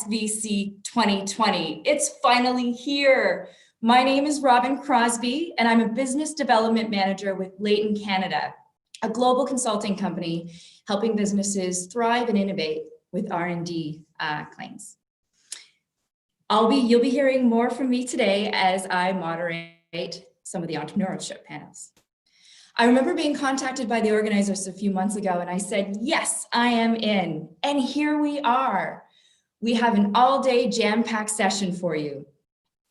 SBC 2020. It's finally here. My name is Robin Crosby, and I'm a business development manager with Layton Canada, a global consulting company helping businesses thrive and innovate with R&D claims. You'll be hearing more from me today as I moderate some of the entrepreneurship panels. I remember being contacted by the organizers a few months ago, and I said, yes, I am in. And here we are. We have an all-day jam-packed session for you.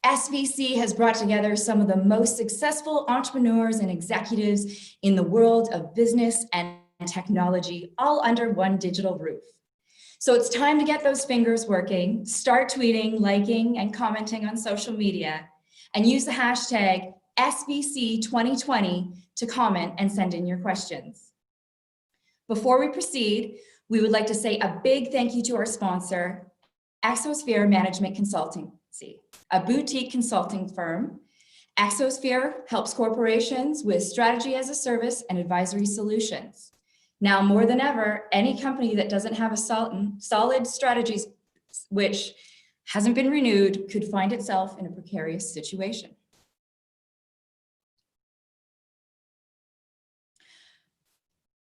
SBC has brought together some of the most successful entrepreneurs and executives in the world of business and technology, all under one digital roof. So it's time to get those fingers working, start tweeting, liking, and commenting on social media, and use the hashtag SBC2020 to comment and send in your questions. Before we proceed, we would like to say a big thank you to our sponsor, Exosphere Management Consultancy, a boutique consulting firm. Exosphere helps corporations with strategy as a service and advisory solutions. Now more than ever, any company that doesn't have a solid strategy which hasn't been renewed could find itself in a precarious situation.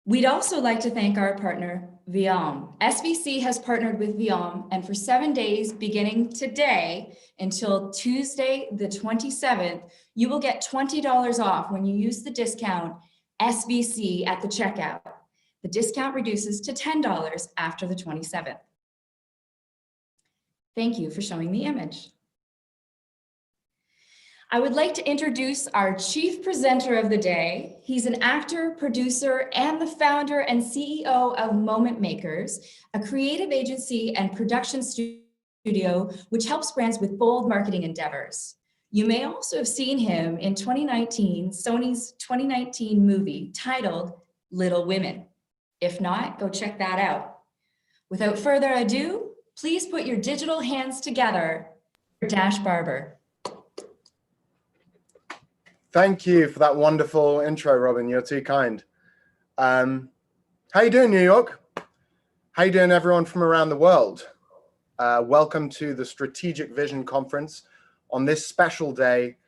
We'd also like to thank our partner, Viome. SBC has partnered with Viome, and for 7 days, beginning today until Tuesday, the 27th, you will get $20 off when you use the discount SBC at the checkout. The discount reduces to $10 after the 27th. Thank you for showing the image. I would like to introduce our chief presenter of the day. He's an actor, producer, and the founder and CEO of Moment Makers, a creative agency and production studio which helps brands with bold marketing endeavors. You may also have seen him in Sony's 2019 movie titled Little Women. If not, go check that out. Without further ado, please put your digital hands together for Dash Barber. Thank you for that wonderful intro, Robin. You're too kind. How you doing, New York? How you doing, everyone from around the world? Welcome to the Strategic Vision Conference on this special day,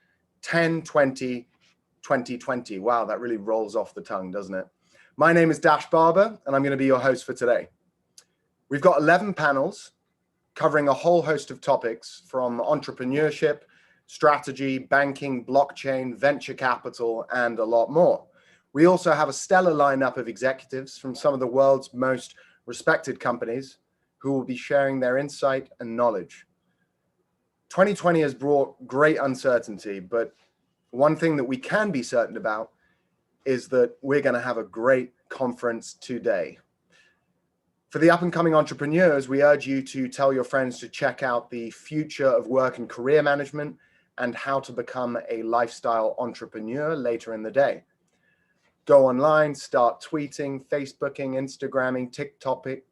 10/20/2020. Wow, that really rolls off the tongue, doesn't it? My name is Dash Barber, and I'm going to be your host for today. We've got 11 panels covering a whole host of topics from entrepreneurship, strategy, banking, blockchain, venture capital, and a lot more. We also have a stellar lineup of executives from some of the world's most respected companies who will be sharing their insight and knowledge. 2020 has brought great uncertainty, but one thing that we can be certain about is that we're going to have a great conference today. For the up-and-coming entrepreneurs, we urge you to tell your friends to check out the Future of Work and Career Management and How to Become a Lifestyle Entrepreneur later in the day. Go online, start tweeting, Facebooking, Instagramming,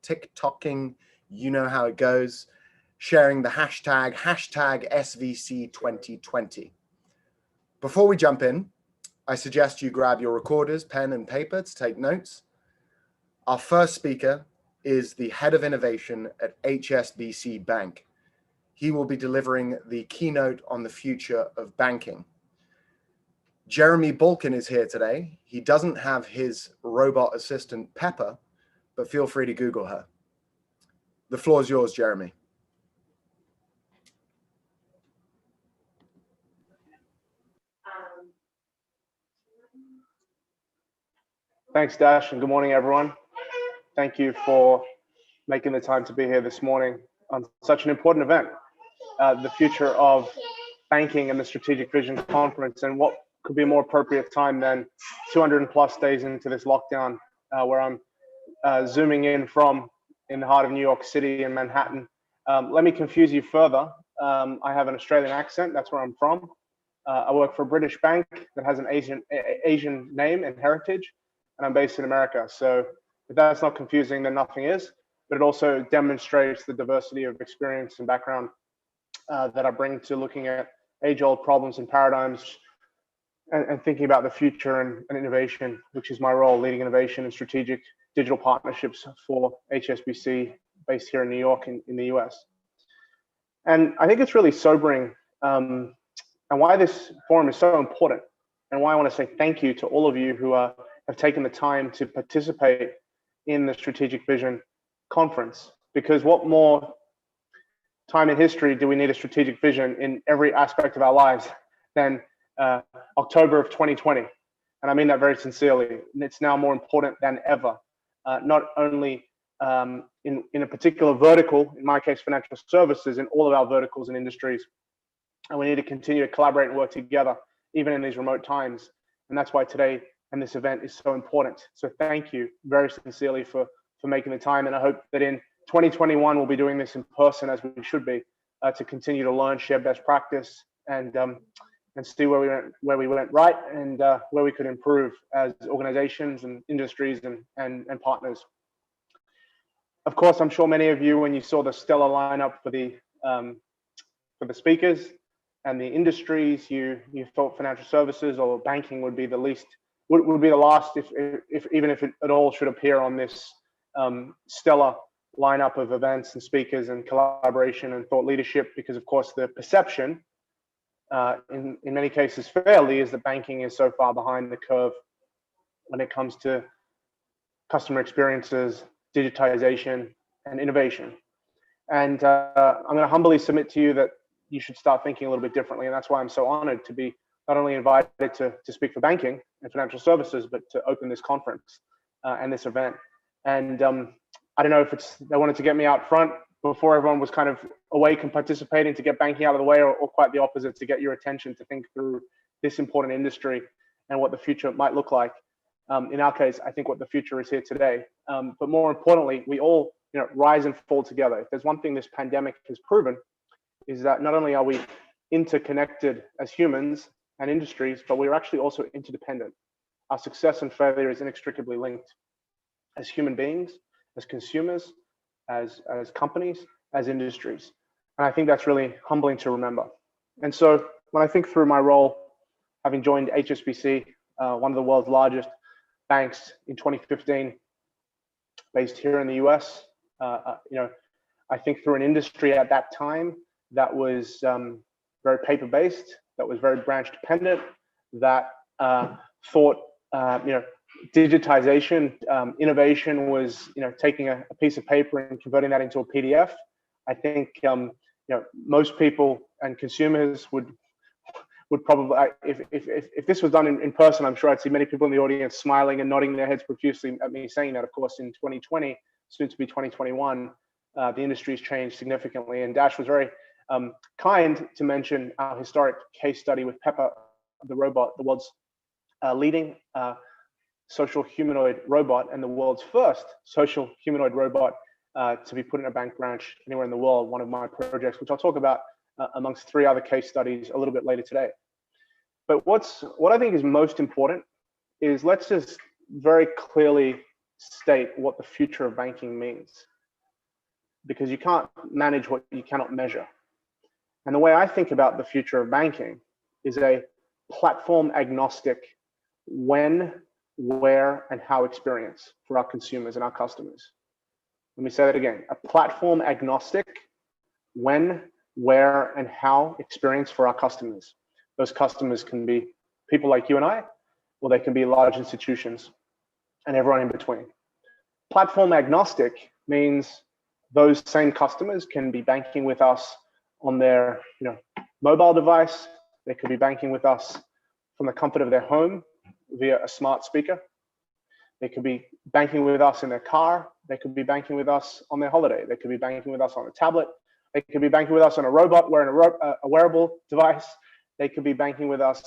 TikToking, you know how it goes, sharing the hashtag SVC2020. Before we jump in, I suggest you grab your recorders, pen and paper to take notes. Our first speaker is the Head of Innovation at HSBC Bank. He will be delivering the keynote on the future of banking. Jeremy Balkin is here today. He doesn't have his robot assistant, Pepper, but feel free to Google her. The floor is yours, Jeremy. Thanks, Dash, and good morning, everyone. Thank you for making the time to be here this morning on such an important event. The future of banking and the Strategic Vision Conference, and what could be a more appropriate time than 200+ days into this lockdown, where I'm zooming in from in the heart of New York City in Manhattan. Let me confuse you further. I have an Australian accent, that's where I'm from. I work for a British bank that has an Asian name and heritage, and I'm based in America. So if that's not confusing, then nothing is, but it also demonstrates the diversity of experience and background that I bring to looking at age-old problems and paradigms and thinking about the future and innovation, which is my role, leading innovation and strategic digital partnerships for HSBC based here in New York in the US. And I think it's really sobering, and why this forum is so important, and why I want to say thank you to all of you who have taken the time to participate in the Strategic Vision Conference. Because what more time in history do we need a strategic vision in every aspect of our lives than October of 2020? And I mean that very sincerely. And it's now more important than ever, not only in a particular vertical, in my case, financial services, in all of our verticals and industries. And we need to continue to collaborate and work together, even in these remote times. And that's why today and this event is so important. So thank you very sincerely for making the time. And I hope that in 2021, we'll be doing this in person, as we should be, to continue to learn, share best practice, and see where we went right, and where we could improve as organizations and industries and partners. Of course, I'm sure many of you, when you saw the stellar lineup for the speakers and the industries, you thought financial services or banking would be the least, would be the last, if even if it at all should appear on this stellar lineup of events and speakers and collaboration and thought leadership, because of course the perception, in many cases fairly, is that banking is so far behind the curve when it comes to customer experiences, digitization, and innovation. And I'm going to humbly submit to you that you should start thinking a little bit differently. And that's why I'm so honored to be not only invited to speak for banking and financial services, but to open this conference and this event. And I don't know if they wanted to get me out front before everyone was kind of awake and participating, to get banking out of the way, or quite the opposite, to get your attention to think through this important industry and what the future might look like. In our case, I think what the future is here today. But more importantly, we all rise and fall together. If there's one thing this pandemic has proven, is that not only are we interconnected as humans and industries, but we're actually also interdependent. Our success and failure is inextricably linked as human beings, as consumers, as companies, as industries. And I think that's really humbling to remember. And so when I think through my role, having joined HSBC, one of the world's largest banks in 2015, based here in the US, I think through an industry at that time that was very paper-based, that was very branch-dependent, that thought, digitization, innovation was, taking a piece of paper and converting that into a PDF. I think, most people and consumers would probably, if this was done in person, I'm sure I'd see many people in the audience smiling and nodding their heads profusely at me saying that. Of course, in 2020, soon to be 2021, the industry's changed significantly. And Dash was very kind to mention our historic case study with Pepper the robot, the world's leading social humanoid robot and the world's first social humanoid robot to be put in a bank branch anywhere in the world, one of my projects, which I'll talk about amongst 3 other case studies a little bit later today. But what I think is most important is, let's just very clearly state what the future of banking means, because you can't manage what you cannot measure. And the way I think about the future of banking is a platform agnostic when, where, and how experience for our consumers and our customers. Let me say that again. A platform agnostic when, where, and how experience for our customers. Those customers can be people like you and I, or they can be large institutions and everyone in between. Platform agnostic means those same customers can be banking with us on their mobile device. They could be banking with us from the comfort of their home via a smart speaker. They could be banking with us in their car. They could be banking with us on their holiday. They could be banking with us on a tablet. They could be banking with us on a robot wearing a wearable device. They could be banking with us,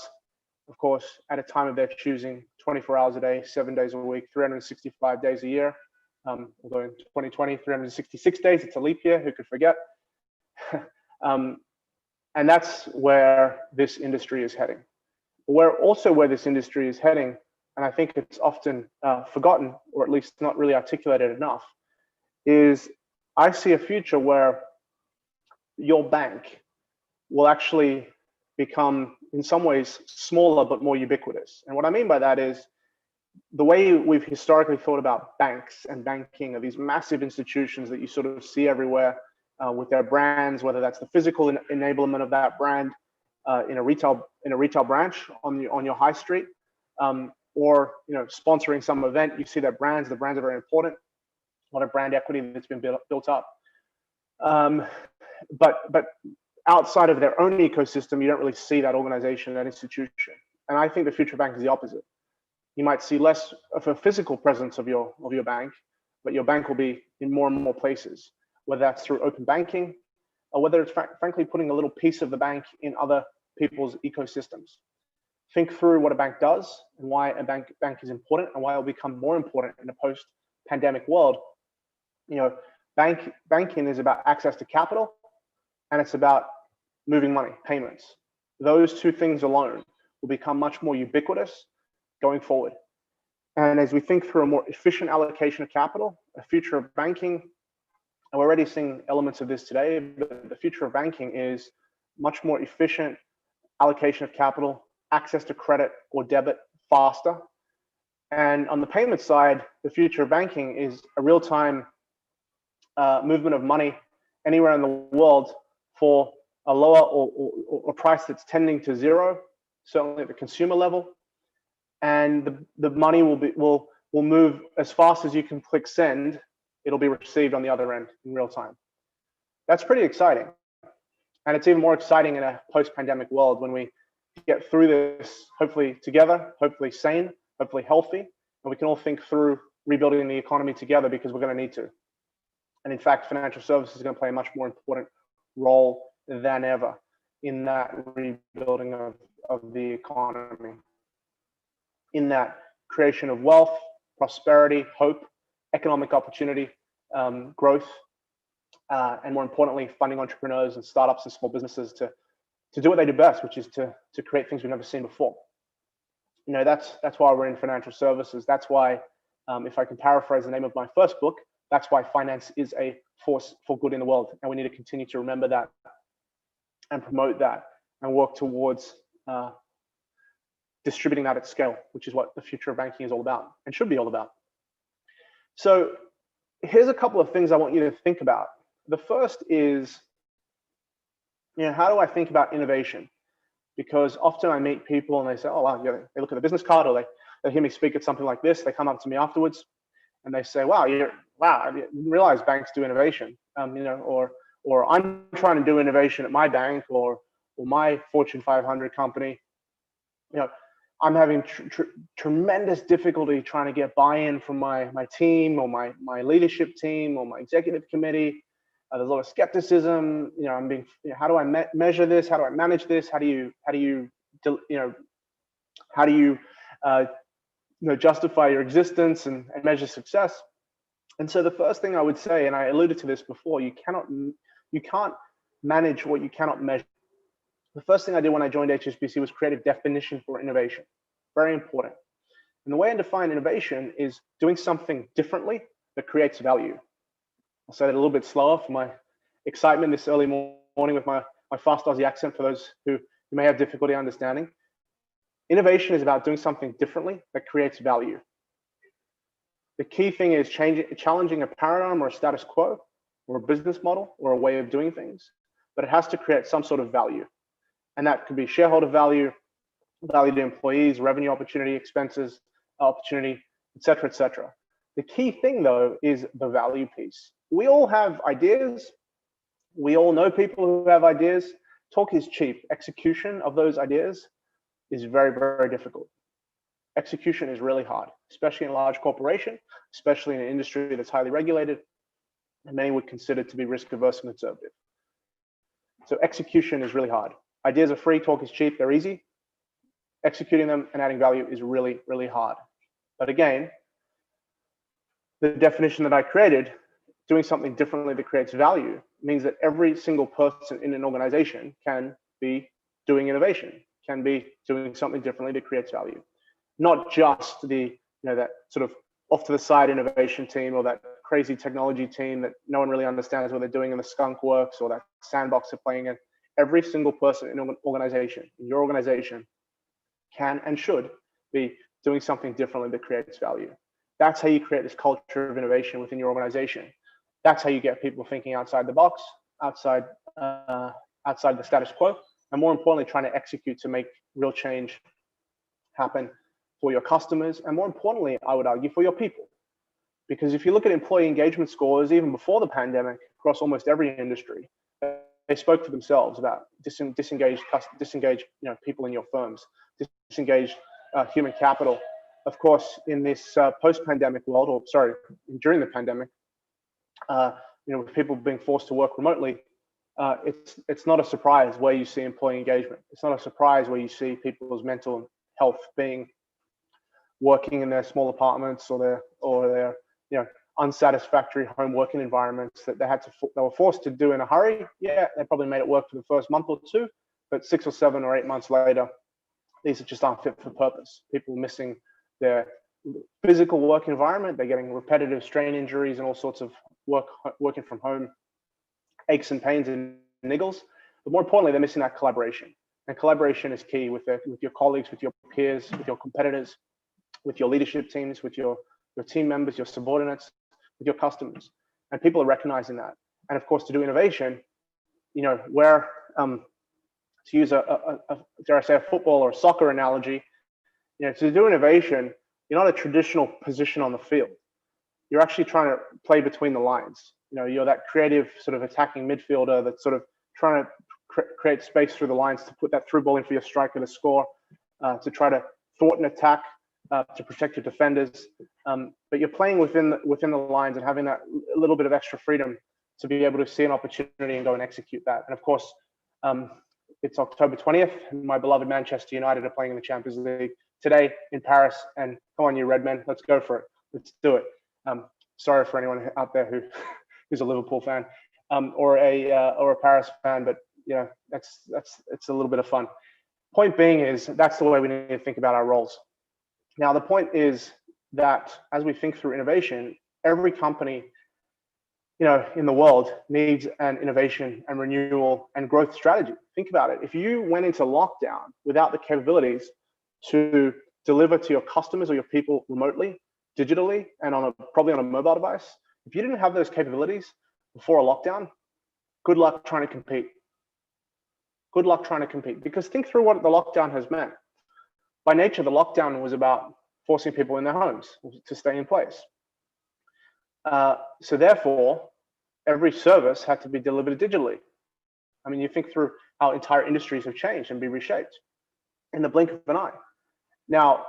of course, at a time of their choosing, 24 hours a day, 7 days a week, 365 days a year. Although in 2020, 366 days, it's a leap year, who could forget? And that's where this industry is heading. Where this industry is heading, and I think it's often forgotten, or at least not really articulated enough, is I see a future where your bank will actually become, in some ways, smaller but more ubiquitous. And what I mean by that is, the way we've historically thought about banks and banking are these massive institutions that you sort of see everywhere, with their brands, whether that's the physical enablement of that brand in a retail branch on your high street, or sponsoring some event. You see that the brands are very important. A lot of brand equity that's been built up. But outside of their own ecosystem, you don't really see that organization, that institution. And I think the future of bank is the opposite. You might see less of a physical presence of your bank, but your bank will be in more and more places, whether that's through open banking, or whether it's frankly putting a little piece of the bank in other people's ecosystems. Think through what a bank does and why a bank is important and why it'll become more important in a post-pandemic world. Banking is about access to capital, and it's about moving money, payments. Those two things alone will become much more ubiquitous going forward. And as we think through a more efficient allocation of capital, a future of banking, and we're already seeing elements of this today, but the future of banking is much more efficient allocation of capital, access to credit or debit faster. And on the payment side, the future of banking is a real-time movement of money anywhere in the world for a lower or price that's tending to zero, certainly at the consumer level. And the money will move as fast as you can click send. It'll be received on the other end in real time. That's pretty exciting. And it's even more exciting in a post-pandemic world when we get through this, hopefully together, hopefully sane, hopefully healthy, and we can all think through rebuilding the economy together, because we're going to need to. And in fact, financial services is going to play a much more important role than ever in that rebuilding of the economy, in that creation of wealth, prosperity, hope, economic opportunity, growth, and more importantly, funding entrepreneurs and startups and small businesses to do what they do best, which is to create things we've never seen before. That's why we're in financial services. That's why, if I can paraphrase the name of my first book, that's why finance is a force for good in the world. And we need to continue to remember that and promote that and work towards distributing that at scale, which is what the future of banking is all about and should be all about. So here's a couple of things I want you to think about. The first is, how do I think about innovation? Because often I meet people and they say, oh, wow, they look at the business card, or they hear me speak at something like this. They come up to me afterwards and they say, wow, I didn't realize banks do innovation, or I'm trying to do innovation at my bank or my Fortune 500 company. I'm having tremendous difficulty trying to get buy-in from my team or my leadership team or my executive committee. There's a lot of skepticism. How do I measure this? How do I manage this? How do you justify your existence and measure success? And so the first thing I would say, and I alluded to this before, you can't manage what you cannot measure. The first thing I did when I joined HSBC was create a definition for innovation. Very important. And the way I define innovation is doing something differently that creates value. I'll say that a little bit slower for my excitement this early morning with my fast Aussie accent for those who may have difficulty understanding. Innovation is about doing something differently that creates value. The key thing is challenging a paradigm or a status quo or a business model or a way of doing things, but it has to create some sort of value. And that could be shareholder value, value to employees, revenue opportunity, expenses, opportunity, et cetera, et cetera. The key thing, though, is the value piece. We all have ideas. We all know people who have ideas. Talk is cheap. Execution of those ideas is very, very difficult. Execution is really hard, especially in a large corporation, especially in an industry that's highly regulated, and many would consider to be risk averse and conservative. So execution is really hard. Ideas are free, talk is cheap, they're easy. Executing them and adding value is really, really hard. But again, the definition that I created, doing something differently that creates value, means that every single person in an organization can be doing innovation, can be doing something differently that creates value. Not just that sort of off to the side innovation team or that crazy technology team that no one really understands what they're doing in the skunk works or that sandbox they're playing in. Every single person in an organization, in your organization, can and should be doing something differently that creates value. That's how you create this culture of innovation within your organization. That's how you get people thinking outside the box. outside outside the status quo, and more importantly, trying to execute to make real change happen for your customers, and more importantly, I would argue, for your people. Because if you look at employee engagement scores, even before the pandemic, across almost every industry, they spoke for themselves about disengaged people in your firms, disengaged human capital. Of course, in this post-pandemic world, or sorry, during the pandemic, with people being forced to work remotely, it's not a surprise where you see employee engagement. It's not a surprise where you see people's mental health being working in their small apartments or their unsatisfactory home working environments that they were forced to do in a hurry. Yeah, they probably made it work for the first month or two, but 6 or 7 or 8 months later, these just aren't fit for purpose. People missing their physical work environment, they're getting repetitive strain injuries and all sorts of working from home aches and pains and niggles. But more importantly, they're missing that collaboration. And collaboration is key with your colleagues, with your peers, with your competitors, with your leadership teams, with your team members, your subordinates, with your customers. And people are recognizing that. And of course, to do innovation, where to use dare I say, a football or a soccer analogy, to do innovation, you're not a traditional position on the field. You're actually trying to play between the lines. You're that creative sort of attacking midfielder that's sort of trying to create space through the lines to put that through ball in for your striker to score, to try to thwart an attack, to protect your defenders. But you're playing within the lines and having that little bit of extra freedom to be able to see an opportunity and go and execute that. And of course, it's October 20th, and my beloved Manchester United are playing in the Champions League today in Paris. And come on, you Redmen, let's go for it. Let's do it. Sorry for anyone out there who's a Liverpool fan or a Paris fan, but it's a little bit of fun. Point being is that's the way we need to think about our roles. Now, the point is that as we think through innovation, every company in the world needs an innovation and renewal and growth strategy. Think about it. If you went into lockdown without the capabilities to deliver to your customers or your people remotely, digitally, and probably on a mobile device, if you didn't have those capabilities before a lockdown, good luck trying to compete. Good luck trying to compete. Because think through what the lockdown has meant. By nature, the lockdown was about forcing people in their homes to stay in place. So therefore, every service had to be delivered digitally. I mean, you think through how entire industries have changed and be reshaped in the blink of an eye. Now,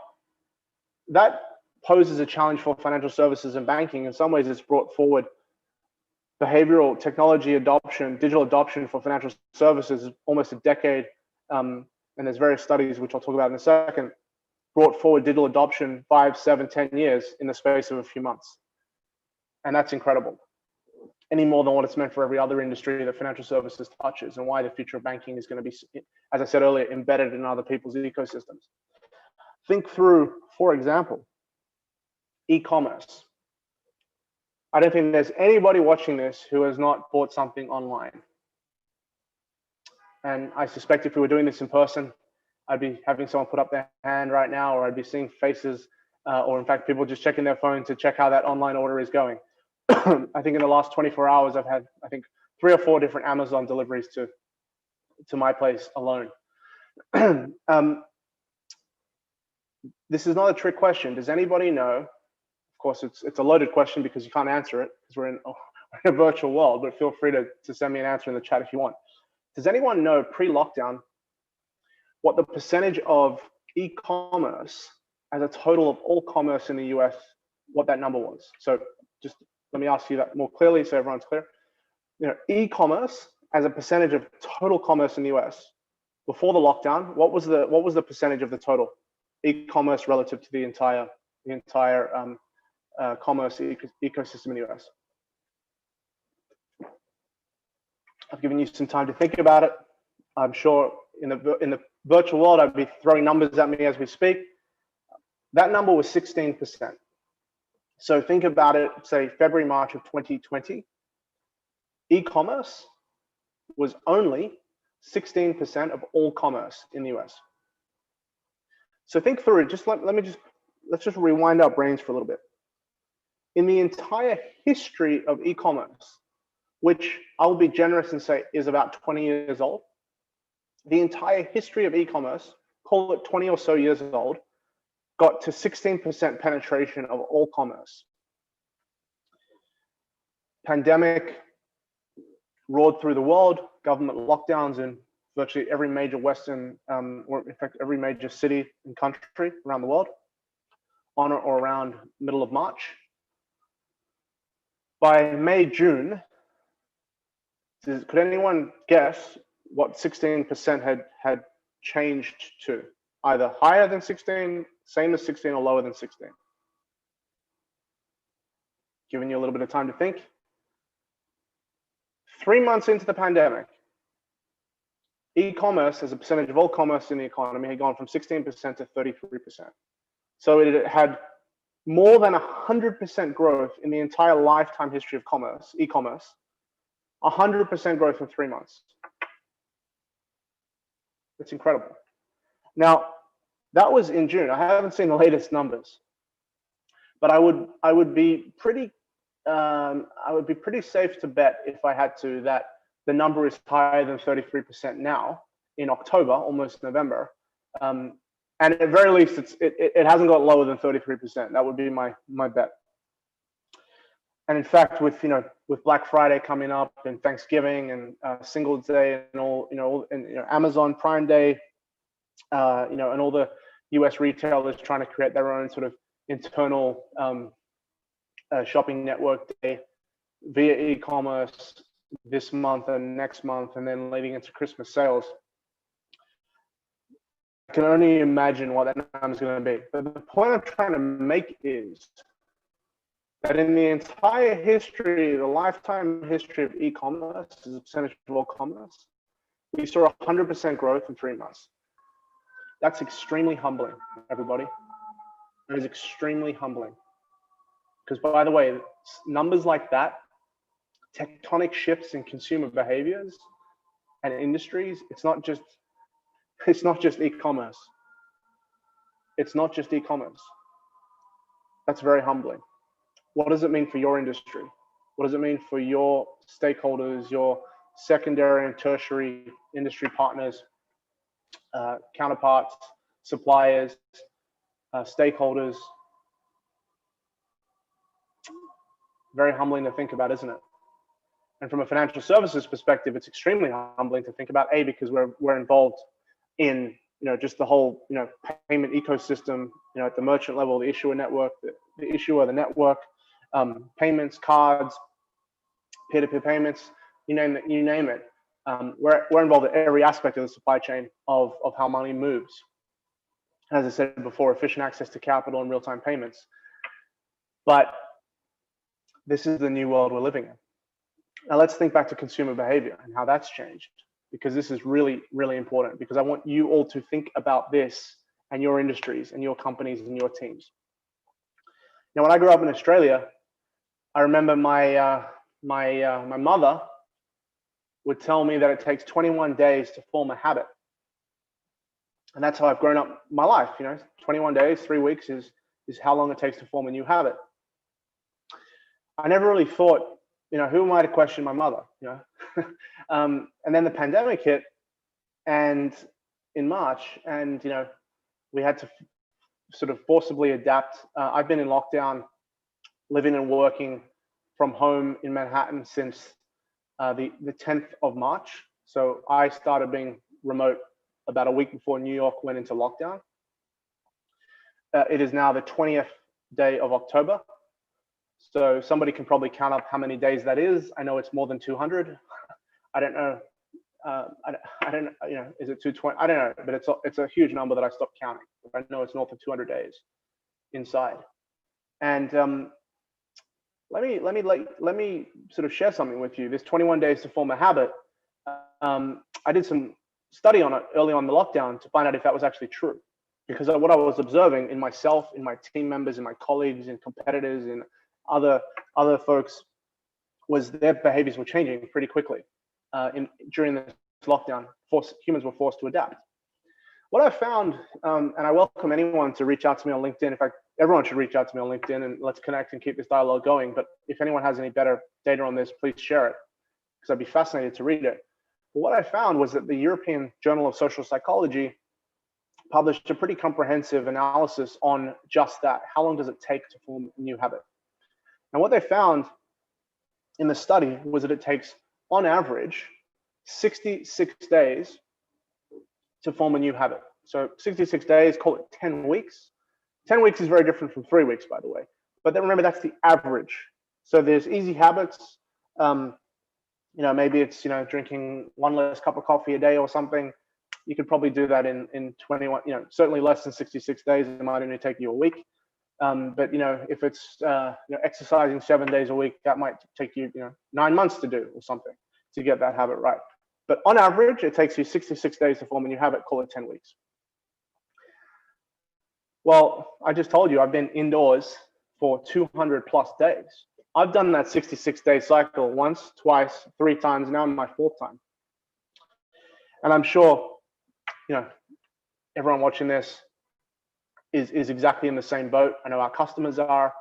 that poses a challenge for financial services and banking. In some ways, it's brought forward behavioral technology adoption, digital adoption for financial services almost a decade. And there's various studies, which I'll talk about in a second, brought forward digital adoption 5, 7, 10 years in the space of a few months. And that's incredible. Any more than what it's meant for every other industry that financial services touches, and why the future of banking is going to be, as I said earlier, embedded in other people's ecosystems. Think through, for example, e-commerce. I don't think there's anybody watching this who has not bought something online. And I suspect if we were doing this in person, I'd be having someone put up their hand right now, or I'd be seeing faces, or in fact, people just checking their phone to check how that online order is going. I think in the last 24 hours, I've had, 3 or 4 different Amazon deliveries to my place alone. This is not a trick question. Does anybody know? Of course, it's a loaded question because you can't answer it because we're in a virtual world, but feel free to send me an answer in the chat if you want. Does anyone know pre-lockdown what the percentage of e-commerce as a total of all commerce in the US, what that number was? So just let me ask you that more clearly so everyone's clear. E-commerce as a percentage of total commerce in the US before the lockdown, what was the percentage of the total e-commerce relative to the entire commerce ecosystem in the US? I've given you some time to think about it. I'm sure in the virtual world, I'd be throwing numbers at me as we speak. That number was 16%. So think about it, say February, March of 2020, e-commerce was only 16% of all commerce in the US. So think through it, let's just rewind our brains for a little bit. In the entire history of e-commerce, which I'll be generous and say is about 20 years old. The entire history of e-commerce, call it 20 or so years old, got to 16% penetration of all commerce. Pandemic roared through the world, government lockdowns in virtually every major Western, or in fact, every major city and country around the world, on or around middle of March. By May, June, could anyone guess what 16% had changed to? Either higher than 16, same as 16, or lower than 16? Giving you a little bit of time to think. 3 months into the pandemic, e-commerce as a percentage of all commerce in the economy had gone from 16% to 33%. So it had more than 100% growth in the entire lifetime history of commerce, e-commerce, 100% growth in 3 months. It's incredible. Now, that was in June. I haven't seen the latest numbers, but I would be pretty safe to bet, if I had to, that the number is higher than 33% now in October, almost November. And at the very least, it hasn't got lower than 33%. That would be my bet. And in fact, with Black Friday coming up and Thanksgiving and Singles Day and all, Amazon Prime Day, and all the US retailers trying to create their own sort of internal shopping network day via e-commerce this month and next month, and then leading into Christmas sales. I can only imagine what that number is going to be. But the point I'm trying to make is that in the entire history, the lifetime history of e-commerce, as a percentage of all commerce, we saw 100% growth in 3 months. That's extremely humbling, everybody. It is extremely humbling. Because, by the way, numbers like that, tectonic shifts in consumer behaviors and industries, it's not just e-commerce. It's not just e-commerce. That's very humbling. What does it mean for your industry? What does it mean for your stakeholders, your secondary and tertiary industry partners, counterparts, suppliers, stakeholders? Very humbling to think about, isn't it? And from a financial services perspective, it's extremely humbling to think about, because we're involved in just the whole payment ecosystem, at the merchant level, the issuer network, the issuer, the network, payments, cards, peer-to-peer payments, you name it. We're involved in every aspect of the supply chain of how money moves. As I said before, efficient access to capital and real-time payments. But this is the new world we're living in. Now let's think back to consumer behavior and how that's changed, because this is really, really important, because I want you all to think about this and your industries and your companies and your teams. Now, when I grew up in Australia, I remember my mother would tell me that it takes 21 days to form a habit. And that's how I've grown up my life. 21 days, 3 weeks is how long it takes to form a new habit. I never really thought, who am I to question my mother? And then the pandemic hit, and in March, and we had to sort of forcibly adapt. I've been in lockdown, living and working from home in Manhattan since the 10th of March. So I started being remote about a week before New York went into lockdown. It is now the 20th day of October. So somebody can probably count up how many days that is. I know it's more than 200. I don't know. I don't know. Is it 220? I don't know. But it's a huge number that I stopped counting. I know it's north of 200 days inside. And let me sort of share something with you. This 21 days to form a habit. I did some study on it early on the lockdown to find out if that was actually true. Because what I was observing in myself, in my team members, in my colleagues, in competitors, in other folks, was their behaviors were changing pretty quickly during this lockdown. Humans were forced to adapt. What I found, and I welcome anyone to reach out to me on LinkedIn. In fact, everyone should reach out to me on LinkedIn, and let's connect and keep this dialogue going. But if anyone has any better data on this, please share it. because I'd be fascinated to read it. But what I found was that the European Journal of Social Psychology published a pretty comprehensive analysis on just that. How long does it take to form a new habit? And what they found in the study was that it takes, on average, 66 days to form a new habit. So 66 days, call it 10 weeks. 10 weeks is very different from 3 weeks, by the way. But then remember, that's the average. So there's easy habits. Maybe it's, drinking one less cup of coffee a day or something. You could probably do that in 21, certainly less than 66 days. It might only take you a week. But if it's exercising 7 days a week, that might take you 9 months to do or something to get that habit right. But on average, it takes you 66 days to form a new habit. Call it 10 weeks. Well, I just told you I've been indoors for 200 plus days. I've done that 66-day cycle once, twice, 3 times. Now I'm my 4th time. And I'm sure, everyone watching this is exactly in the same boat. I know our customers are.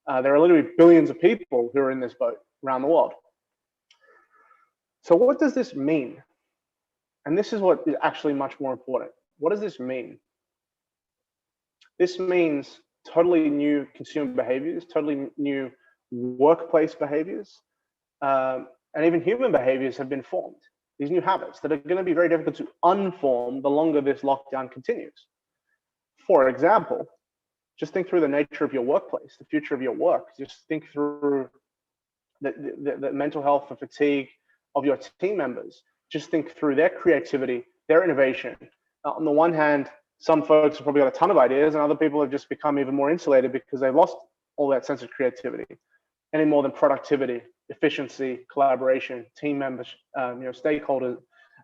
There are literally billions of people who are in this boat around the world. So what does this mean? And this is what is actually much more important. What does this mean? This means totally new consumer behaviors, totally new workplace behaviors, and even human behaviors have been formed. These new habits that are going to be very difficult to unform the longer this lockdown continues. For example, just think through the nature of your workplace, the future of your work. Just think through the mental health and fatigue of your team members. Just think through their creativity, their innovation. On the one hand, some folks have probably got a ton of ideas, and other people have just become even more insulated because they've lost all that sense of creativity, any more than productivity, efficiency, collaboration, team members, stakeholders,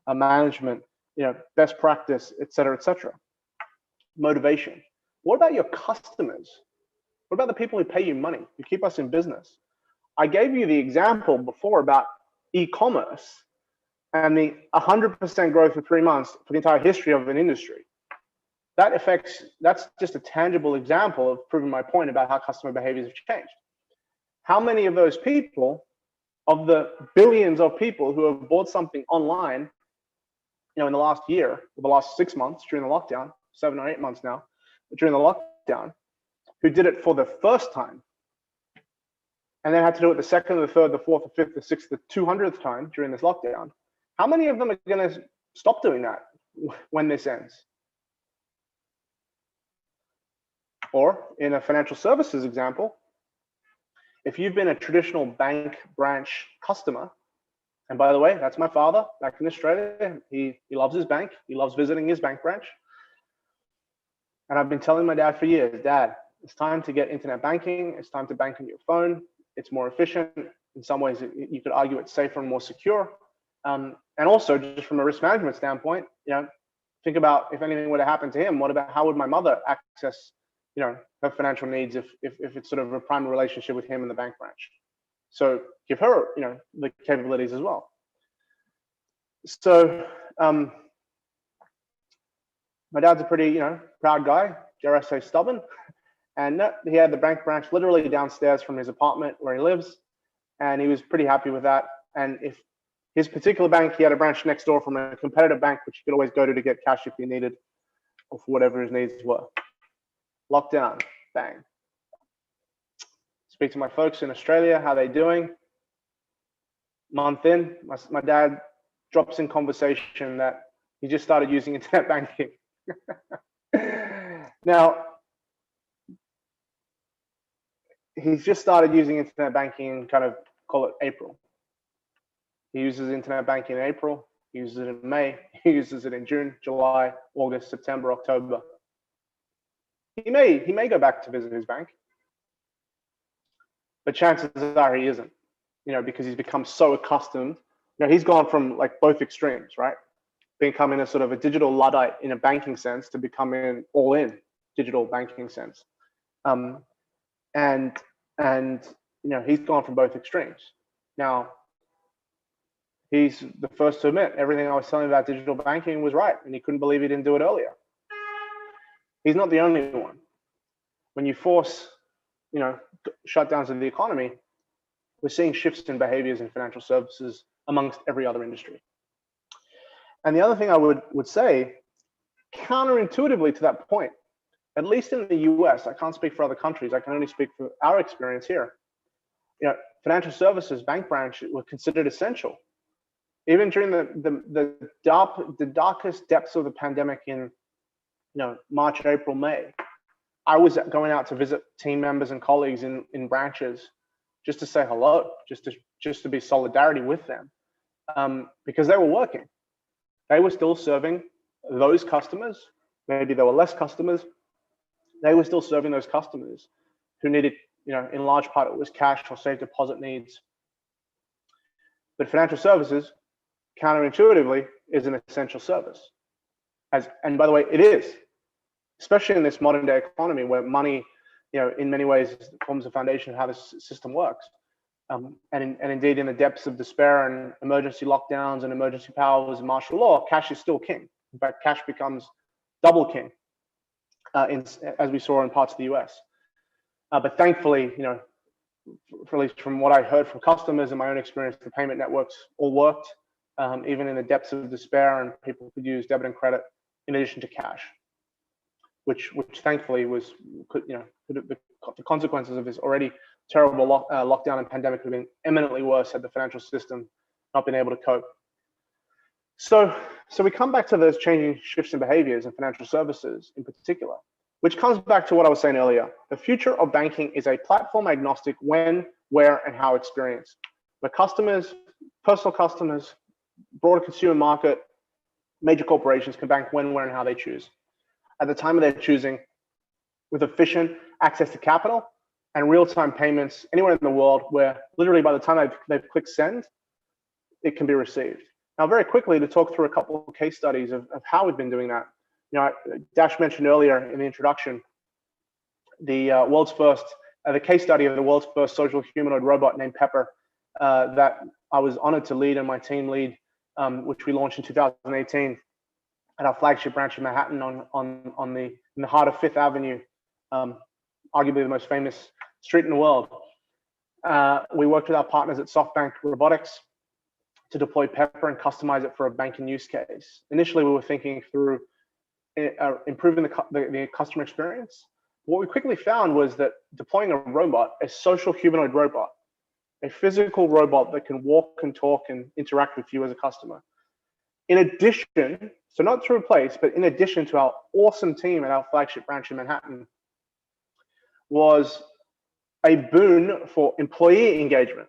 management, best practice, et cetera, motivation. What about your customers? What about the people who pay you money, who keep us in business? I gave you the example before about e-commerce and the 100% growth in 3 months for the entire history of an industry. That's just a tangible example of proving my point about how customer behaviors have changed. How many of those people, of the billions of people who have bought something online, in the last year, or the last 6 months during the lockdown, 7 or 8 months now, during the lockdown, who did it for the first time, and then had to do it the second, the third, the fourth, the fifth, the sixth, the 200th time during this lockdown, how many of them are going to stop doing that when this ends? Or in a financial services example, if you've been a traditional bank branch customer, and by the way, that's my father back in Australia. He loves his bank. He loves visiting his bank branch. And I've been telling my dad for years, Dad, it's time to get internet banking. It's time to bank on your phone. It's more efficient. In some ways, you could argue it's safer and more secure. And also, just from a risk management standpoint, think about if anything were to happen to him, how would my mother access her financial needs if it's sort of a primary relationship with him in the bank branch? So give her, the capabilities as well. So my dad's a pretty, proud guy, dare I say stubborn. And he had the bank branch literally downstairs from his apartment where he lives. And he was pretty happy with that. And if his particular bank, he had a branch next door from a competitive bank, which he could always go to get cash if he needed, or for whatever his needs were. Lockdown, bang. Speak to my folks in Australia, how they doing? Month in, my dad drops in conversation that he just started using internet banking. Now, he's just started using internet banking, kind of call it April. He uses internet banking in April, he uses it in May, he uses it in June, July, August, September, October. He may go back to visit his bank, but chances are he isn't, because he's become so accustomed. He's gone from like both extremes, right? Becoming a sort of a digital Luddite in a banking sense to becoming all in digital banking sense. And he's gone from both extremes. Now, he's the first to admit everything I was telling him about digital banking was right, and he couldn't believe he didn't do it earlier. He's not the only one. When you force, shutdowns of the economy, we're seeing shifts in behaviors in financial services amongst every other industry. And the other thing I would say, counterintuitively to that point, at least in the US, I can't speak for other countries, I can only speak for our experience here. Financial services, bank branch were considered essential. Even during the darkest depths of the pandemic in March, April, May, I was going out to visit team members and colleagues in branches just to say hello, just to be solidarity with them, because they were working. They were still serving those customers. Maybe there were less customers. They were still serving those customers who needed, in large part, it was cash or safe deposit needs. But financial services, counterintuitively, is an essential service. And by the way, it is, especially in this modern day economy where money, in many ways forms the foundation of how this system works. And indeed, in the depths of despair and emergency lockdowns and emergency powers and martial law, cash is still king. In fact, cash becomes double king, as we saw in parts of the US. But thankfully, at least from what I heard from customers and my own experience, the payment networks all worked, even in the depths of despair, and people could use debit and credit in addition to cash, which thankfully was, the consequences of this already terrible lockdown and pandemic would have been eminently worse had the financial system not been able to cope. So we come back to those changing shifts in behaviors in financial services in particular, which comes back to what I was saying earlier. The future of banking is a platform agnostic when, where, and how experience. The customers, personal customers, broader consumer market, major corporations can bank when, where, and how they choose. At the time of their choosing, with efficient access to capital and real-time payments anywhere in the world, where literally by the time they've clicked send, it can be received. Now, very quickly, to talk through a couple of case studies of how we've been doing that. Dash mentioned earlier in the introduction, the case study of the world's first social humanoid robot named Pepper, that I was honored to lead and my team lead, which we launched in 2018 at our flagship branch in Manhattan in the heart of Fifth Avenue, arguably the most famous street in the world. We worked with our partners at SoftBank Robotics to deploy Pepper and customize it for a banking use case. Initially, we were thinking through improving the customer experience. What we quickly found was that deploying a robot, a social humanoid robot, a physical robot that can walk and talk and interact with you as a customer, in addition, so not to replace, but in addition to our awesome team at our flagship branch in Manhattan, was a boon for employee engagement.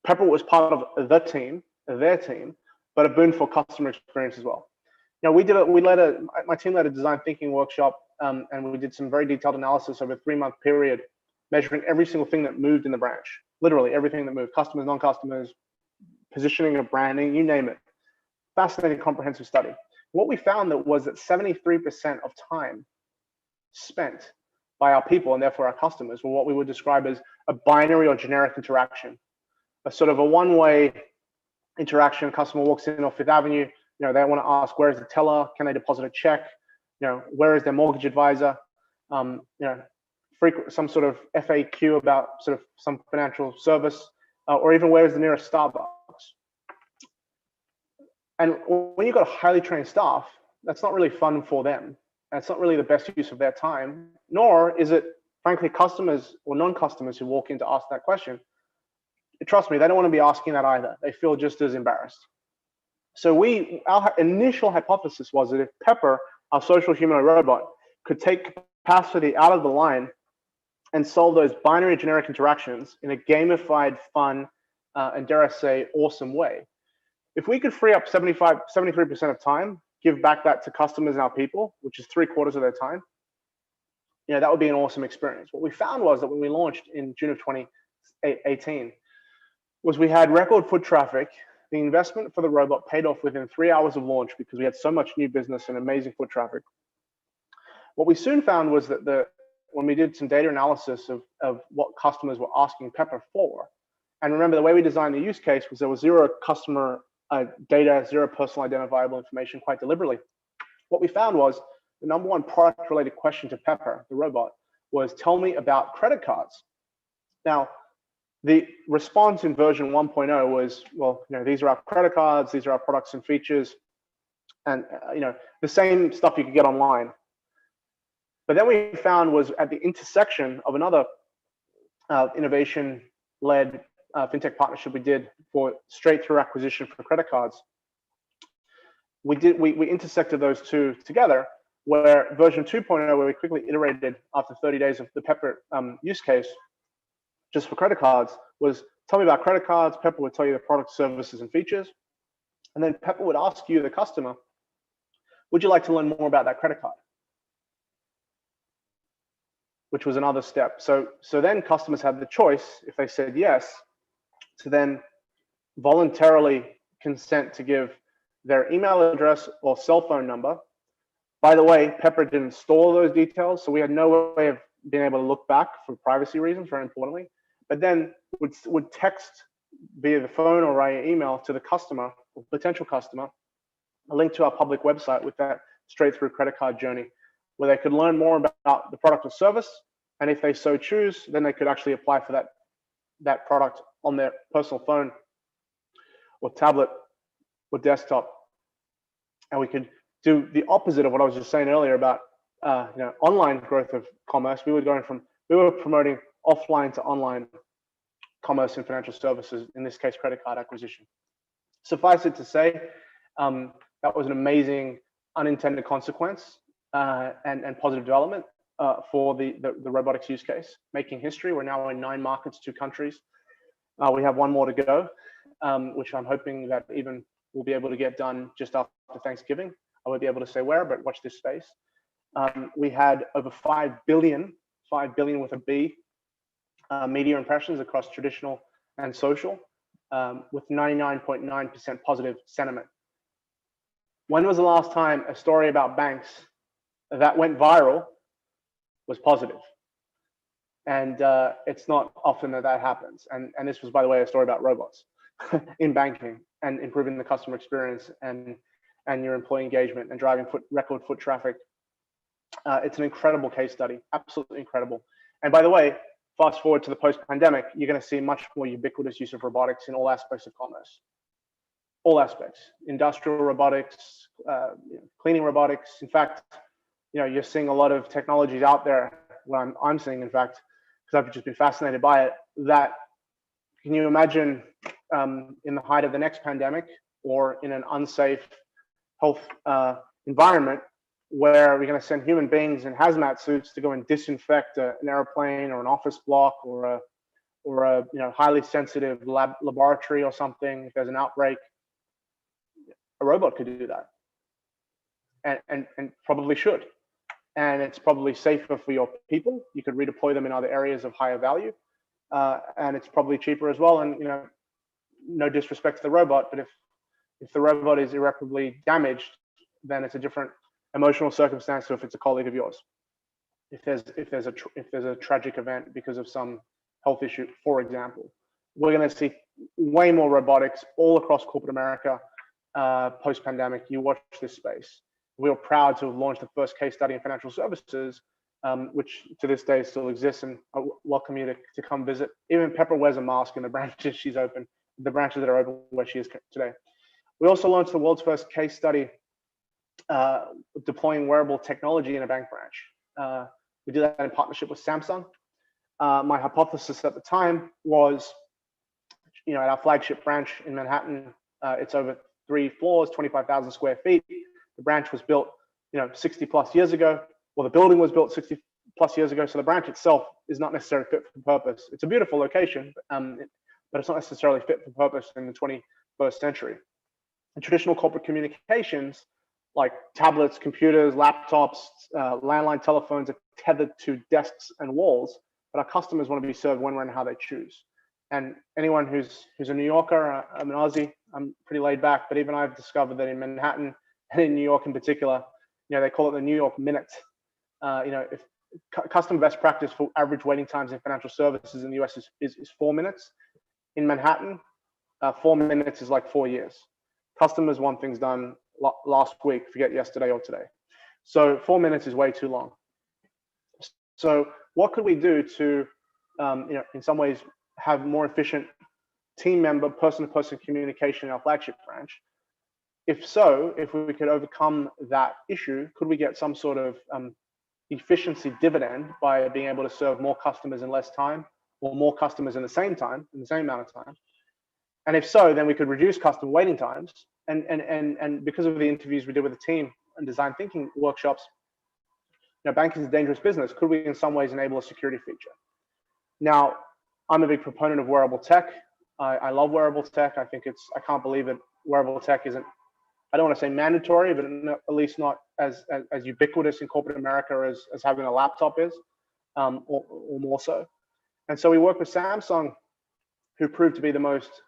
Pepper was part of their team, but a boon for customer experience as well. My team led a design thinking workshop, and we did some very detailed analysis over a 3-month period, measuring every single thing that moved in the branch, literally everything that moved, customers, non-customers, positioning of branding, you name it. Fascinating, comprehensive study. What we found was that 73% of time spent by our people and therefore our customers were what we would describe as a binary or generic interaction, a sort of a one-way interaction. Customer walks in off Fifth Avenue, they want to ask, where is the teller? Can they deposit a check? Where is their mortgage advisor? Some sort of FAQ about sort of some financial service, or even where is the nearest Starbucks? And when you've got a highly trained staff, that's not really fun for them. That's not really the best use of their time, nor is it, frankly, customers or non-customers who walk in to ask that question. Trust me, they don't want to be asking that either. They feel just as embarrassed. So our initial hypothesis was that if Pepper, our social humanoid robot, could take capacity out of the line and solve those binary generic interactions in a gamified, fun, and dare I say, awesome way. If we could free up 73% of time, give back that to customers and our people, which is 3/4 of their time, that would be an awesome experience. What we found was that when we launched in June of 2018, was we had record foot traffic. The investment for the robot paid off within 3 hours of launch because we had so much new business and amazing foot traffic. What we soon found was that when we did some data analysis of what customers were asking Pepper for, and remember the way we designed the use case was there was zero customer data, zero personal identifiable information quite deliberately. What we found was the number one product related question to Pepper, the robot, was tell me about credit cards. Now, The response in version 1.0 was, well, these are our credit cards, these are our products and features, and the same stuff you could get online. But then we found was at the intersection of another innovation-led fintech partnership we did for straight-through acquisition for credit cards. We intersected those two together, where version 2.0, where we quickly iterated after 30 days of the Pepper use case, just for credit cards, was tell me about credit cards. Pepper would tell you the product, services, and features. And then Pepper would ask you, the customer, would you like to learn more about that credit card? Which was another step. So then customers had the choice, if they said yes, to then voluntarily consent to give their email address or cell phone number. By the way, Pepper didn't store those details, so we had no way of being able to look back for privacy reasons, very importantly. But then would text via the phone or via email to the customer or potential customer a link to our public website with that straight through credit card journey, where they could learn more about the product or service, and if they so choose, then they could actually apply for that product on their personal phone or tablet or desktop. And we could do the opposite of what I was just saying earlier about online growth of commerce. We were promoting offline to online commerce and financial services, in this case, credit card acquisition. Suffice it to say, that was an amazing unintended consequence and positive development for the robotics use case, making history. We're now in 9 markets, 2 countries. We have 1 more to go, which I'm hoping that even we'll be able to get done just after Thanksgiving. I won't be able to say where, but watch this space. We had over 5 billion with a B, media impressions across traditional and social, with 99.9% positive sentiment. When was the last time a story about banks that went viral was positive? And it's not often that happens. And this was, by the way, a story about robots in banking and improving the customer experience and your employee engagement and driving record foot traffic. It's an incredible case study, absolutely incredible. And by the way, fast forward to the post-pandemic, you're going to see much more ubiquitous use of robotics in all aspects of commerce. All aspects: industrial robotics, cleaning robotics. In fact, you're seeing a lot of technologies out there. What I'm seeing, in fact, because I've just been fascinated by it, that can you imagine in the height of the next pandemic or in an unsafe health environment where we're going to send human beings in hazmat suits to go and disinfect an airplane or an office block or a highly sensitive laboratory or something. If there's an outbreak, a robot could do that, and probably should. And it's probably safer for your people. You could redeploy them in other areas of higher value, and it's probably cheaper as well. And no disrespect to the robot, but if the robot is irreparably damaged, then it's a different emotional circumstance to if it's a colleague of yours. If there's a tragic event because of some health issue, for example, we're going to see way more robotics all across corporate America post-pandemic. You watch this space. We are proud to have launched the first case study in financial services, which to this day still exists, and I welcome you to come visit. Even Pepper wears a mask in the branches she's open, the branches that are open where she is today. We also launched the world's first case study deploying wearable technology in a bank branch. We did that in partnership with Samsung. My hypothesis at the time was, at our flagship branch in Manhattan, it's over 3 floors, 25,000 square feet. The branch was built, 60 plus years ago. Well, the building was built 60 plus years ago, so the branch itself is not necessarily fit for purpose. It's a beautiful location, but it's not necessarily fit for purpose in the 21st century. In traditional corporate communications, like tablets, computers, laptops, landline telephones are tethered to desks and walls, but our customers want to be served when, where, and how they choose. And anyone who's a New Yorker, I'm an Aussie, I'm pretty laid back, but even I've discovered that in Manhattan and in New York in particular, they call it the New York minute. If custom best practice for average waiting times in financial services in the US is 4 minutes. In Manhattan, 4 minutes is like 4 years. Customers want things done last week, forget yesterday or today. So 4 minutes is way too long. So what could we do to, in some ways, have more efficient team member, person-to-person communication in our flagship branch? If so, if we could overcome that issue, could we get some sort of efficiency dividend by being able to serve more customers in less time, or more customers in the same time, in the same amount of time? And if so, then we could reduce customer waiting times. And because of the interviews we did with the team and design thinking workshops, banking is a dangerous business. Could we in some ways enable a security feature? Now, I'm a big proponent of wearable tech. I love wearable tech. I think I can't believe that wearable tech isn't, I don't want to say mandatory, but at least not as ubiquitous in corporate America as having a laptop is, or more so. And so we worked with Samsung, who proved to be the most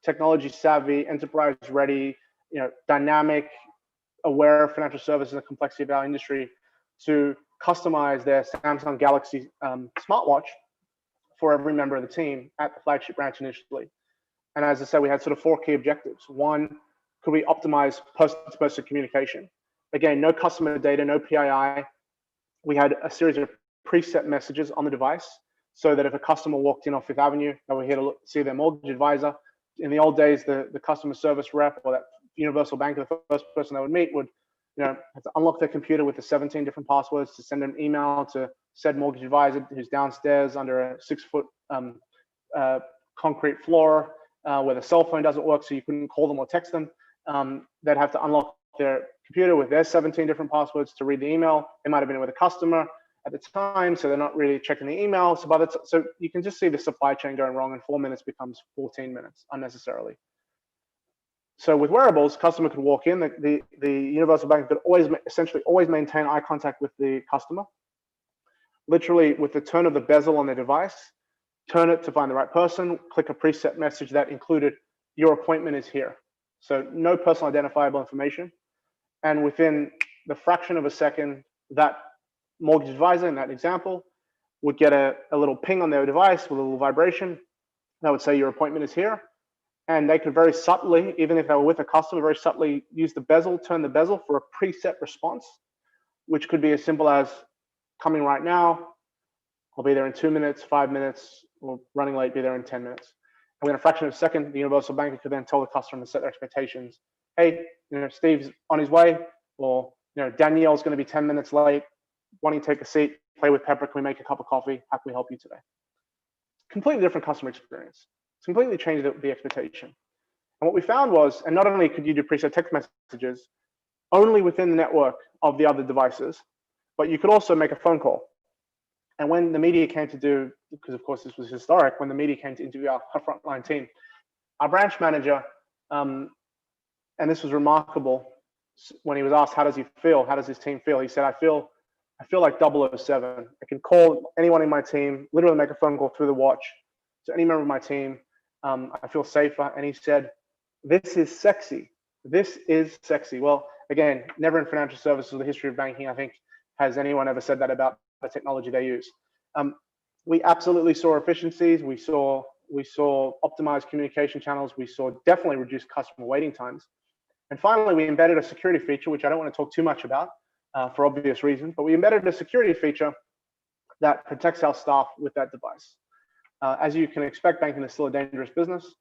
technology savvy, enterprise ready, dynamic, aware of financial services and the complexity of our industry, to customize their Samsung Galaxy smartwatch for every member of the team at the flagship branch initially. And as I said, we had sort of 4 key objectives. One, could we optimize person-to-person communication? Again, no customer data, no PII. We had a series of preset messages on the device, so that if a customer walked in off Fifth Avenue, they were here to see their mortgage advisor. In the old days, the customer service rep or that universal banker, the first person they would meet would have to unlock their computer with the 17 different passwords to send an email to said mortgage advisor who's downstairs under a 6-foot concrete floor where the cell phone doesn't work, so you couldn't call them or text them. They'd have to unlock their computer with their 17 different passwords to read the email. They might have been with a customer at the time, so they're not really checking the email. So you can just see the supply chain going wrong, and 4 minutes becomes 14 minutes unnecessarily. So with wearables, customer could walk in, the universal bank could essentially always maintain eye contact with the customer. Literally with the turn of the bezel on their device, turn it to find the right person, click a preset message that included, your appointment is here. So no personal identifiable information. And within the fraction of a second, that mortgage advisor in that example would get a little ping on their device with a little vibration that would say your appointment is here. And they could very subtly, even if they were with a customer, very subtly use the bezel, turn the bezel for a preset response, which could be as simple as coming right now, I'll be there in 2 minutes, 5 minutes, or running late, be there in 10 minutes. And within a fraction of a second, the universal banker could then tell the customer and set their expectations. Hey, Steve's on his way, or Danielle's going to be 10 minutes late. Why don't you take a seat, play with Pepper? Can we make a cup of coffee? How can we help you today? Completely different customer experience. It's completely changed the expectation. And what we found was, and not only could you do preset text messages only within the network of the other devices, but you could also make a phone call. And when the media came to do, because of course this was historic, when the media came to interview our frontline team, our branch manager, and this was remarkable, when he was asked, how does he feel? How does his team feel? He said, I feel like 007. I can call anyone in my team, literally make a phone call through the watch to any member of my team. I feel safer. And he said, this is sexy. This is sexy. Well, again, never in financial services or the history of banking, I think, has anyone ever said that about the technology they use. We absolutely saw efficiencies. We saw optimized communication channels. We saw definitely reduced customer waiting times. And finally, we embedded a security feature, which I don't want to talk too much about for obvious reasons, but we embedded a security feature that protects our staff with that device. As you can expect, banking is still a dangerous business.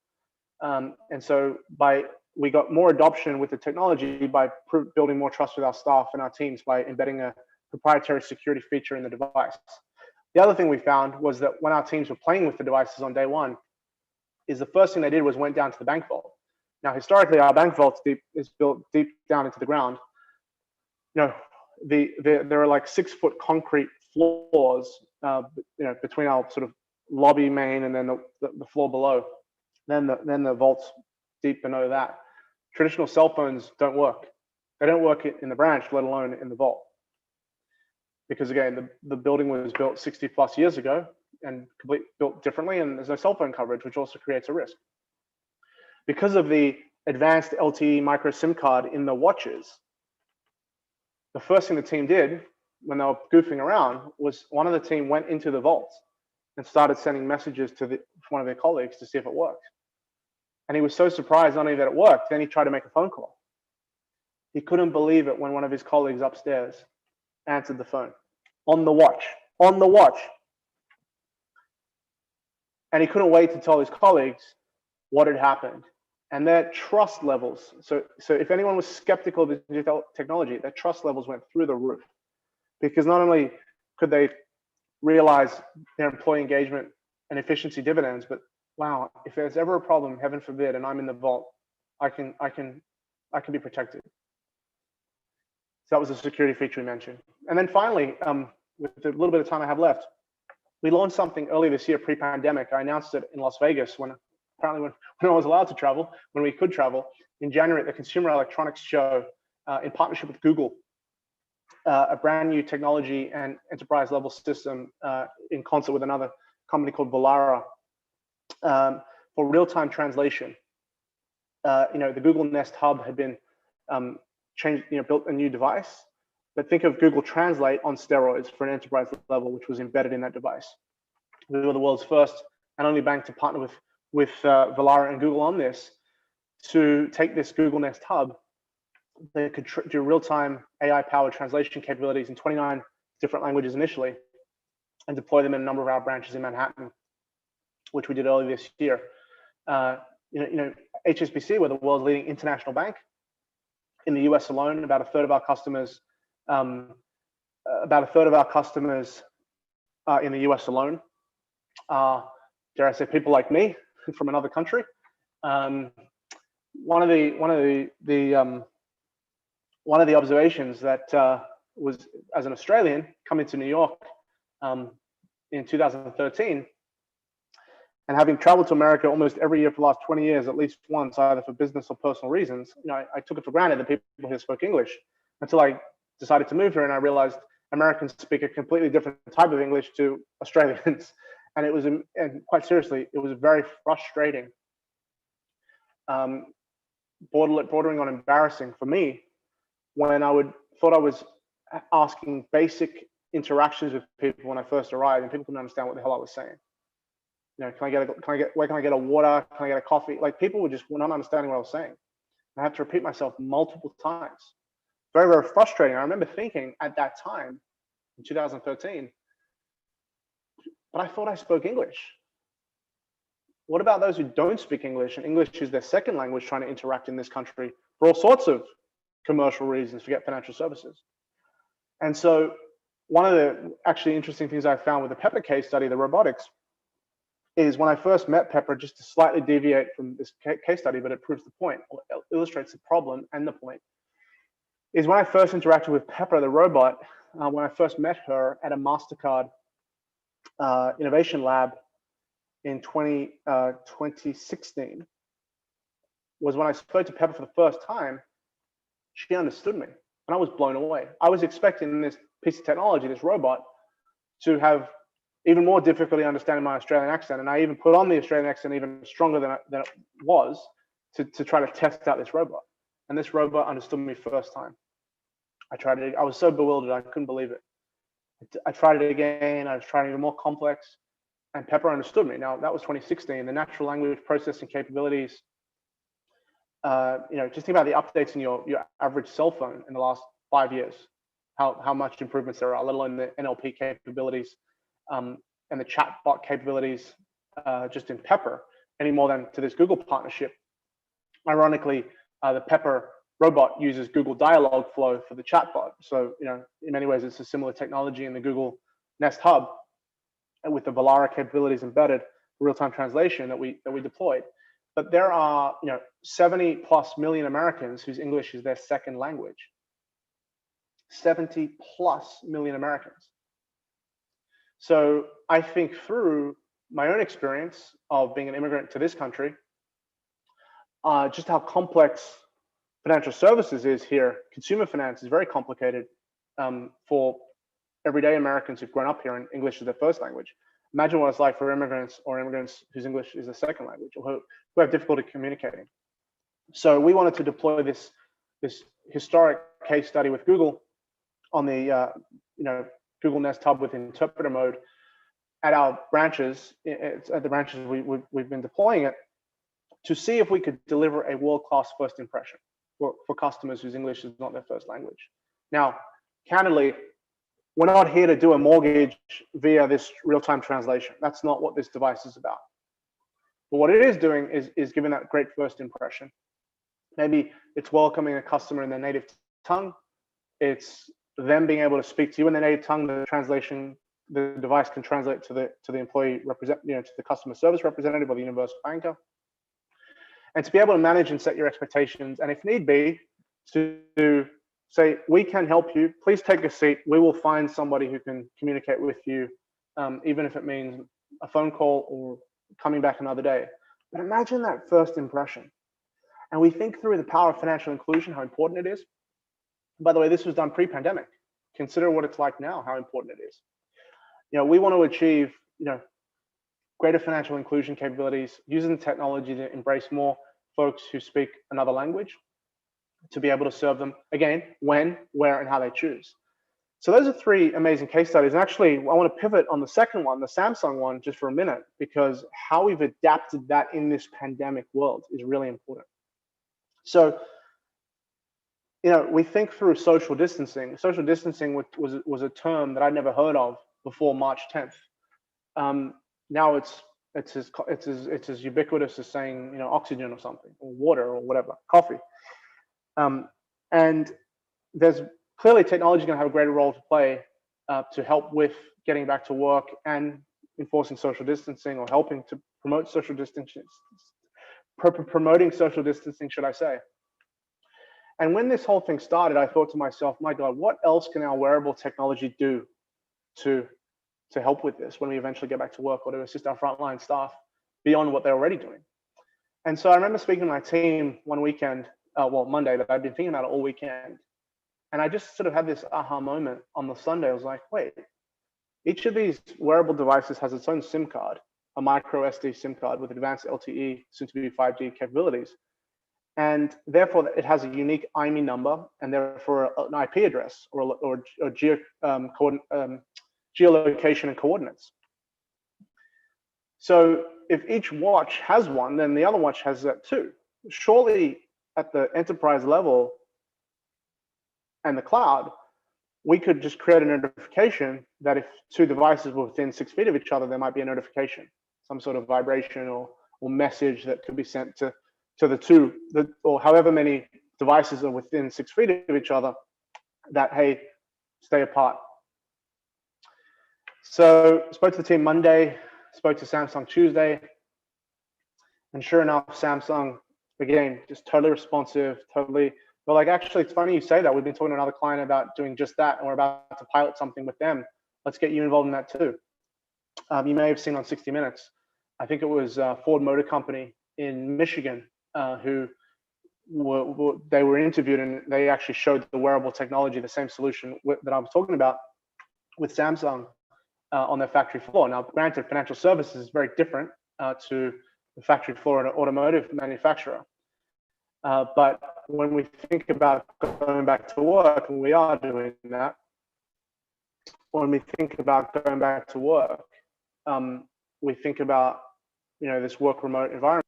And so we got more adoption with the technology by building more trust with our staff and our teams by embedding a proprietary security feature in the device. The other thing we found was that when our teams were playing with the devices on day one, is the first thing they did was went down to the bank vault. Now, historically, our bank vault is built deep down into the ground. There are like 6-foot concrete floors, between our sort of lobby main and then the floor below. Then the vault's deep below that. Traditional cell phones don't work. They don't work in the branch, let alone in the vault. Because again, the building was built 60 plus years ago and built differently, and there's no cell phone coverage, which also creates a risk. Because of the advanced LTE micro SIM card in the watches, the first thing the team did when they were goofing around was one of the team went into the vault and started sending messages to one of their colleagues to see if it worked. And he was so surprised not only that it worked, then he tried to make a phone call. He couldn't believe it when one of his colleagues upstairs answered the phone on the watch. And he couldn't wait to tell his colleagues what had happened. And their trust levels, so if anyone was skeptical of this digital technology, their trust levels went through the roof. Because not only could they realize their employee engagement and efficiency dividends, but wow, if there's ever a problem, heaven forbid, and I'm in the vault, I can be protected. So that was a security feature we mentioned. And then finally, with the little bit of time I have left, we launched something early this year, pre-pandemic. I announced it in Las Vegas when I was allowed to travel, when we could travel, in January at the Consumer Electronics Show in partnership with Google, a brand new technology and enterprise level system in concert with another company called Volara for real-time translation. The Google Nest Hub had been changed, built a new device, but think of Google Translate on steroids for an enterprise level, which was embedded in that device. We were the world's first and only bank to partner with Volara and Google on this, to take this Google Nest Hub that could do real-time AI-powered translation capabilities in 29 different languages initially, and deploy them in a number of our branches in Manhattan, which we did earlier this year. HSBC, we're the world's leading international bank. In the US alone, about a third of our customers in the US alone are, dare I say, people like me from another country. One of the observations that was, as an Australian coming to New York in 2013, and having traveled to America almost every year for the last 20 years, at least once, either for business or personal reasons, I took it for granted that people here spoke English, until I decided to move here and I realized Americans speak a completely different type of English to Australians. And it was, and quite seriously, it was very frustrating, bordering on embarrassing for me, when thought I was asking basic interactions with people when I first arrived, and people couldn't understand what the hell I was saying. Where can I get a water? Can I get a coffee? Like, people were not understanding what I was saying. I had to repeat myself multiple times. Very, very frustrating. I remember thinking at that time, in 2013, but I thought I spoke English. What about those who don't speak English, and English is their second language, trying to interact in this country for all sorts of commercial reasons, forget financial services? And so one of the actually interesting things I found with the Pepper case study, the robotics, is when I first met Pepper, just to slightly deviate from this case study, but it proves the point, or illustrates the problem and the point, is when I first interacted with Pepper, the robot, when I first met her at a MasterCard innovation lab in 2016, was when I spoke to Pepper for the first time. She understood me, and I was blown away. I was expecting this piece of technology, this robot, to have even more difficulty understanding my Australian accent, and I even put on the Australian accent even stronger than it was to try to test out this robot. And this robot understood me first time. I tried it. I was so bewildered, I couldn't believe it. I tried it again. I was trying even more complex, and Pepper understood me. Now, that was 2016. The natural language processing capabilities, just think about the updates in your average cell phone in the last 5 years, how much improvements there are, let alone the NLP capabilities and the chatbot capabilities just in Pepper, any more than to this Google partnership. Ironically, the Pepper robot uses Google Dialogflow for the chatbot. So, in many ways, it's a similar technology in the Google Nest Hub, and with the Volara capabilities embedded, real-time translation that we deployed. But there are 70+ million Americans whose English is their second language. 70+ million Americans. So I think through my own experience of being an immigrant to this country, just how complex financial services is here. Consumer finance is very complicated for everyday Americans who've grown up here and English is their first language. Imagine what it's like for immigrants or immigrants whose English is a second language, or who have difficulty communicating. So we wanted to deploy this historic case study with Google on the Google Nest Hub with interpreter mode at our branches. At the branches we've been deploying it, to see if we could deliver a world-class first impression for customers whose English is not their first language. Now, candidly, we're not here to do a mortgage via this real-time translation. That's not what this device is about. But what it is doing is giving that great first impression. Maybe it's welcoming a customer in their native tongue. It's them being able to speak to you in their native tongue. The device can translate to the employee to the customer service representative or the universal banker. And to be able to manage and set your expectations, and if need be, to say, we can help you, please take a seat. We will find somebody who can communicate with you, even if it means a phone call or coming back another day. But imagine that first impression. And we think through the power of financial inclusion, how important it is. By the way, this was done pre-pandemic. Consider what it's like now, how important it is. We want to achieve, greater financial inclusion capabilities, using the technology to embrace more folks who speak another language, to be able to serve them, again, when, where, and how they choose. So those are three amazing case studies. And actually, I want to pivot on the second one, the Samsung one, just for a minute, because how we've adapted that in this pandemic world is really important. So, we think through social distancing. Social distancing was a term that I'd never heard of before March 10th. Now it's as ubiquitous as saying, oxygen or something, or water or whatever, coffee. And there's clearly technology going to have a greater role to play to help with getting back to work and enforcing social distancing, or helping to promote social distancing, promoting social distancing, should I say. And when this whole thing started, I thought to myself, my God, what else can our wearable technology do to help with this when we eventually get back to work, or to assist our frontline staff beyond what they're already doing? And so I remember speaking to my team one weekend, Monday, but I'd been thinking about it all weekend. And I just sort of had this aha moment on the Sunday. I was like, wait, each of these wearable devices has its own SIM card, a micro SD SIM card with advanced LTE, soon to be 5G capabilities. And therefore, it has a unique IMEI number, and therefore an IP address or geolocation and coordinates. So if each watch has one, then the other watch has that too. Surely at the enterprise level and the cloud, we could just create a notification that if two devices were within 6 feet of each other, there might be a notification, some sort of vibration or message that could be sent to the or however many devices are within 6 feet of each other, that, hey, stay apart. So spoke to the team Monday, spoke to Samsung Tuesday, and sure enough, Samsung, again, just totally responsive, totally, but like, actually, it's funny you say that. We've been talking to another client about doing just that, and we're about to pilot something with them. Let's get you involved in that too. You may have seen on 60 Minutes, I think it was Ford Motor Company in Michigan, who they were interviewed, and they actually showed the wearable technology, the same solution that I was talking about with Samsung on their factory floor. Now, granted, financial services is very different to the factory floor at an automotive manufacturer. But when we think about going back to work, and we are doing that, when we think about going back to work, we think about, this work remote environment.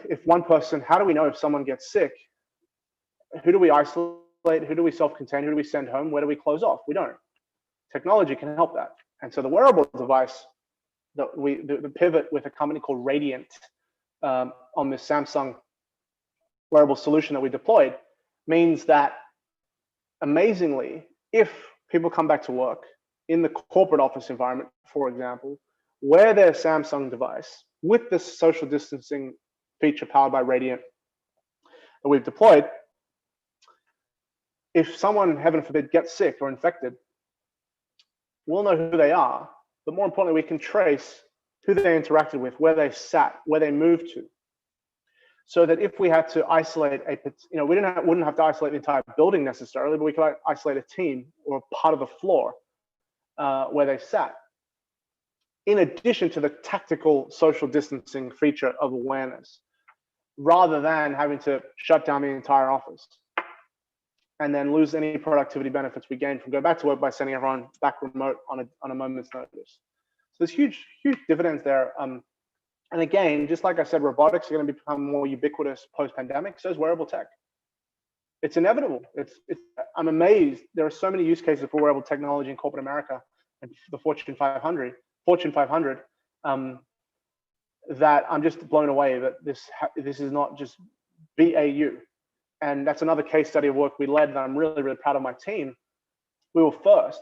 If one person, how do we know if someone gets sick? Who do we isolate? Who do we self-contain? Who do we send home? Where do we close off? We don't. Technology can help that. And so the wearable device, the pivot with a company called Radiant on this Samsung wearable solution that we deployed, means that amazingly, if people come back to work in the corporate office environment, for example, wear their Samsung device with this social distancing feature powered by Radiant that we've deployed, if someone, heaven forbid, gets sick or infected, we'll know who they are, but more importantly, we can trace who they interacted with, where they sat, where they moved to. So that if we had to isolate we wouldn't have to isolate the entire building necessarily, but we could isolate a team or part of the floor where they sat, in addition to the tactical social distancing feature of awareness, rather than having to shut down the entire office and then lose any productivity benefits we gain from going back to work by sending everyone back remote on a moment's notice. So there's huge dividends there. And again, just like I said, robotics are going to become more ubiquitous post-pandemic. So is wearable tech. It's inevitable. I'm amazed. There are so many use cases for wearable technology in corporate America and the Fortune 500. that I'm just blown away that this is not just BAU. And that's another case study of work we led that I'm really, really proud of my team. We were first.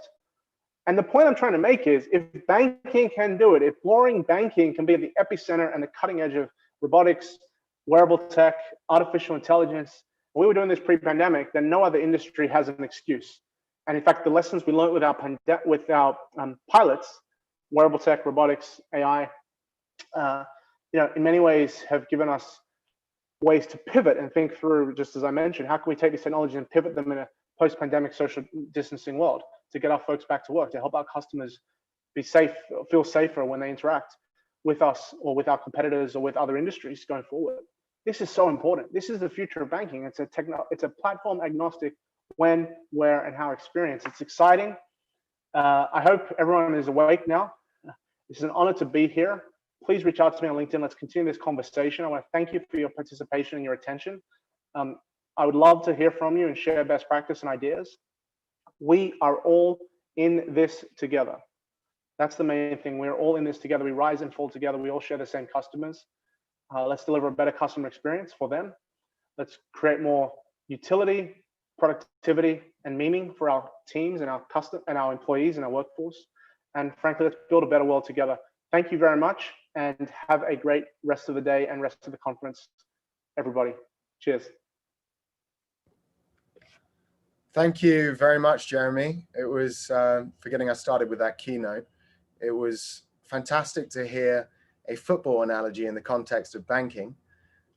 And the point I'm trying to make is if banking can do it, if boring banking can be at the epicenter and the cutting edge of robotics, wearable tech, artificial intelligence, and we were doing this pre-pandemic, then no other industry has an excuse. And in fact, the lessons we learned with our pilots, wearable tech, robotics, AI, in many ways have given us ways to pivot and think through, just as I mentioned, how can we take these technologies and pivot them in a post-pandemic social distancing world to get our folks back to work, to help our customers be safe, feel safer when they interact with us or with our competitors or with other industries going forward. This is so important. This is the future of banking. It's a platform agnostic when, where, and how experience. It's exciting. I hope everyone is awake now. This is an honor to be here. Please reach out to me on LinkedIn. Let's continue this conversation. I want to thank you for your participation and your attention. I would love to hear from you and share best practice and ideas. We are all in this together. That's the main thing. We're all in this together. We rise and fall together. We all share the same customers. Let's deliver a better customer experience for them. Let's create more utility, productivity, and meaning for our teams and our employees and our workforce. And frankly, let's build a better world together. Thank you very much and have a great rest of the day and rest of the conference, everybody. Cheers. Thank you very much, Jeremy. It was for getting us started with that keynote. It was fantastic to hear a football analogy in the context of banking.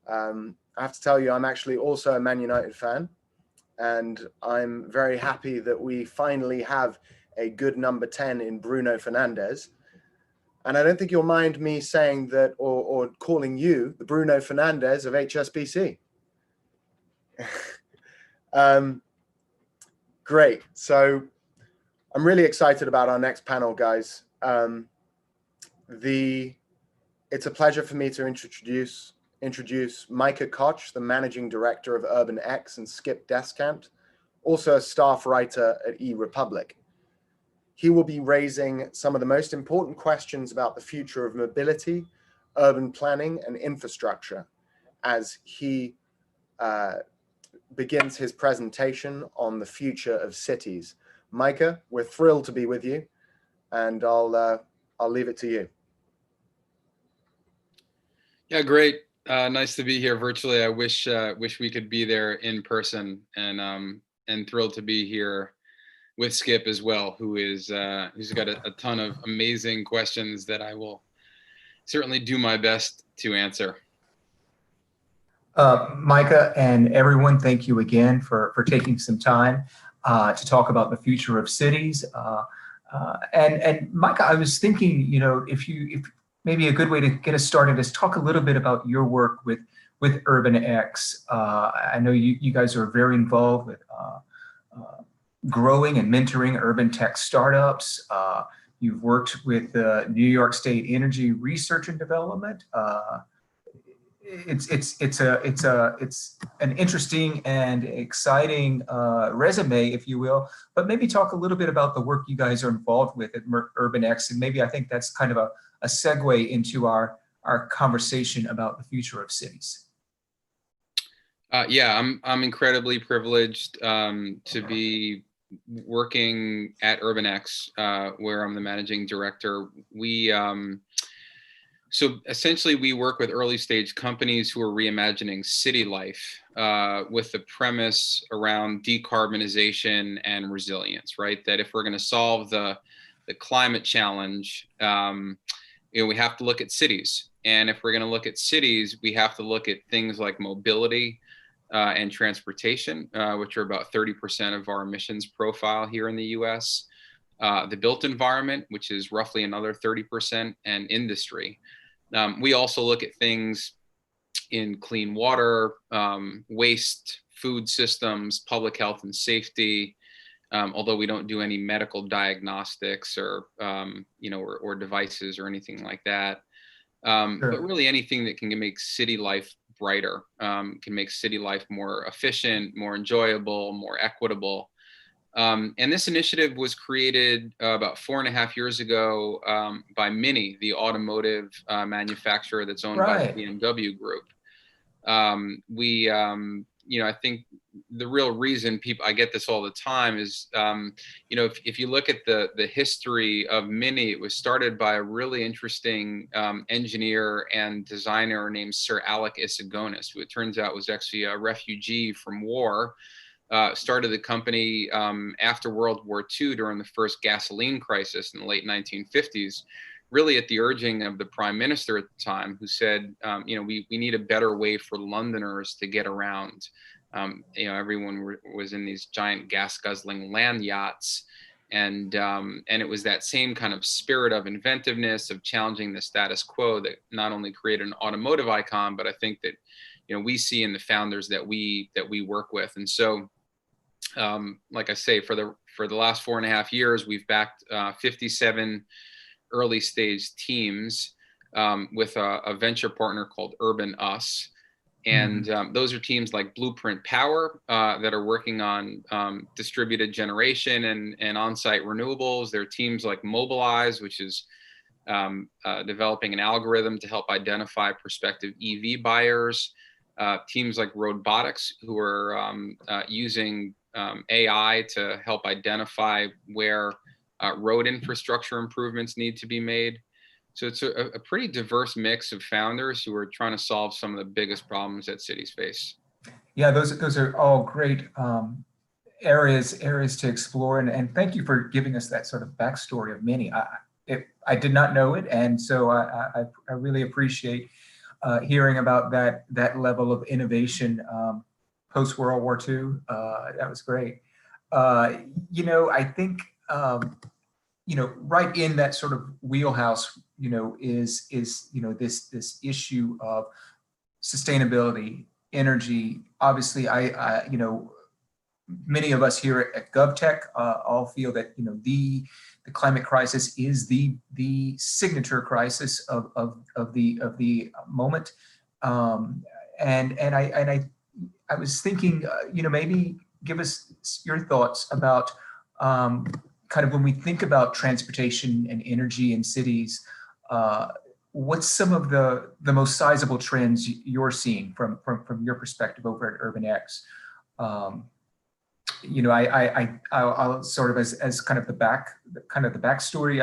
I have to tell you, I'm actually also a Man United fan, and I'm very happy that we finally have a good number 10 in Bruno Fernandes. And I don't think you'll mind me saying that or calling you the Bruno Fernandes of HSBC. Great. So I'm really excited about our next panel, guys. It's a pleasure for me to introduce Micah Koch, the Managing Director of UrbanX, and Skip Descant, also a staff writer at eRepublik. He will be raising some of the most important questions about the future of mobility, urban planning, and infrastructure as he begins his presentation on the future of cities. Micah, we're thrilled to be with you, and I'll leave it to you. Yeah, great. Nice to be here virtually. I wish we could be there in person, and thrilled to be here with Skip as well, who's got a ton of amazing questions that I will certainly do my best to answer. Micah and everyone, thank you again for taking some time to talk about the future of cities. And Micah, I was thinking, if maybe a good way to get us started is talk a little bit about your work with UrbanX. I know you guys are very involved with growing and mentoring urban tech startups. You've worked with New York State Energy Research and Development. It's an interesting and exciting resume, if you will. But maybe talk a little bit about the work you guys are involved with at UrbanX, and maybe I think that's kind of a segue into our conversation about the future of cities. Yeah, I'm incredibly privileged to be working at UrbanX, where I'm the managing director. So essentially, we work with early stage companies who are reimagining city life with the premise around decarbonization and resilience, right? That if we're going to solve the climate challenge, we have to look at cities. And if we're going to look at cities, we have to look at things like mobility and transportation, which are about 30% of our emissions profile here in the US. The built environment, which is roughly another 30%, and industry. We also look at things in clean water, waste, food systems, public health and safety, although we don't do any medical diagnostics or devices or anything like that. Sure. But really anything that can make city life brighter, can make city life more efficient, more enjoyable, more equitable. And this initiative was created about 4.5 years ago by Mini, the automotive manufacturer that's owned by the Right. BMW Group. I think the real reason I get this all the time is, if you look at the history of Mini, it was started by a really interesting engineer and designer named Sir Alec Isagonis, who it turns out was actually a refugee from war. Started the company after World War II during the first gasoline crisis in the late 1950s, really at the urging of the prime minister at the time, who said, we need a better way for Londoners to get around. Everyone was in these giant gas guzzling land yachts. And it was that same kind of spirit of inventiveness, of challenging the status quo, that not only created an automotive icon, but I think that, we see in the founders that we work with. And so, like I say, for the last 4.5 years, we've backed 57 early stage teams with a venture partner called Urban Us. And those are teams like Blueprint Power that are working on distributed generation and on-site renewables. There are teams like Mobilize, which is developing an algorithm to help identify prospective EV buyers. Teams like Robotics, who are using AI to help identify where road infrastructure improvements need to be made. So it's a pretty diverse mix of founders who are trying to solve some of the biggest problems that cities face. Yeah, those are all great areas to explore, and thank you for giving us that sort of backstory of Mini. I did not know it, and so I really appreciate hearing about that level of innovation post World War II. That was great. I think right in that sort of wheelhouse, is this issue of sustainability, energy. Obviously, many of us here at GovTech all feel that the climate crisis is the signature crisis of the moment. And I was thinking, maybe give us your thoughts about kind of when we think about transportation and energy in cities. What's some of the most sizable trends you're seeing from your perspective over at UrbanX? I'll sort of as kind of the backstory.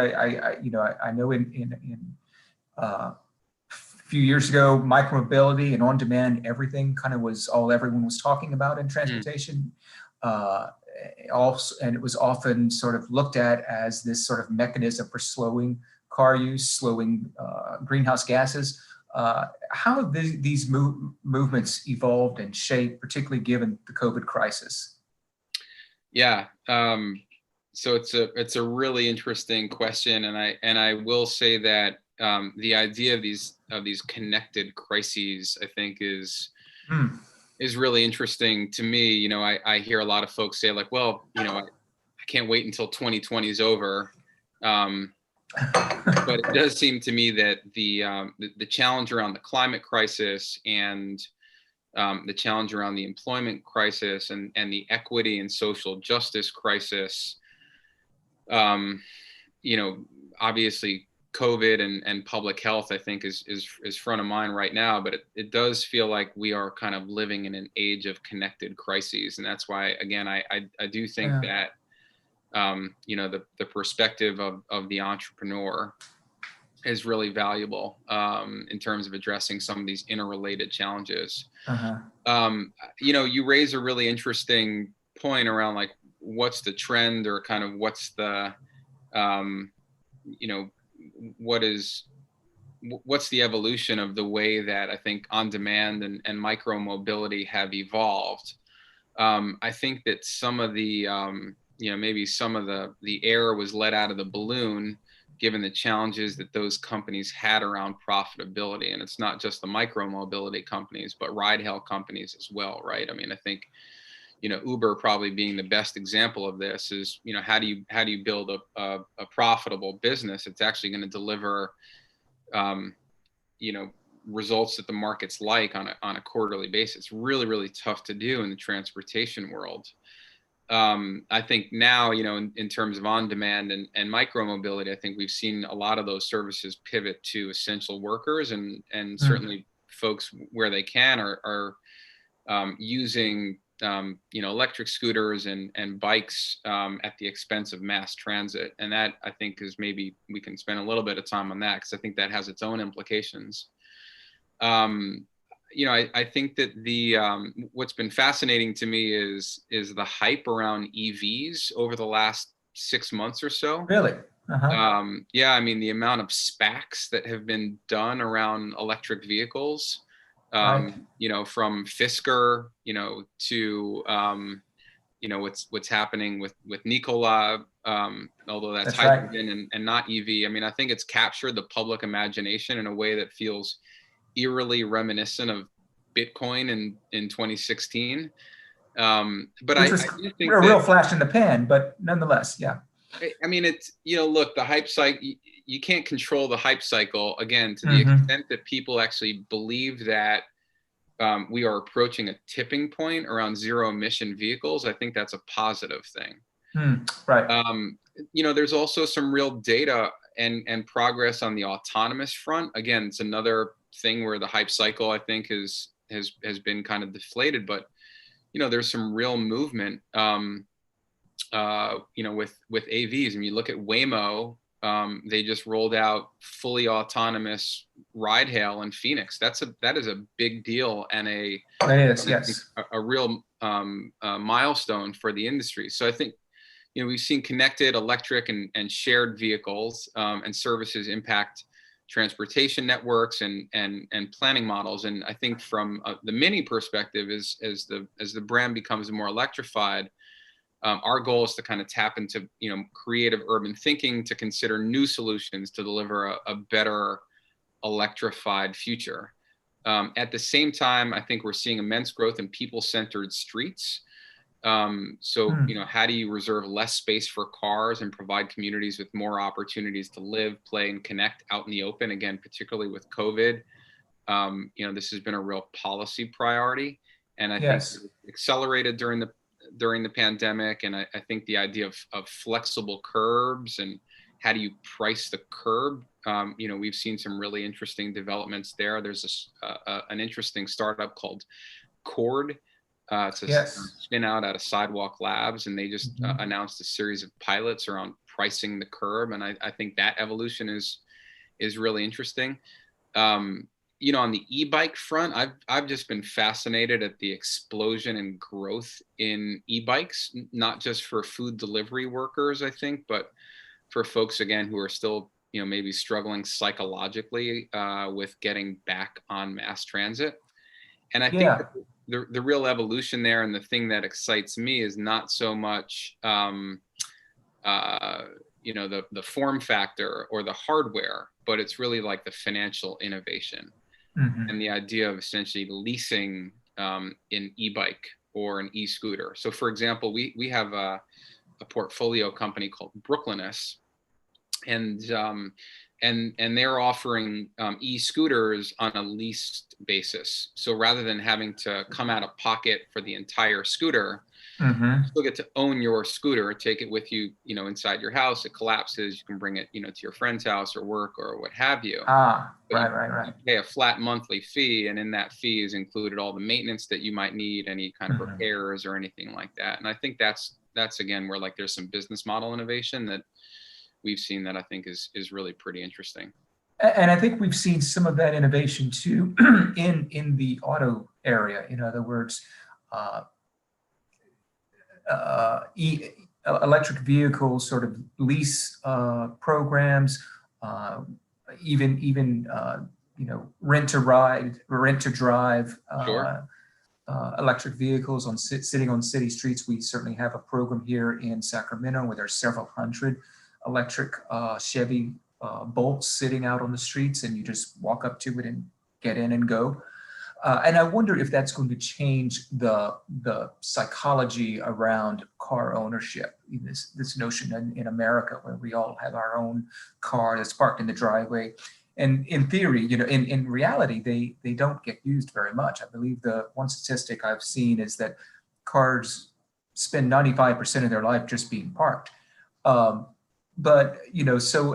I know in few years ago, micromobility and on-demand everything kind of was all everyone was talking about in transportation. Also, and it was often sort of looked at as this sort of mechanism for slowing car use, slowing greenhouse gases. How have these movements evolved and shaped, particularly given the COVID crisis? Yeah, so it's a really interesting question, and I will say that the idea of these connected crises, I think, is really interesting to me. I hear a lot of folks say, like, well, I can't wait until 2020 is over. But it does seem to me that the challenge around the climate crisis and the challenge around the employment crisis and the equity and social justice crisis, obviously COVID and public health, I think, is front of mind right now, but it does feel like we are kind of living in an age of connected crises. And that's why, again, I do think that, the perspective of the entrepreneur is really valuable in terms of addressing some of these interrelated challenges. You raise a really interesting point around, like, what's the trend, or kind of what's the, what's the evolution of the way that I think on-demand and micro mobility have evolved. I think that some of the, maybe some of the air was let out of the balloon, given the challenges that those companies had around profitability. And it's not just the micro mobility companies, but ride-hail companies as well, right? I mean, I think, Uber probably being the best example of this is, how do you build a profitable business that's actually going to deliver, results that the market's like on a quarterly basis. Really, really tough to do in the transportation world. I think now, in terms of on-demand and micro-mobility, I think we've seen a lot of those services pivot to essential workers, and certainly folks where they can are using electric scooters and bikes at the expense of mass transit. And that, I think, is, maybe we can spend a little bit of time on that, because I think that has its own implications. I think that what's been fascinating to me is the hype around EVs over the last 6 months or so. Really? Uh-huh. Yeah, I mean, the amount of SPACs that have been done around electric vehicles, Right. from Fisker, to what's happening with Nikola, although that's That's right. hydrogen and not EV. I mean, I think it's captured the public imagination in a way that feels eerily reminiscent of Bitcoin in 2016. But Which was I do think a that, real flash in the pan, but nonetheless, yeah. I mean, it's, look, the hype cycle, you can't control the hype cycle, again, to the Mhm. extent that people actually believe that we are approaching a tipping point around zero emission vehicles. I think that's a positive thing. Right. There's also some real data and progress on the autonomous front. Again, it's another thing where the hype cycle, I think, has been kind of deflated, but there's some real movement with AVs. And you look at Waymo, they just rolled out fully autonomous ride hail in Phoenix. That is a big deal, and It is, yes. a real milestone for the industry. So I think, we've seen connected electric and shared vehicles and services impact transportation networks and planning models. And I think from the Mini perspective, as the brand becomes more electrified, our goal is to kind of tap into creative urban thinking to consider new solutions to deliver a better electrified future. At the same time, I think we're seeing immense growth in people-centered streets. How do you reserve less space for cars and provide communities with more opportunities to live, play, and connect out in the open? Again, particularly with COVID, this has been a real policy priority, and I think it accelerated during the pandemic. And I think the idea of flexible curbs and how do you price the curb? We've seen some really interesting developments there. There's an interesting startup called Cord. It's a spin out of Sidewalk Labs, and they just announced a series of pilots around pricing the curb. And I think that evolution is really interesting. On the e-bike front, I've just been fascinated at the explosion and growth in e-bikes, not just for food delivery workers, I think, but for folks, again, who are still, maybe struggling psychologically with getting back on mass transit. And I think the real evolution there, and the thing that excites me, is not so much the form factor or the hardware, but it's really like the financial innovation and the idea of essentially leasing an e-bike or an e-scooter. So, for example, we have a portfolio company called Brooklyness, and they're offering e-scooters on a leased basis. So rather than having to come out of pocket for the entire scooter, you still get to own your scooter, take it with you, inside your house. It collapses. You can bring it, to your friend's house or work or what have you. Right. You pay a flat monthly fee, and in that fee is included all the maintenance that you might need, any kind of repairs or anything like that. And I think that's again where there's some business model innovation that we've seen that I think is really pretty interesting. And I think we've seen some of that innovation too in the auto area. In other words, electric vehicles, sort of lease programs, even rent to ride, rent to drive. Electric vehicles sitting on city streets. We certainly have a program here in Sacramento where there's several hundred electric Chevy Bolts sitting out on the streets, and you just walk up to it and get in and go. And I wonder if that's going to change the psychology around car ownership. This notion in America where we all have our own car that's parked in the driveway. And in theory, in reality, they don't get used very much. I believe the one statistic I've seen is that cars spend 95% of their life just being parked. But, you know, so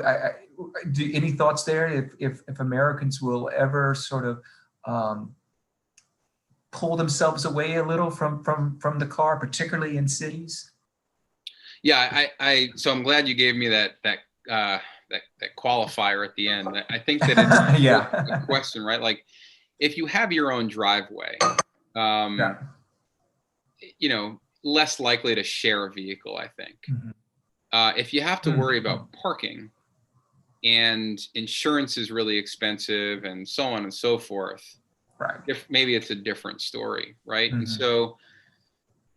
any thoughts there if Americans will ever sort of pull themselves away a little from the car, particularly in cities? Yeah, so I'm glad you gave me that qualifier at the end. I think that it's Yeah. a question, right? Like, if you have your own driveway, Yeah. you know, less likely to share a vehicle, I think. Mhm. If you have to worry about parking and insurance is really expensive and so on and so forth, Right. maybe it's a different story, right? And Mhm. so,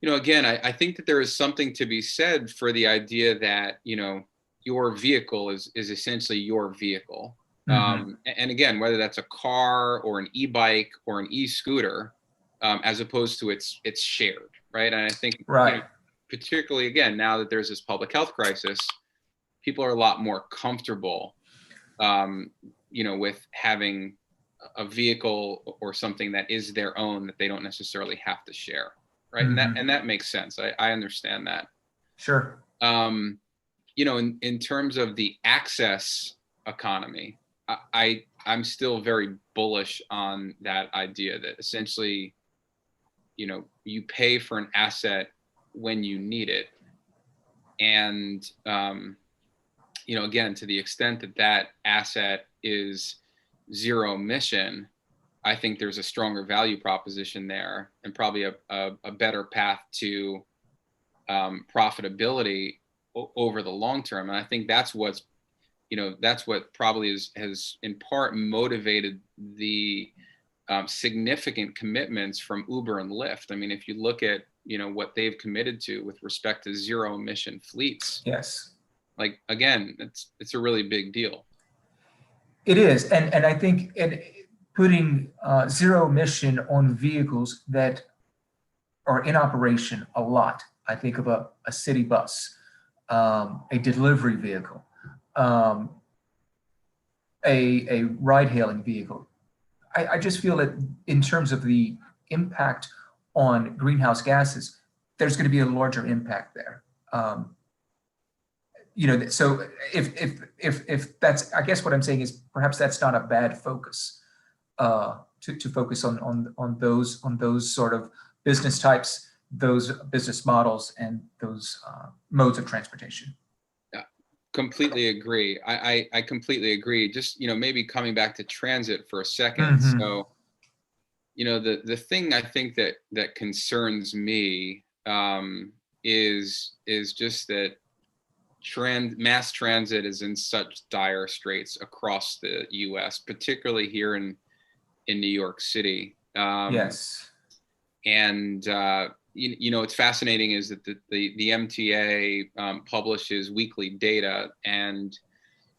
you know, again, I think that there is something to be said for the idea that, you know, your vehicle is essentially your vehicle. Mhm. And again, whether that's a car or an e-bike or an e-scooter, as opposed to it's shared, right? And I think, you Right. know, particularly again, now that there's this public health crisis, people are a lot more comfortable, you know, with having a vehicle or something that is their own that they don't necessarily have to share, right? Mhm. And that makes sense. I understand that. Sure. You know, in terms of the access economy, I'm still very bullish on that idea that essentially, you know, you pay for an asset when you need it. And, you know, again, to the extent that that asset is zero emission, I think there's a stronger value proposition there and probably a better path to profitability over the long term. And I think that's what's, you know, that's what probably has in part motivated the significant commitments from Uber and Lyft. I mean, if you look at, you know, what they've committed to with respect to zero emission fleets, Yes. like, again, it's a really big deal. It is, and I think putting zero emission on vehicles that are in operation a lot. I think of a city bus, a delivery vehicle, a ride-hailing vehicle. I just feel that in terms of the impact on greenhouse gases, there's going to be a larger impact there. You know, so if that's, I guess what I'm saying is perhaps that's not a bad focus to focus on those sort of business types, those business models, and those modes of transportation. Yeah, completely agree. I completely agree. Just, you know, maybe coming back to transit for a second. Mhm. So, you know, the thing I think that concerns me is just that mass transit is in such dire straits across the U.S., particularly here in New York City. Yes. And you know, what's fascinating is that the MTA publishes weekly data, and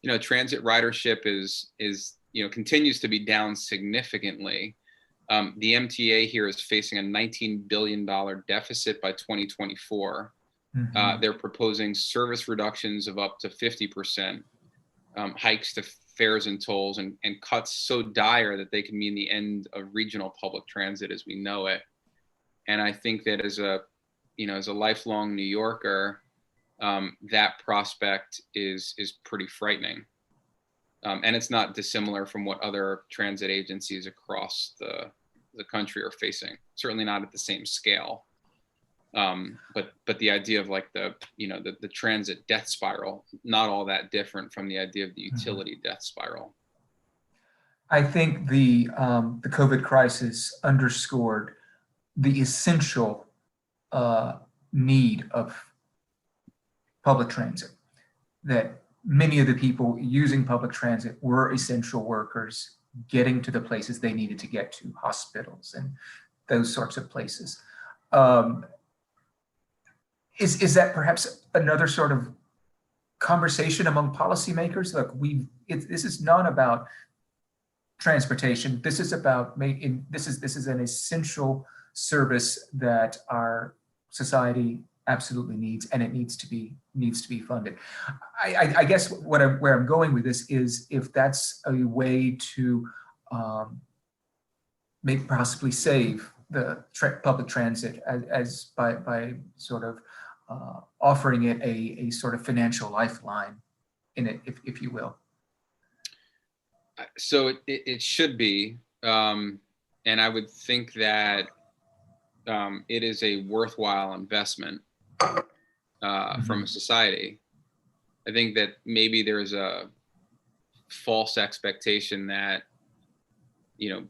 you know, transit ridership is you know, continues to be down significantly. The MTA here is facing a $19 billion deficit by 2024. Mhm. They're proposing service reductions of up to 50%, hikes to fares and tolls, and cuts so dire that they can mean the end of regional public transit as we know it. And I think that as a, you know, as a lifelong New Yorker, that prospect is pretty frightening. And it's not dissimilar from what other transit agencies across the country are facing. Certainly not at the same scale. But the idea of like the, you know, the transit death spiral, not all that different from the idea of the utility death spiral. I think the COVID crisis underscored the essential need of public transit, that many of the people using public transit were essential workers getting to the places they needed to get to, hospitals and those sorts of places. Is that perhaps another sort of conversation among policymakers? Look, this is not about transportation. This is about this is an essential service that our society absolutely needs, and it needs to be funded. I guess where I'm going with this is if that's a way to maybe possibly save public transit as by sort of offering it a sort of financial lifeline in it, if you will. So it should be, and I would think that it is a worthwhile investment from a society. I think that maybe there's a false expectation that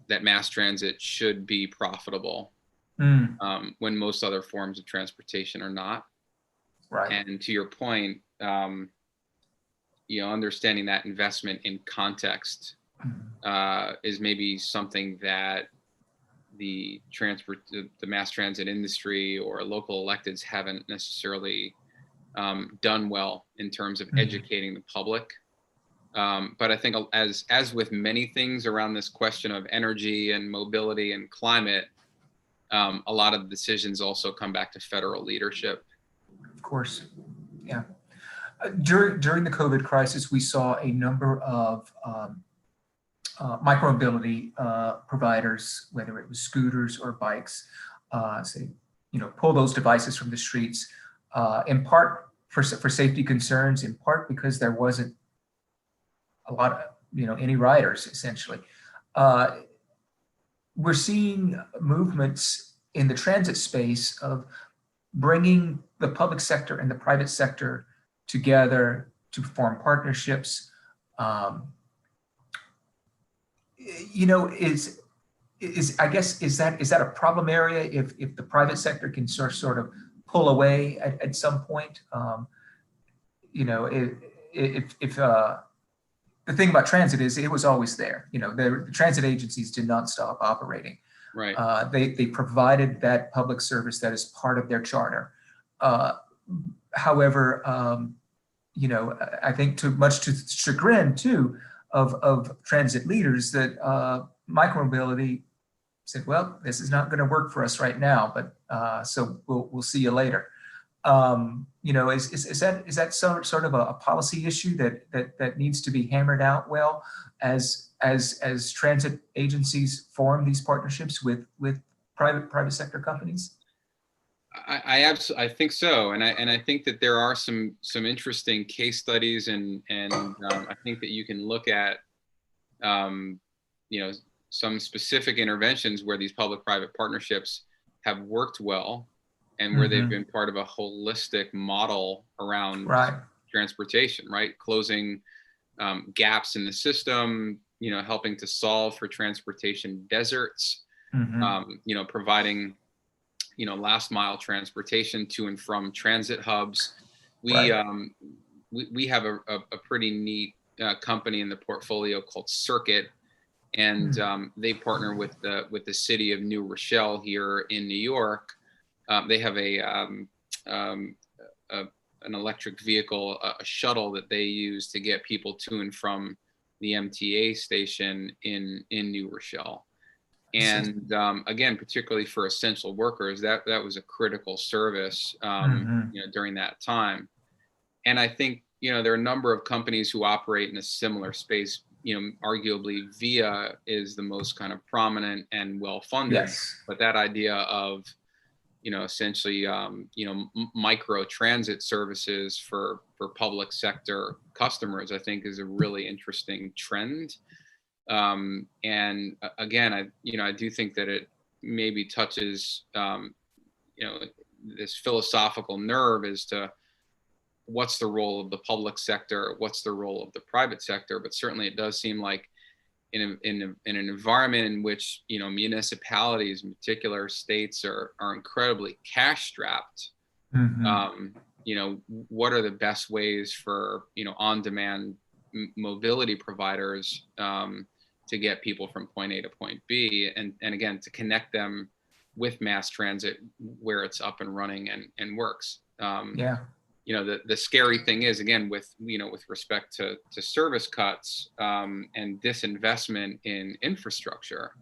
that mass transit should be profitable when most other forms of transportation are not. Right. And to your point, understanding that investment in context is maybe something that the mass transit industry or local electeds haven't necessarily done well in terms of educating the public. But I think as with many things around this question of energy and mobility and climate, a lot of the decisions also come back to federal leadership. Of course, yeah. During the COVID crisis, we saw a number of micromobility providers, whether it was scooters or bikes, pull those devices from the streets, in part for safety concerns, in part because there wasn't a lot of, any riders, essentially. We're seeing movements in the transit space of bringing the public sector and the private sector together to form partnerships. Is that a problem area if the private sector can sort of pull away at some point? The thing about transit is it was always there. The transit agencies did not stop operating. Right. They provided that public service that is part of their charter. However, I think much to the chagrin too of transit leaders that micromobility said, well, this is not going to work for us right now, but so we'll see you later. Is that sort of a policy issue that needs to be hammered out well as transit agencies form these partnerships with private sector companies? I think so, and I think that there are some interesting case studies, and I think that you can look at some specific interventions where these public-private partnerships have worked well, and where they've been part of a holistic model around transportation, right? Closing gaps in the system, helping to solve for transportation deserts, providing last mile transportation to and from transit hubs. We have a pretty neat company in the portfolio called Circuit, and they partner with the city of New Rochelle here in New York. They have an electric vehicle, a shuttle that they use to get people to and from the MTA station in New Rochelle. And again, particularly for essential workers, that was a critical service during that time. And I think there are a number of companies who operate in a similar space. Arguably VIA is the most kind of prominent and well-funded. Yes. But that idea of essentially micro transit services for public sector customers, I think, is a really interesting trend. And again, I do think that it maybe touches, this philosophical nerve as to what's the role of the public sector, what's the role of the private sector. But certainly it does seem like in an environment in which, municipalities, in particular states, are incredibly cash strapped, what are the best ways for, on-demand mobility providers to get people from point A to point B, and again, to connect them with mass transit where it's up and running and works. The scary thing is, again, with respect to service cuts and disinvestment in infrastructure,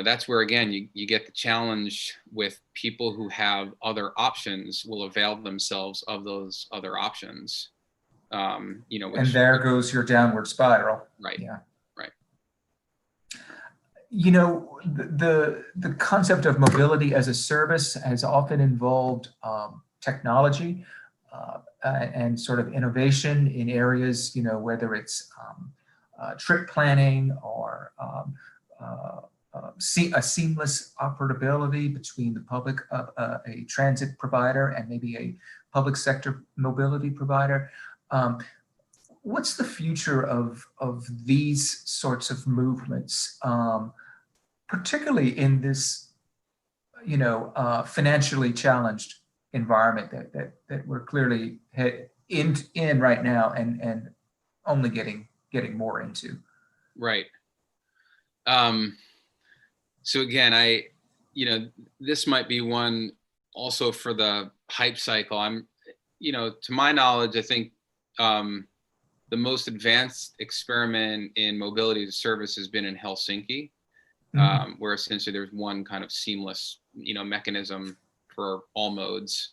that's where, again, you get the challenge with people who have other options will avail themselves of those other options. And there goes your downward spiral. Right. Yeah. Right. You know, the concept of mobility as a service has often involved technology and sort of innovation in areas, you know, whether it's trip planning or a seamless operability between the public, a transit provider and maybe a public sector mobility provider. What's the future of these sorts of movements, particularly in this, you know, financially challenged environment that we're clearly in right now and only getting more into? Right. So again, you know, this might be one also for the hype cycle. You know, to my knowledge, I think the most advanced experiment in mobility as a service has been in Helsinki, where essentially there's one kind of seamless, you know, mechanism for all modes.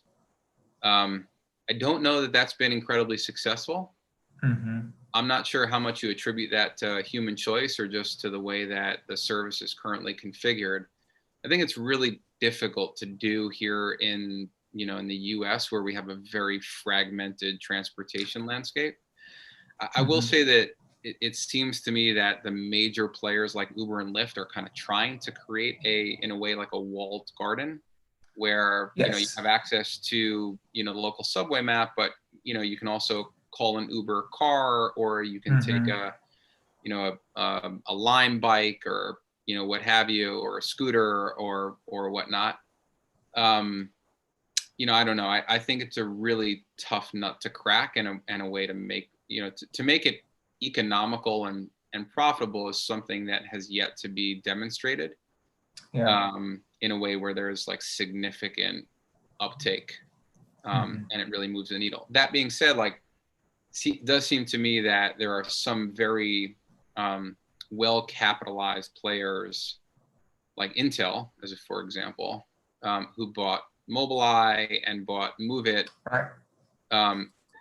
I don't know that that's been incredibly successful. I'm not sure how much you attribute that to human choice or just to the way that the service is currently configured. I think it's really difficult to do here in, you know, in the US, where we have a very fragmented transportation landscape. I will say that it seems to me that the major players like Uber and Lyft are kind of trying to create in a way, like a walled garden where, you know, you have access to, you know, the local subway map, but, you know, you can also call an Uber car, or you can take a, you know, a Lime bike, or, you know, what have you, or a scooter or whatnot. You know, I don't know. I think it's a really tough nut to crack, and a way to make, you know, to make it economical and profitable is something that has yet to be demonstrated in a way where there's like significant uptake, and it really moves the needle. That being said, like, it does seem to me that there are some very well-capitalized players like Intel, for example, who bought Mobileye and bought MoveIt,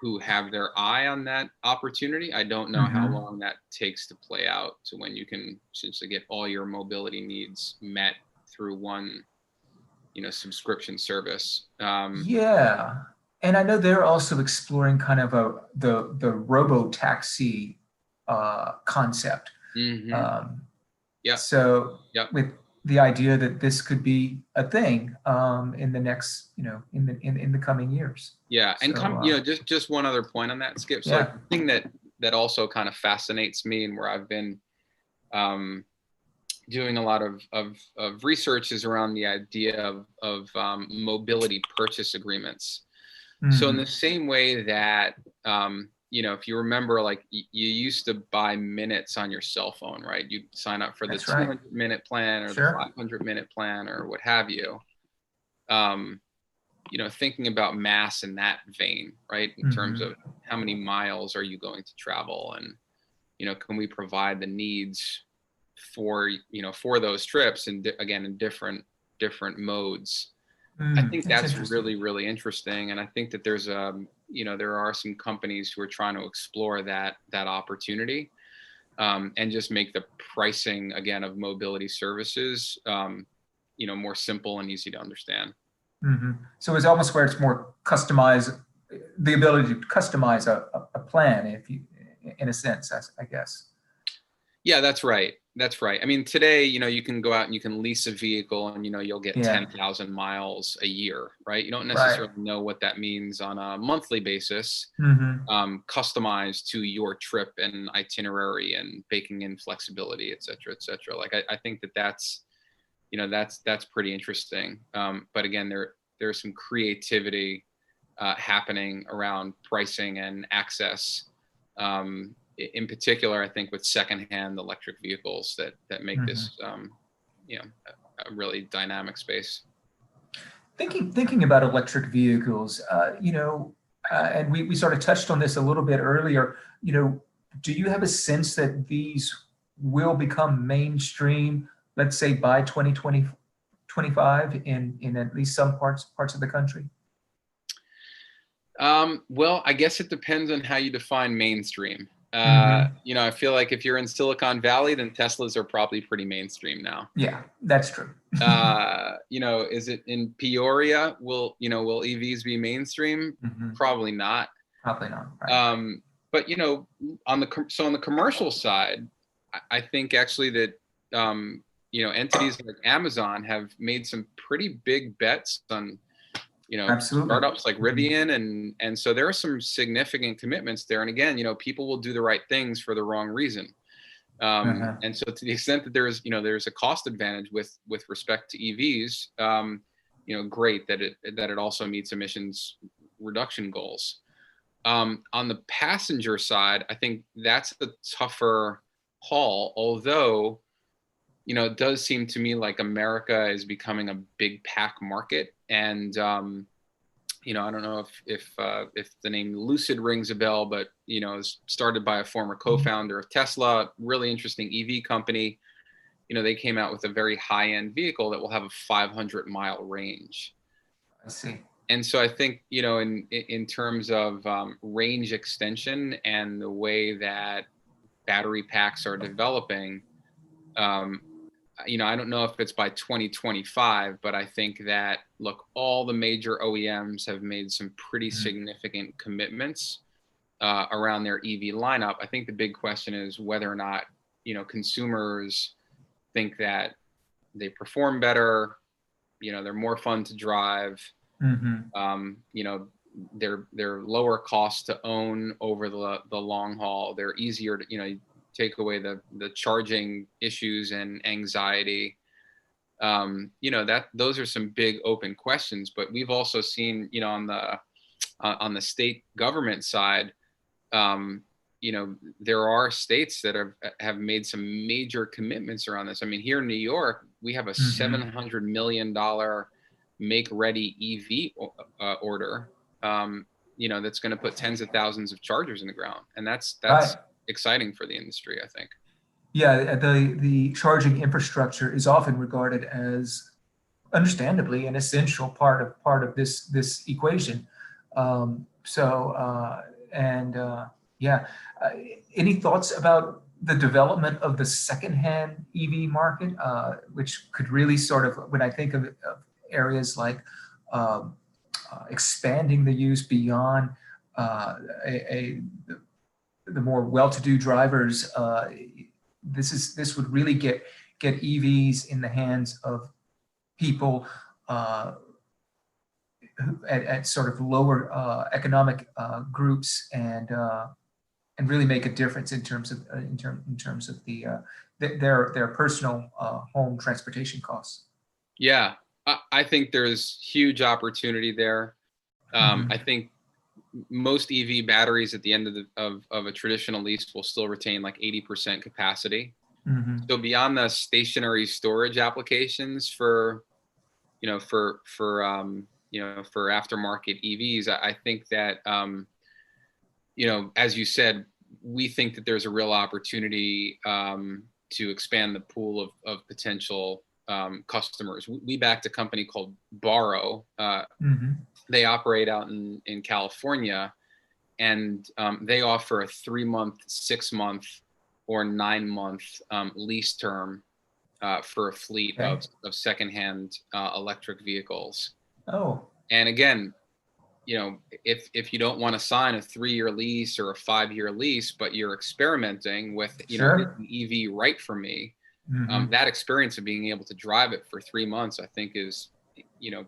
who have their eye on that opportunity. I don't know how long that takes to play out to when you can essentially get all your mobility needs met through one, you know, subscription service. Yeah. And I know they're also exploring kind of the robo-taxi concept. So with the idea that this could be a thing in the next, you know, in the coming years. Yeah, and so, you know, just one other point on that, Skip. So like, the thing that also kind of fascinates me, and where I've been doing a lot of research, is around the idea of mobility purchase agreements. So in the same way that, you know, if you remember, like, you used to buy minutes on your cell phone, right? You sign up for the 200-minute plan or the 500-minute plan or what have you. You know, thinking about mass in that vein, right? In terms of how many miles are you going to travel, and, you know, can we provide the needs for, you know, for those trips, and again, in different modes. I think that's really, really interesting. And I think that there's you know, there are some companies who are trying to explore that opportunity, and just make the pricing, again, of mobility services, you know, more simple and easy to understand. So it's almost where it's more customized, the ability to customize a plan, if you, in a sense, I guess. Yeah, that's right. That's right. I mean, today, you know, you can go out and you can lease a vehicle, and, you know, you'll get 10,000 miles a year, right? You don't necessarily know what that means on a monthly basis, customized to your trip and itinerary, and baking in flexibility, et cetera, et cetera. Like, I think that's, you know, that's pretty interesting. But again, there's some creativity happening around pricing and access. In particular, I think with secondhand electric vehicles that make this, you know, a really dynamic space. Thinking about electric vehicles, you know, and we sort of touched on this a little bit earlier. You know, do you have a sense that these will become mainstream, let's say by 2025 in at least some parts of the country? Well, I guess it depends on how you define mainstream. You know, I feel like if you're in Silicon Valley, then Teslas are probably pretty mainstream now. Yeah, that's true. You know, is it in Peoria? Will EVs be mainstream? Mhm. Probably not. Probably not. Right. But you know, on the commercial side, I think actually that you know, entities like Amazon have made some pretty big bets on, you know, Absolutely. startups like Rivian, and so there are some significant commitments there. And again, you know, people will do the right things for the wrong reason. And so to the extent that there's a cost advantage with respect to EVs, you know, great that it also meets emissions reduction goals. On the passenger side, I think that's the tougher haul, although, you know, it does seem to me like America is becoming a big pack market. And, you know, I don't know if the name Lucid rings a bell, but, you know, it's started by a former co-founder of Tesla, really interesting EV company. You know, they came out with a very high-end vehicle that will have a 500-mile range. I see. And so I think, you know, in terms of range extension and the way that battery packs are developing, you know, I don't know if it's by 2025, but I think that, look, all the major OEMs have made some pretty significant commitments around their EV lineup. I think the big question is whether or not, you know, consumers think that they perform better, you know, they're more fun to drive, you know, they're lower cost to own over the long haul. They're easier to, you know, take away the charging issues and anxiety. You know, that those are some big open questions, but we've also seen, you know, on the state government side, you know, there are states that have made some major commitments around this. I mean, here in New York, we have a $700 million make ready EV order, you know, that's going to put tens of thousands of chargers in the ground. And that's Right. exciting for the industry, I think. Yeah, the charging infrastructure is often regarded as, understandably, an essential part of this equation. Yeah, any thoughts about the development of the secondhand EV market, which could really sort of, when I think of areas like expanding the use beyond the more well-to-do drivers, this would really get EVs in the hands of people at sort of lower economic groups, and really make a difference in terms of their personal home transportation costs. Yeah, I think there's huge opportunity there. I think most EV batteries at the end of a traditional lease will still retain like 80% capacity. So beyond the stationary storage applications for aftermarket EVs, I think that, you know, as you said, we think that there's a real opportunity to expand the pool of potential customers. We backed a company called Borrow. They operate out in California, and they offer a 3-month, 6-month, or 9-month lease term for a fleet of secondhand electric vehicles. Oh. And again, you know, if you don't want to sign a 3-year lease or a 5-year lease, but you're experimenting with, you know, is an EV right for me, that experience of being able to drive it for 3 months, I think is, you know,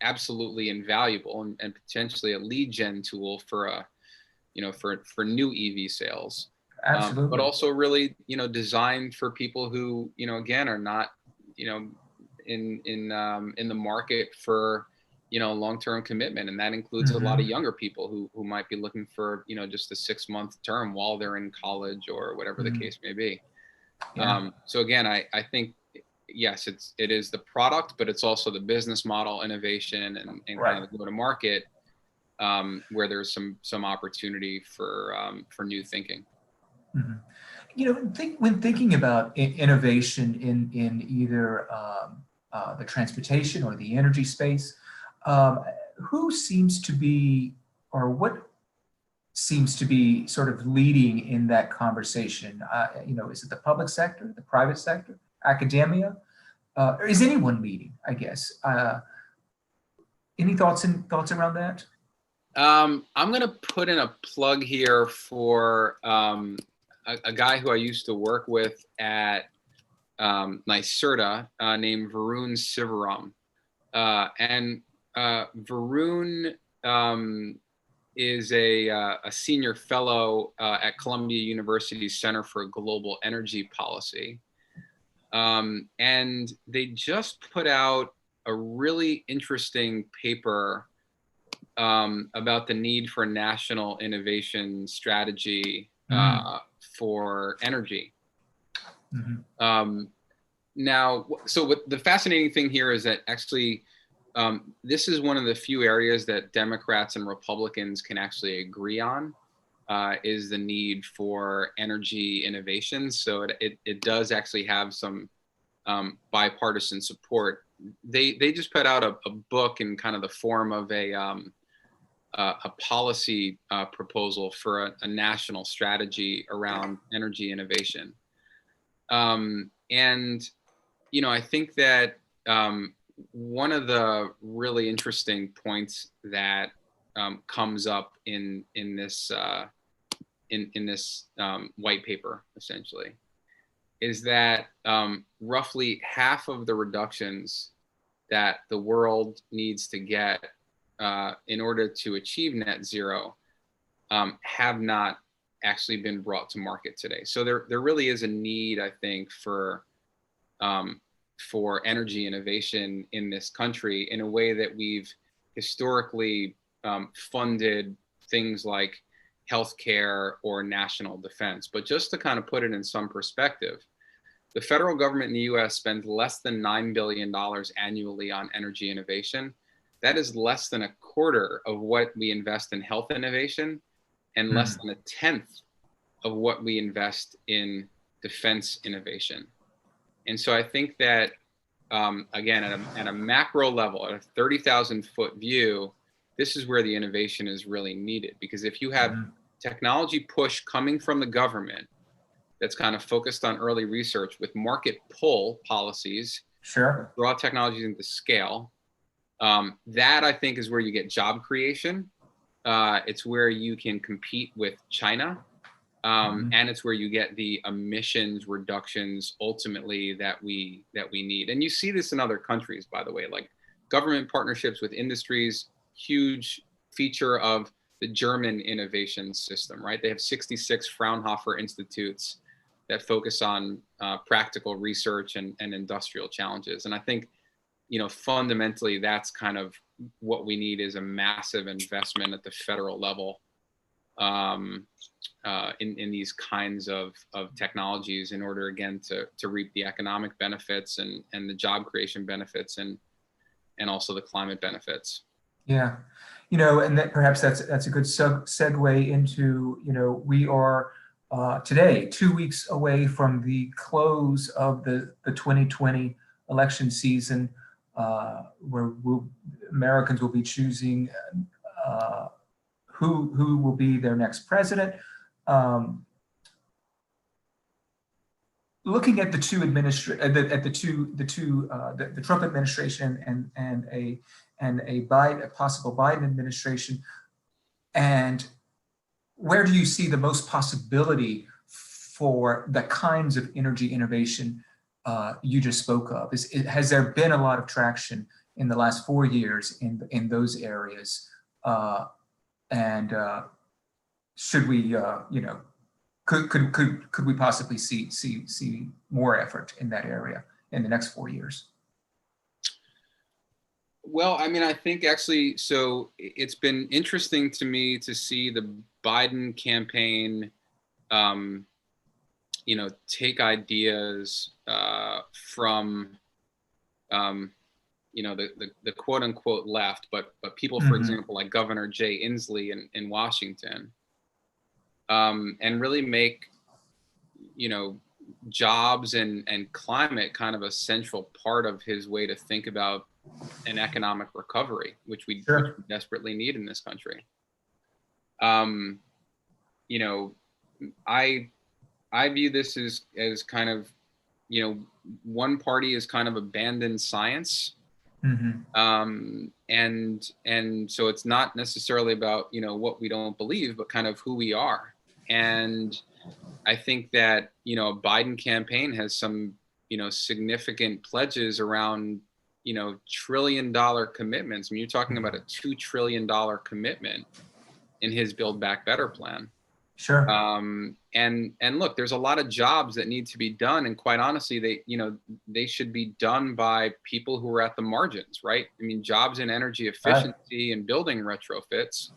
absolutely invaluable, and potentially a lead gen tool for for new EV sales. Absolutely. But also really, you know, designed for people who, you know, again, are not, you know, in the market for, you know, long-term commitment. And that includes a lot of younger people who might be looking for, you know, just a 6-month term while they're in college or whatever the case may be. So again, I think, yes, it is the product, but it's also the business model innovation and kind of the go-to-market, where there's some opportunity for new thinking. You know, when thinking about innovation in either the transportation or the energy space, who seems to be, or what seems to be sort of leading in that conversation? Is it the public sector, the private sector, academia? Or is anyone leading, I guess? Any thoughts around that? I'm going to put in a plug here for a guy who I used to work with at NYSERDA named Varun Sivaram. And Varun is a senior fellow at Columbia University's Center for Global Energy Policy. And they just put out a really interesting paper about the need for a national innovation strategy for energy. Mm-hmm. Now, so what the fascinating thing here is that actually this is one of the few areas that Democrats and Republicans can actually agree on, is the need for energy innovation. So it does actually have some bipartisan support. They just put out a book in kind of the form of a policy proposal for a national strategy around energy innovation. And, I think that one of the really interesting points that comes up in this white paper, essentially, is that roughly half of the reductions that the world needs to get in order to achieve net zero have not actually been brought to market today. So there really is a need, I think, for energy innovation in this country in a way that we've historically funded things like healthcare or national defense. But just to kind of put it in some perspective, the federal government in the US spends less than $9 billion annually on energy innovation. That is less than a quarter of what we invest in health innovation and less than a tenth of what we invest in defense innovation. And so I think that, again, at a macro level, at a 30,000 foot view, this is where the innovation is really needed. Because if you have technology push coming from the government that's kind of focused on early research with market pull policies, Sure, draw technologies into scale, that I think is where you get job creation. It's where you can compete with China. And it's where you get the emissions reductions ultimately that we need. And you see this in other countries, by the way, like government partnerships with industries, huge feature of the German innovation system, right? They have 66 Fraunhofer institutes that focus on practical research and industrial challenges. And I think, fundamentally, that's kind of what we need, is a massive investment at the federal level in these kinds of technologies in order, again, to reap the economic benefits and the job creation benefits and also the climate benefits. yeah, and that perhaps that's a good segue into, we are today 2 weeks away from the close of the 2020 election season, where Americans will be choosing who will be their next president. Looking at the Trump administration and a possible Biden administration, and where do you see the most possibility for the kinds of energy innovation you just spoke of? Has there been a lot of traction in the last 4 years in those areas? And should we, could we possibly see more effort in that area in the next 4 years? Well, I mean, I think actually, so it's been interesting to me to see the Biden campaign, take ideas from, the quote unquote left, but people, for example, like Governor Jay Inslee in Washington, and really make, jobs and climate kind of a central part of his way to think about an economic recovery, which we desperately need in this country. you know, I view this as kind of, you know, one party is kind of abandoned science. And so it's not necessarily about, you know, what we don't believe, but kind of who we are. And I think that, you know, a Biden campaign has some, you know, significant pledges around, you know, $1 trillion commitments. I mean, you're talking about a $2 trillion commitment in his Build Back Better plan. Sure. And look, there's a lot of jobs that need to be done, and quite honestly, they should be done by people who are at the margins, right? I mean, jobs in energy efficiency and building retrofits.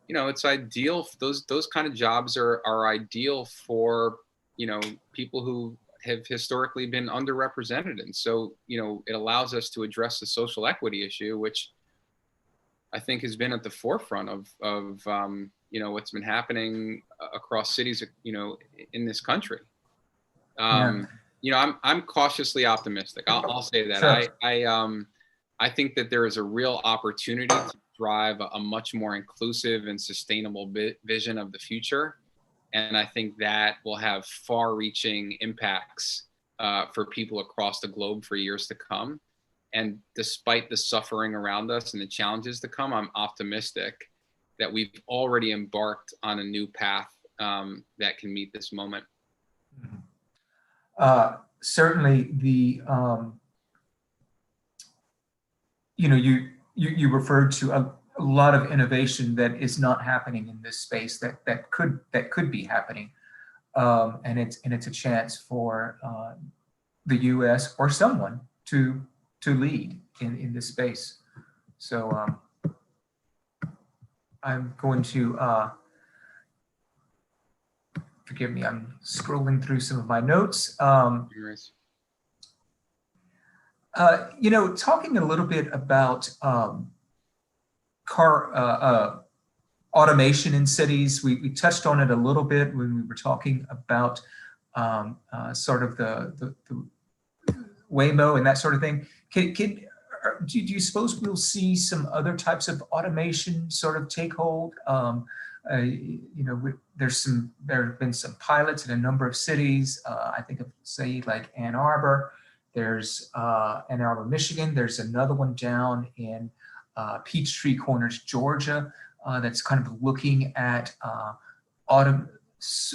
You know, it's ideal. Those kind of jobs are ideal for, you know, people who have historically been underrepresented, and so, you know, it allows us to address the social equity issue, which I think has been at the forefront of you know, what's been happening across cities, you know, in this country. You know, I'm cautiously optimistic. I'll say that. Sure. I think that there is a real opportunity to drive a much more inclusive and sustainable vision of the future. And I think that will have far-reaching impacts for people across the globe for years to come. And despite the suffering around us and the challenges to come, I'm optimistic that we've already embarked on a new path that can meet this moment. Certainly, the you know, you referred to a lot of innovation that is not happening in this space that could be happening, and it's a chance for the U.S. or someone to lead in this space. So I'm going to forgive me. I'm scrolling through some of my notes. You know, talking a little bit about car automation in cities. We touched on it a little bit when we were talking about sort of the Waymo and that sort of thing. Do you suppose we'll see some other types of automation sort of take hold? You know, there have been some pilots in a number of cities. I think of, say, like Ann Arbor. There's Ann Arbor, Michigan. There's another one down in Peachtree Corners, Georgia, that's kind of looking at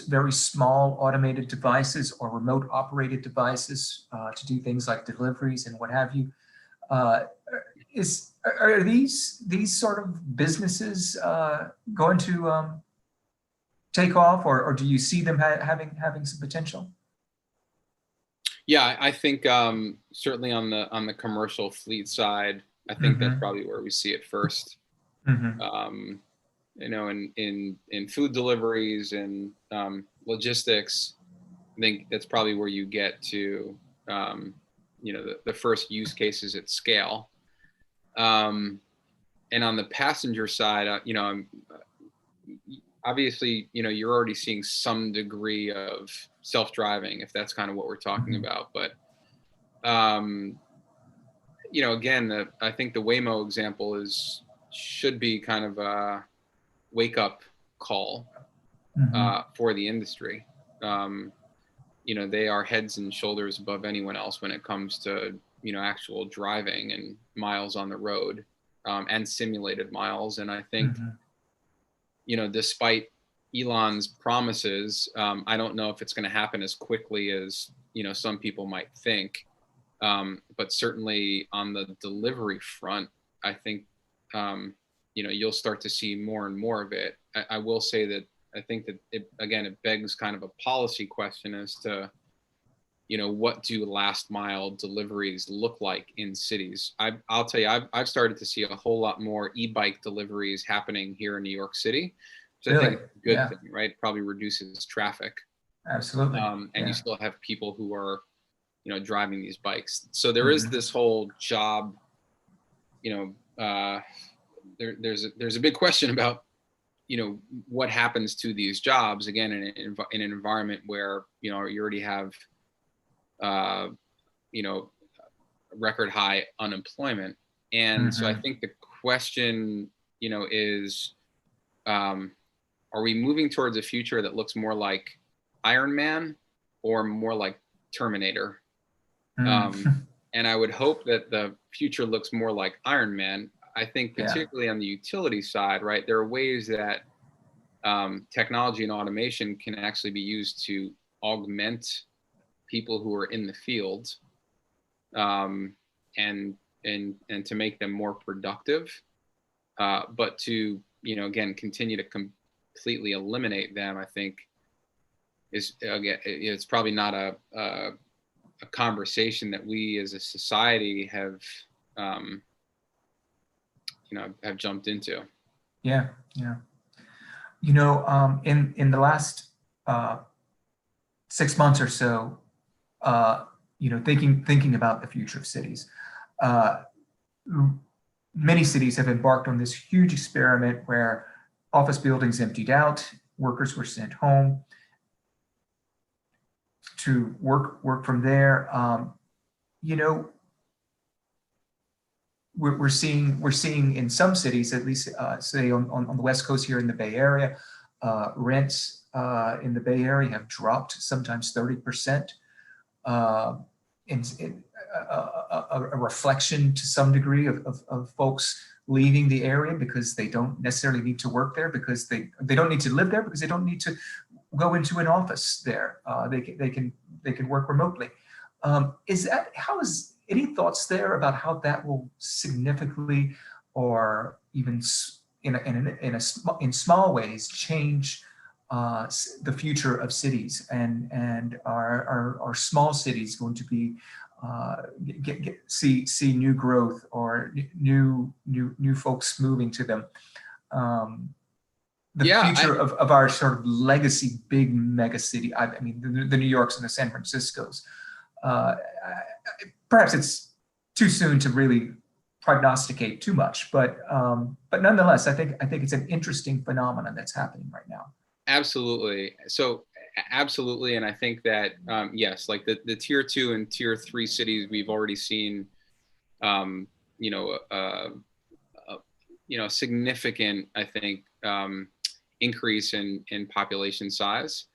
very small automated devices or remote operated devices to do things like deliveries and what have you. Are these sort of businesses going to take off, or do you see them having some potential? Yeah, I think certainly on the commercial fleet side, I think that's probably where we see it first. You know, in food deliveries and logistics, I think that's probably where you get to you know, the first use cases at scale. And on the passenger side, you know, obviously, you know, you're already seeing some degree of self-driving, if that's kind of what we're talking about. But, you know, again, I think the Waymo example should be kind of a wake-up call for the industry. You know, they are heads and shoulders above anyone else when it comes to, you know, actual driving and miles on the road, and simulated miles. And I think, you know, despite Elon's promises, I don't know if it's going to happen as quickly as, you know, some people might think. But certainly on the delivery front, I think, you know, you'll start to see more and more of it. I will say that I think that it begs kind of a policy question as to, you know, what do last mile deliveries look like in cities? I'll tell you, I've started to see a whole lot more e-bike deliveries happening here in New York City, which I think is a good thing, right? It probably reduces traffic. Absolutely. And you still have people who are, you know, driving these bikes. So there is this whole job, you know, there's a big question about, you know, what happens to these jobs, again, in an environment where, you know, you already have, you know, record high unemployment. And so I think the question, you know, is, are we moving towards a future that looks more like Iron Man or more like Terminator? And I would hope that the future looks more like Iron Man. I think particularly on the utility side, right, there are ways that technology and automation can actually be used to augment people who are in the field, and to make them more productive, but to, again, continue to completely eliminate them, I think is, again, it's probably not a conversation that we as a society have have jumped into. Yeah. In the last 6 months or so, thinking about the future of cities, many cities have embarked on this huge experiment where office buildings emptied out, workers were sent home to work from there. We're seeing in some cities, at least say on the West Coast here in the Bay Area, rents in the Bay Area have dropped sometimes 30%. In a reflection to some degree of folks leaving the area because they don't necessarily need to work there, because they don't need to live there, because they don't need to go into an office there. They can work remotely. Any thoughts there about how that will significantly, or even in small ways, change the future of cities, and are small cities going to be see new growth, or new folks moving to them? The future of our sort of legacy big mega city. I mean, the New Yorks and the San Franciscos. Perhaps it's too soon to really prognosticate too much, but nonetheless, I think it's an interesting phenomenon that's happening right now. Absolutely. So absolutely, and I think that yes, like the tier 2 and tier 3 cities, we've already seen, significant, I think, increase in population size,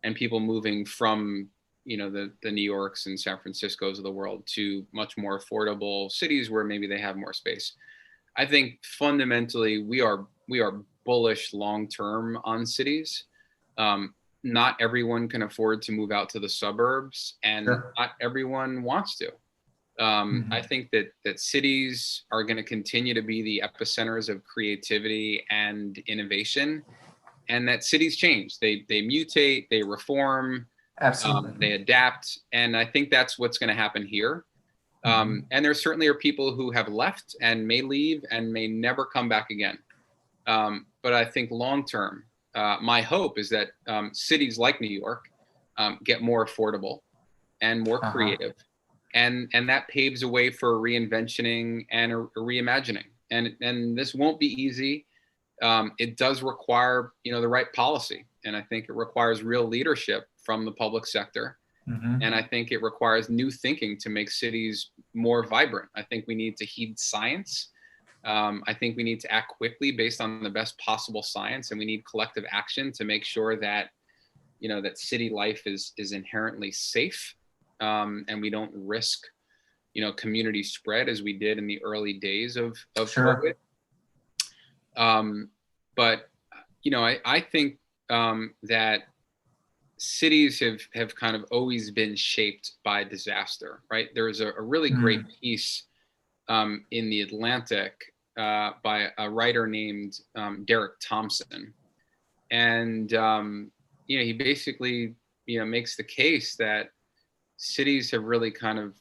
and people moving from the New Yorks and San Franciscos of the world to much more affordable cities where maybe they have more space. I think fundamentally we are bullish long term on cities. Not everyone can afford to move out to the suburbs, and not everyone wants to. I think that cities are going to continue to be the epicenters of creativity and innovation, and that cities change. They mutate, they reform. Absolutely. They adapt, and I think that's what's going to happen here. And there certainly are people who have left and may leave and may never come back again. But I think long term, my hope is that cities like New York get more affordable and more creative, and that paves a way for reinventioning and a reimagining. And this won't be easy. It does require the right policy, and I think it requires real leadership from the public sector. And I think it requires new thinking to make cities more vibrant. I think we need to heed science. I think we need to act quickly based on the best possible science, and we need collective action to make sure that that city life is inherently safe, and we don't risk community spread as we did in the early days of COVID. But I think that cities have kind of always been shaped by disaster, right? There's a really great piece in the Atlantic by a writer named Derek Thompson, and he basically makes the case that cities have really kind of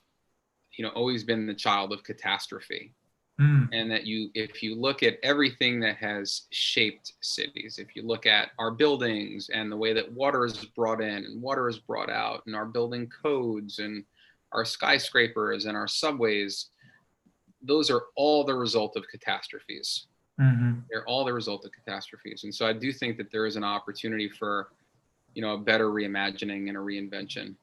always been the child of catastrophe. And that if you look at everything that has shaped cities, if you look at our buildings and the way that water is brought in and water is brought out, and our building codes and our skyscrapers and our subways, those are all the result of catastrophes. They're all the result of catastrophes. And so I do think that there is an opportunity for, a better reimagining and a reinvention.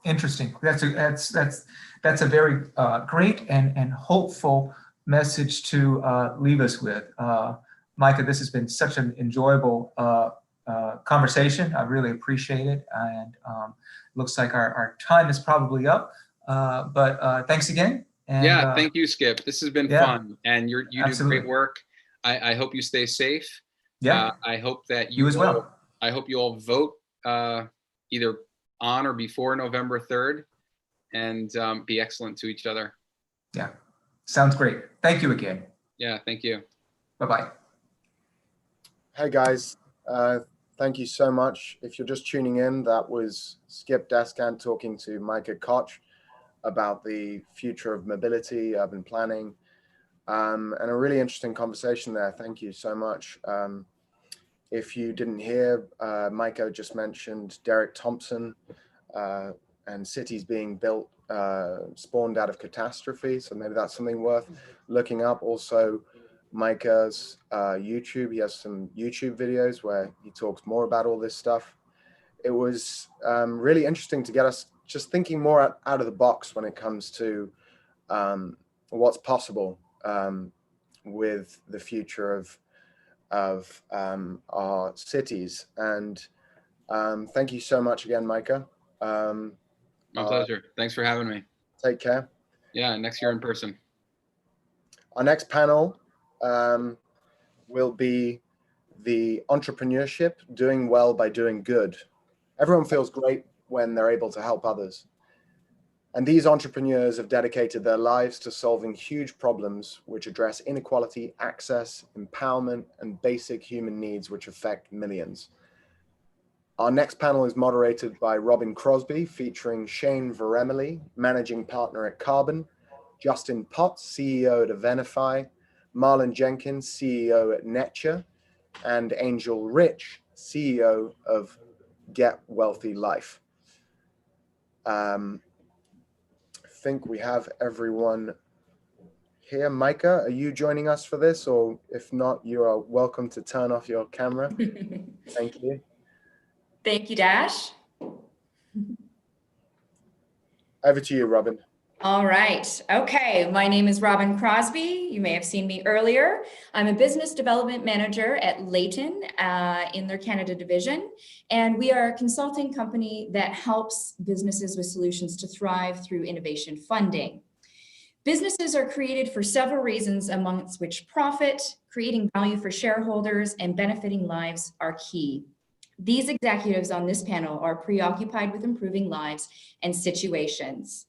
Interesting. That's a very great and hopeful message to leave us with. Micah, this has been such an enjoyable conversation. I really appreciate it. And looks like our time is probably up. But thanks again. And, yeah, thank you, Skip. This has been fun, and you do absolutely. great work. I hope you stay safe. Yeah. I hope that You as well. I hope you all vote either on or before November 3rd, and be excellent to each other. Yeah, sounds great. Thank you again. Yeah, thank you. Bye-bye. Hey guys, thank you so much. If you're just tuning in, that was Skip Descant talking to Micah Koch about the future of mobility, urban planning, and a really interesting conversation there. Thank you so much. If you didn't hear, Micah just mentioned Derek Thompson and cities being built, spawned out of catastrophe. So maybe that's something worth looking up. Also, Micah's YouTube, he has some YouTube videos where he talks more about all this stuff. It was really interesting to get us just thinking more out of the box when it comes to what's possible with the future of our cities. And thank you so much again, Micah. My pleasure. Thanks for having me. Take care. Yeah, next year in person. Our next panel will be the entrepreneurship, doing well by doing good. Everyone feels great when they're able to help others. And these entrepreneurs have dedicated their lives to solving huge problems which address inequality, access, empowerment, and basic human needs which affect millions. Our next panel is moderated by Robin Crosby, featuring Shane Veremely, managing partner at Carbon, Justin Potts, CEO at Evenify, Marlon Jenkins, CEO at Netcha, and Angel Rich, CEO of Get Wealthy Life. I think we have everyone here. Micah, are you joining us for this? Or if not, you are welcome to turn off your camera. Thank you. Thank you, Dash. Over to you, Robin. All right. Okay. My name is Robin Crosby. You may have seen me earlier. I'm a business development manager at Layton in their Canada division. And we are a consulting company that helps businesses with solutions to thrive through innovation funding. Businesses are created for several reasons, amongst which profit, creating value for shareholders, and benefiting lives are key. These executives on this panel are preoccupied with improving lives and situations.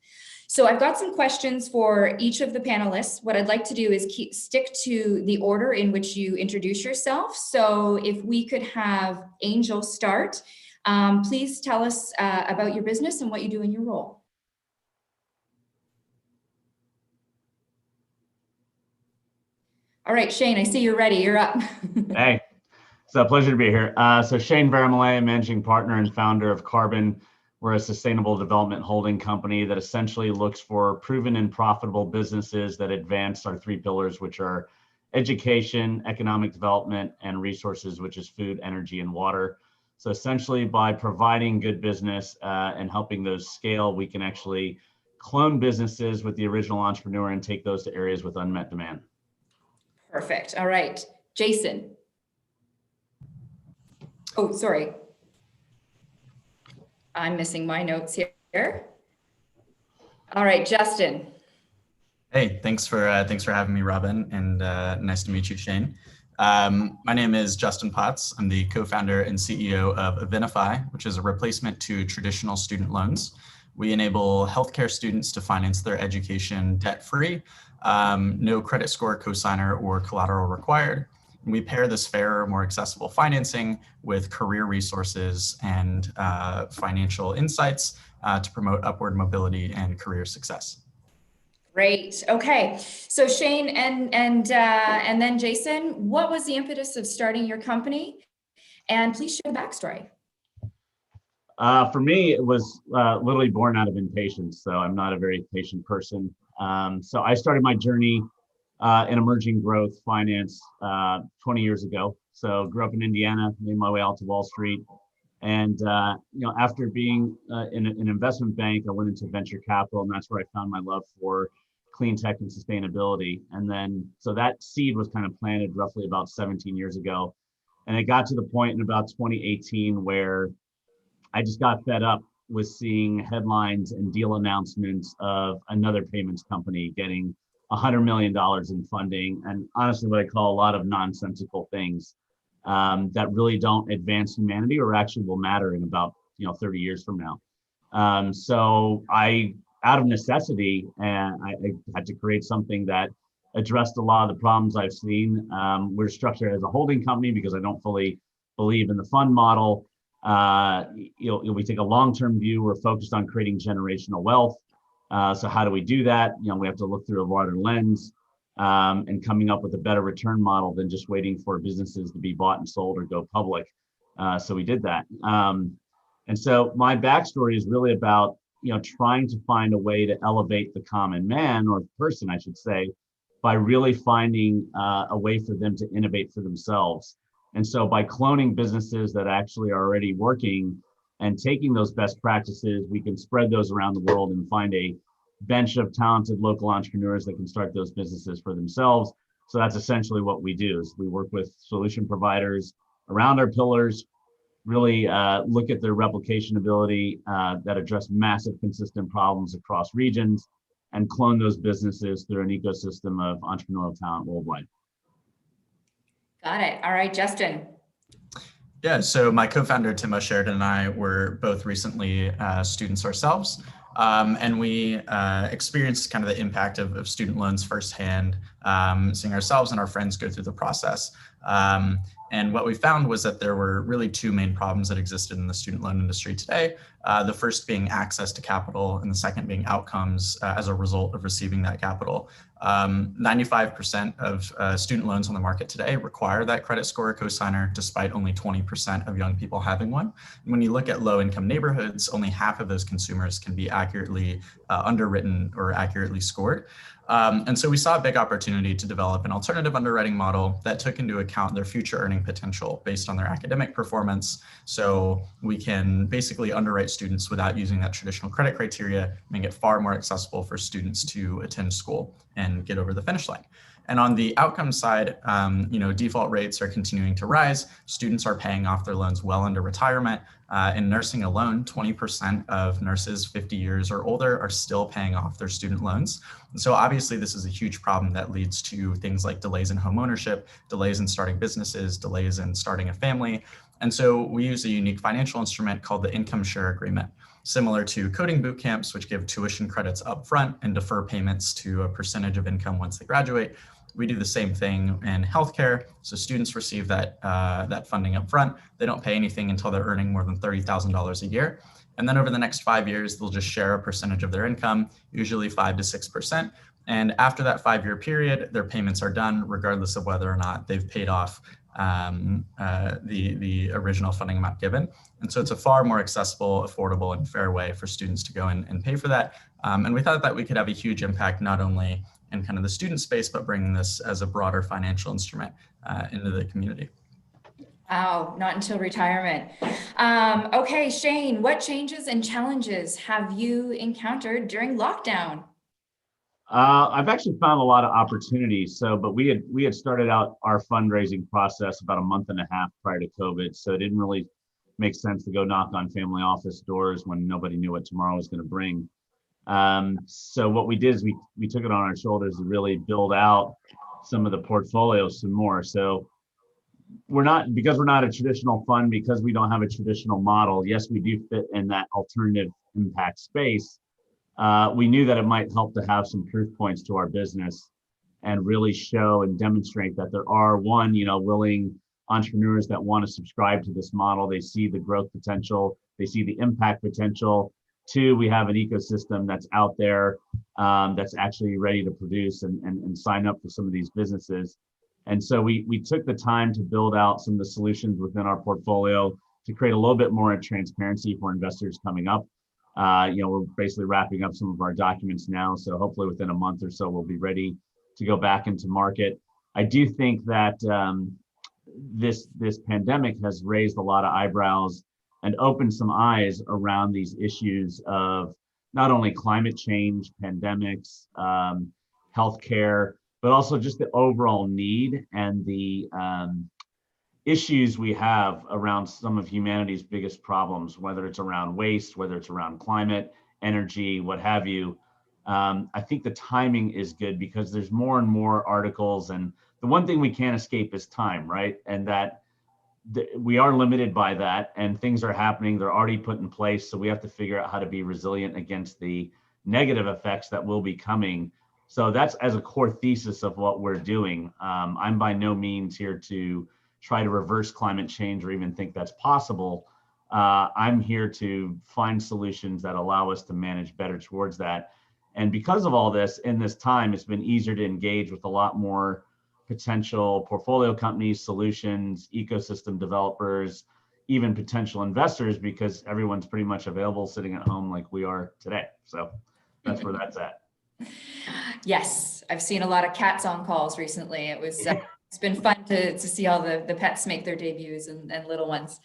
So I've got some questions for each of the panelists. What I'd like to do is stick to the order in which you introduce yourself. So if we could have Angel start, please tell us about your business and what you do in your role. All right, Shane, I see you're ready. You're up. Hey, it's a pleasure to be here. So Shane Veremely, managing partner and founder of Carbon. We're a sustainable development holding company that essentially looks for proven and profitable businesses that advance our three pillars, which are education, economic development, and resources, which is food, energy, and water. So essentially by providing good business and helping those scale, we can actually clone businesses with the original entrepreneur and take those to areas with unmet demand. Perfect. All right, Jason. Oh, sorry. I'm missing my notes here. All right, Justin. Hey, thanks for having me, Robin, and nice to meet you, Shane. My name is Justin Potts. I'm the co-founder and CEO of Evenify, which is a replacement to traditional student loans. We enable healthcare students to finance their education debt-free, no credit score, cosigner, or collateral required. We pair this fairer, more accessible financing with career resources and financial insights to promote upward mobility and career success. Great. Okay. So Shane and then Jason, what was the impetus of starting your company? And please share the backstory. For me, it was literally born out of impatience. So I'm not a very patient person. So I started my journey in emerging growth finance 20 years ago. So grew up in Indiana, made my way out to Wall Street. And after being in an investment bank, I went into venture capital, and that's where I found my love for clean tech and sustainability. And then, so that seed was kind of planted roughly about 17 years ago. And it got to the point in about 2018 where I just got fed up with seeing headlines and deal announcements of another payments company getting $100 million in funding. And honestly, what I call a lot of nonsensical things that really don't advance humanity or actually will matter in about 30 years from now. So I, out of necessity, and I had to create something that addressed a lot of the problems I've seen. We're structured as a holding company because I don't fully believe in the fund model. We take a long-term view. We're focused on creating generational wealth. So how do we do that? We have to look through a wider lens and coming up with a better return model than just waiting for businesses to be bought and sold or go public. So we did that. And so my backstory is really about trying to find a way to elevate the common man, or person, I should say, by really finding a way for them to innovate for themselves. And so by cloning businesses that actually are already working and taking those best practices, we can spread those around the world and find a bench of talented local entrepreneurs that can start those businesses for themselves. So that's essentially what we do, is we work with solution providers around our pillars, really look at their replication ability that address massive consistent problems across regions, and clone those businesses through an ecosystem of entrepreneurial talent worldwide. Got it. All right, Justin. Yeah, so my co-founder, Timo Sheridan, and I were both recently students ourselves. And we experienced kind of the impact of student loans firsthand, seeing ourselves and our friends go through the process. And what we found was that there were really two main problems that existed in the student loan industry today. The first being access to capital, and the second being outcomes as a result of receiving that capital. 95% of student loans on the market today require that credit score or cosigner, despite only 20% of young people having one. And when you look at low income neighborhoods, only half of those consumers can be accurately underwritten or accurately scored. And so we saw a big opportunity to develop an alternative underwriting model that took into account their future earning potential based on their academic performance. So we can basically underwrite students without using that traditional credit criteria, making it far more accessible for students to attend school and get over the finish line. And on the outcome side, default rates are continuing to rise. Students are paying off their loans well into retirement. In nursing alone, 20% of nurses 50 years or older are still paying off their student loans. And so obviously this is a huge problem that leads to things like delays in home ownership, delays in starting businesses, delays in starting a family. And so we use a unique financial instrument called the income share agreement, similar to coding boot camps, which give tuition credits upfront and defer payments to a percentage of income once they graduate. We do the same thing in healthcare. So students receive that funding up front. They don't pay anything until they're earning more than $30,000 a year. And then over the next 5 years, they'll just share a percentage of their income, usually 5 to 6%. And after that 5-year period, their payments are done, regardless of whether or not they've paid off the original funding amount given. And so it's a far more accessible, affordable, and fair way for students to go and pay for that. And we thought that we could have a huge impact, not only in kind of the student space, but bringing this as a broader financial instrument into the community. Wow, not until retirement. Okay, Shane, what changes and challenges have you encountered during lockdown? I've actually found a lot of opportunities. But we had started out our fundraising process about a month and a half prior to COVID. So it didn't really make sense to go knock on family office doors when nobody knew what tomorrow was going to bring. So what we did is we took it on our shoulders to really build out some of the portfolio some more. So because we're not a traditional fund, because we don't have a traditional model, yes, we do fit in that alternative impact space. We knew that it might help to have some proof points to our business and really show and demonstrate that there are willing entrepreneurs that want to subscribe to this model. They see the growth potential, they see the impact potential. 2, we have an ecosystem that's out there that's actually ready to produce and sign up for some of these businesses. And so we took the time to build out some of the solutions within our portfolio to create a little bit more transparency for investors coming up. We're basically wrapping up some of our documents now. So hopefully within a month or so, we'll be ready to go back into market. I do think that this pandemic has raised a lot of eyebrows and opened some eyes around these issues of not only climate change, pandemics, healthcare, but also just the overall need and the issues we have around some of humanity's biggest problems, whether it's around waste, whether it's around climate, energy, what have you. I think the timing is good because there's more and more articles, and the one thing we can't escape is time, right? And that we are limited by that, and things are happening, they're already put in place, so we have to figure out how to be resilient against the negative effects that will be coming. So that's as a core thesis of what we're doing. I'm by no means here to try to reverse climate change or even think that's possible. I'm here to find solutions that allow us to manage better towards that. And because of all this, in this time, it's been easier to engage with a lot more potential portfolio companies, solutions, ecosystem developers, even potential investors, because everyone's pretty much available sitting at home like we are today. So that's where that's at. Yes, I've seen a lot of cats on calls recently. It's been fun to see all the pets make their debuts and little ones.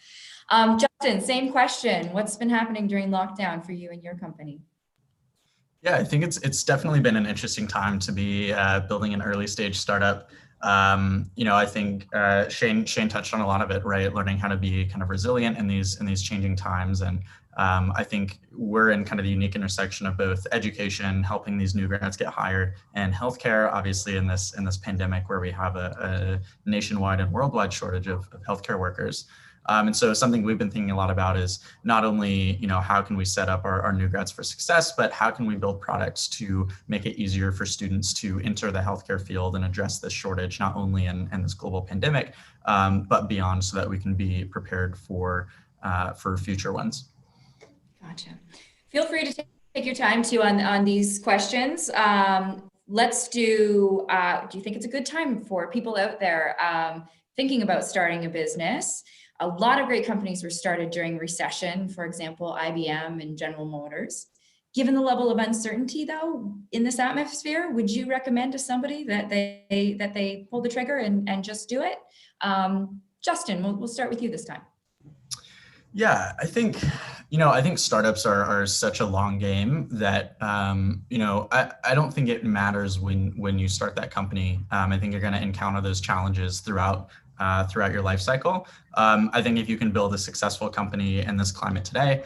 Justin, same question. What's been happening during lockdown for you and your company? Yeah, I think it's definitely been an interesting time to be building an early stage startup. I think Shane touched on a lot of it, right? Learning how to be kind of resilient in these changing times, and I think we're in kind of the unique intersection of both education, helping these new grads get hired, and healthcare. Obviously, in this pandemic, where we have a nationwide and worldwide shortage of healthcare workers. And so something we've been thinking a lot about is not only, how can we set up our new grads for success, but how can we build products to make it easier for students to enter the healthcare field and address this shortage, not only in this global pandemic, but beyond, so that we can be prepared for future ones. Gotcha. Feel free to take your time too on these questions. Let's do you think it's a good time for people out there thinking about starting a business? A lot of great companies were started during recession, for example, IBM and General Motors. Given the level of uncertainty, though, in this atmosphere, would you recommend to somebody that they pull the trigger and just do it? Justin, we'll start with you this time. Yeah, I think startups are such a long game that, I don't think it matters when you start that company. I think you're going to encounter those challenges throughout your life cycle. I think if you can build a successful company in this climate today,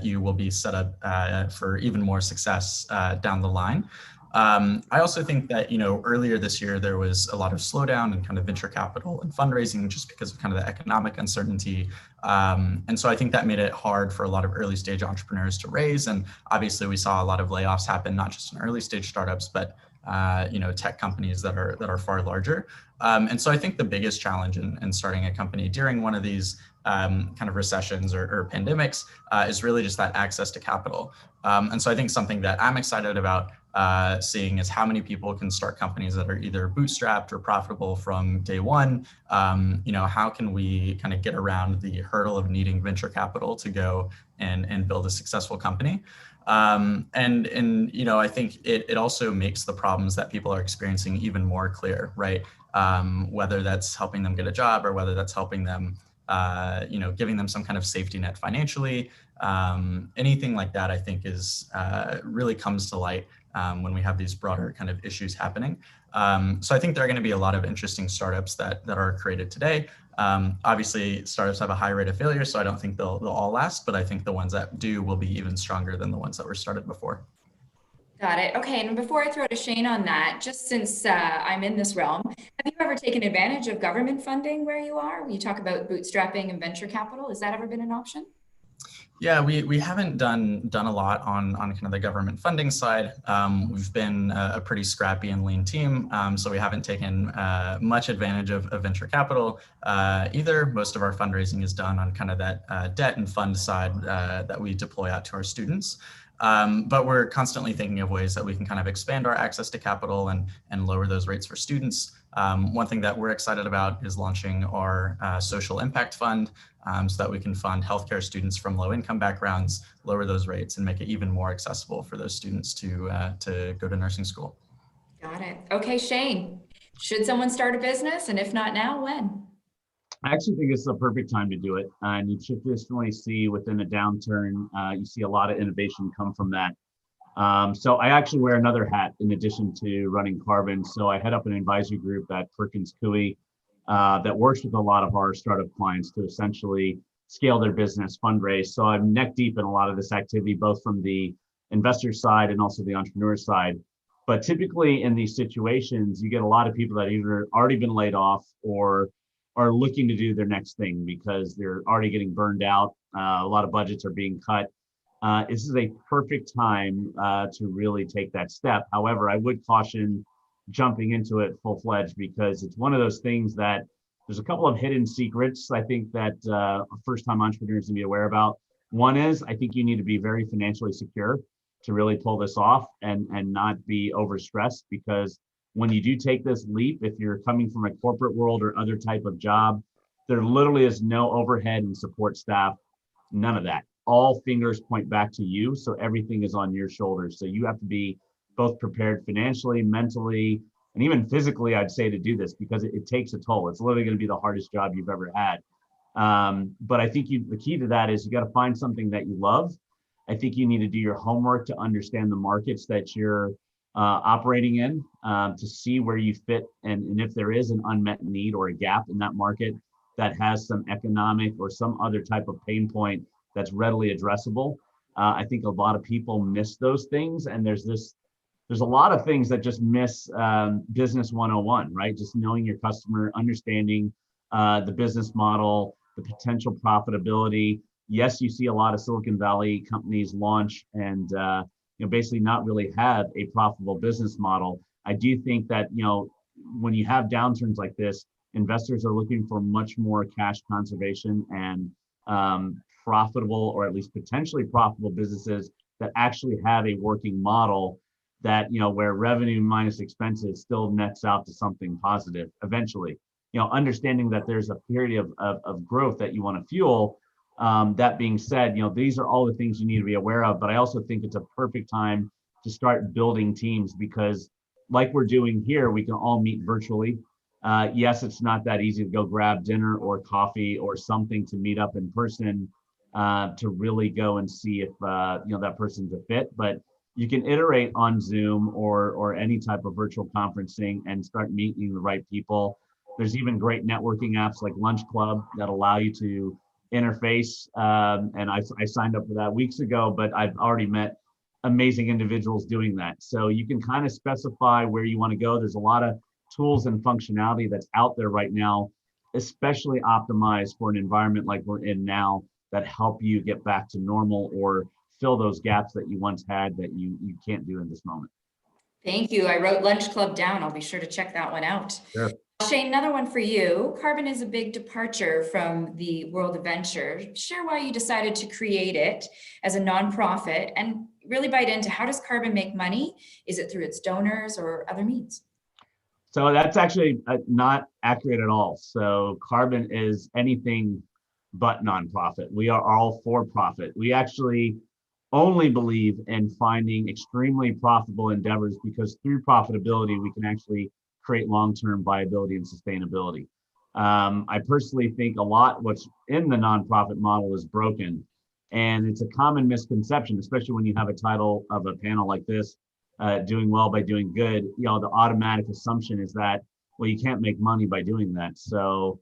you will be set up for even more success down the line. I also think that, earlier this year, there was a lot of slowdown in kind of venture capital and fundraising just because of kind of the economic uncertainty. And so I think that made it hard for a lot of early stage entrepreneurs to raise. And obviously we saw a lot of layoffs happen, not just in early stage startups, but tech companies that are far larger. And so I think the biggest challenge in starting a company during one of these kind of recessions or pandemics is really just that access to capital. And so I think something that I'm excited about seeing is how many people can start companies that are either bootstrapped or profitable from day one. How can we kind of get around the hurdle of needing venture capital to go and build a successful company? I think it also makes the problems that people are experiencing even more clear, right? Whether that's helping them get a job or whether that's helping them, giving them some kind of safety net financially, anything like that, I think is really comes to light when we have these broader kind of issues happening. So I think there are going to be a lot of interesting startups that are created today. Obviously, startups have a high rate of failure, so I don't think they'll all last, but I think the ones that do will be even stronger than the ones that were started before. Got it. Okay, and before I throw to Shane on that, just since I'm in this realm, have you ever taken advantage of government funding where you are? When you talk about bootstrapping and venture capital, has that ever been an option? Yeah, we haven't done a lot on kind of the government funding side. We've been a pretty scrappy and lean team, so we haven't taken much advantage of venture capital either. Most of our fundraising is done on kind of that debt and fund side that we deploy out to our students. But we're constantly thinking of ways that we can kind of expand our access to capital and lower those rates for students. One thing that we're excited about is launching our social impact fund so that we can fund healthcare students from low income backgrounds, lower those rates, and make it even more accessible for those students to go to nursing school. Got it. Okay, Shane, should someone start a business? And if not now, when? I actually think it's the perfect time to do it. And you traditionally see within a downturn, you see a lot of innovation come from that. So I actually wear another hat in addition to running Carbon. So I head up an advisory group at Perkins Coie that works with a lot of our startup clients to essentially scale their business, fundraise. So I'm neck deep in a lot of this activity, both from the investor side and also the entrepreneur side. But typically in these situations, you get a lot of people that either already been laid off or are looking to do their next thing because they're already getting burned out. A lot of budgets are being cut. This is a perfect time to really take that step. However, I would caution jumping into it full-fledged because it's one of those things that there's a couple of hidden secrets I think that first-time entrepreneurs need to be aware about. One is I think you need to be very financially secure to really pull this off and not be overstressed, because when you do take this leap, if you're coming from a corporate world or other type of job, there literally is no overhead and support staff, none of that. All fingers point back to you, so everything is on your shoulders. So you have to be both prepared financially, mentally, and even physically, I'd say, to do this, because it takes a toll. It's literally going to be the hardest job you've ever had. But I think the key to that is you got to find something that you love. I think you need to do your homework to understand the markets that you're operating in, to see where you fit, and if there is an unmet need or a gap in that market that has some economic or some other type of pain point that's readily addressable. I think a lot of people miss those things, and there's a lot of things that just miss business 101, right? Just knowing your customer, understanding the business model, the potential profitability. Yes, you see a lot of Silicon Valley companies launch and basically not really have a profitable business model. I do think that when you have downturns like this, investors are looking for much more cash conservation and profitable, or at least potentially profitable businesses that actually have a working model that, where revenue minus expenses still nets out to something positive eventually. Understanding that there's a period of growth that you want to fuel. That being said, these are all the things you need to be aware of, but I also think it's a perfect time to start building teams, because like we're doing here, we can all meet virtually. Yes, it's not that easy to go grab dinner or coffee or something to meet up in person to really go and see if that person's a fit, but you can iterate on Zoom or any type of virtual conferencing and start meeting the right people. There's even great networking apps like Lunch Club that allow you to interface. And I signed up for that weeks ago, but I've already met amazing individuals doing that. So you can kind of specify where you want to go. There's a lot of tools and functionality that's out there right now, especially optimized for an environment like we're in now, that help you get back to normal or fill those gaps that you once had that you can't do in this moment. Thank you. I wrote Lunch Club down. I'll be sure to check that one out. Sure. Shane, another one for you. Carbon is a big departure from the world of venture. Share why you decided to create it as a nonprofit, and really bite into, how does Carbon make money? Is it through its donors or other means? So that's actually not accurate at all. So Carbon is anything but nonprofit. We are all for profit. We actually only believe in finding extremely profitable endeavors, because through profitability, we can actually create long-term viability and sustainability. I personally think a lot what's in the nonprofit model is broken. And it's a common misconception, especially when you have a title of a panel like this, doing well by doing good. The automatic assumption is that, well, you can't make money by doing that. So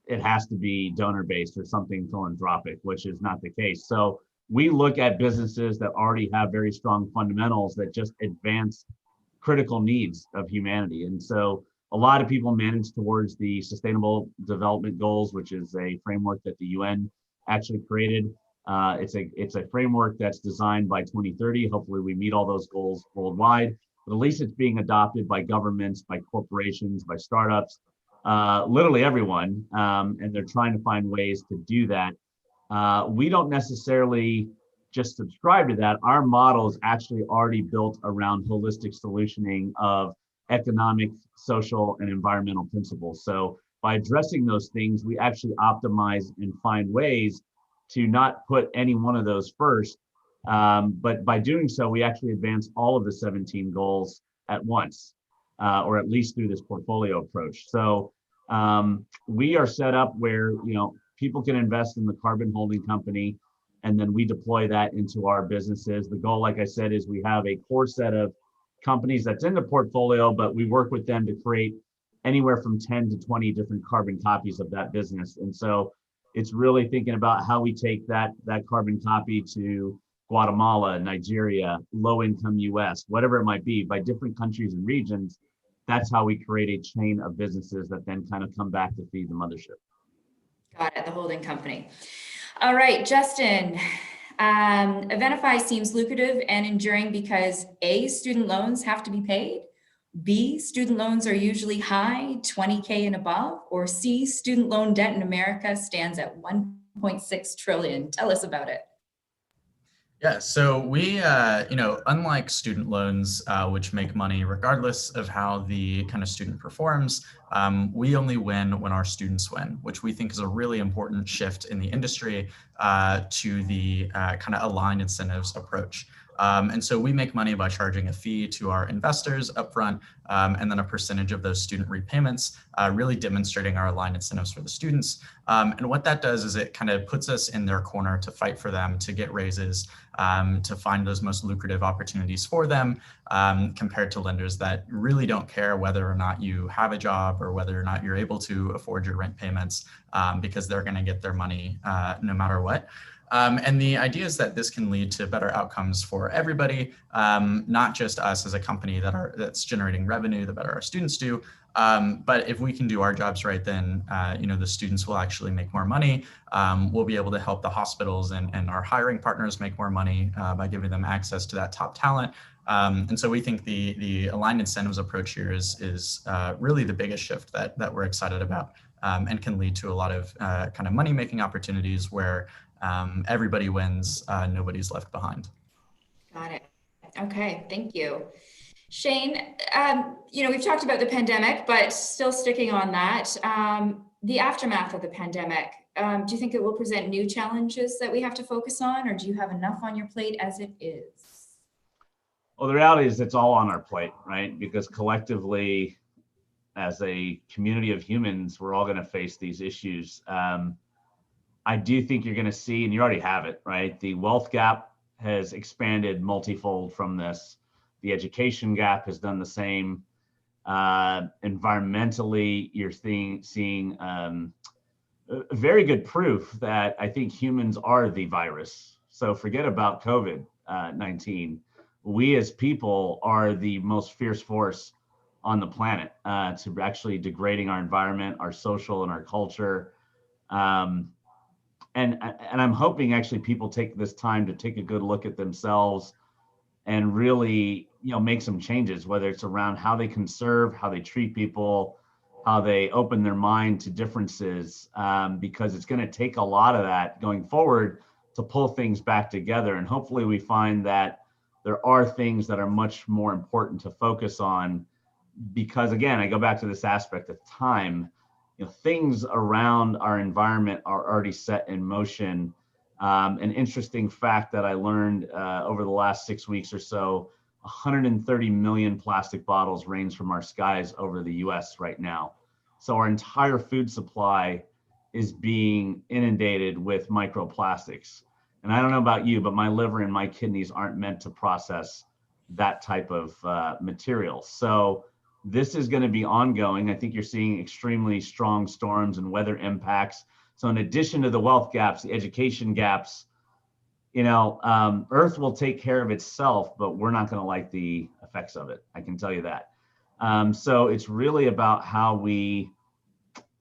it has to be donor-based or something philanthropic, which is not the case. So we look at businesses that already have very strong fundamentals that just advance critical needs of humanity. And so a lot of people manage towards the Sustainable Development Goals, which is a framework that the UN actually created. It's a framework that's designed by 2030. Hopefully we meet all those goals worldwide, but at least it's being adopted by governments, by corporations, by startups, literally everyone. And they're trying to find ways to do that. We don't necessarily just subscribe to that. Our model is actually already built around holistic solutioning of economic, social, and environmental principles. So by addressing those things, we actually optimize and find ways to not put any one of those first. But by doing so, we actually advance all of the 17 goals at once, or at least through this portfolio approach. So we are set up where people can invest in the Carbon Holding Company and then we deploy that into our businesses. The goal, like I said, is we have a core set of companies that's in the portfolio, but we work with them to create anywhere from 10 to 20 different carbon copies of that business. And so it's really thinking about how we take that carbon copy to Guatemala, Nigeria, low income US, whatever it might be, by different countries and regions. That's how we create a chain of businesses that then kind of come back to feed the mothership. Got it, the holding company. All right, Justin, Evenify seems lucrative and enduring because A, student loans have to be paid, B, student loans are usually high, 20K and above, or C, student loan debt in America stands at 1.6 trillion. Tell us about it. Yeah, so we, unlike student loans, which make money regardless of how the kind of student performs, we only win when our students win, which we think is a really important shift in the industry to the kind of aligned incentives approach. And so we make money by charging a fee to our investors upfront, and then a percentage of those student repayments, really demonstrating our aligned incentives for the students. And what that does is it kind of puts us in their corner to fight for them, to get raises, to find those most lucrative opportunities for them, compared to lenders that really don't care whether or not you have a job or whether or not you're able to afford your rent payments, because they're going to get their money no matter what. And the idea is that this can lead to better outcomes for everybody, not just us as a company that's generating revenue, the better our students do. But if we can do our jobs right, then the students will actually make more money. We'll be able to help the hospitals and our hiring partners make more money by giving them access to that top talent. And so we think the aligned incentives approach here is really the biggest shift that we're excited about, and can lead to a lot of kind of money-making opportunities where everybody wins, nobody's left behind. Got it. Okay, thank you. Shane, we've talked about the pandemic, but still sticking on that, the aftermath of the pandemic, do you think it will present new challenges that we have to focus on, or do you have enough on your plate as it is? Well, the reality is it's all on our plate, right? Because collectively, as a community of humans, we're all going to face these issues. I do think you're going to see, and you already have it, right? The wealth gap has expanded multifold from this. The education gap has done the same. Environmentally, you're seeing very good proof that I think humans are the virus. So forget about COVID-19. We as people are the most fierce force on the planet to actually degrading our environment, our social and our culture. And I'm hoping actually people take this time to take a good look at themselves and really, make some changes, whether it's around how they conserve, how they treat people, how they open their mind to differences, because it's going to take a lot of that going forward to pull things back together. And hopefully we find that there are things that are much more important to focus on, because again, I go back to this aspect of time. Things around our environment are already set in motion. An interesting fact that I learned over the last 6 weeks or so, 130 million plastic bottles range from our skies over the US right now. So our entire food supply is being inundated with microplastics. And I don't know about you, but my liver and my kidneys aren't meant to process that type of material. So this is going to be ongoing. I think you're seeing extremely strong storms and weather impacts. So in addition to the wealth gaps, the education gaps, Earth will take care of itself, but we're not going to like the effects of it. I can tell you that. So it's really about how we,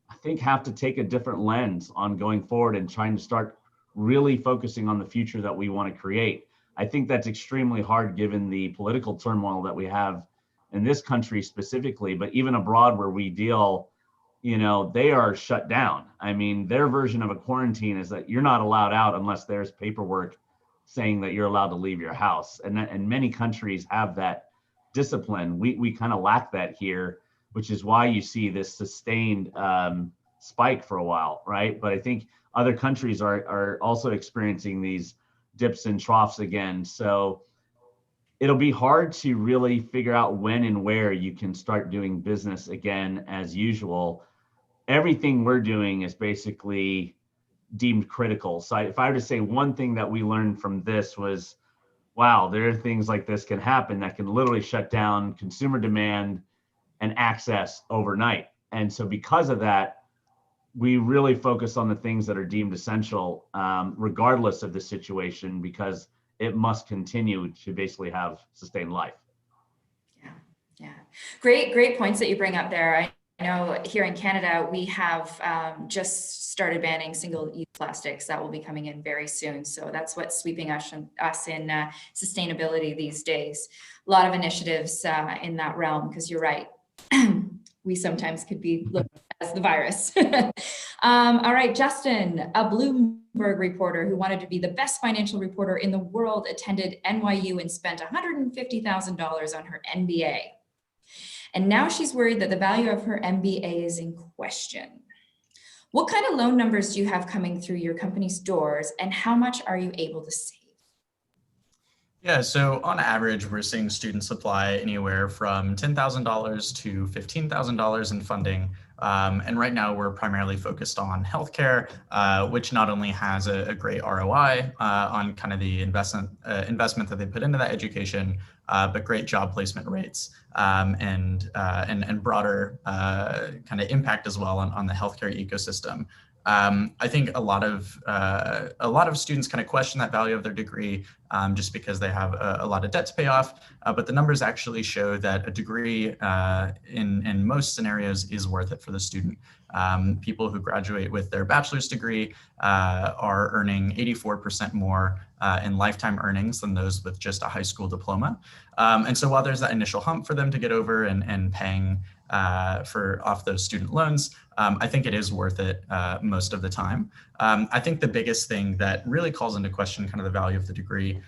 I think, have to take a different lens on going forward and trying to start really focusing on the future that we want to create. I think that's extremely hard given the political turmoil that we have in this country specifically, but even abroad where we deal, they are shut down. I mean, their version of a quarantine is that you're not allowed out unless there's paperwork saying that you're allowed to leave your house. And many countries have that discipline. We kind of lack that here, which is why you see this sustained spike for a while, right? But I think other countries are also experiencing these dips and troughs again. So it'll be hard to really figure out when and where you can start doing business again as usual. Everything we're doing is basically deemed critical. So if I were to say one thing that we learned from this was, wow, there are things like this can happen that can literally shut down consumer demand and access overnight. And so because of that, we really focus on the things that are deemed essential, regardless of the situation, because it must continue to basically have sustained life. Yeah. Great points that you bring up there. I know here in Canada, we have just started banning single-use plastics. That will be coming in very soon. So that's what's sweeping us in sustainability these days. A lot of initiatives in that realm, because you're right. We sometimes could be looked at as the virus. All right, Justin, a Bloomberg reporter who wanted to be the best financial reporter in the world, attended NYU and spent $150,000 on her MBA. And now she's worried that the value of her MBA is in question. What kind of loan numbers do you have coming through your company's doors, and how much are you able to save? Yeah, so on average, we're seeing students apply anywhere from $10,000 to $15,000 in funding. And right now we're primarily focused on healthcare, which not only has a great ROI on kind of the investment that they put into that education, but great job placement rates and broader kind of impact as well on the healthcare ecosystem. I think a lot of students kind of question that value of their degree just because they have a lot of debt to pay off. But the numbers actually show that a degree in most scenarios is worth it for the student. People who graduate with their bachelor's degree are earning 84% more in lifetime earnings than those with just a high school diploma. And so while there's that initial hump for them to get over and paying off those student loans, I think it is worth it most of the time. I think the biggest thing that really calls into question kind of the value of the degree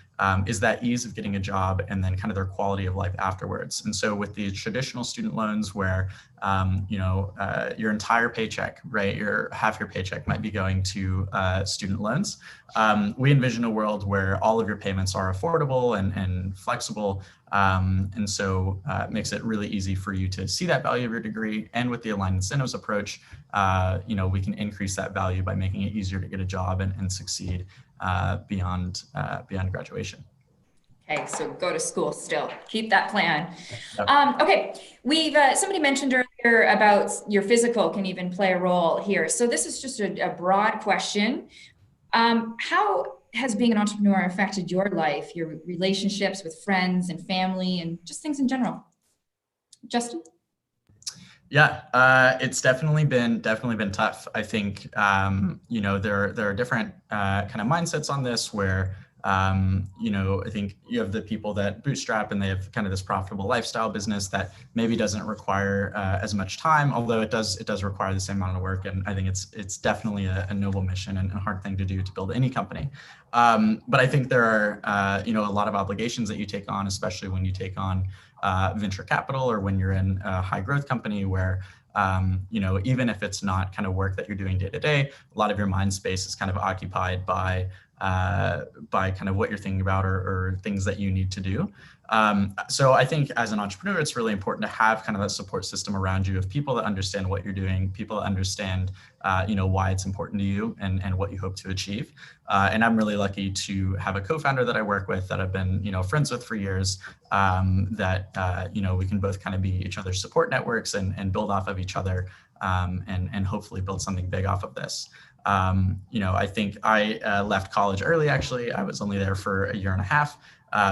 is that ease of getting a job and then kind of their quality of life afterwards. And so with the traditional student loans where, your entire paycheck, right, half your paycheck might be going to student loans, we envision a world where all of your payments are affordable and flexible. And so it makes it really easy for you to see that value of your degree. And with the aligned incentives approach, we can increase that value by making it easier to get a job and succeed beyond graduation. Okay, so go to school still. Keep that plan. Yep. Okay, somebody mentioned earlier about your physical can even play a role here. So this is just a broad question. How has being an entrepreneur affected your life, your relationships with friends and family, and just things in general? Justin? Yeah, it's definitely been tough. I think there are different kind of mindsets on this where I think you have the people that bootstrap and they have kind of this profitable lifestyle business that maybe doesn't require as much time, although it does require the same amount of work. And I think it's definitely a noble mission and a hard thing to do to build any company. But I think there are a lot of obligations that you take on, especially when you take on venture capital or when you're in a high growth company where even if it's not kind of work that you're doing day to day, a lot of your mind space is kind of occupied by kind of what you're thinking about or things that you need to do. So I think as an entrepreneur, it's really important to have kind of that support system around you of people that understand what you're doing, people that understand, why it's important to you and what you hope to achieve. And I'm really lucky to have a co-founder that I work with that I've been, friends with for years, that, we can both kind of be each other's support networks and build off of each other and hopefully build something big off of this. I think I left college early, actually. I was only there for a year and a half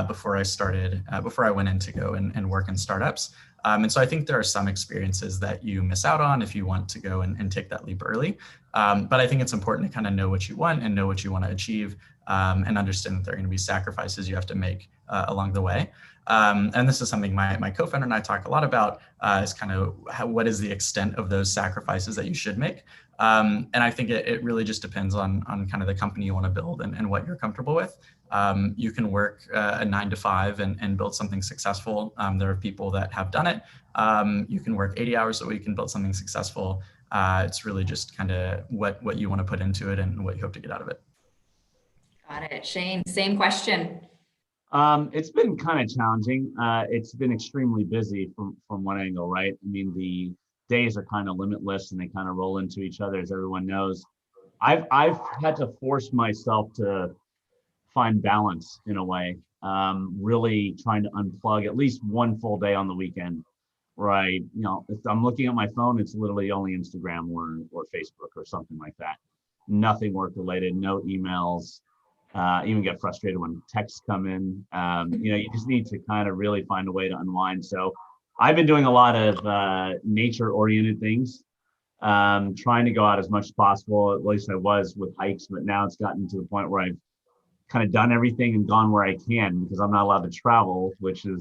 before I went in to go and work in startups. And so I think there are some experiences that you miss out on if you want to go and take that leap early. But I think it's important to kind of know what you want and know what you want to achieve and understand that there are going to be sacrifices you have to make along the way. And this is something my co-founder and I talk a lot about is kind of what is the extent of those sacrifices that you should make. And I think it really just depends on kind of the company you want to build and what you're comfortable with. You can work a 9 to 5 and build something successful. There are people that have done it. You can work 80 hours a week and build something successful. It's really just kind of what you want to put into it and what you hope to get out of it. Got it. Shane, same question. It's been kind of challenging. It's been extremely busy from one angle, right? I mean, the days are kind of limitless and they kind of roll into each other, as everyone knows. I've had to force myself to find balance in a way. Really trying to unplug at least one full day on the weekend. Right. If I'm looking at my phone, it's literally only Instagram or Facebook or something like that. Nothing work related, no emails. Even get frustrated when texts come in. You just need to kind of really find a way to unwind. So I've been doing a lot of nature oriented things, trying to go out as much as possible. At least I was with hikes, but now it's gotten to the point where I've kind of done everything and gone where I can because I'm not allowed to travel,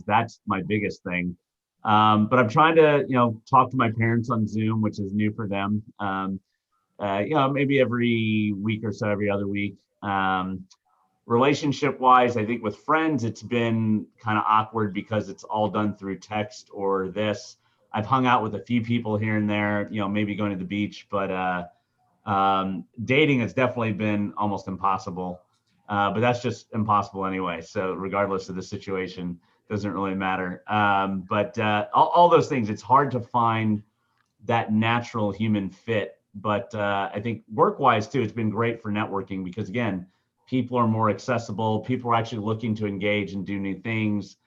that's my biggest thing. But I'm trying to, talk to my parents on Zoom, which is new for them. Maybe every week or so, every other week. Relationship wise, I think with friends, it's been kind of awkward because it's all done through text or this. I've hung out with a few people here and there, maybe going to the beach, but dating has definitely been almost impossible. But that's just impossible anyway. So regardless of the situation, doesn't really matter. But all those things, it's hard to find that natural human fit. But I think work-wise too, it's been great for networking because again, people are more accessible. People are actually looking to engage and do new things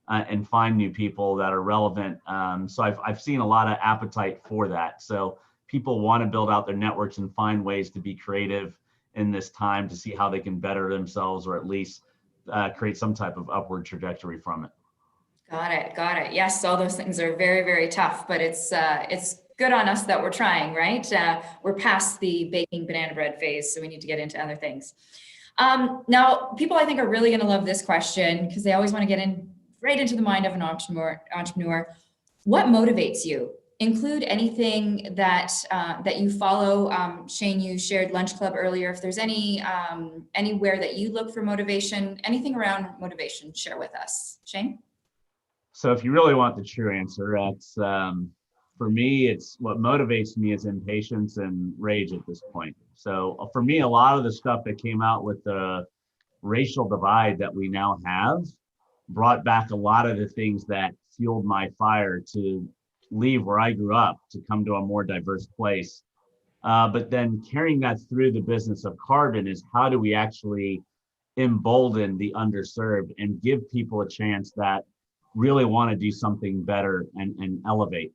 and find new people that are relevant. So I've seen a lot of appetite for that. So people want to build out their networks and find ways to be creative in this time to see how they can better themselves or at least create some type of upward trajectory from it. Got it. Yes, all those things are very, very tough, but it's good on us that we're trying, right? We're past the baking banana bread phase, so we need to get into other things. Now, people I think are really going to love this question because they always want to get right into the mind of an entrepreneur. What motivates you? Include anything that you follow. Shane, you shared Lunch Club earlier. If there's anywhere that you look for motivation, anything around motivation, share with us. Shane? So if you really want the true answer, it's for me, it's what motivates me is impatience and rage at this point. So for me, a lot of the stuff that came out with the racial divide that we now have brought back a lot of the things that fueled my fire to leave where I grew up to come to a more diverse place. But then carrying that through the business of Carbon is how do we actually embolden the underserved and give people a chance that really want to do something better and elevate.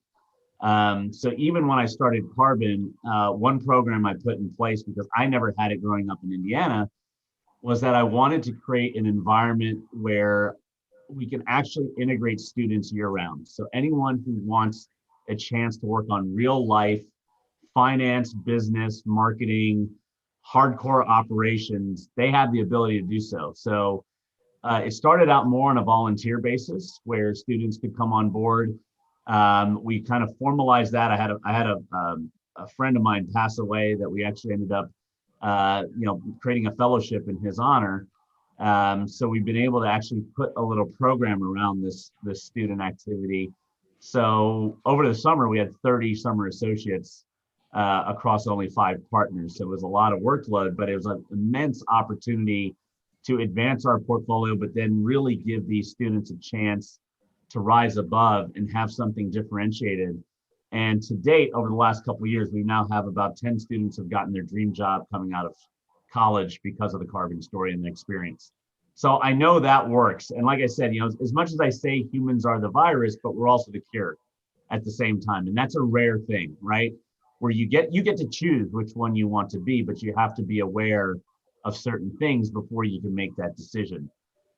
So even when I started Carbon, one program I put in place because I never had it growing up in Indiana was that I wanted to create an environment where we can actually integrate students year round. So anyone who wants a chance to work on real life, finance, business, marketing, hardcore operations, they have the ability to do so. So it started out more on a volunteer basis where students could come on board. We kind of formalized that. I had a friend of mine pass away that we actually ended up, creating a fellowship in his honor. So we've been able to actually put a little program around this student activity. So over the summer, we had 30 summer associates across only 5 partners. So it was a lot of workload, but it was an immense opportunity to advance our portfolio, but then really give these students a chance to rise above and have something differentiated. And to date, over the last couple of years, we now have about 10 students have gotten their dream job coming out of college because of the Carbon story and the experience. So I know that works. And like I said, as much as I say humans are the virus, but we're also the cure at the same time. And that's a rare thing, right? Where you get to choose which one you want to be, but you have to be aware of certain things before you can make that decision.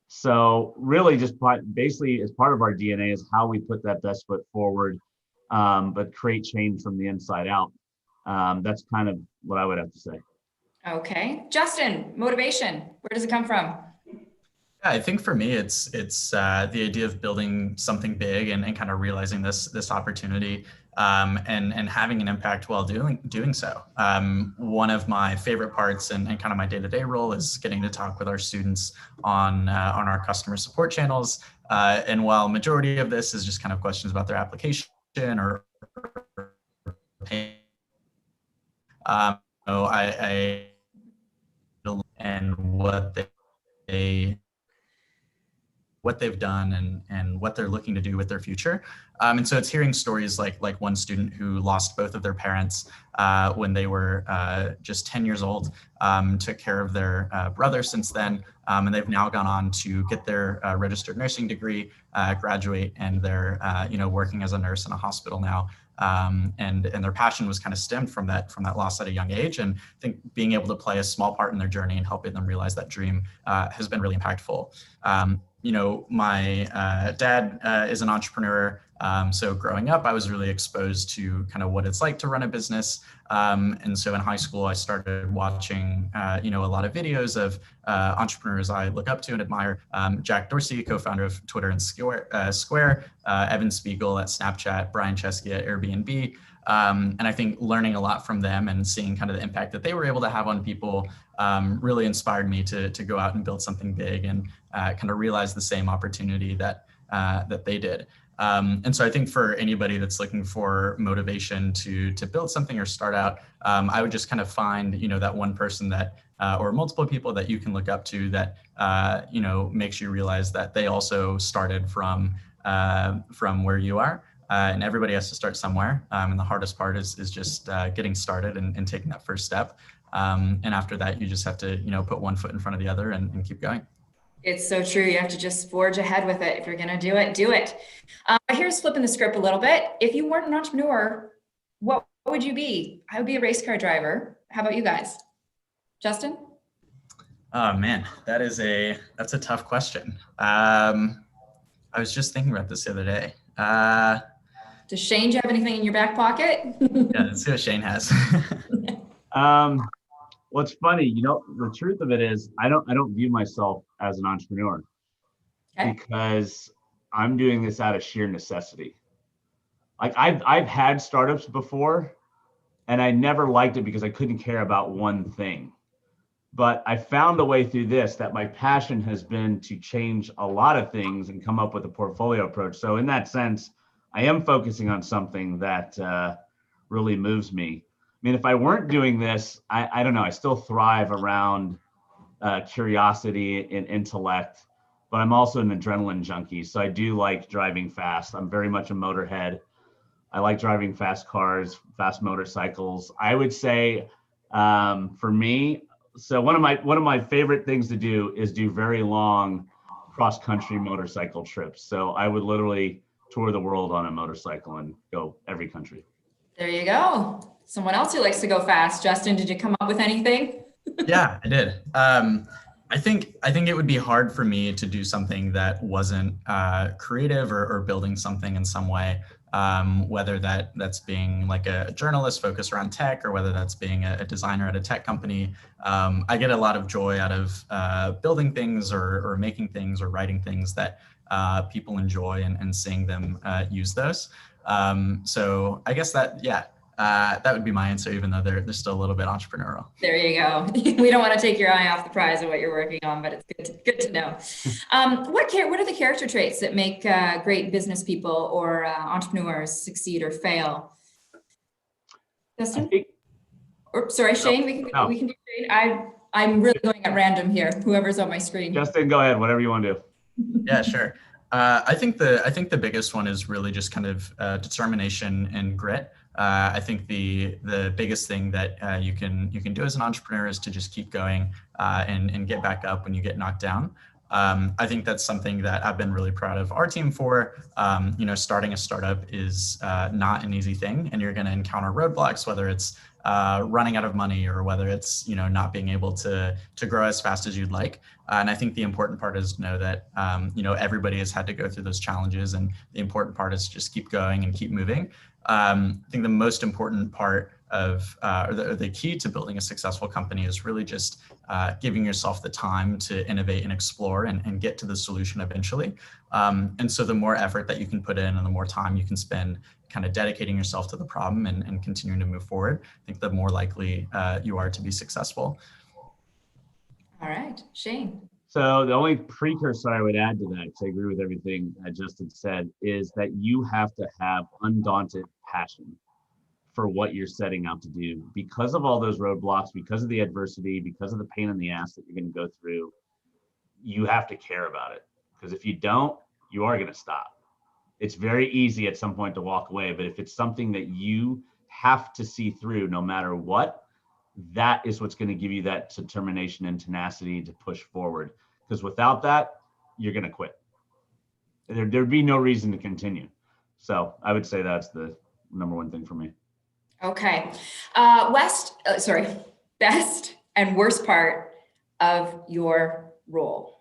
So really just basically as part of our DNA is how we put that best foot forward, but create change from the inside out. That's kind of what I would have to say. Okay. Justin, motivation, where does it come from? Yeah, I think for me, it's the idea of building something big and kind of realizing this opportunity and having an impact while doing so. One of my favorite parts and kind of my day-to-day role is getting to talk with our students on our customer support channels. And while majority of this is just kind of questions about their application or and what what they've done and what they're looking to do with their future. And so it's hearing stories like one student who lost both of their parents when they were just 10 years old, took care of their brother since then, and they've now gone on to get their registered nursing degree, graduate, and they're working as a nurse in a hospital now. And their passion was kind of stemmed from that loss at a young age. And I think being able to play a small part in their journey and helping them realize that dream has been really impactful. My dad is an entrepreneur. So growing up, I was really exposed to kind of what it's like to run a business. And so in high school, I started watching, a lot of videos of entrepreneurs I look up to and admire. Jack Dorsey, co-founder of Twitter and Square, Evan Spiegel at Snapchat, Brian Chesky at Airbnb. And I think learning a lot from them and seeing kind of the impact that they were able to have on people really inspired me to go out and build something big and kind of realize the same opportunity that they did. And so I think for anybody that's looking for motivation to build something or start out, I would just kind of find, that one person that, or multiple people that you can look up to that, makes you realize that they also started from where you are. And everybody has to start somewhere. And the hardest part is just getting started and taking that first step. And after that, you just have to, put one foot in front of the other and keep going. It's so true. You have to just forge ahead with it. If you're going to do it, do it. Here's flipping the script a little bit. If you weren't an entrepreneur, what would you be? I would be a race car driver. How about you guys? Justin? Oh man, that's a tough question. I was just thinking about this the other day. Does Shane, do you have anything in your back pocket? Yeah, let's see what Shane has. Well, it's funny, the truth of it is I don't view myself as an entrepreneur because I'm doing this out of sheer necessity. Like I've had startups before and I never liked it because I couldn't care about one thing. But I found a way through this that my passion has been to change a lot of things and come up with a portfolio approach. So in that sense, I am focusing on something that really moves me. I mean, if I weren't doing this, I don't know, I still thrive around curiosity and intellect, but I'm also an adrenaline junkie. So I do like driving fast. I'm very much a motorhead. I like driving fast cars, fast motorcycles. I would say for me, so one of my favorite things to do is do very long cross-country motorcycle trips. So I would literally tour the world on a motorcycle and go every country. There you go. Someone else who likes to go fast. Justin, did you come up with anything? Yeah, I did. I think it would be hard for me to do something that wasn't creative or building something in some way, whether that's being like a journalist focused around tech or whether that's being a designer at a tech company. I get a lot of joy out of building things or making things or writing things that people enjoy and seeing them use those. So I guess that would be my answer, even though they're still a little bit entrepreneurial. There you go. We don't want to take your eye off the prize of what you're working on, but it's good to know. What are the character traits that make great business people or entrepreneurs succeed or fail? Justin? Sorry, Shane. We can do Shane. I'm really going at random here. Whoever's on my screen. Justin, go ahead. Whatever you want to do. Yeah, sure. I think the biggest one is really just kind of determination and grit. I think the biggest thing that you can do as an entrepreneur is to just keep going and get back up when you get knocked down. I think that's something that I've been really proud of our team for. Starting a startup is not an easy thing, and you're going to encounter roadblocks, whether it's running out of money or whether it's not being able to grow as fast as you'd like. And I think the important part is to know that everybody has had to go through those challenges, and the important part is just keep going and keep moving. I think the most important part of or the key to building a successful company is really just giving yourself the time to innovate and explore and get to the solution eventually. And so the more effort that you can put in and the more time you can spend kind of dedicating yourself to the problem and continuing to move forward, I think the more likely you are to be successful. All right, Shane. So the only precursor I would add to that, because I agree with everything Justin said, is that you have to have undaunted passion for what you're setting out to do. Because of all those roadblocks, because of the adversity, because of the pain in the ass that you're going to go through, you have to care about it. Because if you don't, you are going to stop. It's very easy at some point to walk away, but if it's something that you have to see through no matter what, that is what's going to give you that determination and tenacity to push forward. Because without that, you're going to quit. There'd be no reason to continue. So I would say that's the number one thing for me. Okay. Best and worst part of your role.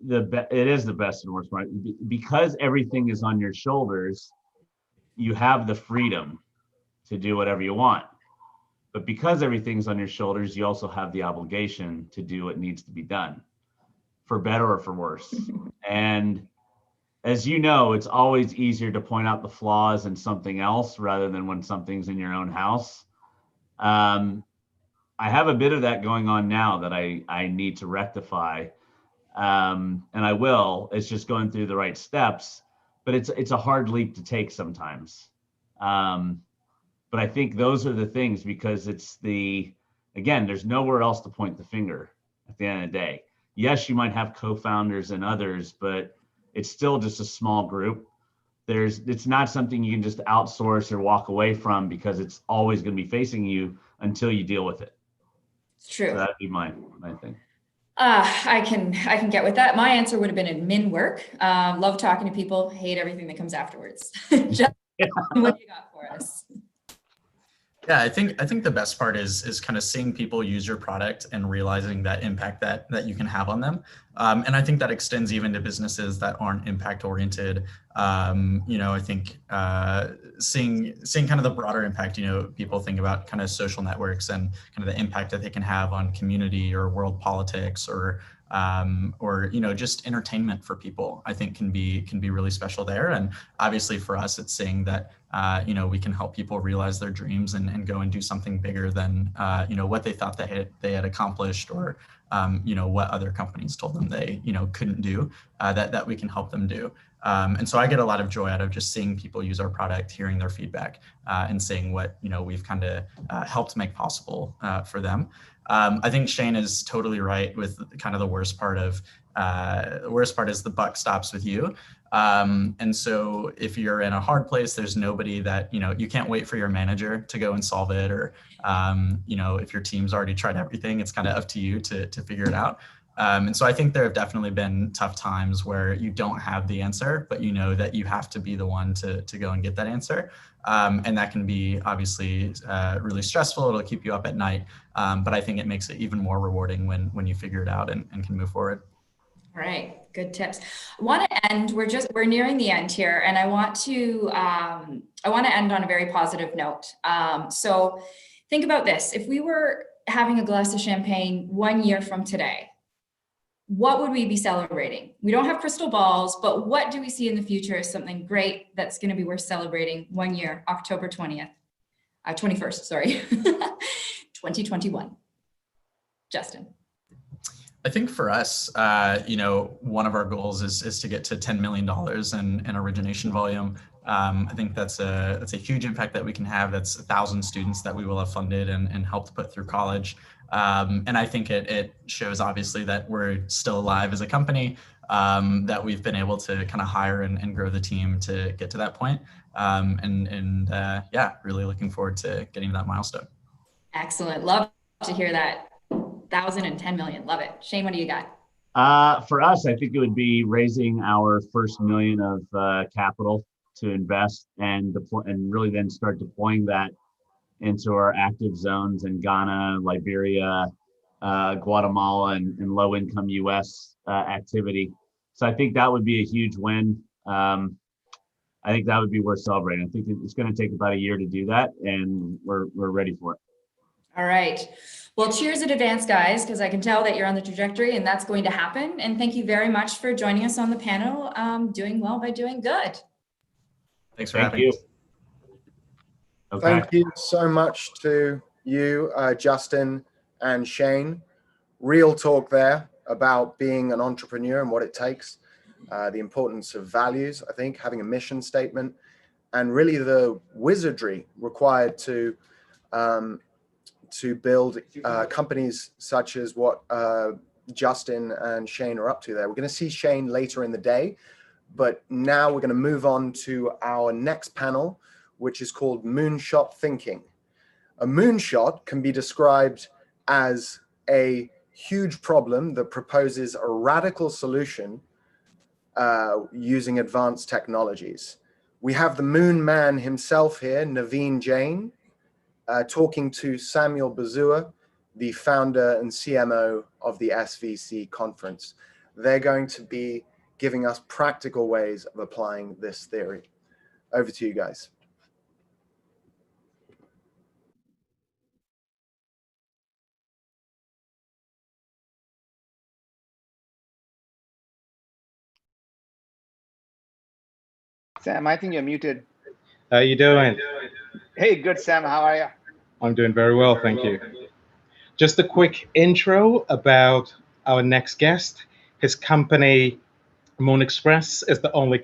It is the best and worst part because everything is on your shoulders. You have the freedom to do whatever you want, but because everything's on your shoulders, you also have the obligation to do what needs to be done, for better or for worse. And as you know, it's always easier to point out the flaws in something else rather than when something's in your own house. I have a bit of that going on now that I need to rectify. And I will. It's just going through the right steps, but it's a hard leap to take sometimes. But I think those are the things, because again, there's nowhere else to point the finger at the end of the day. Yes, you might have co-founders and others, but it's still just a small group. It's not something you can just outsource or walk away from, because it's always going to be facing you until you deal with it. It's true. So that'd be my thing. I can get with that. My answer would have been admin work. Love talking to people, hate everything that comes afterwards. Just what you got for us? Yeah, I think the best part is kind of seeing people use your product and realizing that impact that you can have on them. And I think that extends even to businesses that aren't impact oriented. I think seeing kind of the broader impact, people think about kind of social networks and kind of the impact that they can have on community or world politics or just entertainment for people, I think can be really special there. And obviously for us, it's saying that, we can help people realize their dreams and go and do something bigger than, what they thought they had accomplished, or, what other companies told them they, couldn't do, that we can help them do. And so I get a lot of joy out of just seeing people use our product, hearing their feedback, and seeing what, we've kind of helped make possible for them. I think Shane is totally right with kind of the worst part is the buck stops with you. And so if you're in a hard place, there's nobody that, you can't wait for your manager to go and solve it, or, if your team's already tried everything, it's kind of up to you to figure it out. And so I think there have definitely been tough times where you don't have the answer, but you know that you have to be the one to go and get that answer. And that can be obviously really stressful. It'll keep you up at night. But I think it makes it even more rewarding when you figure it out and can move forward. All right, good tips. I want to end. We're nearing the end here, and I want to end on a very positive note. So think about this: if we were having a glass of champagne 1 year from today, what would we be celebrating? We don't have crystal balls, but what do we see in the future as something great that's going to be worth celebrating 1 year, October 21st, sorry, 2021. Justin. I think for us, one of our goals is to get to $10 million in origination volume. I think that's a huge impact that we can have. That's 1,000 students that we will have funded and helped put through college. And I think it shows obviously that we're still alive as a company, that we've been able to kind of hire and grow the team to get to that point. Really looking forward to getting to that milestone. Excellent. Love to hear that. 1,000 and 10 million. Love it. Shane, what do you got? For us, I think it would be raising our first million of capital to invest and deploy, and really then start deploying that into our active zones in Ghana, Liberia, Guatemala, and low-income U.S. Activity. So I think that would be a huge win. I think that would be worth celebrating. I think it's going to take about a year to do that, and we're ready for it. All right. Well, cheers in advance, guys, because I can tell that you're on the trajectory and that's going to happen. And thank you very much for joining us on the panel. Doing well by doing good. Thanks for having us. Okay. Thank you so much to you, Justin and Shane. Real talk there about being an entrepreneur and what it takes, the importance of values, I think, having a mission statement, and really the wizardry required to build companies such as what Justin and Shane are up to there. We're going to see Shane later in the day, but now we're going to move on to our next panel, which is called Moonshot Thinking. A moonshot can be described as a huge problem that proposes a radical solution using advanced technologies. We have the moon man himself here, Naveen Jain, talking to Samuel Bazua, the founder and CMO of the SVC conference. They're going to be giving us practical ways of applying this theory. Over to you guys. Sam, I think you're muted. How you doing? Hey, good, Sam. How are you? I'm doing very well, thank you. Just a quick intro about our next guest. His company, Moon Express, is the only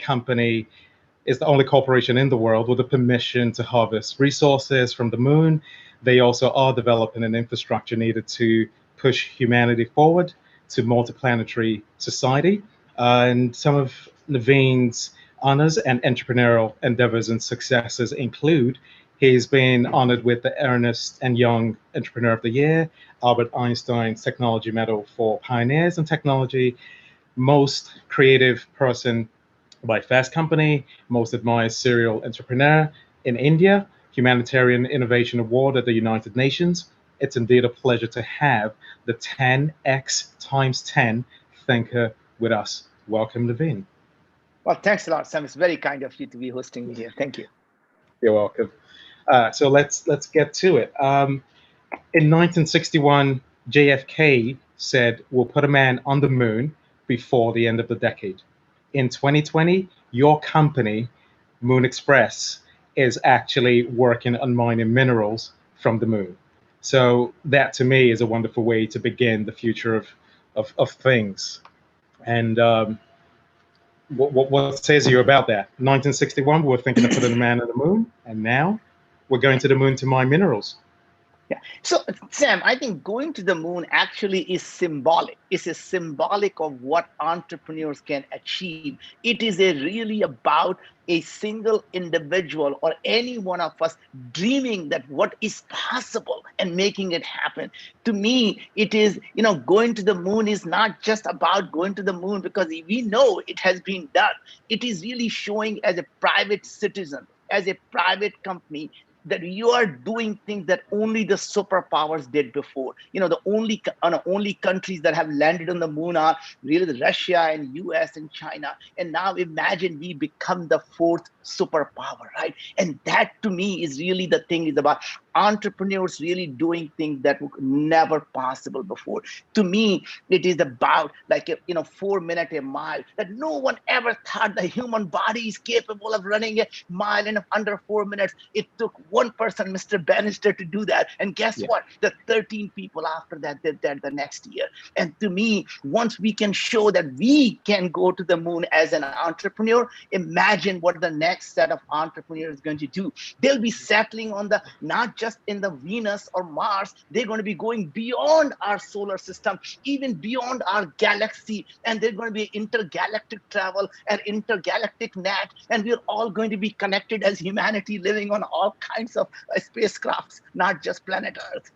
corporation in the world with the permission to harvest resources from the moon. They also are developing an infrastructure needed to push humanity forward to multiplanetary society. And some of Naveen's honors and entrepreneurial endeavors and successes include he's been honored with the Ernst & Young Entrepreneur of the Year, Albert Einstein's Technology Medal for Pioneers in Technology, Most Creative Person by Fast Company, Most Admired Serial Entrepreneur in India, Humanitarian Innovation Award at the United Nations. It's indeed a pleasure to have the 10x times 10 thinker with us. Welcome, Naveen. Well, thanks a lot, Sam. It's very kind of you to be hosting me here. Thank you. You're welcome. So let's get to it. In 1961, JFK said, we'll put a man on the moon before the end of the decade. In 2020, your company, Moon Express, is actually working on mining minerals from the moon. So that to me is a wonderful way to begin the future of things. And what says you about that? 1961, we were thinking of putting a man on the moon, and now we're going to the moon to mine minerals. Yeah. So, Sam, I think going to the moon actually is symbolic. It's a symbolic of what entrepreneurs can achieve. It is really about a single individual or any one of us dreaming that what is possible and making it happen. To me, it is, going to the moon is not just about going to the moon because we know it has been done. It is really showing as a private citizen, as a private company, that you are doing things that only the superpowers did before. The only countries that have landed on the moon are really Russia and US and China. And now imagine we become the fourth superpower, right? And that to me is really the thing, is about entrepreneurs really doing things that were never possible before. To me, it is about 4 minutes a mile, that no one ever thought the human body is capable of running a mile in under 4 minutes. It took one person, Mr. Bannister, to do that. And guess what? The 13 people after that did that the next year. And to me, once we can show that we can go to the moon as an entrepreneur, imagine what the next set of entrepreneurs is going to do. They'll be settling on not just in the Venus or Mars, they're going to be going beyond our solar system, even beyond our galaxy. And they're going to be intergalactic travel and intergalactic net. And we're all going to be connected as humanity, living on all kinds of spacecrafts, not just planet Earth.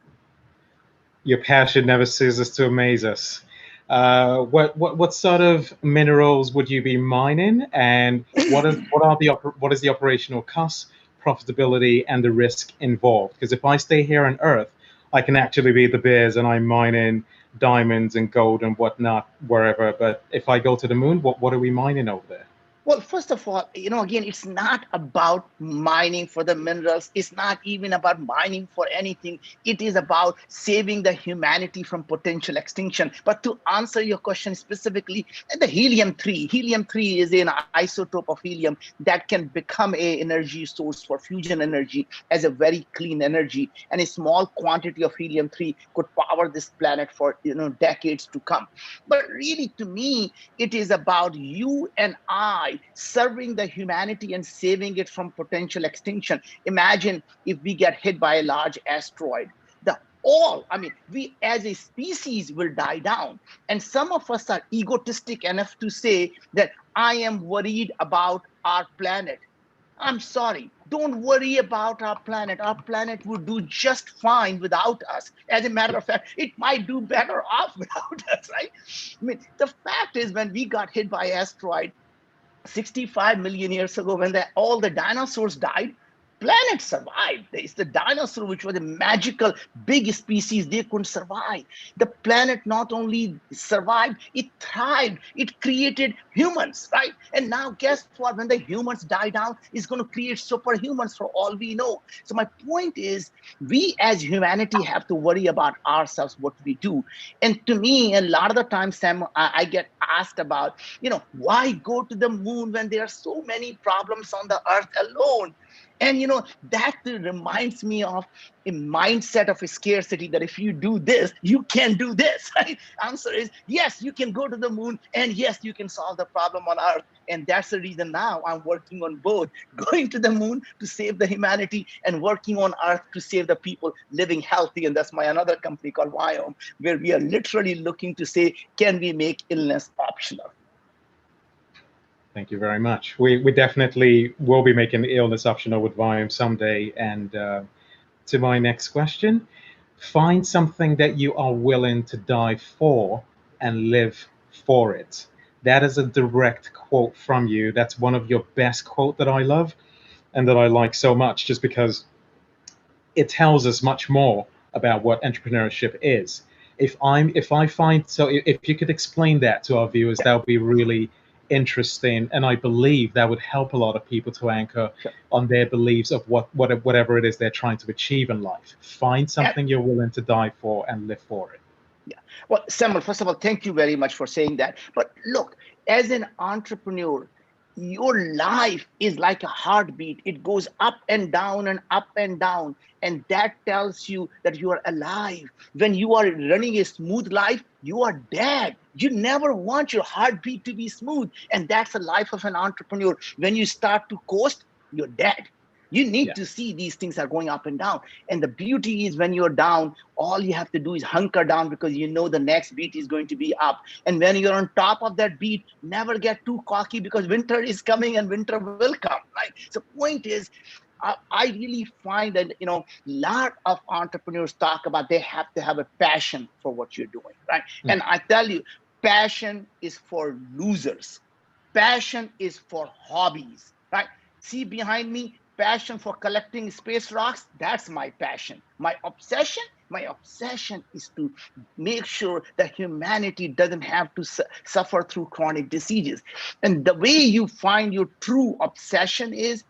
Your passion never ceases to amaze us. What sort of minerals would you be mining, and what is the operational cost, profitability, and the risk involved? Because if I stay here on Earth, I can actually be the Bears and I'm mining diamonds and gold and whatnot wherever. But if I go to the moon, what are we mining over there? Well, first of all, again, it's not about mining for the minerals. It's not even about mining for anything. It is about saving the humanity from potential extinction. But to answer your question specifically, the helium-3 is an isotope of helium that can become an energy source for fusion energy as a very clean energy. And a small quantity of helium-3 could power this planet for decades to come. But really, to me, it is about you and I serving the humanity and saving it from potential extinction. Imagine if we get hit by a large asteroid. The we as a species will die down. And some of us are egotistic enough to say that I am worried about our planet. I'm sorry, don't worry about our planet. Our planet would do just fine without us. As a matter of fact, it might do better off without us, right? I mean, the fact is, when we got hit by asteroid 65 million years ago, when all the dinosaurs died, planet survived. It's the dinosaur, which was a magical big species, they couldn't survive. The planet not only survived, it thrived. It created humans, right? And now guess what? When the humans die down, it's going to create superhumans for all we know. So my point is, we as humanity have to worry about ourselves, what we do. And to me, a lot of the time, Sam, I get asked about, why go to the moon when there are so many problems on the earth alone? And that reminds me of a mindset of a scarcity, that if you do this, you can do this, right? Answer is yes, you can go to the moon, and yes, you can solve the problem on Earth. And that's the reason now I'm working on both, going to the moon to save the humanity and working on Earth to save the people living healthy. And that's my another company called Viome, where we are literally looking to say, can we make illness optional? Thank you very much. We definitely will be making the illness optional with Viome someday. And to my next question, find something that you are willing to die for and live for it. That is a direct quote from you. That's one of your best quotes that I love and that I like so much, just because it tells us much more about what entrepreneurship is. If you could explain that to our viewers, that would be really interesting, and I believe that would help a lot of people to anchor on their beliefs of whatever it is they're trying to achieve in life. Find something you're willing to die for and live for it. Yeah. Well, Samuel, first of all, thank you very much for saying that. But look, as an entrepreneur, your life is like a heartbeat. It goes up and down and up and down. And that tells you that you are alive. When you are running a smooth life, you are dead. You never want your heartbeat to be smooth. And that's the life of an entrepreneur. When you start to coast, you're dead. You need to see these things are going up and down. And the beauty is, when you're down, all you have to do is hunker down, because you know the next beat is going to be up. And when you're on top of that beat, never get too cocky, because winter is coming and winter will come, right? So point is, I really find that, lot of entrepreneurs talk about they have to have a passion for what you're doing, right? And I tell you, passion is for losers. Passion is for hobbies, right? See behind me, passion for collecting space rocks, that's my passion. My obsession is to make sure that humanity doesn't have to suffer through chronic diseases. And the way you find your true obsession is,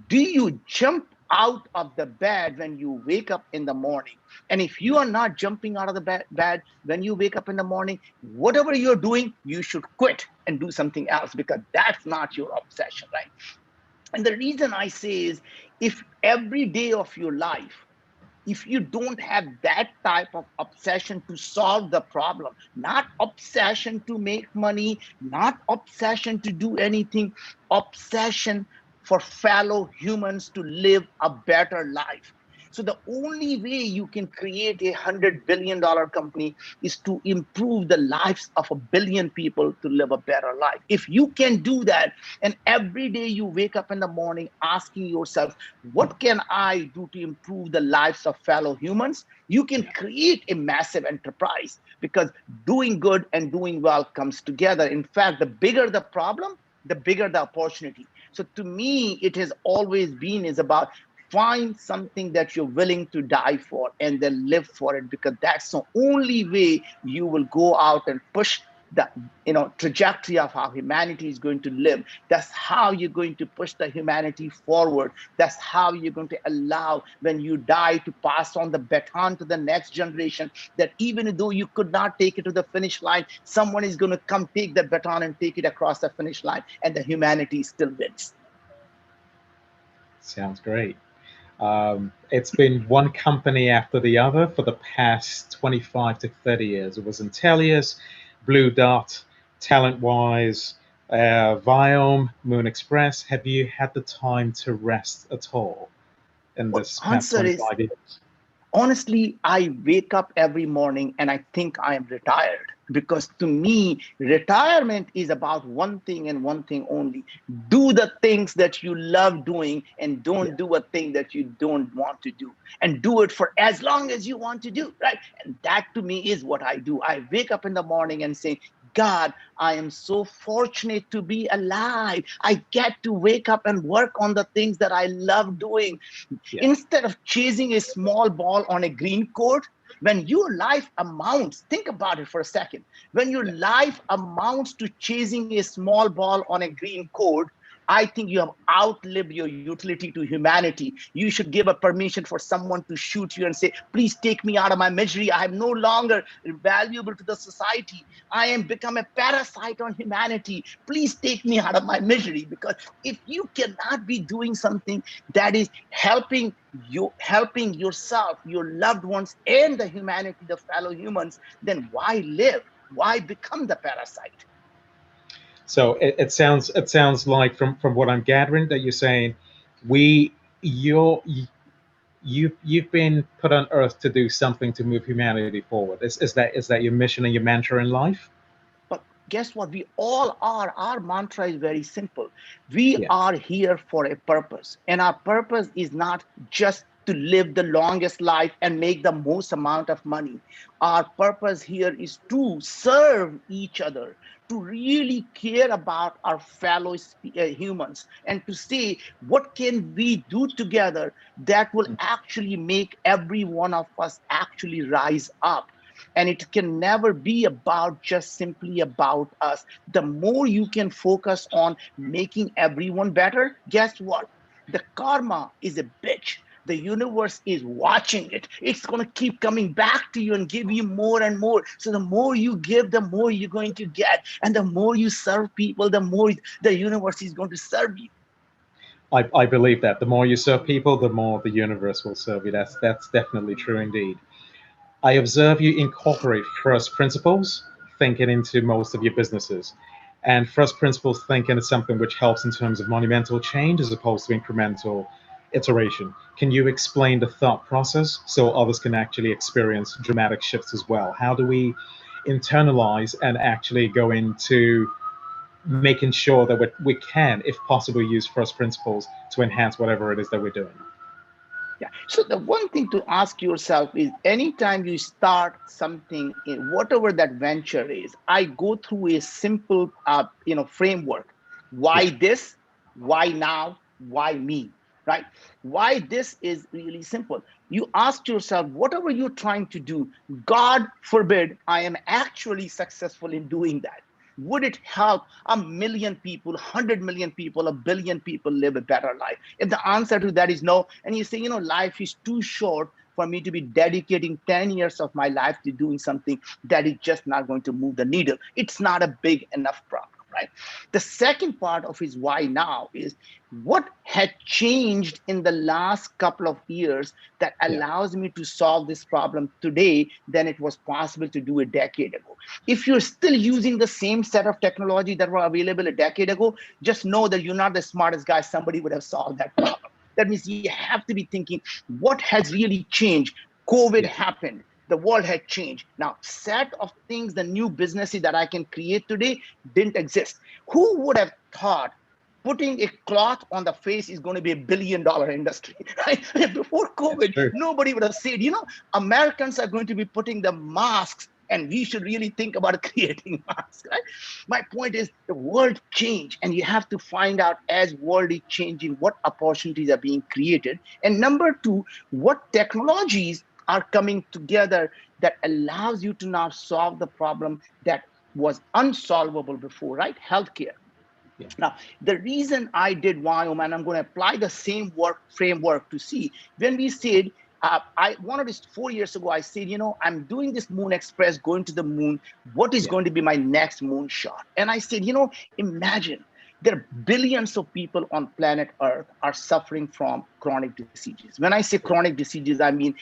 do you jump out of the bed when you wake up in the morning? And if you are not jumping out of the bed when you wake up in the morning, whatever you're doing, you should quit and do something else, because that's not your obsession, right? And the reason I say is, if every day of your life, if you don't have that type of obsession to solve the problem, not obsession to make money, not obsession to do anything, obsession for fellow humans to live a better life. So the only way you can create a $100 billion company is to improve the lives of 1 billion people to live a better life. If you can do that, and every day you wake up in the morning asking yourself, what can I do to improve the lives of fellow humans? You can create a massive enterprise, because doing good and doing well comes together. In fact, the bigger the problem, the bigger the opportunity. So to me, it has always been is about find something that you're willing to die for and then live for it, because that's the only way you will go out and push the trajectory of how humanity is going to live. That's how you're going to push the humanity forward. That's how you're going to allow, when you die, to pass on the baton to the next generation, that even though you could not take it to the finish line, someone is going to come take the baton and take it across the finish line, and the humanity still wins. Sounds great. It's been one company after the other for the past 25 to 30 years. It was Intellius, Blue Dot, TalentWise, Viome, Moon Express. Have you had the time to rest at all in this past 25 years? Honestly, I wake up every morning and I think I am retired, because to me, retirement is about one thing and one thing only. Do the things that you love doing and don't do a thing that you don't want to do, and do it for as long as you want to do, right? And that to me is what I do. I wake up in the morning and say, God, I am so fortunate to be alive. I get to wake up and work on the things that I love doing. Yeah. Instead of chasing a small ball on a green court, when your life amounts, think about it for a second. When your life amounts to chasing a small ball on a green court, I think you have outlived your utility to humanity. You should give a permission for someone to shoot you and say, please take me out of my misery. I am no longer valuable to the society. I am become a parasite on humanity. Please take me out of my misery. Because if you cannot be doing something that is helping you, helping yourself, your loved ones, and the humanity, the fellow humans, then why live? Why become the parasite? So it sounds like from what I'm gathering that you're saying, we you're you've been put on earth to do something to move humanity forward. Is that your mission and your mantra in life? But guess what? We all are. Our mantra is very simple. We Yeah. are here for a purpose. And our purpose is not just to live the longest life and make the most amount of money. Our purpose here is to serve each other, to really care about our fellow humans, and to say, what can we do together that will actually make every one of us actually rise up? And it can never be about just simply about us. The more you can focus on making everyone better, guess what? The karma is a bitch. The universe is watching it. It's going to keep coming back to you and give you more and more. So the more you give, the more you're going to get. And the more you serve people, the more the universe is going to serve you. I believe that the more you serve people, the more the universe will serve you. That's definitely true indeed. I observe you incorporate first principles thinking into most of your businesses. And first principles thinking is something which helps in terms of monumental change as opposed to incremental iteration. Can you explain the thought process so others can actually experience dramatic shifts as well? How do we internalize and actually go into making sure that we can, if possible, use first principles to enhance whatever it is that we're doing? Yeah. So the one thing to ask yourself is, anytime you start something in whatever that venture is, I go through a simple, framework. Why this? Why now? Why me? Right? Why this is really simple. You ask yourself, whatever you're trying to do, God forbid I am actually successful in doing that. Would it help 1,000,000 people, 100 million people, 1 billion people live a better life? If the answer to that is no, and you say, life is too short for me to be dedicating 10 years of my life to doing something that is just not going to move the needle, it's not a big enough problem, right? The second part of his why now is, what had changed in the last couple of years that allows me to solve this problem today than it was possible to do a decade ago? If you're still using the same set of technology that were available a decade ago, just know that you're not the smartest guy. Somebody would have solved that problem. That means you have to be thinking, what has really changed? COVID happened. The world had changed. Now, set of things, the new businesses that I can create today didn't exist. Who would have thought putting a cloth on the face is going to be $1 billion industry, right? Before COVID, nobody would have said, Americans are going to be putting the masks, and we should really think about creating masks, right? My point is, the world changed, and you have to find out, as world is changing, what opportunities are being created. And number two, what technologies are coming together that allows you to now solve the problem that was unsolvable before, right? Healthcare. Now, the reason I did Wyoming, and I'm going to apply the same framework to see, when we said, I wanted this 4 years ago, I said, I'm doing this Moon Express, going to the moon. What is going to be my next moonshot? And I said, imagine there are billions of people on planet Earth are suffering from chronic diseases. When I say chronic diseases, I mean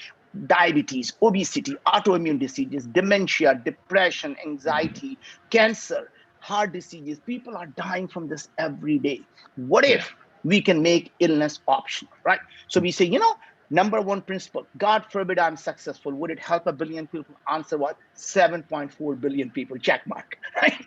diabetes, obesity, autoimmune diseases, dementia, depression, anxiety, cancer, heart diseases. People are dying from this every day. What if we can make illness optional, right? So we say, Number one principle, God forbid I'm successful. Would it help 1 billion people? Answer what? 7.4 billion people, check mark, right?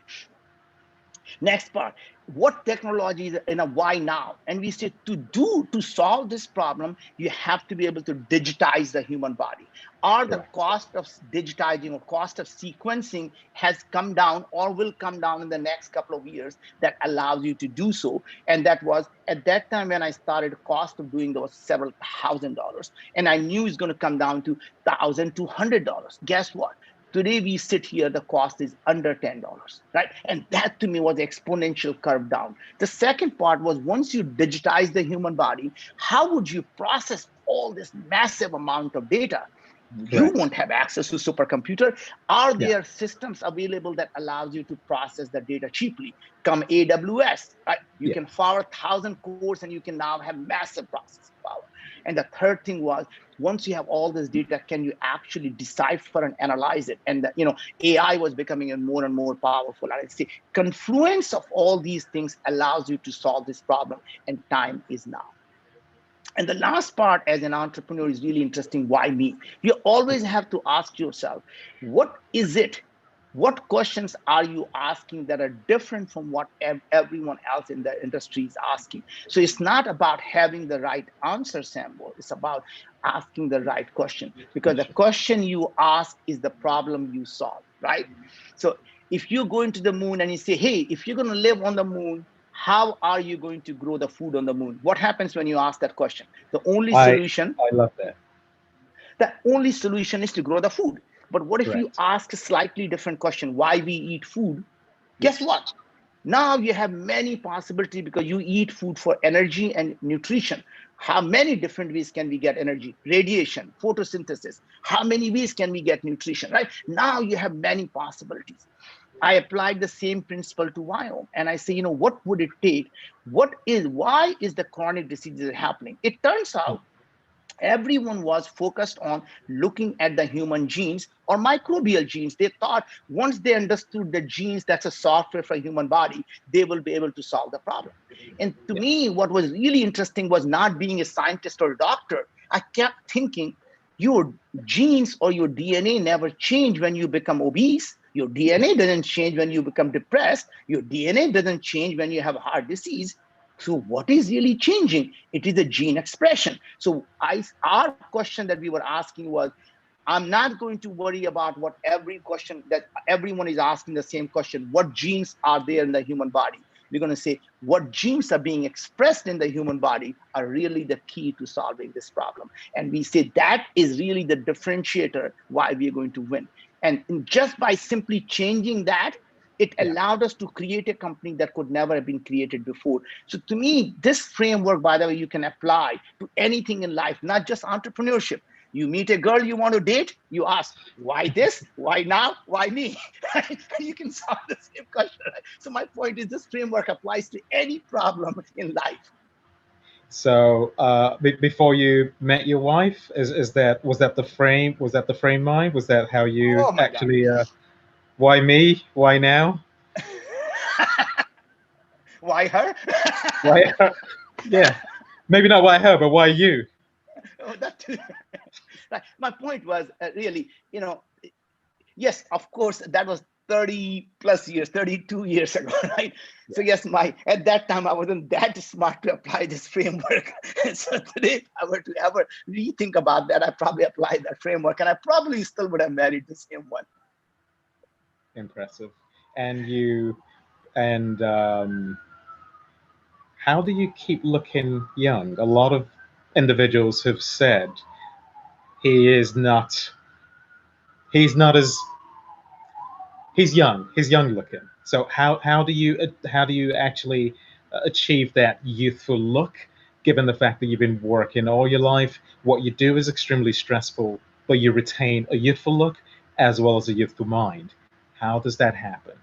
Next part, what technology is in a why now? And we say to solve this problem, you have to be able to digitize the human body. Or the cost of digitizing or cost of sequencing has come down or will come down in the next couple of years that allows you to do so. And that was at that time when I started, the cost of doing those several $1,000s. And I knew it's going to come down to $1,200. Guess what? Today we sit here, the cost is under $10, right? And that to me was exponential curve down. The second part was once you digitize the human body, how would you process all this massive amount of data? You won't have access to supercomputer. Are there systems available that allows you to process the data cheaply? Come AWS, right? You can power 1,000 cores and you can now have massive processing power. And the third thing was, once you have all this data, can you actually decipher and analyze it? And AI was becoming more and more powerful. And I say, confluence of all these things allows you to solve this problem, and time is now. And the last part as an entrepreneur is really interesting. Why me? You always have to ask yourself, what is it? What questions are you asking that are different from what everyone else in the industry is asking? So it's not about having the right answer, Sambo. It's about asking the right question, because the question you ask is the problem you solve, right? So if you go into the moon and you say, hey, if you're going to live on the moon, how are you going to grow the food on the moon? What happens when you ask that question? The only solution. I love that. The only solution is to grow the food. But what if you ask a slightly different question, why we eat food? Guess what? Now you have many possibilities because you eat food for energy and nutrition. How many different ways can we get energy? Radiation, photosynthesis. How many ways can we get nutrition, right? Now you have many possibilities. I applied the same principle to Viome, and I say, what would it take? Why is the chronic diseases happening? It turns out everyone was focused on looking at the human genes or microbial genes. They thought once they understood the genes, that's a software for human body, they will be able to solve the problem. And to me, what was really interesting was not being a scientist or a doctor. I kept thinking, your genes or your DNA never change when you become obese. Your DNA doesn't change when you become depressed. Your DNA doesn't change when you have heart disease. So what is really changing? It is the gene expression. So our question that we were asking was, I'm not going to worry about what every question that everyone is asking the same question. What genes are there in the human body? We're going to say what genes are being expressed in the human body are really the key to solving this problem. And we say that is really the differentiator why we are going to win. And just by simply changing that, it allowed us to create a company that could never have been created before. So to me, this framework, by the way, you can apply to anything in life, not just entrepreneurship. You meet a girl you want to date, you ask, why this? Why now? Why me? You can solve the same question. Right? So my point is this framework applies to any problem in life. So before you met your wife, was that the frame mind? Was that how you actually? Why me? Why now? Why her? Why her? Yeah, maybe not why her, but why you? Oh, that right. My point was really, yes, of course, that was 30 plus years, 32 years ago, right? So yes, at that time, I wasn't that smart to apply this framework. So today, if I were to ever rethink about that, I probably applied that framework, and I probably still would have married the same one. Impressive. And how do you keep looking young? A lot of individuals have said he's young looking. So how do you actually achieve that youthful look, given the fact that you've been working all your life? What you do is extremely stressful, but you retain a youthful look as well as a youthful mind. How does that happen?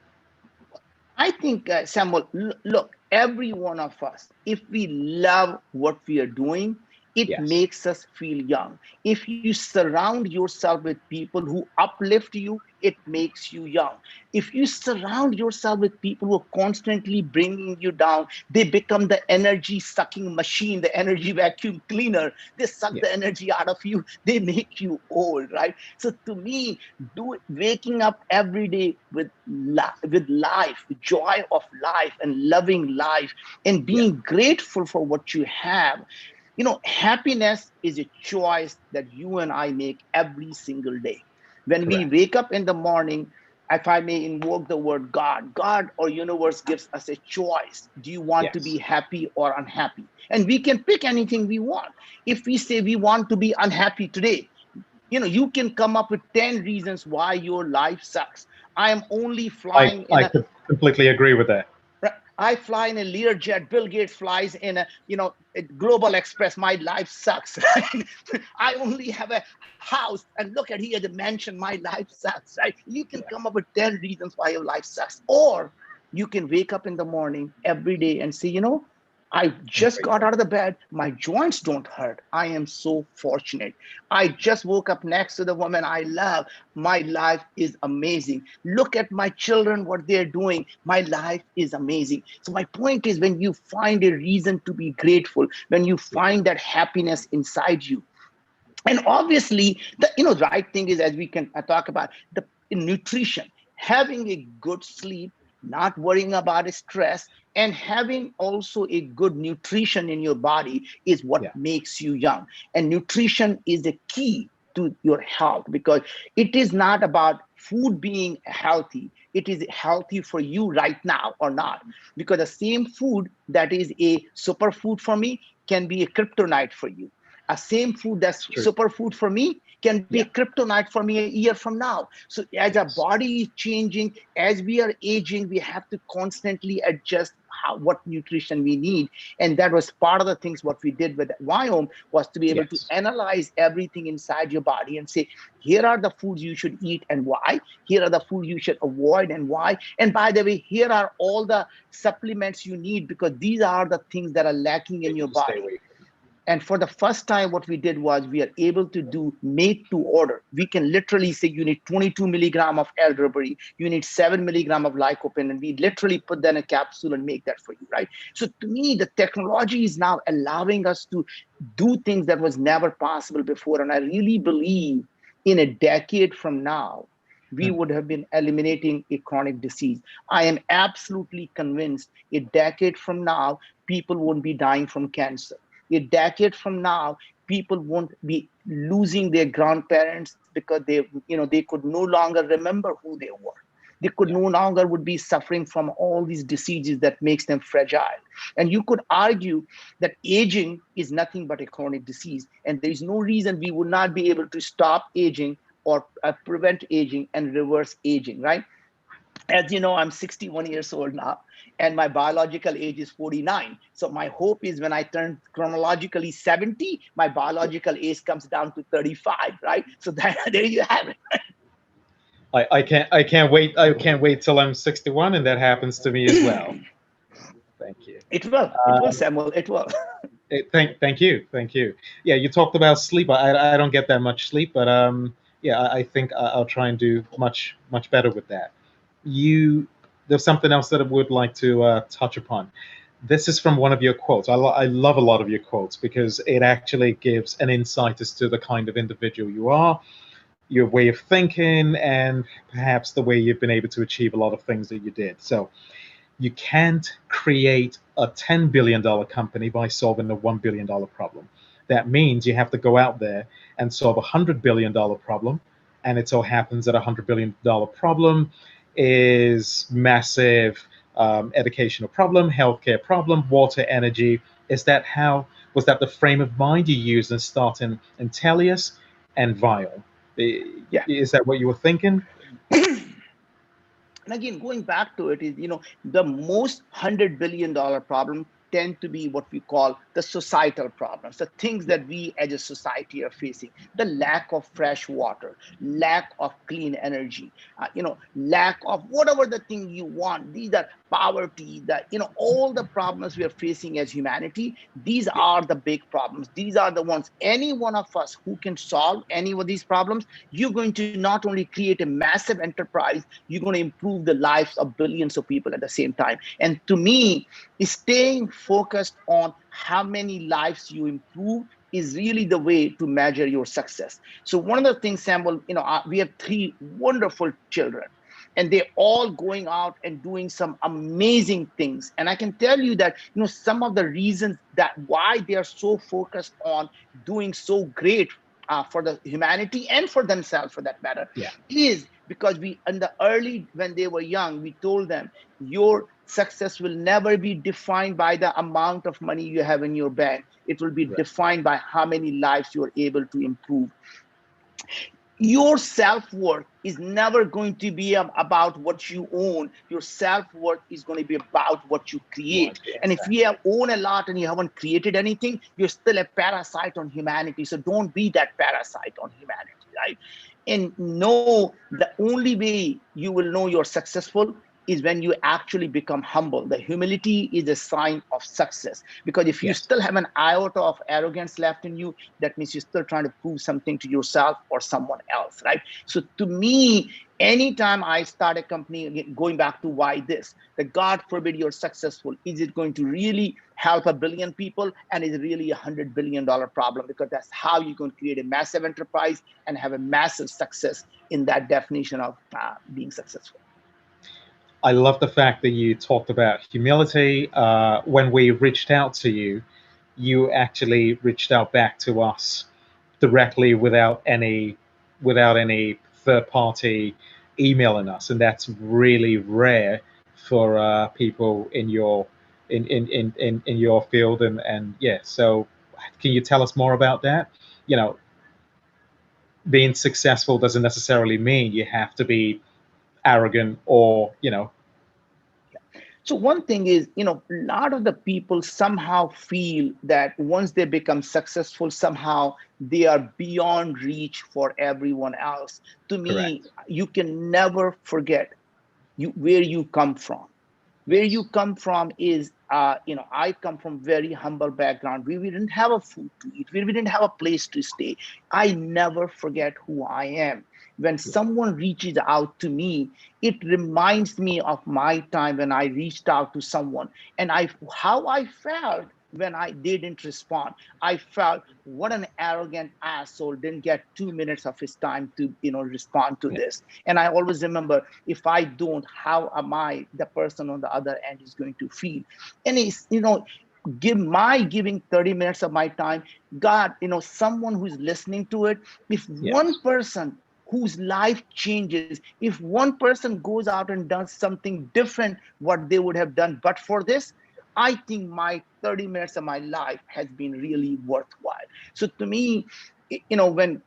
I think, Samuel, look, every one of us, if we love what we are doing, It Yes. makes us feel young. If you surround yourself with people who uplift you, it makes you young. If you surround yourself with people who are constantly bringing you down, they become the energy sucking machine, the energy vacuum cleaner. They suck Yeah. the energy out of you. They make you old, right? So to me, waking up every day with life, joy of life, and loving life, and being grateful for what you have. Happiness is a choice that you and I make every single day. When we Correct. wake up in the morning, if I may invoke the word God or universe gives us a choice. Do you want to be Yes. happy or unhappy? And we can pick anything we want. If we say we want to be unhappy today, you can come up with 10 reasons why your life sucks. I am only flying in I a could completely agree with that. I fly in a Learjet. Bill Gates flies in a Global Express. My life sucks. Right? I only have a house, and look at here, the mansion. My life sucks. Right? You can come up with 10 reasons why your life sucks, or you can wake up in the morning every day and say, I just got out of the bed. My joints don't hurt. I am so fortunate. I just woke up next to the woman I love. My life is amazing. Look at my children, what they're doing. My life is amazing. So my point is, when you find a reason to be grateful, when you find that happiness inside you, and obviously the right thing is, as we can talk about, the nutrition, having a good sleep, not worrying about stress, and having also a good nutrition in your body is what Yeah. makes you young. And nutrition is the key to your health, because it is not about food being healthy. It is healthy for you right now or not, because the same food that is a superfood for me can be a kryptonite for you. A same food that's True. superfood for me can be a Yeah. kryptonite for me a year from now. So as our Yes. body is changing, as we are aging, we have to constantly adjust what nutrition we need. And that was part of the things what we did with Viome, was to be able to Yes. analyze everything inside your body and say, here are the foods you should eat and why. Here are the foods you should avoid and why. And by the way, here are all the supplements you need, because these are the things that are lacking in your To stay body. awake. And for the first time, what we did was we are able to do made to order. We can literally say you need 22 milligram of elderberry, you need 7 milligram of lycopene, and we literally put that in a capsule and make that for you, right? So to me, the technology is now allowing us to do things that was never possible before. And I really believe in a decade from now, we would have been eliminating a chronic disease. I am absolutely convinced a decade from now, people won't be dying from cancer. A decade from now, people won't be losing their grandparents because they could no longer remember who they were. They could no longer would be suffering from all these diseases that makes them fragile. And you could argue that aging is nothing but a chronic disease, and there is no reason we would not be able to stop aging or prevent aging and reverse aging, right? As you know, I'm 61 years old now, and my biological age is 49. So my hope is when I turn chronologically 70, my biological age comes down to 35, right? So there you have it. I can't wait. I can't wait till I'm 61, and that happens to me as well. Thank you. It will, Samuel, it will. Thank you, thank you. Yeah, you talked about sleep. I don't get that much sleep, but yeah, I think I'll try and do much better with that. There's something else that I would like to touch upon. This is from one of your quotes. I love a lot of your quotes because it actually gives an insight as to the kind of individual you are, your way of thinking, and perhaps the way you've been able to achieve a lot of things that you did. So you can't create a $10 billion company by solving a $1 billion problem. That means you have to go out there and solve a $100 billion problem. And it so happens that a $100 billion problem is massive educational problem, healthcare problem, water, energy. Was that the frame of mind you used in starting Intellius and Viome? Yeah. Is that what you were thinking? And again, going back to it is, the most $100 billion problem tend to be what we call the societal problems, the things that we as a society are facing: the lack of fresh water, lack of clean energy, lack of whatever the thing you want. These are poverty, all the problems we are facing as humanity. These are the big problems. These are the ones, any one of us who can solve any of these problems, you're going to not only create a massive enterprise, you're going to improve the lives of billions of people at the same time. And to me, staying focused on how many lives you improve is really the way to measure your success. So one of the things, Samuel, we have 3 wonderful children, and they're all going out and doing some amazing things. And I can tell you that, some of the reasons that why they are so focused on doing so great for the humanity and for themselves, for that matter, is because when they were young, we told them your success will never be defined by the amount of money you have in your bank. It will be defined by how many lives you are able to improve. Your self-worth is never going to be about what you own. Your self-worth is going to be about what you create. And if you own a lot and you haven't created anything, you're still a parasite on humanity. So don't be that parasite on humanity, right? And know the only way you will know you're successful is when you actually become humble. The humility is a sign of success, because if you still have an iota of arrogance left in you, that means you're still trying to prove something to yourself or someone else, right? So to me, anytime I start a company, again, going back to why this, that God forbid you're successful, is it going to really help 1 billion people? And is it really $100 billion problem? Because that's how you're going to create a massive enterprise and have a massive success in that definition of being successful. I love the fact that you talked about humility. When we reached out to you, you actually reached out back to us directly without any third party emailing us, and that's really rare for people in your in your field. And yeah, so can you tell us more about that? Being successful doesn't necessarily mean you have to be arrogant or So one thing is, a lot of the people somehow feel that once they become successful, somehow they are beyond reach for everyone else. To me, you can never forget where you come from. Where you come from is, I come from very humble background. We didn't have a food to eat. We didn't have a place to stay. I never forget who I am. When someone reaches out to me, it reminds me of my time when I reached out to someone and how I felt when they didn't respond. I felt, what an arrogant asshole, didn't get 2 minutes of his time to respond to this. And I always remember, if I don't, how am I, the person on the other end, is going to feel? And it's giving 30 minutes of my time, God, someone who's listening to it, if one person whose life changes, if one person goes out and does something different what they would have done but for this, I think my 30 minutes of my life has been really worthwhile. So to me, when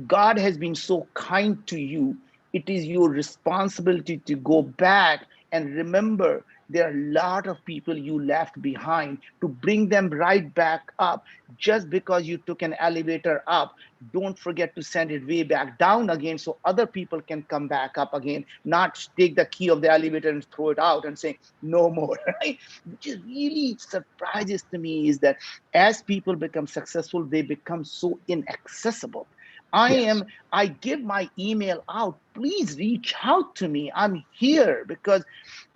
God has been so kind to you, it is your responsibility to go back and remember there are a lot of people you left behind, to bring them right back up. Just because you took an elevator up, don't forget to send it way back down again so other people can come back up again, not take the key of the elevator and throw it out and say, no more, right? Which is really surprises to me is that as people become successful, they become so inaccessible. I give my email out. Please reach out to me. I'm here because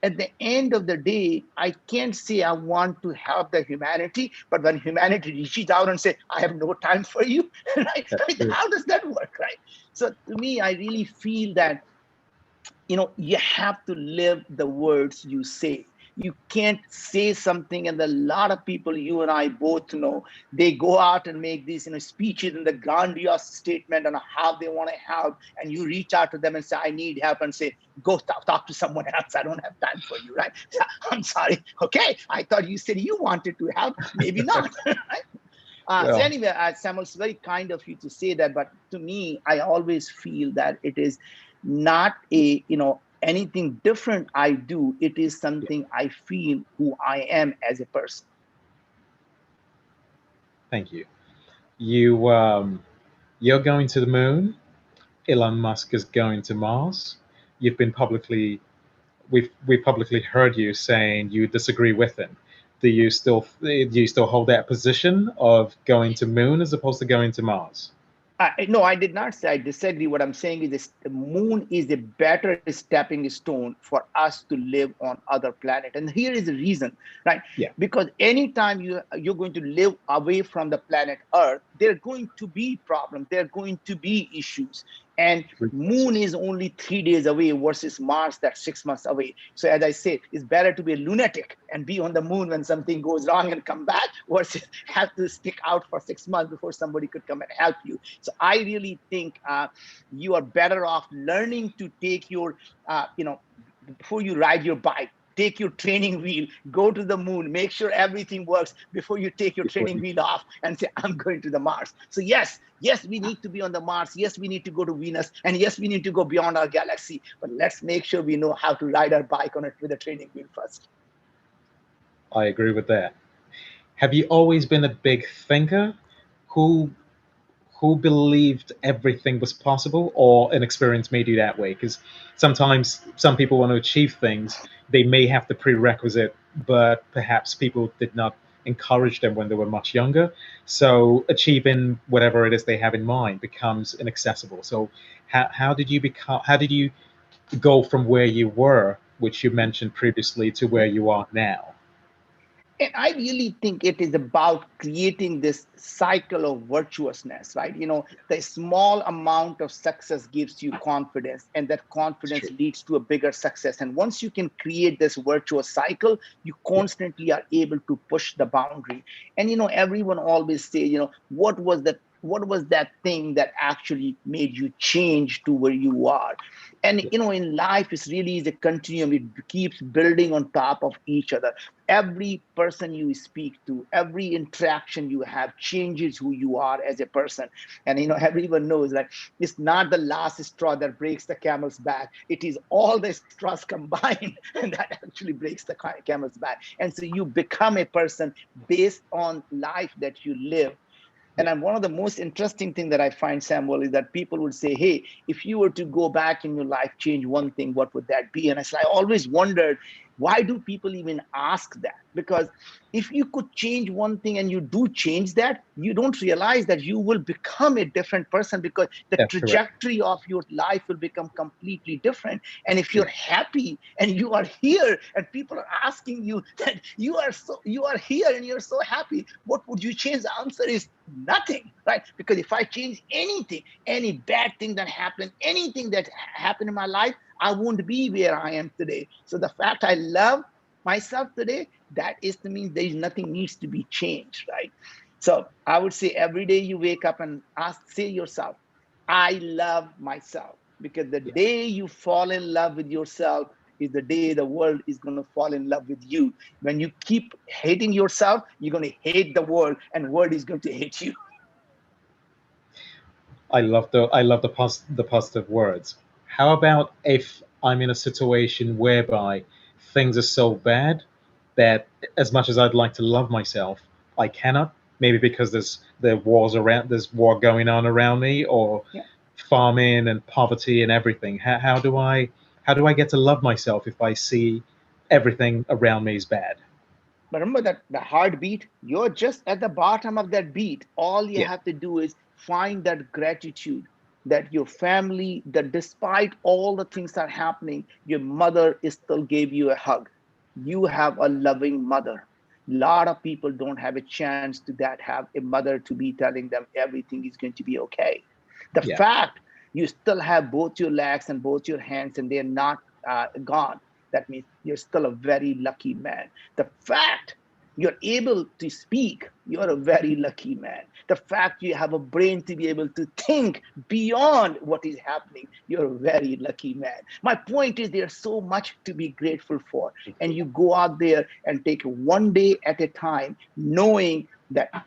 at the end of the day, I can't say I want to help the humanity, but when humanity reaches out and say, I have no time for you, right? How does that work, right? So to me, I really feel that, you have to live the words you say. You can't say something, and a lot of people, you and I both know, they go out and make these speeches and the grandiose statement on how they want to help, and you reach out to them and say, I need help, and say, go talk to someone else. I don't have time for you, right? I'm sorry. Okay, I thought you said you wanted to help. Maybe not, right? So anyway, Samuel, it's very kind of you to say that, but to me, I always feel that it is not anything different I do. It is something I feel who I am as a person. Thank you. You're going to the moon. Elon Musk is going to Mars. You've been publicly, we've publicly heard you saying you disagree with him. Do you still hold that position of going to moon as opposed to going to Mars? No, I did not say I disagree. What I'm saying is this, the moon is a better stepping stone for us to live on other planet. And here is the reason, right? Yeah. Because anytime you're going to live away from the planet Earth, there are going to be problems. There are going to be issues. And moon is only 3 days away versus Mars that's 6 months away. So as I said, it's better to be a lunatic and be on the moon when something goes wrong and come back versus have to stick out for 6 months before somebody could come and help you. So I really think you are better off learning to take your, before you ride your bike, take your training wheel, go to the moon, make sure everything works before you take your training wheel off and say, I'm going to the Mars. So yes, we need to be on the Mars. Yes, we need to go to Venus. And yes, we need to go beyond our galaxy. But let's make sure we know how to ride our bike on it with a training wheel first. I agree with that. Have you always been a big thinker who believed everything was possible, or an experience made you that way? Because sometimes some people want to achieve things, they may have the prerequisite, but perhaps people did not encourage them when they were much younger. So achieving whatever it is they have in mind becomes inaccessible. So how did you go from where you were, which you mentioned previously, to where you are now? And I really think it is about creating this cycle of virtuousness, right? The small amount of success gives you confidence, and that confidence leads to a bigger success. And once you can create this virtuous cycle, you constantly are able to push the boundary. And, everyone always say, what was that thing that actually made you change to where you are? And, in life, it's really is a continuum. It keeps building on top of each other. Every person you speak to, every interaction you have changes who you are as a person. And, everyone knows that it's not the last straw that breaks the camel's back. It is all the straws combined and that actually breaks the camel's back. And so you become a person based on life that you live. And one of the most interesting thing that I find, Samuel, is that people would say, hey, if you were to go back in your life, change one thing, what would that be? And I always wondered, why do people even ask that? Because if you could change one thing and you do change that, you don't realize that you will become a different person, because the trajectory of your life will become completely different. And if you're happy and you are here and people are asking you that you are here and you're so happy, what would you change? The answer is nothing, right? Because if I change anything, any bad thing that happened, anything that happened in my life, I won't be where I am today. So the fact I love myself today, that is to mean there is nothing needs to be changed, right? So I would say every day you wake up and say yourself, I love myself, because the day you fall in love with yourself is the day the world is going to fall in love with you. When you keep hating yourself, you're going to hate the world, and the world is going to hate you. I love the positive words. How about if I'm in a situation whereby things are so bad that, as much as I'd like to love myself, I cannot? Maybe because there's war going on around me, or famine and poverty and everything. How do I get to love myself if I see everything around me is bad? But remember that the heartbeat, you're just at the bottom of that beat. All you have to do is find that gratitude that your family, that despite all the things that are happening, your mother still gave you a hug. You have a loving mother. A lot of people don't have a chance to have a mother to be telling them everything is going to be okay. The fact you still have both your legs and both your hands and they're not gone, that means you're still a very lucky man. The fact you're able to speak, you're a very lucky man. The fact you have a brain to be able to think beyond what is happening, you're a very lucky man. My point is there's so much to be grateful for. And you go out there and take one day at a time, knowing that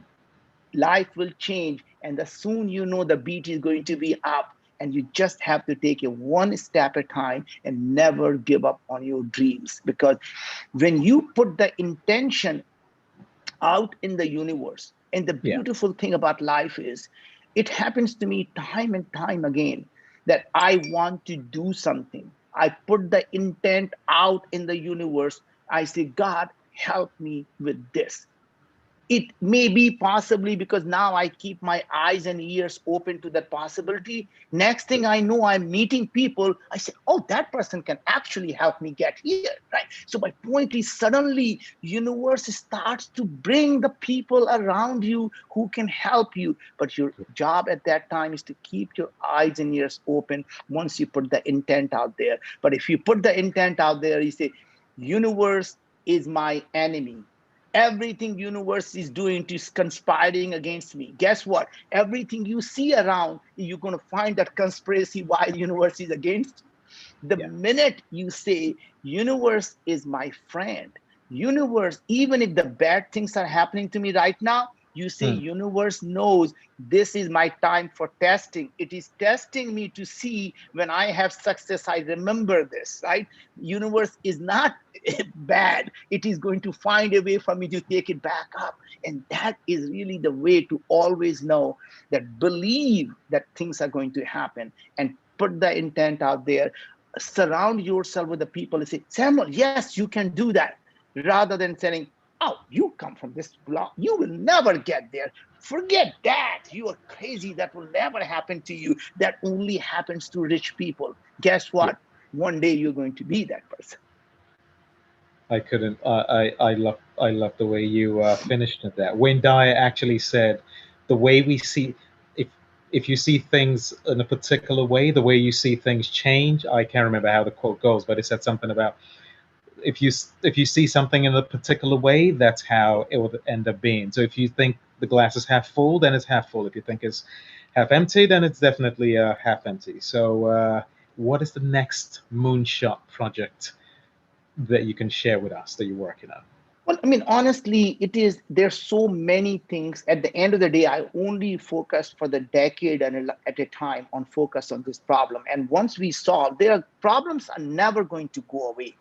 life will change. And as soon you know the beat is going to be up, and you just have to take it one step at a time and never give up on your dreams. Because when you put the intention out in the universe, And the Yeah. beautiful thing about life is it happens to me time and time again that I want to do something. I put the intent out in the universe. I say, God, help me with this. It may be possibly because now I keep my eyes and ears open to that possibility. Next thing I know, I'm meeting people. I say, oh, that person can actually help me get here, right? So my point is suddenly universe starts to bring the people around you who can help you. But your job at that time is to keep your eyes and ears open once you put the intent out there. But if you put the intent out there, you say, universe is my enemy. Everything universe is doing is conspiring against me. Guess what? Everything you see around, you're going to find that conspiracy why the universe is against you. The minute you say universe is my friend, universe, even if the bad things are happening to me right now, you say universe knows this is my time for testing. It is testing me to see when I have success, I remember this, right? Universe is not bad. It is going to find a way for me to take it back up. And that is really the way to always know that believe that things are going to happen and put the intent out there. Surround yourself with the people and say, Samuel, yes, you can do that. Rather than saying, oh, you come from this block, you will never get there. Forget that. You are crazy. That will never happen to you. That only happens to rich people. Guess what? One day you're going to be that person. I couldn't. I love the way you finished at that. Wayne Dyer actually said, "The way we see, if you see things in a particular way, the way you see things change." I can't remember how the quote goes, but it said something about if you see something in a particular way, that's how it will end up being. So if you think the glass is half full, then it's half full. If you think it's half empty, then it's definitely half empty. So what is the next moonshot project that you can share with us that you're working on? Well, I mean, honestly, there's so many things. At the end of the day, I only focus for the decade and at a time on focus on this problem. And once we solve, problems are never going to go away.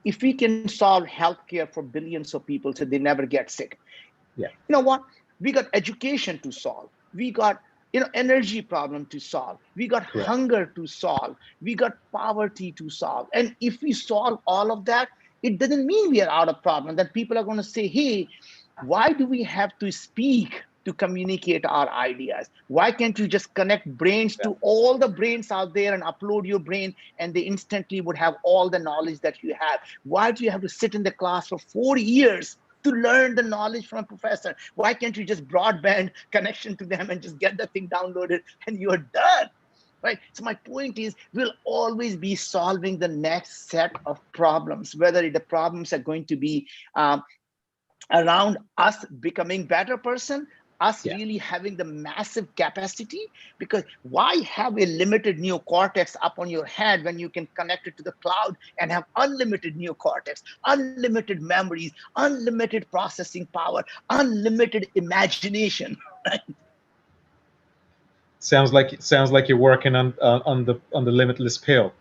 If we can solve healthcare for billions of people so they never get sick, you know what? We got education to solve. We got energy problem to solve. We got hunger to solve. We got poverty to solve. And if we solve all of that, it doesn't mean we are out of problem. That people are going to say, hey, why do we have to speak to communicate our ideas? Why can't you just connect brains to all the brains out there and upload your brain and they instantly would have all the knowledge that you have? Why do you have to sit in the class for 4 years to learn the knowledge from a professor? Why can't you just broadband connection to them and just get the thing downloaded and you're done? Right. So my point is, we'll always be solving the next set of problems, whether the problems are going to be around us becoming better person, us really having the massive capacity, because why have a limited neocortex up on your head when you can connect it to the cloud and have unlimited neocortex, unlimited memories, unlimited processing power, unlimited imagination, right? Sounds like you're working on the Limitless pill.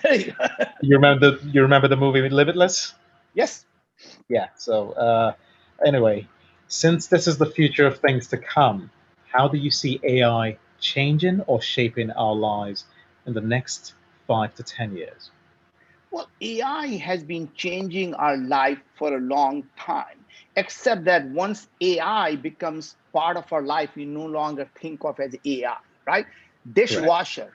There you go. You remember the movie Limitless? Yes. Yeah. So anyway, since this is the future of things to come, how do you see AI changing or shaping our lives in the next 5 to 10 years? Well, AI has been changing our life for a long time, except that once AI becomes part of our life, we no longer think of as AI, right? Dishwasher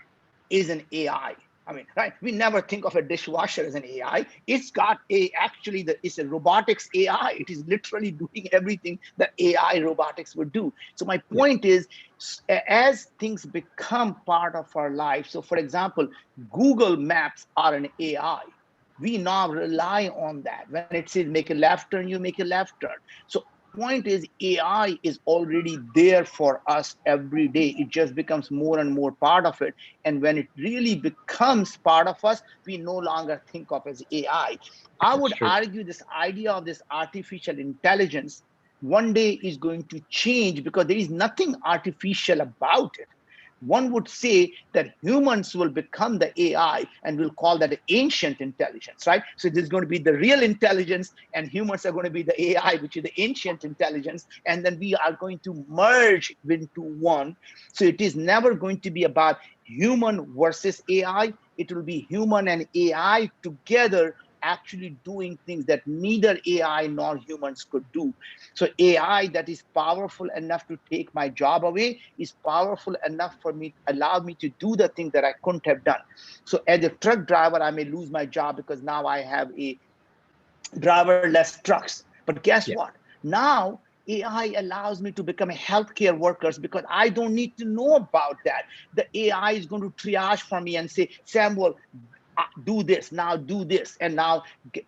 is an AI. I mean, right? We never think of a dishwasher as an AI. It's got it's a robotics AI. It is literally doing everything that AI robotics would do. So my point is, as things become part of our life, so for example, Google Maps are an AI. We now rely on that. When it says make a left turn, you make a left turn. So point is, AI is already there for us every day. It just becomes more and more part of it. And when it really becomes part of us, we no longer think of as AI. I would argue this idea of this artificial intelligence one day is going to change because there is nothing artificial about it. One would say that humans will become the AI, and we'll call that ancient intelligence, right? So this is going to be the real intelligence, and humans are going to be the AI, which is the ancient intelligence. And then we are going to merge into one. So it is never going to be about human versus AI. It will be human and AI together, actually doing things that neither AI nor humans could do. So AI that is powerful enough to take my job away is powerful enough for me, allow me to do the thing that I couldn't have done. So as a truck driver, I may lose my job because now I have a driverless trucks. But guess what? Now AI allows me to become a healthcare worker because I don't need to know about that. The AI is going to triage for me and say, Samuel, do this, now do this, and now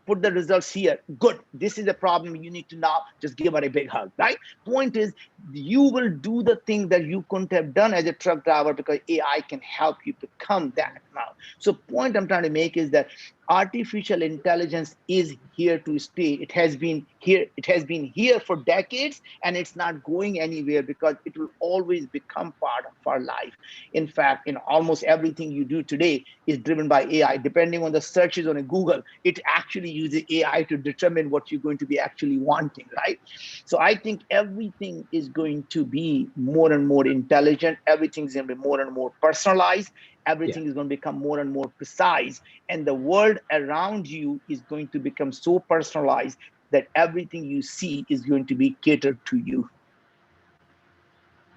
put the results here. Good, this is a problem, you need to now just give her a big hug, right? Point is, you will do the thing that you couldn't have done as a truck driver because AI can help you become that now. So point I'm trying to make is that artificial intelligence is here to stay. It has been here for decades, and it's not going anywhere because it will always become part of our life. In fact, in almost everything you do today is driven by AI. Depending on the searches on a Google, it actually uses AI to determine what you're going to be actually wanting, right? So I think everything is going to be more and more intelligent. Everything's going to be more and more personalized. Everything is going to become more and more precise. And the world around you is going to become so personalized that everything you see is going to be catered to you.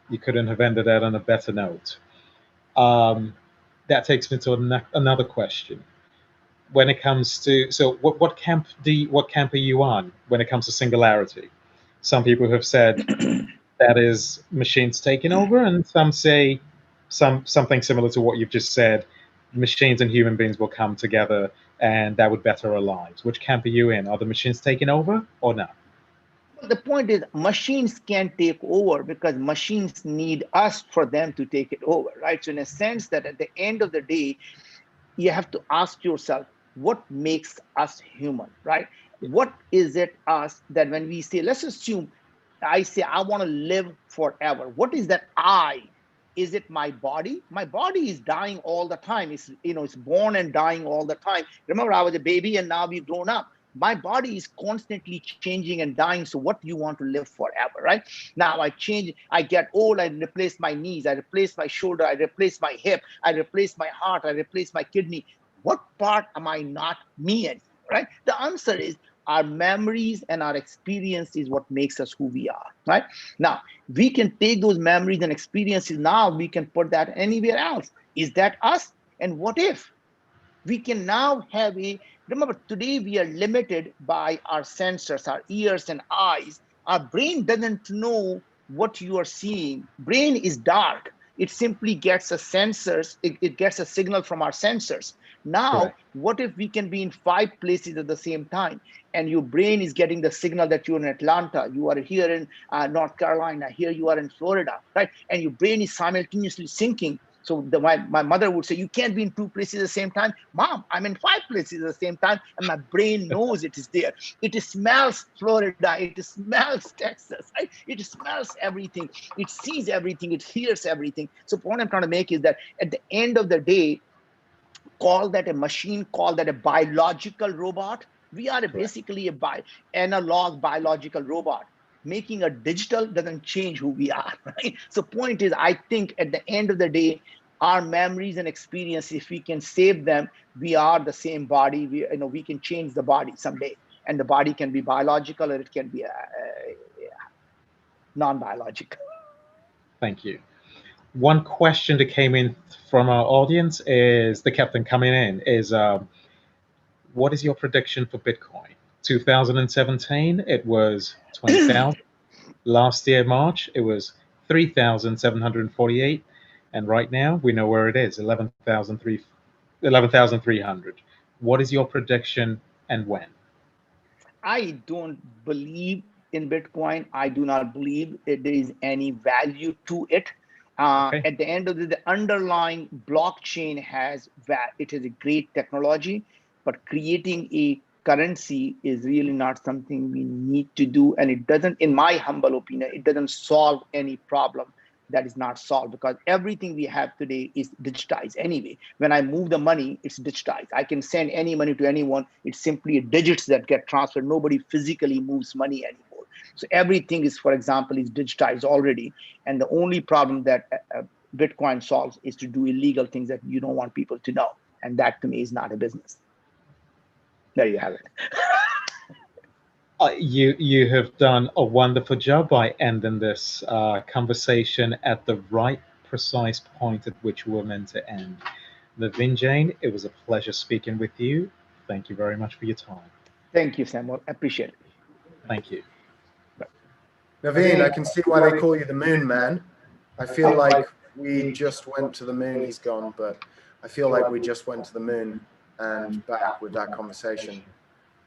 You couldn't have ended that on a better note. That takes me to another question. When it comes to, so what camp are you on when it comes to singularity? Some people have said that is machines taking over, and some say something similar to what you've just said. Machines and human beings will come together, and that would better our lives. Which camp are you in? Are the machines taking over or not? The point is, machines can't take over because machines need us for them to take it over, right? So in a sense that at the end of the day, you have to ask yourself, what makes us human, right? What is it us that when we say, let's assume I say, I want to live forever. What is that I? Is it my body? My body is dying all the time. It's born and dying all the time. Remember, I was a baby and now we've grown up. My body is constantly changing and dying. So what do you want to live forever, right? Now I change, I get old, I replace my knees, I replace my shoulder, I replace my hip, I replace my heart, I replace my kidney. What part am I not me anymore, right? The answer is our memories and our experience is what makes us who we are, right? Now, we can take those memories and experiences, now we can put that anywhere else. Is that us? And what if? We can now have remember, today we are limited by our sensors, our ears and eyes. Our brain doesn't know what you are seeing. Brain is dark. It simply gets a sensors, it gets a signal from our sensors. Now, right. What if we can be in 5 places at the same time, and your brain is getting the signal that you're in Atlanta, you are here in North Carolina, here you are in Florida, right? And your brain is simultaneously syncing. So my mother would say, you can't be in 2 places at the same time. Mom, I'm in 5 places at the same time, and my brain knows it is there. It smells Florida, it smells Texas, right? It smells everything, it sees everything, it hears everything. So the point I'm trying to make is that at the end of the day, call that a machine, call that a biological robot. We are basically analog biological robot. Making a digital doesn't change who we are, right? So point is, I think at the end of the day, our memories and experience, if we can save them, we are the same body. We can change the body someday, and the body can be biological or it can be non-biological. Thank you. One question that came in from our audience is, the captain coming in, is what is your prediction for Bitcoin? 2017, it was 20,000. Last year, March, it was 3,748. And right now, we know where it is, 11,300. What is your prediction and when? I don't believe in Bitcoin. I do not believe there is any value to it. Okay. At the end of the underlying blockchain it is a great technology, but creating a currency is really not something we need to do. And it doesn't, in my humble opinion, it doesn't solve any problem. that is not solved, because everything we have today is digitized anyway. When I move the money, it's digitized. I can send any money to anyone. It's simply digits that get transferred. Nobody physically moves money anymore. So everything is, for example, is digitized already. And the only problem that Bitcoin solves is to do illegal things that you don't want people to know. And that to me is not a business. There you have it. You have done a wonderful job by ending this conversation at the right, precise point at which we were meant to end. Naveen Jain, it was a pleasure speaking with you. Thank you very much for your time. Thank you, Samuel. Appreciate it. Thank you. Naveen, I can see why they call you the Moon Man. I feel like we just went to the moon. He's gone, but I feel like we just went to the moon and back with that conversation.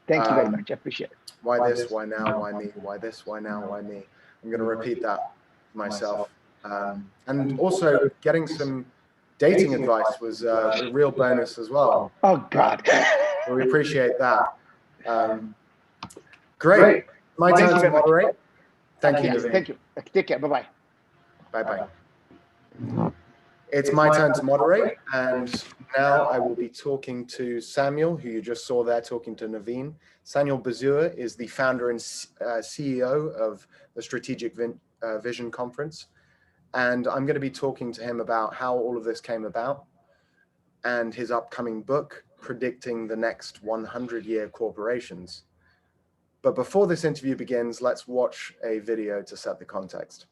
Thank you very much. I appreciate it. Why this? Why now? Why me? Why this? Why now? Why me? I'm going to repeat that myself. And also getting some dating advice was a real bonus as well. Oh, God. We appreciate that. Great. My turn to moderate. Thank you, Naveen. Thank you. Take care. Bye-bye. Bye-bye. It's my turn to moderate, and now I will be talking to Samuel, who you just saw there talking to Naveen. Samuel Bazua is the founder and CEO of the Strategic Vision Conference, and I'm going to be talking to him about how all of this came about and his upcoming book, Predicting the Next 100-Year Corporations. But before this interview begins, let's watch a video to set the context.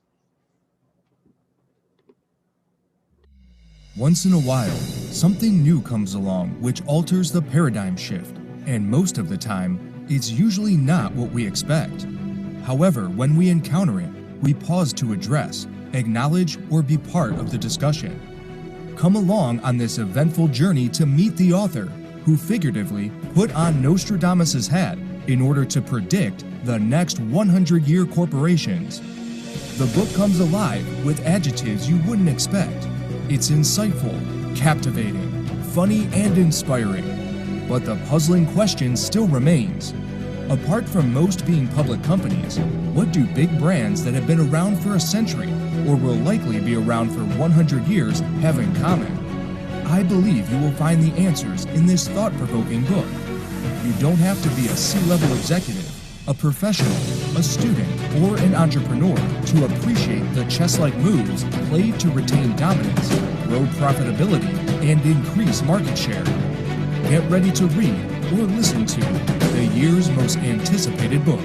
Once in a while, something new comes along which alters the paradigm shift, and most of the time, it's usually not what we expect. However, when we encounter it, we pause to address, acknowledge, or be part of the discussion. Come along on this eventful journey to meet the author, who figuratively put on Nostradamus's hat in order to predict the next 100-year corporations. The book comes alive with adjectives you wouldn't expect. It's insightful, captivating, funny, and inspiring. But the puzzling question still remains. Apart from most being public companies, what do big brands that have been around for a century or will likely be around for 100 years have in common? I believe you will find the answers in this thought-provoking book. You don't have to be a C-level executive, a professional, a student, or an entrepreneur to appreciate the chess-like moves played to retain dominance, grow profitability, and increase market share. Get ready to read or listen to the year's most anticipated book.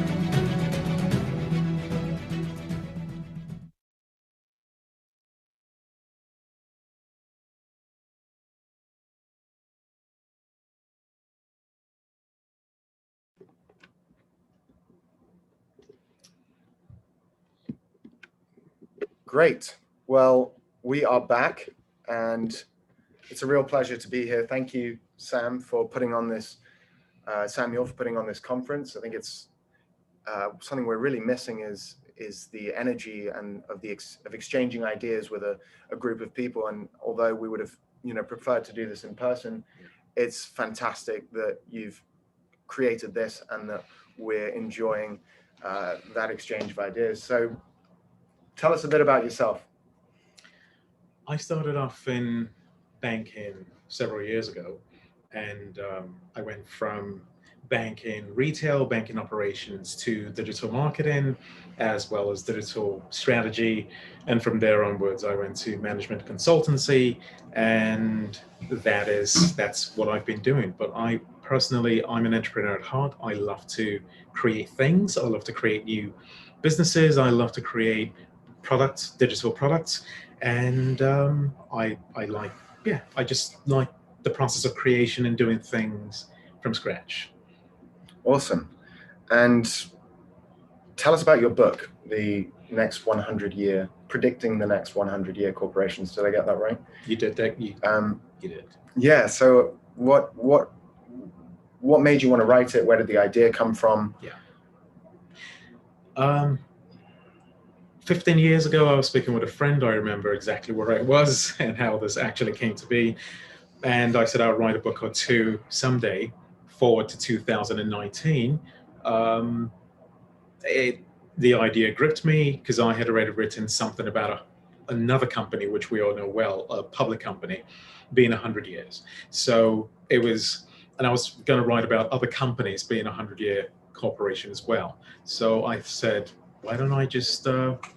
Great. Well, we are back, and it's a real pleasure to be here. Thank you, Sam, for putting on this, Samuel, for putting on this conference. I think it's something we're really missing is the energy and of exchanging ideas with a group of people. And although we would have preferred to do this in person, it's fantastic that you've created this and that we're enjoying that exchange of ideas. So tell us a bit about yourself. I started off in banking several years ago, and I went from retail banking operations to digital marketing, as well as digital strategy. And from there onwards, I went to management consultancy, and that's what I've been doing. But I'm an entrepreneur at heart. I love to create things. I love to create new businesses. I love to create products, digital products, and I just like the process of creation and doing things from scratch. Awesome. And tell us about your book, The Next 100-Year, Predicting the Next 100-Year Corporations. Did I get that right? You did that. You did. Yeah. So what made you want to write it? Where did the idea come from? Yeah. 15 years ago, I was speaking with a friend. I remember exactly where I was and how this actually came to be. And I said, I'll write a book or two someday, forward to 2019. The idea gripped me because I had already written something about another company, which we all know well, a public company, being 100 years. So it was, and I was going to write about other companies being a 100-year corporation as well. So I said, why don't I just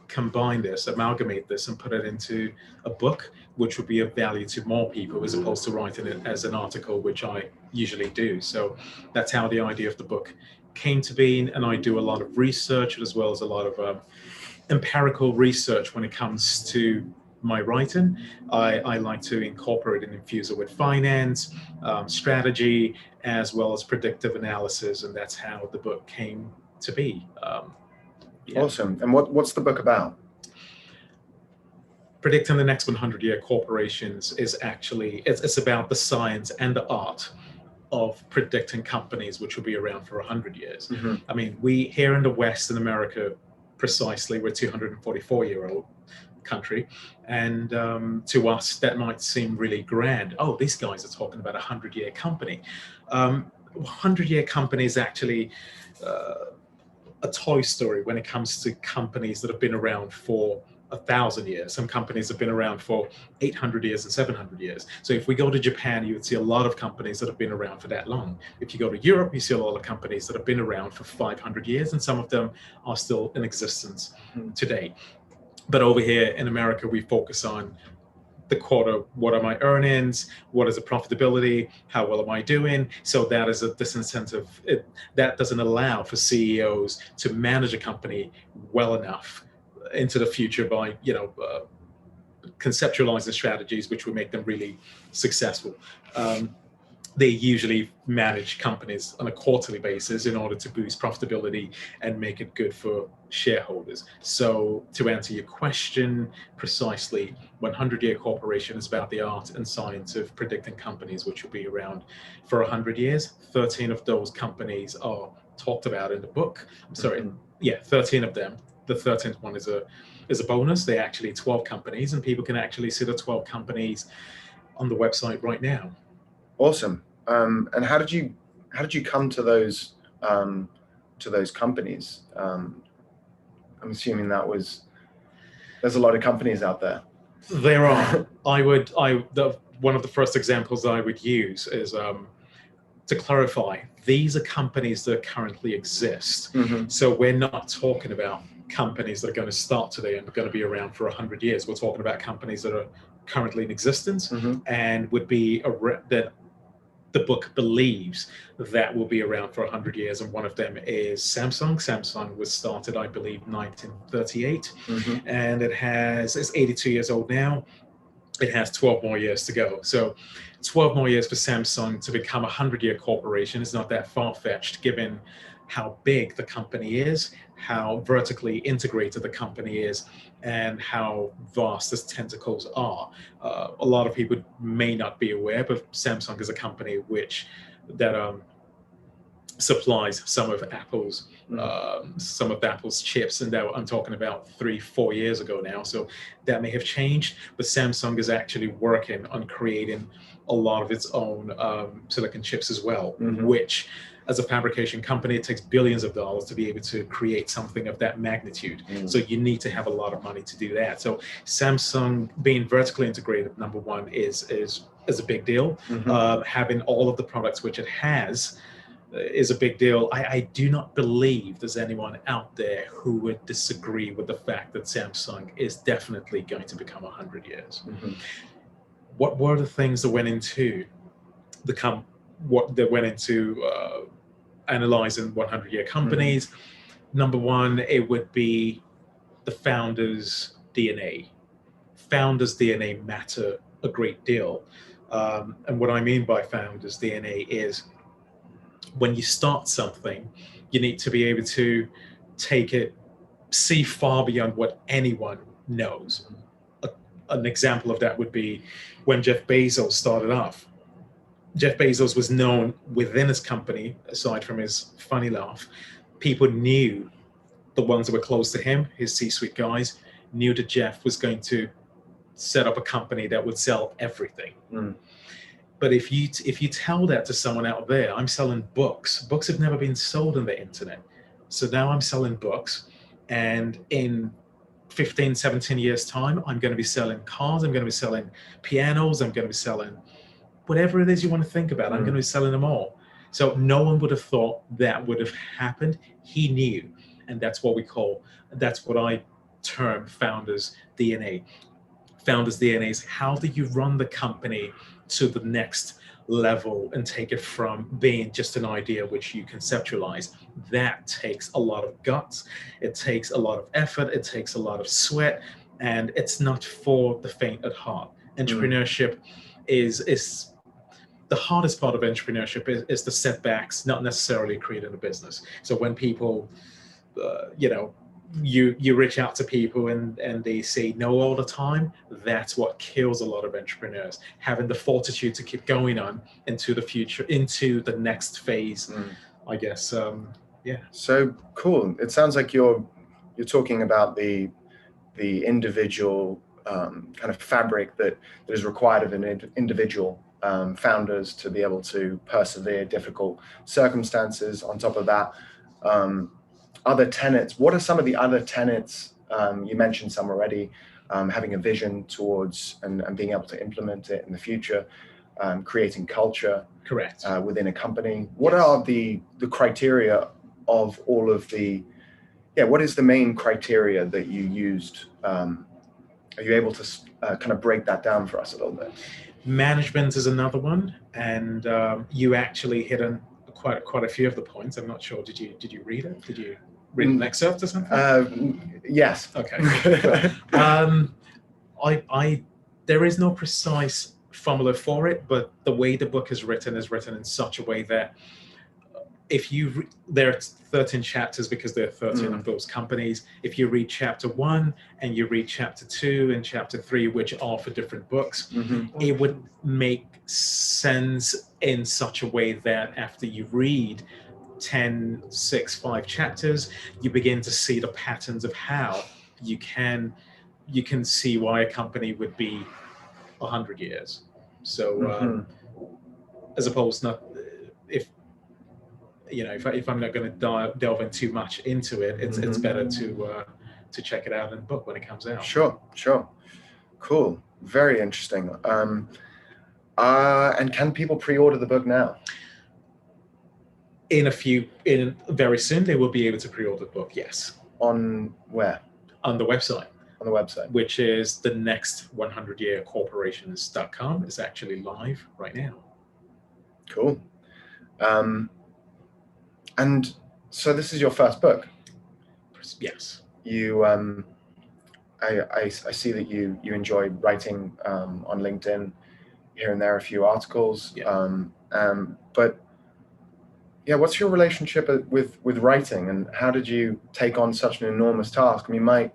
combine this, amalgamate this, and put it into a book, which would be of value to more people, as opposed to writing it as an article, which I usually do. So that's how the idea of the book came to be. And I do a lot of research, as well as a lot of empirical research when it comes to my writing. I like to incorporate and infuse it with finance, strategy, as well as predictive analysis. And that's how the book came to be. Yeah. Awesome. And what's the book about? Predicting the Next 100-Year Corporations is actually, it's about the science and the art of predicting companies which will be around for 100 years. Mm-hmm. I mean, we here in the West, in America, precisely, we're a 244-year-old country. And to us, that might seem really grand. Oh, these guys are talking about a 100-year company. 100-year company is actually a toy story when it comes to companies that have been around for 1,000 years. Some companies have been around for 800 years and 700 years. So if we go to Japan, you would see a lot of companies that have been around for that long. If you go to Europe, you see a lot of companies that have been around for 500 years, and some of them are still in existence today. But over here in America, we focus on the quarter. What are my earnings? What is the profitability? How well am I doing? So that is a disincentive. That doesn't allow for CEOs to manage a company well enough into the future by, conceptualizing strategies which will make them really successful. They usually manage companies on a quarterly basis in order to boost profitability and make it good for shareholders. So to answer your question precisely, 100-Year Corporation is about the art and science of predicting companies which will be around for 100 years. 13 of those companies are talked about in the book. I'm sorry, 13 of them. The 13th one is a bonus. They're actually 12 companies, and people can actually see the 12 companies on the website right now. Awesome. And how did you come to those companies? I'm assuming there's a lot of companies out there. There are. One of the first examples I would use is to clarify, these are companies that currently exist. Mm-hmm. So we're not talking about companies that are going to start today and are going to be around for 100 years. We're talking about companies that are currently in existence, mm-hmm. and would be that the book believes that will be around for 100 years. And one of them is Samsung. Samsung was started, I believe, 1938, mm-hmm. and it's 82 years old now. It has 12 more years to go. So 12 more years for Samsung to become a 100-year corporation is not that far-fetched, given how big the company is, how vertically integrated the company is, and how vast its tentacles are. A lot of people may not be aware, but Samsung is a company that supplies some of Apple's chips, and I'm talking about 3-4 years ago now. So that may have changed, but Samsung is actually working on creating a lot of its own silicon chips as well, mm-hmm. which, as a fabrication company, it takes billions of dollars to be able to create something of that magnitude. Mm. So you need to have a lot of money to do that. So Samsung being vertically integrated, number one, is a big deal. Mm-hmm. Having all of the products which it has is a big deal. I do not believe there's anyone out there who would disagree with the fact that Samsung is definitely going to become 100 years. Mm-hmm. What were the things that went into analyzing 100-year companies? Mm-hmm. Number one, it would be the founder's DNA. Founder's DNA matter a great deal. And what I mean by founder's DNA is, when you start something, you need to be able to see far beyond what anyone knows. An example of that would be when Jeff Bezos started off. Jeff Bezos was known within his company, aside from his funny laugh. People knew, the ones that were close to him, his C-suite guys, knew that Jeff was going to set up a company that would sell everything. Mm. But if you tell that to someone out there, I'm selling books. Books have never been sold on the internet. So now I'm selling books, and in 15, 17 years time, I'm going to be selling cars, I'm going to be selling pianos, I'm going to be selling whatever it is you want to think about. I'm going to be selling them all. So no one would have thought that would have happened. He knew. And that's what I term founders DNA. Founders DNA is how do you run the company to the next level and take it from being just an idea which you conceptualize. That takes a lot of guts. It takes a lot of effort. It takes a lot of sweat, and it's not for the faint at heart. Entrepreneurship is the hardest part of entrepreneurship is the setbacks, not necessarily creating a business. So when people, you reach out to people and they say no all the time, that's what kills a lot of entrepreneurs. Having the fortitude to keep going on into the future, into the next phase, I guess. So cool. It sounds like you're talking about the individual kind of fabric that is required of an individual founders to be able to persevere difficult circumstances. On top of that, other tenets. What are some of the other tenets? You mentioned some already, having a vision towards and being able to implement it in the future, creating culture. Correct. Within a company. What are the criteria of all of the, what is the main criteria that you used? Are you able to kind of break that down for us a little bit? Management is another one, and you actually hit on quite a few of the points. I'm not sure. Did you read it? Did you read an excerpt or something? Yes. Okay. There is no precise formula for it, but the way the book is written in such a way that there are 13 chapters because there are 13 of those companies. If you read chapter 1 and you read chapter 2 and chapter 3, which are for different books, it would make sense in such a way that after you read 10, 6, 5 chapters, you begin to see the patterns of how you can see why a company would be 100 years. So as opposed not if I'm not going to delve in too much into it, it's better to check it out in the book when it comes out. Sure. Cool. Very interesting. And can people pre-order the book now? Very soon they will be able to pre-order the book. Yes. On where? On the website. On the website, which is the next 100yearcorporations.com. It's actually live right now. Cool. And so this is your first book. Yes. You, I see that you enjoy writing on LinkedIn, here and there a few articles. Yeah. But what's your relationship with writing, and how did you take on such an enormous task? I mean, my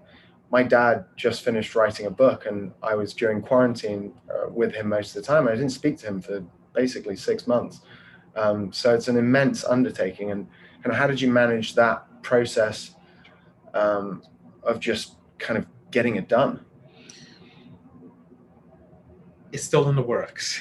dad just finished writing a book, and I was during quarantine with him most of the time. I didn't speak to him for basically 6 months. So it's an immense undertaking. And how did you manage that process of just kind of getting it done? It's still in the works,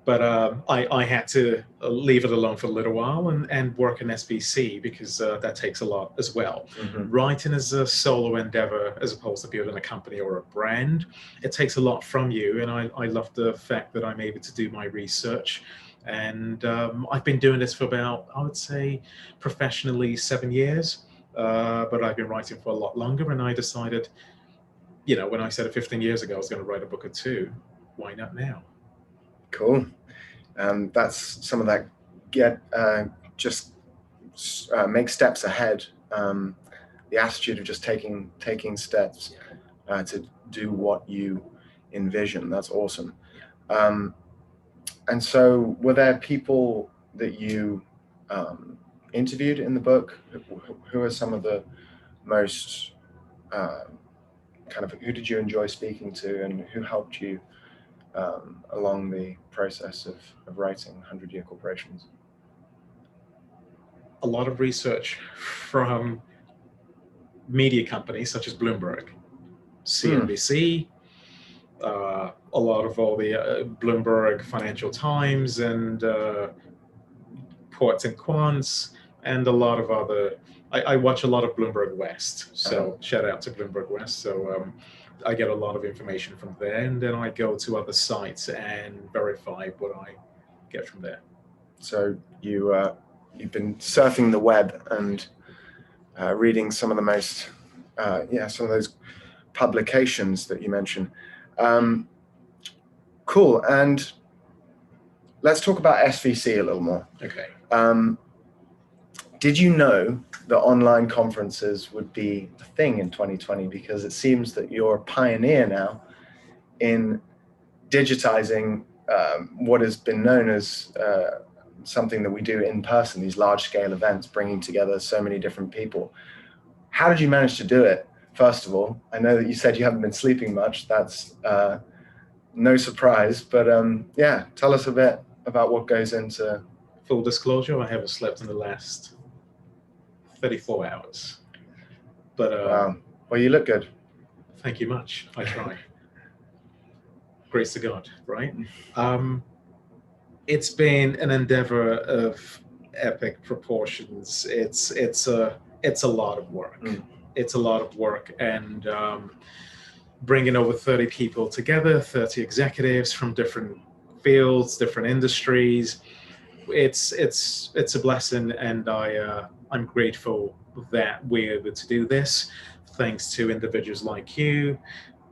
but I had to leave it alone for a little while and work in SBC because that takes a lot as well. Writing is a solo endeavor as opposed to building a company or a brand. It takes a lot from you, and I love the fact that I'm able to do my research. And I've been doing this for about, I would say, professionally 7 years, but I've been writing for a lot longer. And I decided, when I said it 15 years ago, I was going to write a book or two. Why not now? Cool. That's some of that. Make steps ahead. The attitude of just taking steps to do what you envision. That's awesome. And so were there people that you interviewed in the book? Who are some of the most who did you enjoy speaking to, and who helped you along the process of writing 100-Year Corporations? A lot of research from media companies such as Bloomberg, CNBC, a lot of all the Bloomberg Financial Times and Quartz and Quants, and a lot of other. I watch a lot of Bloomberg West, so shout out to Bloomberg West. So I get a lot of information from there, and then I go to other sites and verify what I get from there. So you've been surfing the web and reading some of the most, some of those publications that you mentioned. Cool. And let's talk about SVC a little more. Okay. Did you know that online conferences would be a thing in 2020? Because it seems that you're a pioneer now in digitizing what has been known as something that we do in person, these large-scale events, bringing together so many different people. How did you manage to do it? First of all, I know that you said you haven't been sleeping much. That's no surprise, but yeah, tell us a bit about what goes into. Full disclosure, I haven't slept in the last 34 hours. But Wow. Well, you look good. thank you much. I try. Grace to God, right? It's been an endeavor of epic proportions. It's a lot of work. It's a lot of work, and bringing over 30 people together, 30 executives from different fields, different industries. It's a blessing, and I'm grateful that we're able to do this. Thanks to individuals like you,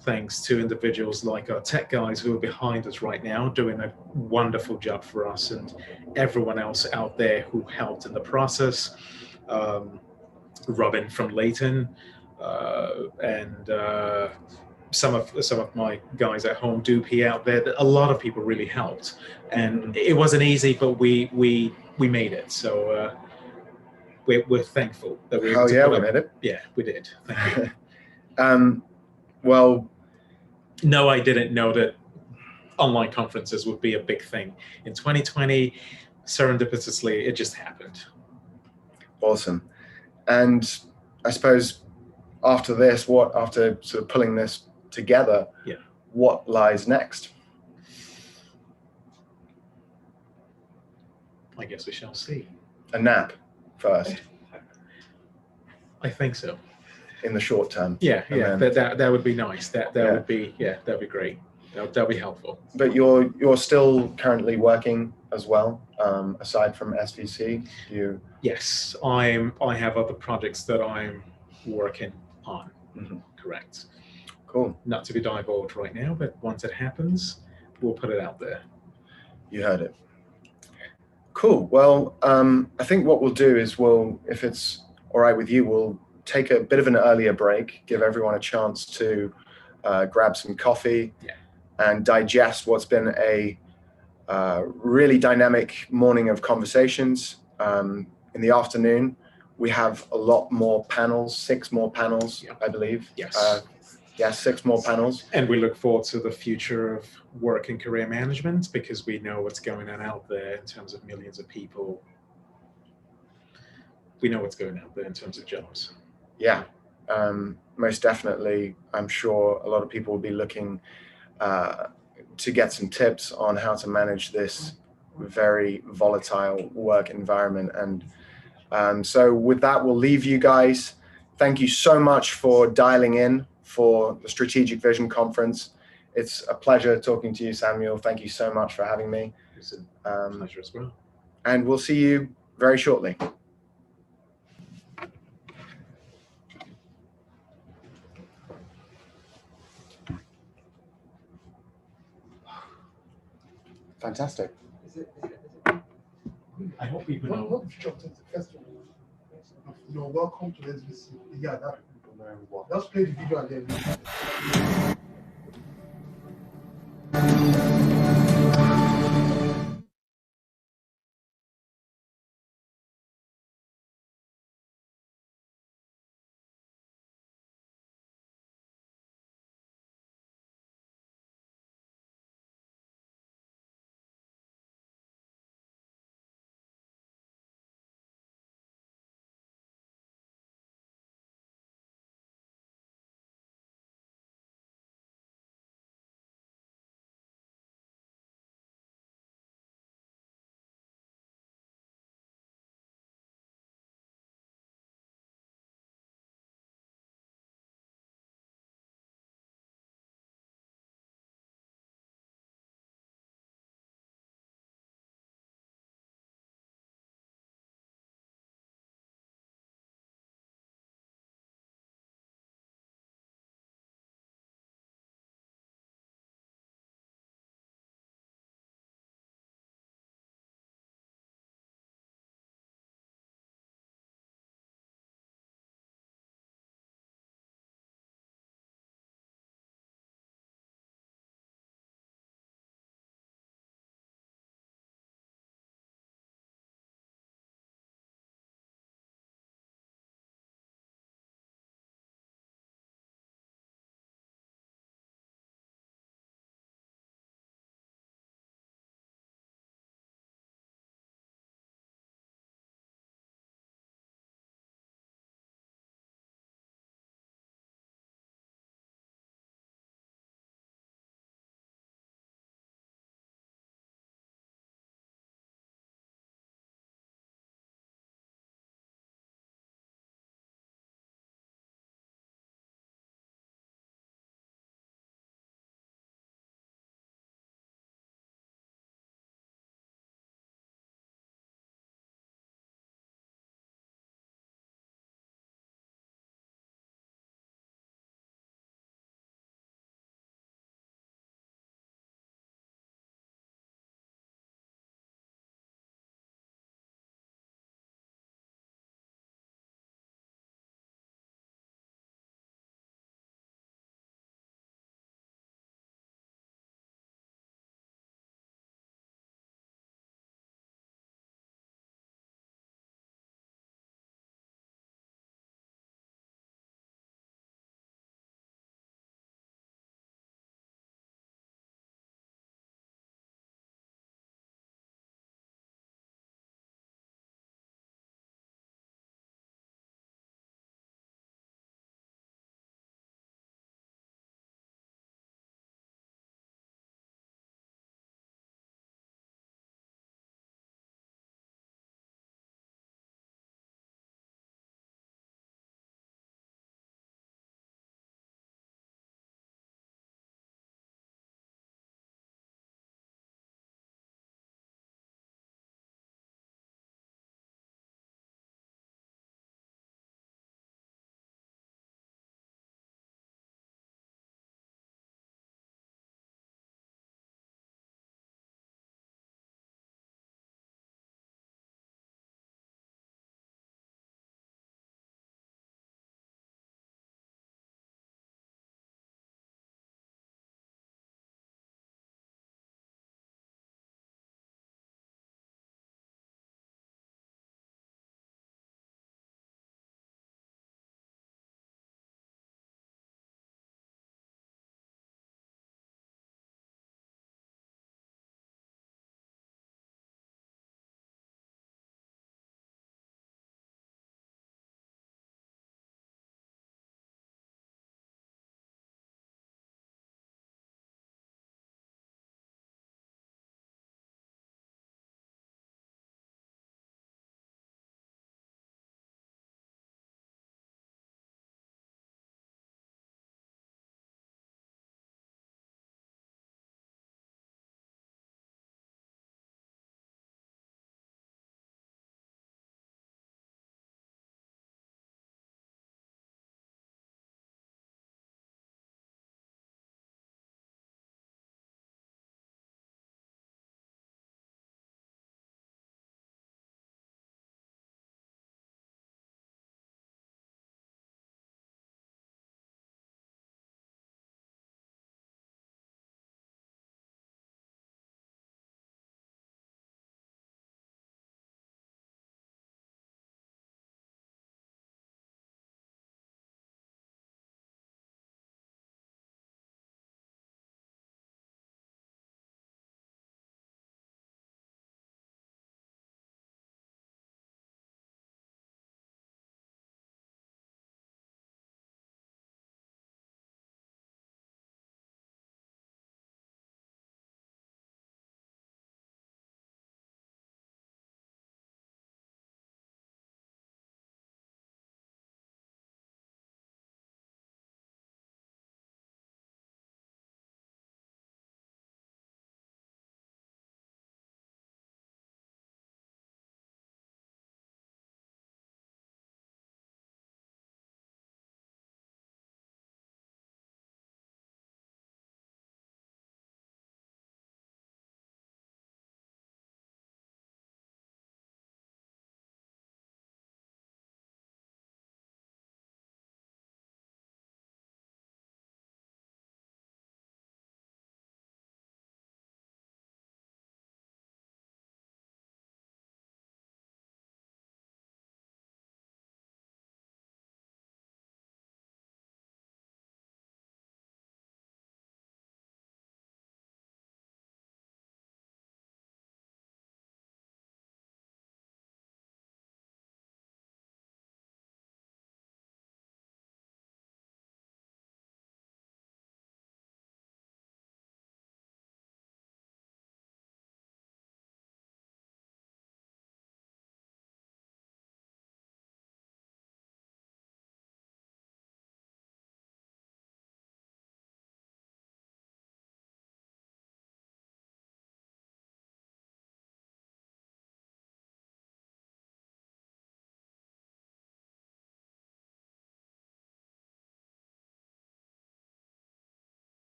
thanks to individuals like our tech guys who are behind us right now, doing a wonderful job for us, and everyone else out there who helped in the process. Robin from Leighton, and some of my guys at home, Doopy out there. A lot of people really helped, and it wasn't easy, but we made it. So we're thankful that we. Oh yeah, we made it. Yeah, we did. Thank you. Well, no, I didn't know that online conferences would be a big thing in 2020. Serendipitously, it just happened. Awesome. And I suppose after this, after sort of pulling this together, yeah, what lies next? I guess we shall see. A nap first. I think so. In the short term. Yeah, and yeah, then, that would be nice. That Yeah. would be, yeah, that'd be great. That'd be helpful. But you're still currently working as well, aside from SVC. Yes, I have other projects that I'm working on. Correct. Cool. Not to be divulged right now, but once it happens, we'll put it out there. You heard it. Cool. Well, I think what we'll do is if it's all right with you, we'll take a bit of an earlier break, give everyone a chance to grab some coffee, and digest what's been a really dynamic morning of conversations. In the afternoon, we have a lot more panels, 6 more panels, I believe. Yes. Yes, 6 more panels. And we look forward to the future of work and career management, because we know what's going on out there in terms of millions of people. We know what's going out there in terms of jobs. Yeah, most definitely. I'm sure a lot of people will be looking to get some tips on how to manage this very volatile work environment. And so with that, we'll leave you guys. Thank you so much for dialing in for the Strategic Vision Conference. It's a pleasure talking to you, Samuel. Thank you so much for having me. It's a pleasure as well. And we'll see you very shortly. Fantastic. I hope people know. Welcome to SVC. Yeah, just play the video and then.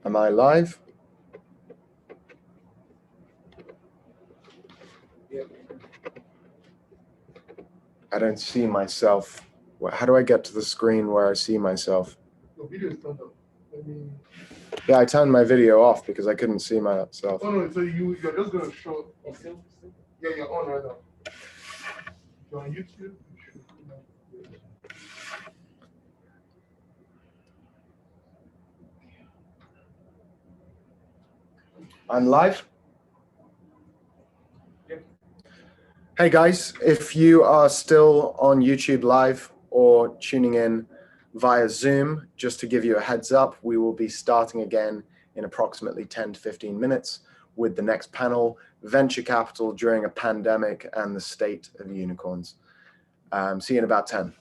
Am I live? I don't see myself. How do I get to the screen where I see myself? Your video is turned off. I mean, Yeah, I turned my video off because I couldn't see myself. oh no, so you're just gonna show. Okay. Yeah, you're on right now. You're on YouTube. I'm live. Hey guys, if you are still on YouTube Live or tuning in via Zoom, just to give you a heads up, we will be starting again in approximately 10 to 15 minutes with the next panel, Venture Capital During a Pandemic and the State of Unicorns. See you in about 10.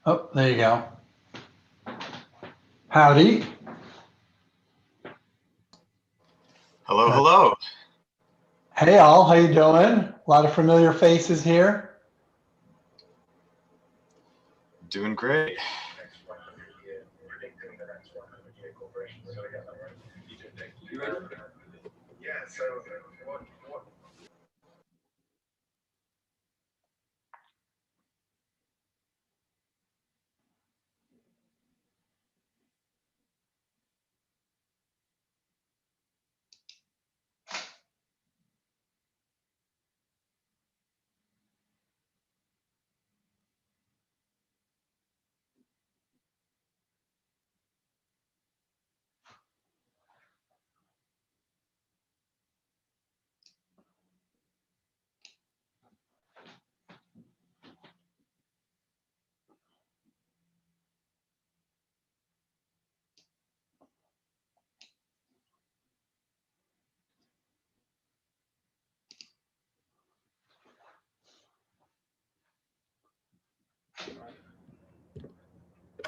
Oh, there you go. Howdy. Hello, hello. Hey, all. How you doing? A lot of familiar faces here. Doing great.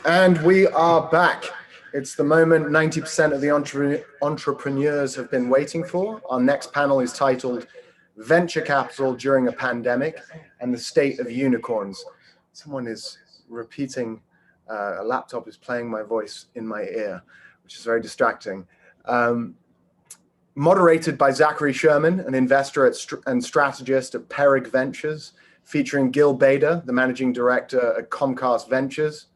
And we are back. It's the moment 90% of the entrepreneurs have been waiting for. Our next panel is titled Venture Capital During a Pandemic and the State of Unicorns. Someone is repeating, a laptop is playing my voice in my ear, which is very distracting. Moderated by Zachary Sherman, an investor and strategist at Perig Ventures, featuring Gil Bader, the managing director at Comcast Ventures,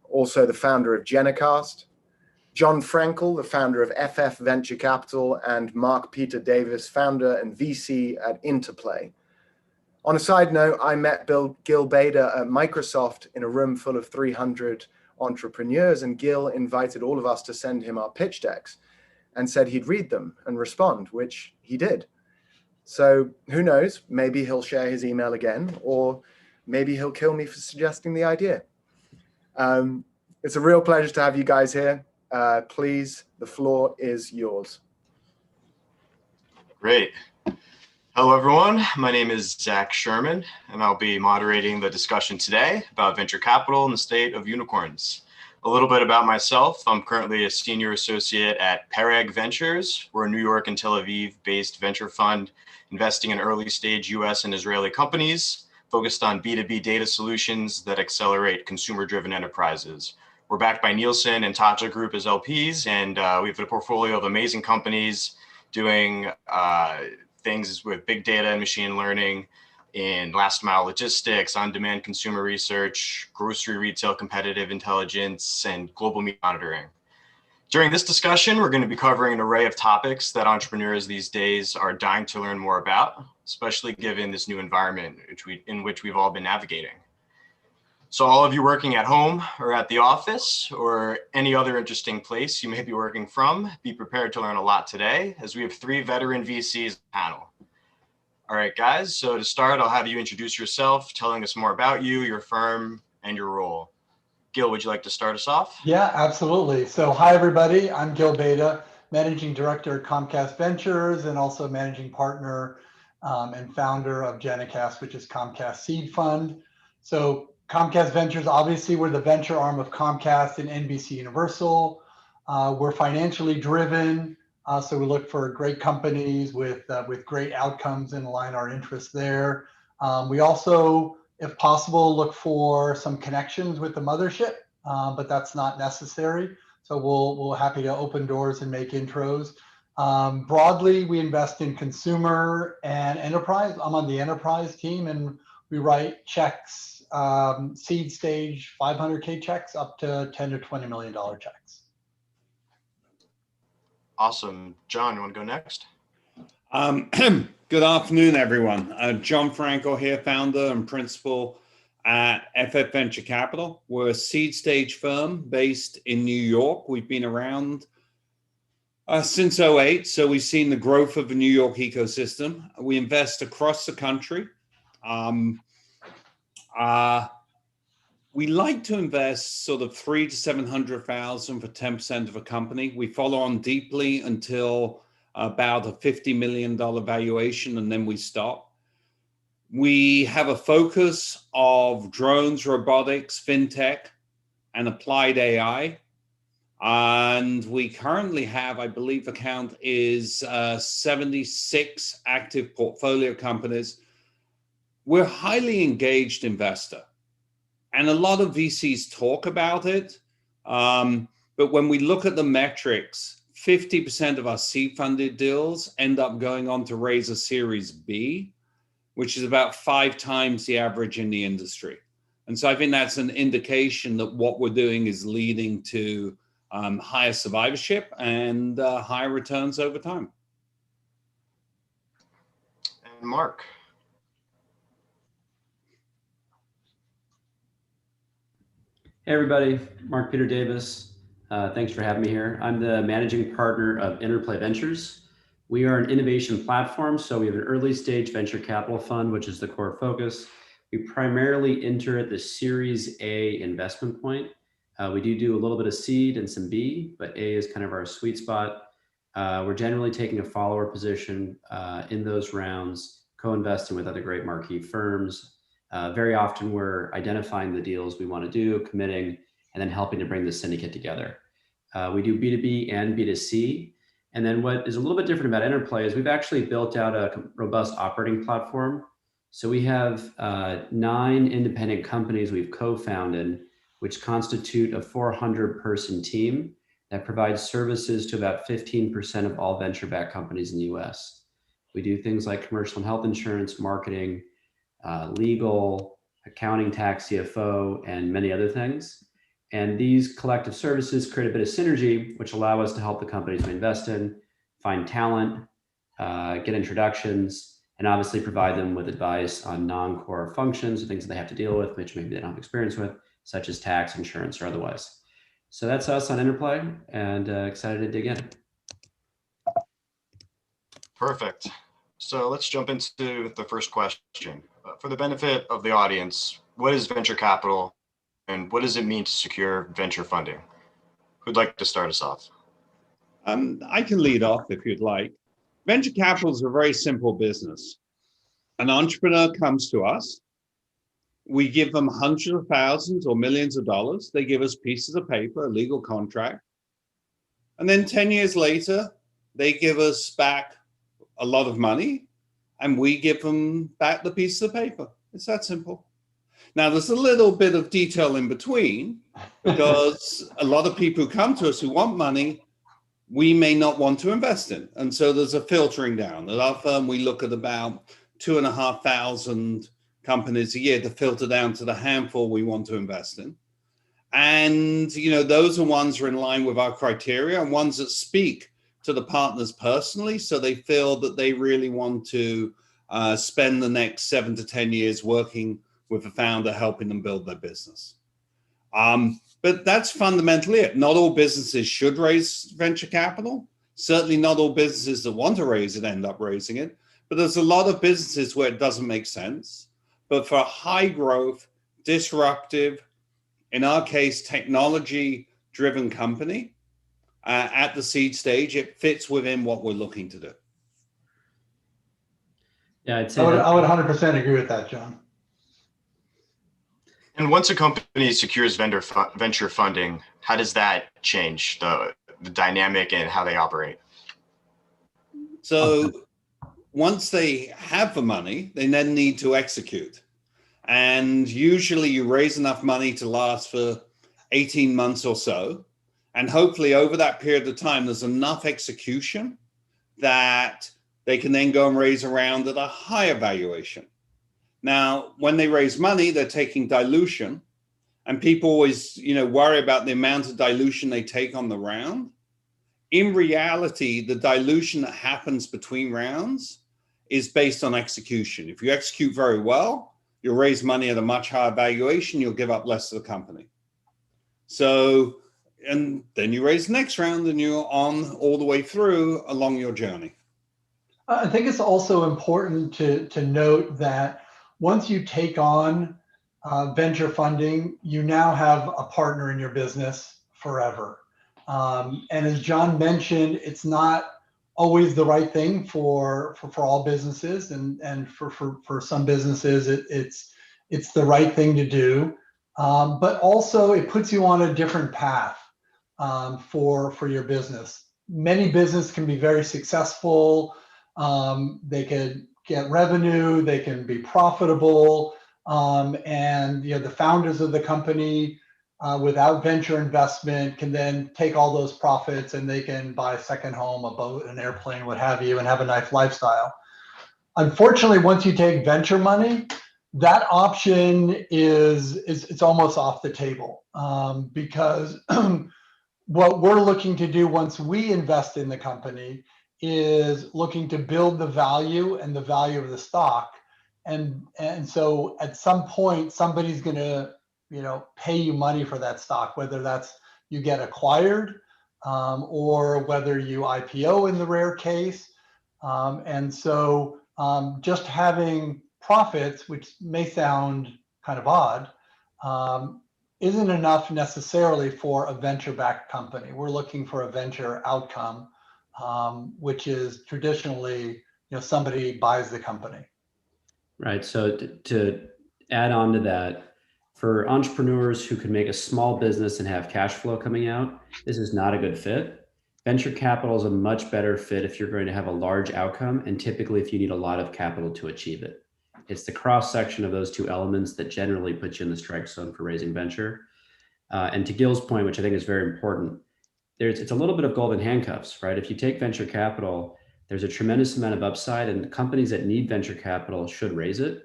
also the founder of Genacast, John Frankel, the founder of FF Venture Capital, and Mark Peter Davis, founder and VC at Interplay. On a side note, I met Gil Bader at Microsoft in a room full of 300 entrepreneurs, and Gil invited all of us to send him our pitch decks and said he'd read them and respond, which he did. So who knows, maybe he'll share his email again, or maybe he'll kill me for suggesting the idea. It's a real pleasure to have you guys here. Please, the floor is yours. Great. Hello, everyone. My name is Zach Sherman, and I'll be moderating the discussion today about venture capital and the state of unicorns. A little bit about myself. I'm currently a senior associate at Perig Ventures. We're a New York and Tel Aviv-based venture fund investing in early stage US and Israeli companies focused on B2B data solutions that accelerate consumer-driven enterprises. We're backed by Nielsen and Tatcha Group as LPs, and we have a portfolio of amazing companies doing things with big data and machine learning in last mile logistics, on-demand consumer research, grocery retail competitive intelligence, and global meat monitoring. During this discussion, we're going to be covering an array of topics that entrepreneurs these days are dying to learn more about, especially given this new environment in which we've all been navigating. So all of you working at home or at the office or any other interesting place you may be working from, be prepared to learn a lot today, as we have 3 veteran VCs on the panel. All right, guys, so to start, I'll have you introduce yourself, telling us more about you, your firm, and your role. Gil, would you like to start us off? Yeah, absolutely. So hi, everybody. I'm Gil Bader, Managing Director at Comcast Ventures and also Managing Partner and founder of Genacast, which is Comcast Seed Fund. So Comcast Ventures, obviously, we're the venture arm of Comcast and NBC Universal. We're financially driven. So we look for great companies with great outcomes and align our interests there. We also, if possible, look for some connections with the mothership, but that's not necessary. So we're happy to open doors and make intros. Broadly, we invest in consumer and enterprise. I'm on the enterprise team, and we write checks, seed stage 500K checks up to $10 to $20 million checks. Awesome. John, you want to go next? Good afternoon, everyone. John Frankel here, founder and principal at FF Venture Capital. We're a seed stage firm based in New York. We've been around since 2008, so we've seen the growth of the New York ecosystem. We invest across the country. We like to invest sort of $300,000 to $700,000 for 10% of a company. We follow on deeply until about a $50 million valuation, and then we stop. We have a focus of drones, robotics, fintech, and applied AI. And we currently have, I believe the count is 76 active portfolio companies. We're a highly engaged investor. And a lot of VCs talk about it. But when we look at the metrics, 50% of our seed funded deals end up going on to raise a Series B, which is about 5 times the average in the industry. And so I think that's an indication that what we're doing is leading to higher survivorship and higher returns over time. And Mark. Hey everybody, Mark Peter Davis. Thanks for having me here. I'm the managing partner of Interplay Ventures. We are an innovation platform, so we have an early stage venture capital fund, which is the core focus. We primarily enter at the Series A investment point. We do a little bit of seed and some B, but A is kind of our sweet spot. We're generally taking a follower position in those rounds, co-investing with other great marquee firms. Very often we're identifying the deals we want to do, committing, and then helping to bring the syndicate together. We do B2B and B2C. And then what is a little bit different about Interplay is we've actually built out a robust operating platform. So we have 9 independent companies we've co-founded, which constitute a 400-person team that provides services to about 15% of all venture-backed companies in the US. We do things like commercial and health insurance, marketing, legal, accounting, tax, CFO, and many other things. And these collective services create a bit of synergy, which allow us to help the companies we invest in find talent, get introductions, and obviously provide them with advice on non-core functions or things that they have to deal with, which maybe they don't have experience with, such as tax, insurance, or otherwise. So that's us on Interplay, and excited to dig in. Perfect. So let's jump into the first question. For the benefit of the audience, what is venture capital and what does it mean to secure venture funding? Who'd like to start us off? I can lead off if you'd like. Venture capital is a very simple business. An entrepreneur comes to us. We give them hundreds of thousands or millions of dollars. They give us pieces of paper, a legal contract. And then 10 years later, they give us back a lot of money and we give them back the pieces of paper. It's that simple. Now, there's a little bit of detail in between because a lot of people who come to us who want money, we may not want to invest in. And so there's a filtering down. At our firm, we look at about 2,500 companies a year to filter down to the handful we want to invest in. And, you know, those are ones that are in line with our criteria and ones that speak to the partners personally. So they feel that they really want to spend the next 7 to 10 years working with the founder, helping them build their business. But that's fundamentally it. Not all businesses should raise venture capital. Certainly not all businesses that want to raise it end up raising it. But there's a lot of businesses where it doesn't make sense. But for a high growth, disruptive, in our case, technology-driven company at the seed stage, it fits within what we're looking to do. Yeah, I'd say I would 100% agree with that, John. And once a company secures venture funding, how does that change the dynamic and how they operate? So once they have the money, they then need to execute. And usually you raise enough money to last for 18 months or so. And hopefully over that period of time, there's enough execution that they can then go and raise a round at a higher valuation. Now, when they raise money, they're taking dilution, and people always, worry about the amount of dilution they take on the round. In reality, the dilution that happens between rounds is based on execution. If you execute very well, you'll raise money at a much higher valuation, you'll give up less to the company. So, and then you raise the next round and you're on all the way through along your journey. I think it's also important to note that once you take on venture funding, you now have a partner in your business forever. And as John mentioned, it's not always the right thing for all businesses, and for some businesses it's the right thing to do. But also it puts you on a different path for your business. Many businesses can be very successful. They can get revenue, they can be profitable, and the founders of the company, without venture investment, can then take all those profits and they can buy a second home, a boat, an airplane, what have you, and have a nice lifestyle. Unfortunately, once you take venture money, that option it's almost off the table, because what we're looking to do once we invest in the company is looking to build the value and the value of the stock. And so at some point, somebody's going to, pay you money for that stock, whether that's you get acquired, or whether you IPO in the rare case. And so just having profits, which may sound kind of odd, isn't enough necessarily for a venture-backed company. We're looking for a venture outcome, which is traditionally, somebody buys the company. Right. So to add on to that, for entrepreneurs who can make a small business and have cash flow coming out, this is not a good fit. Venture capital is a much better fit if you're going to have a large outcome, and typically if you need a lot of capital to achieve it. It's the cross section of those two elements that generally put you in the strike zone for raising venture. And to Gil's point, which I think is very important, it's a little bit of golden handcuffs, right? If you take venture capital, there's a tremendous amount of upside, and companies that need venture capital should raise it.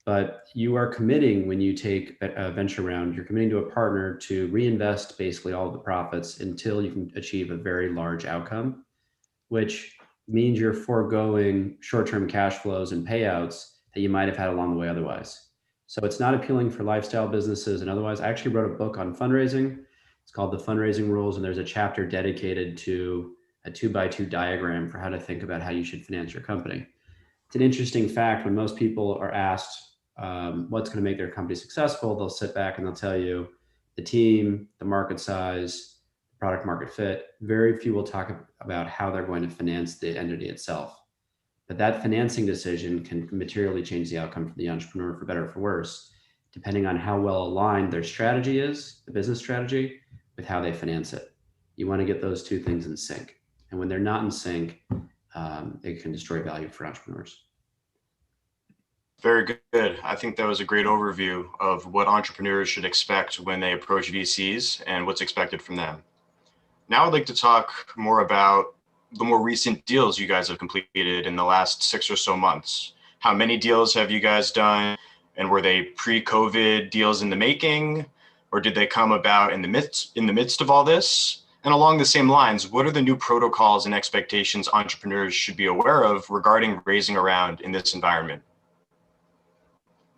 But you are committing, when you take a venture round, you're committing to a partner to reinvest basically all of the profits until you can achieve a very large outcome, which means you're foregoing short-term cash flows and payouts that you might have had along the way otherwise. So it's not appealing for lifestyle businesses and otherwise. I actually wrote a book on fundraising. It's called The Fundraising Rules, and there's a chapter dedicated to a 2x2 diagram for how to think about how you should finance your company. It's an interesting fact. When most people are asked what's going to make their company successful, they'll sit back and they'll tell you the team, the market size, product market fit. Very few will talk about how they're going to finance the entity itself. But that financing decision can materially change the outcome for the entrepreneur, for better or for worse, depending on how well aligned their strategy is, the business strategy, with how they finance it. You want to get those two things in sync. And when they're not in sync, it can destroy value for entrepreneurs. Very good. I think that was a great overview of what entrepreneurs should expect when they approach VCs and what's expected from them. Now I'd like to talk more about the more recent deals you guys have completed in the last 6 or so months. How many deals have you guys done? And were they pre-COVID deals in the making, or did they come about in the midst of all this? And along the same lines, what are the new protocols and expectations entrepreneurs should be aware of regarding raising a round in this environment?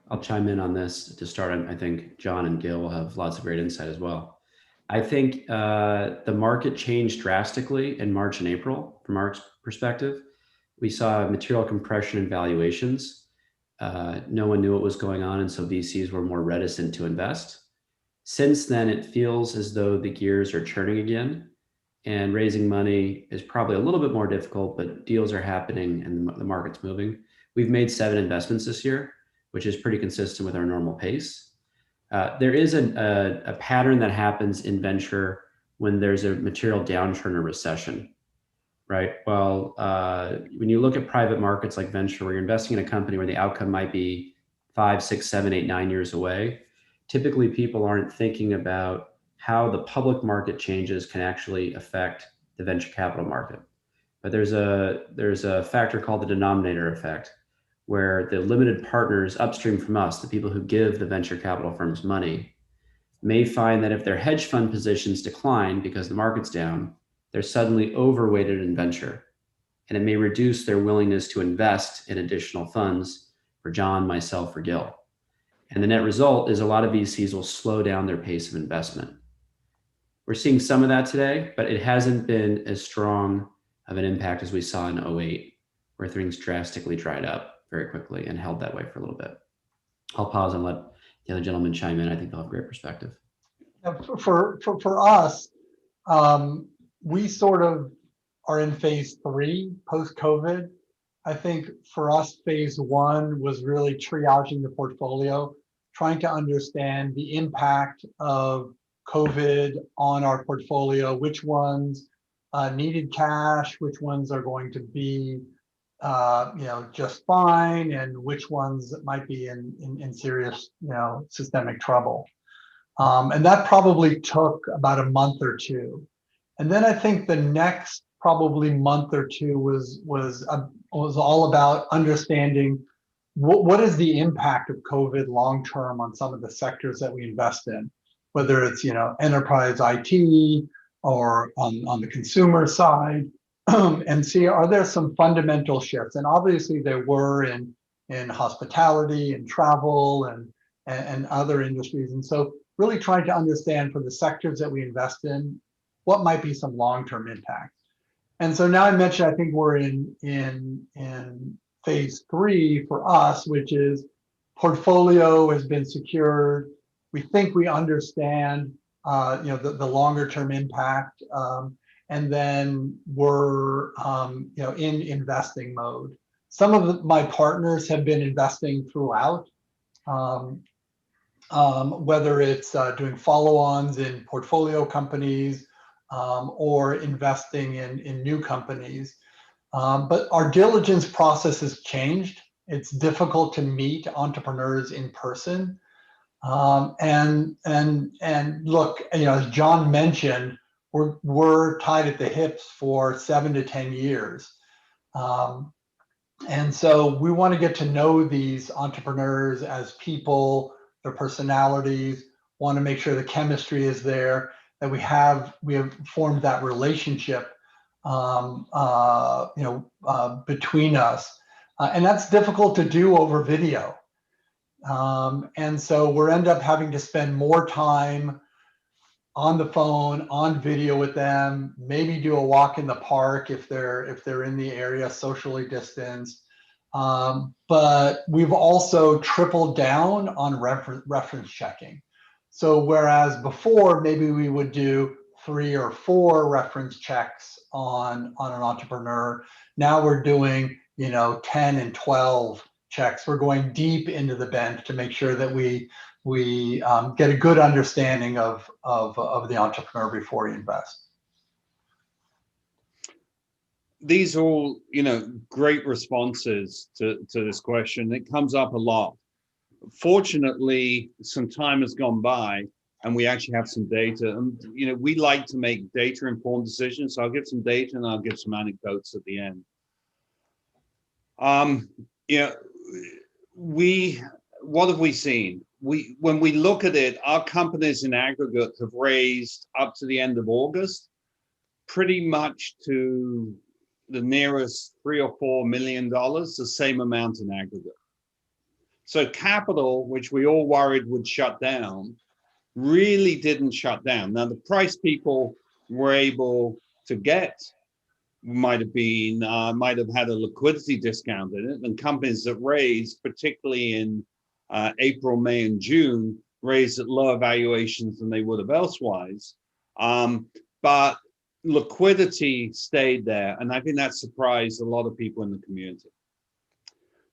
I'll chime in on this to start. I think John and Gil will have lots of great insight as well. I think the market changed drastically in March and April from our perspective. We saw material compression in valuations. No one knew what was going on, and so VCs were more reticent to invest. Since then, it feels as though the gears are churning again, and raising money is probably a little bit more difficult, but deals are happening and the market's moving. We've made 7 investments this year, which is pretty consistent with our normal pace. There is a pattern that happens in venture when there's a material downturn or recession, right? Well, when you look at private markets like venture, where you're investing in a company where the outcome might be 5, 6, 7, 8, 9 years away, typically people aren't thinking about how the public market changes can actually affect the venture capital market. But there's a factor called the denominator effect, where the limited partners upstream from us, the people who give the venture capital firms money, may find that if their hedge fund positions decline because the market's down, they're suddenly overweighted in venture. And it may reduce their willingness to invest in additional funds for John, myself, or Gil. And the net result is a lot of VCs will slow down their pace of investment. We're seeing some of that today, but it hasn't been as strong of an impact as we saw in 2008, where things drastically dried up very quickly and held that way for a little bit. I'll pause and let the other gentleman chime in. I think they'll have great perspective. For us, we sort of are in phase 3 post-COVID. I think for us, phase 1 was really triaging the portfolio, trying to understand the impact of COVID on our portfolio, which ones needed cash, which ones are going to be just fine, and which ones might be in serious, systemic trouble. And that probably took about a month or two. And then I think the next probably month or two was all about understanding what is the impact of COVID long term on some of the sectors that we invest in, whether it's enterprise IT or on the consumer side, and see, are there some fundamental shifts? And obviously there were in hospitality and travel and other industries. And so really trying to understand for the sectors that we invest in, what might be some long-term impact. And so now I mentioned, I think we're in phase 3 for us, which is portfolio has been secured. We think we understand, the longer term impact, and then we're, in investing mode. Some of my partners have been investing throughout, whether it's doing follow-ons in portfolio companies or investing in new companies. But our diligence process has changed. It's difficult to meet entrepreneurs in person. And look, as John mentioned, we're tied at the hips for 7 to 10 years. And so we want to get to know these entrepreneurs as people, their personalities, want to make sure the chemistry is there, that we have formed that relationship between us. And that's difficult to do over video. And so we're end up having to spend more time on the phone, on video with them, maybe do a walk in the park if they're in the area, socially distanced. But we've also tripled down on reference checking. So whereas before maybe we would do 3 or 4 reference checks on an entrepreneur, now we're doing 10 and 12 checks. We're going deep into the bench to make sure that we get a good understanding of the entrepreneur before we invest. These are all, great responses to this question. It comes up a lot. Fortunately, some time has gone by and we actually have some data. And, we like to make data-informed decisions. So I'll give some data and I'll give some anecdotes at the end. What have we seen? When we look at it, our companies in aggregate have raised up to the end of August, pretty much to the nearest $3 or $4 million, the same amount in aggregate. So capital, which we all worried would shut down, really didn't shut down. Now the price people were able to get might have had a liquidity discount in it, and companies that raised, particularly in April, May, and June, raised at lower valuations than they would have elsewise. But liquidity stayed there, and I think that surprised a lot of people in the community.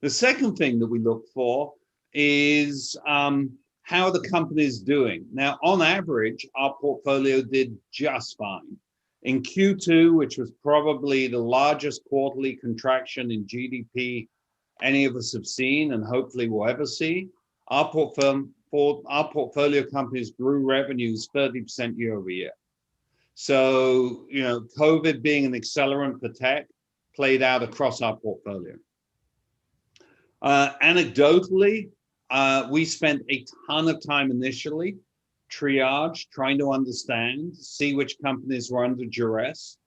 The second thing that we look for is how are the companies doing? Now, on average, our portfolio did just fine. In Q2, which was probably the largest quarterly contraction in GDP any of us have seen and hopefully will ever see, our portfolio companies grew revenues 30% year over year. So, COVID being an accelerant for tech played out across our portfolio. Anecdotally, we spent a ton of time initially triage, trying to understand, see which companies were under duress,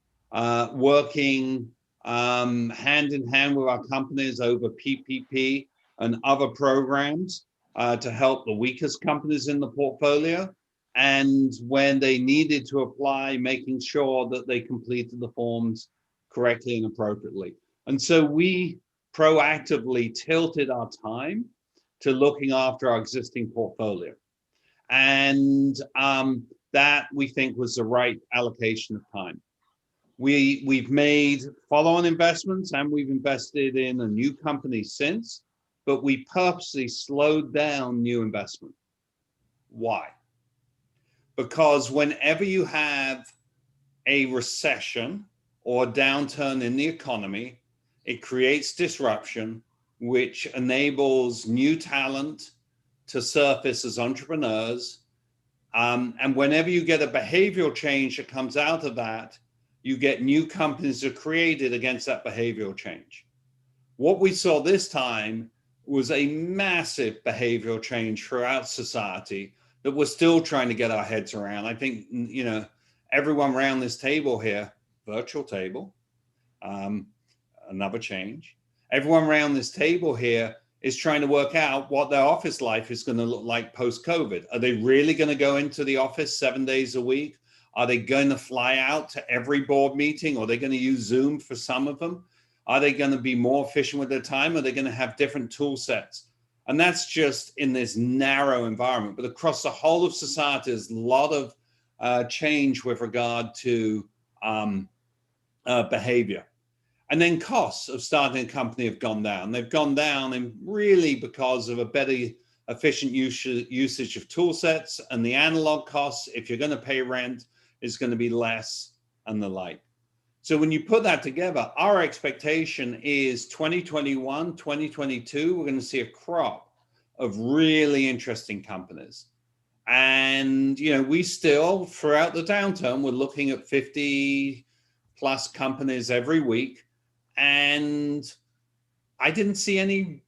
working hand in hand with our companies over PPP and other programs to help the weakest companies in the portfolio. And when they needed to apply, making sure that they completed the forms correctly and appropriately. And so we proactively tilted our time to looking after our existing portfolio. And that we think was the right allocation of time. We've made follow-on investments and we've invested in a new company since, but we purposely slowed down new investment. Why? Because whenever you have a recession or a downturn in the economy, it creates disruption, which enables new talent to surface as entrepreneurs. And whenever you get a behavioral change that comes out of that, you get new companies that are created against that behavioral change. What we saw this time was a massive behavioral change throughout society that we're still trying to get our heads around. I think, you know, everyone around this table here, virtual table, another change. Everyone around this table here is trying to work out what their office life is going to look like post-COVID. Are they really going to go into the office 7 days a week? Are they going to fly out to every board meeting? Or are they going to use Zoom for some of them? Are they going to be more efficient with their time? Are they going to have different tool sets? And that's just in this narrow environment. But across the whole of society, there's a lot of change with regard to behavior. And then costs of starting a company have gone down. They've gone down and really because of a better efficient usage of tool sets, and the analog costs, if you're going to pay rent, is going to be less, and the like. So when you put that together, our expectation is 2021, 2022, we're going to see a crop of really interesting companies. And, you know, we still, throughout the downturn, we're looking at 50 plus companies every week. And I didn't see any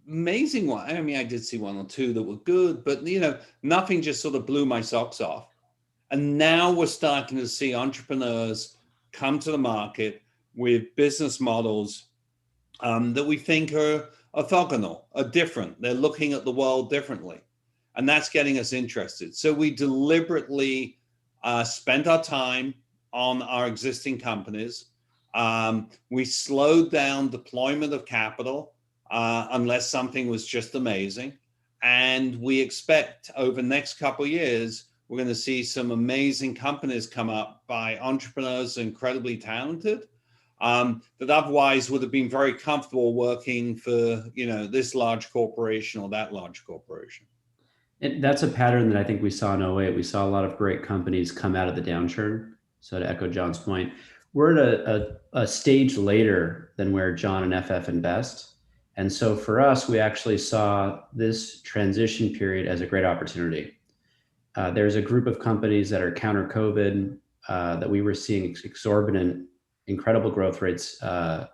amazing one. I mean, I did see one or two that were good, but, you know, nothing just sort of blew my socks off. And now we're starting to see entrepreneurs come to the market with business models that we think are orthogonal, are different. They're looking at the world differently. And that's getting us interested. So we deliberately spent our time on our existing companies. We slowed down deployment of capital unless something was just amazing. And we expect over the next couple of years, we're going to see some amazing companies come up by entrepreneurs incredibly talented that otherwise would have been very comfortable working for, you know, this large corporation or that large corporation. And that's a pattern that I think we saw in 08. We saw a lot of great companies come out of the downturn. So to echo John's point, we're at a stage later than where John and FF invest. And so for us, we actually saw this transition period as a great opportunity. There's a group of companies that are counter COVID that we were seeing exorbitant, incredible growth rates to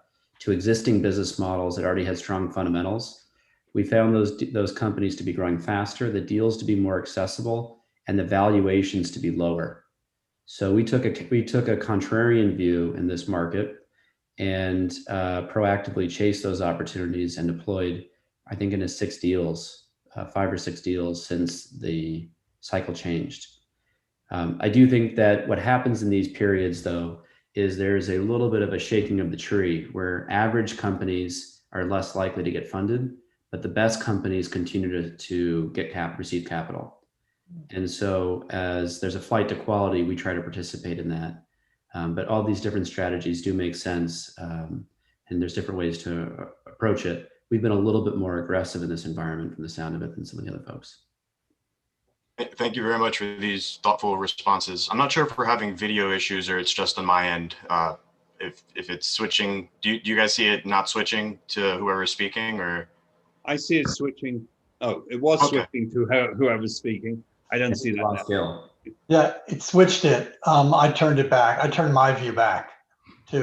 existing business models that already had strong fundamentals. We found those companies to be growing faster, the deals to be more accessible, and the valuations to be lower. So we took a contrarian view in this market and proactively chased those opportunities and deployed, I think, into 5 or 6 deals since the cycle changed. I do think that what happens in these periods, though, is there's a little bit of a shaking of the tree where average companies are less likely to get funded, but the best companies continue to receive capital. And so as there's a flight to quality, we try to participate in that. But all these different strategies do make sense, and there's different ways to approach it. We've been a little bit more aggressive in this environment from the sound of it than some of the other folks. Thank you very much for these thoughtful responses. I'm not sure if we're having video issues or it's just on my end. If it's switching, do you guys see it not switching to whoever's speaking, or? I see it switching. Oh, it was switching to whoever's speaking. I don't see that now. Yeah, it switched it. I turned it back. I turned my view back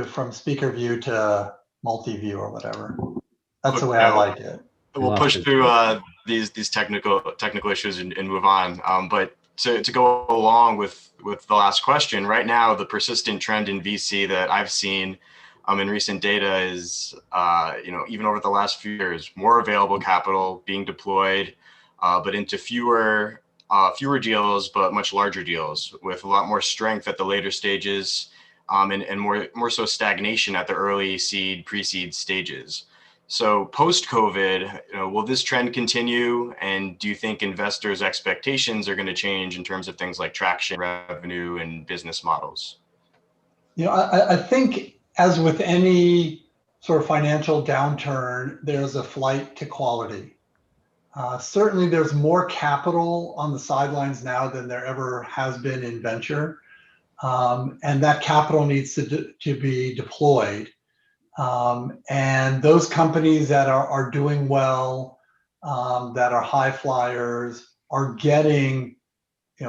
from speaker view to multi-view or whatever. That's the way I like it. We'll push through these technical issues and move on. But to go along with the last question, right now the persistent trend in VC that I've seen in recent data is, even over the last few years, more available capital being deployed, but into fewer deals, but much larger deals with a lot more strength at the later stages, and more so stagnation at the early seed, pre-seed stages. So post-COVID, will this trend continue? And do you think investors' expectations are going to change in terms of things like traction, revenue, and business models? I think as with any sort of financial downturn, there's a flight to quality. Certainly, there's more capital on the sidelines now than there ever has been in venture, and that capital needs to be deployed. And those companies that are doing well, that are high flyers, are getting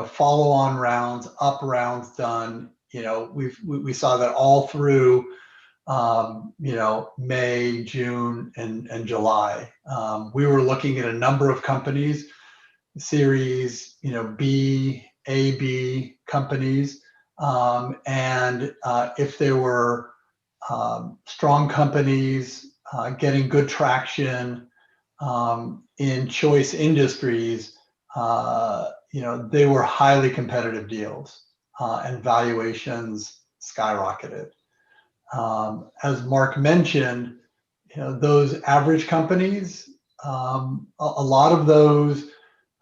follow-on rounds, up rounds done. We saw that all through May, June, and July. We were looking at a number of companies, series, B, A, B companies. And if there were strong companies getting good traction in choice industries, they were highly competitive deals and valuations skyrocketed. As Mark mentioned, those average companies, a lot of those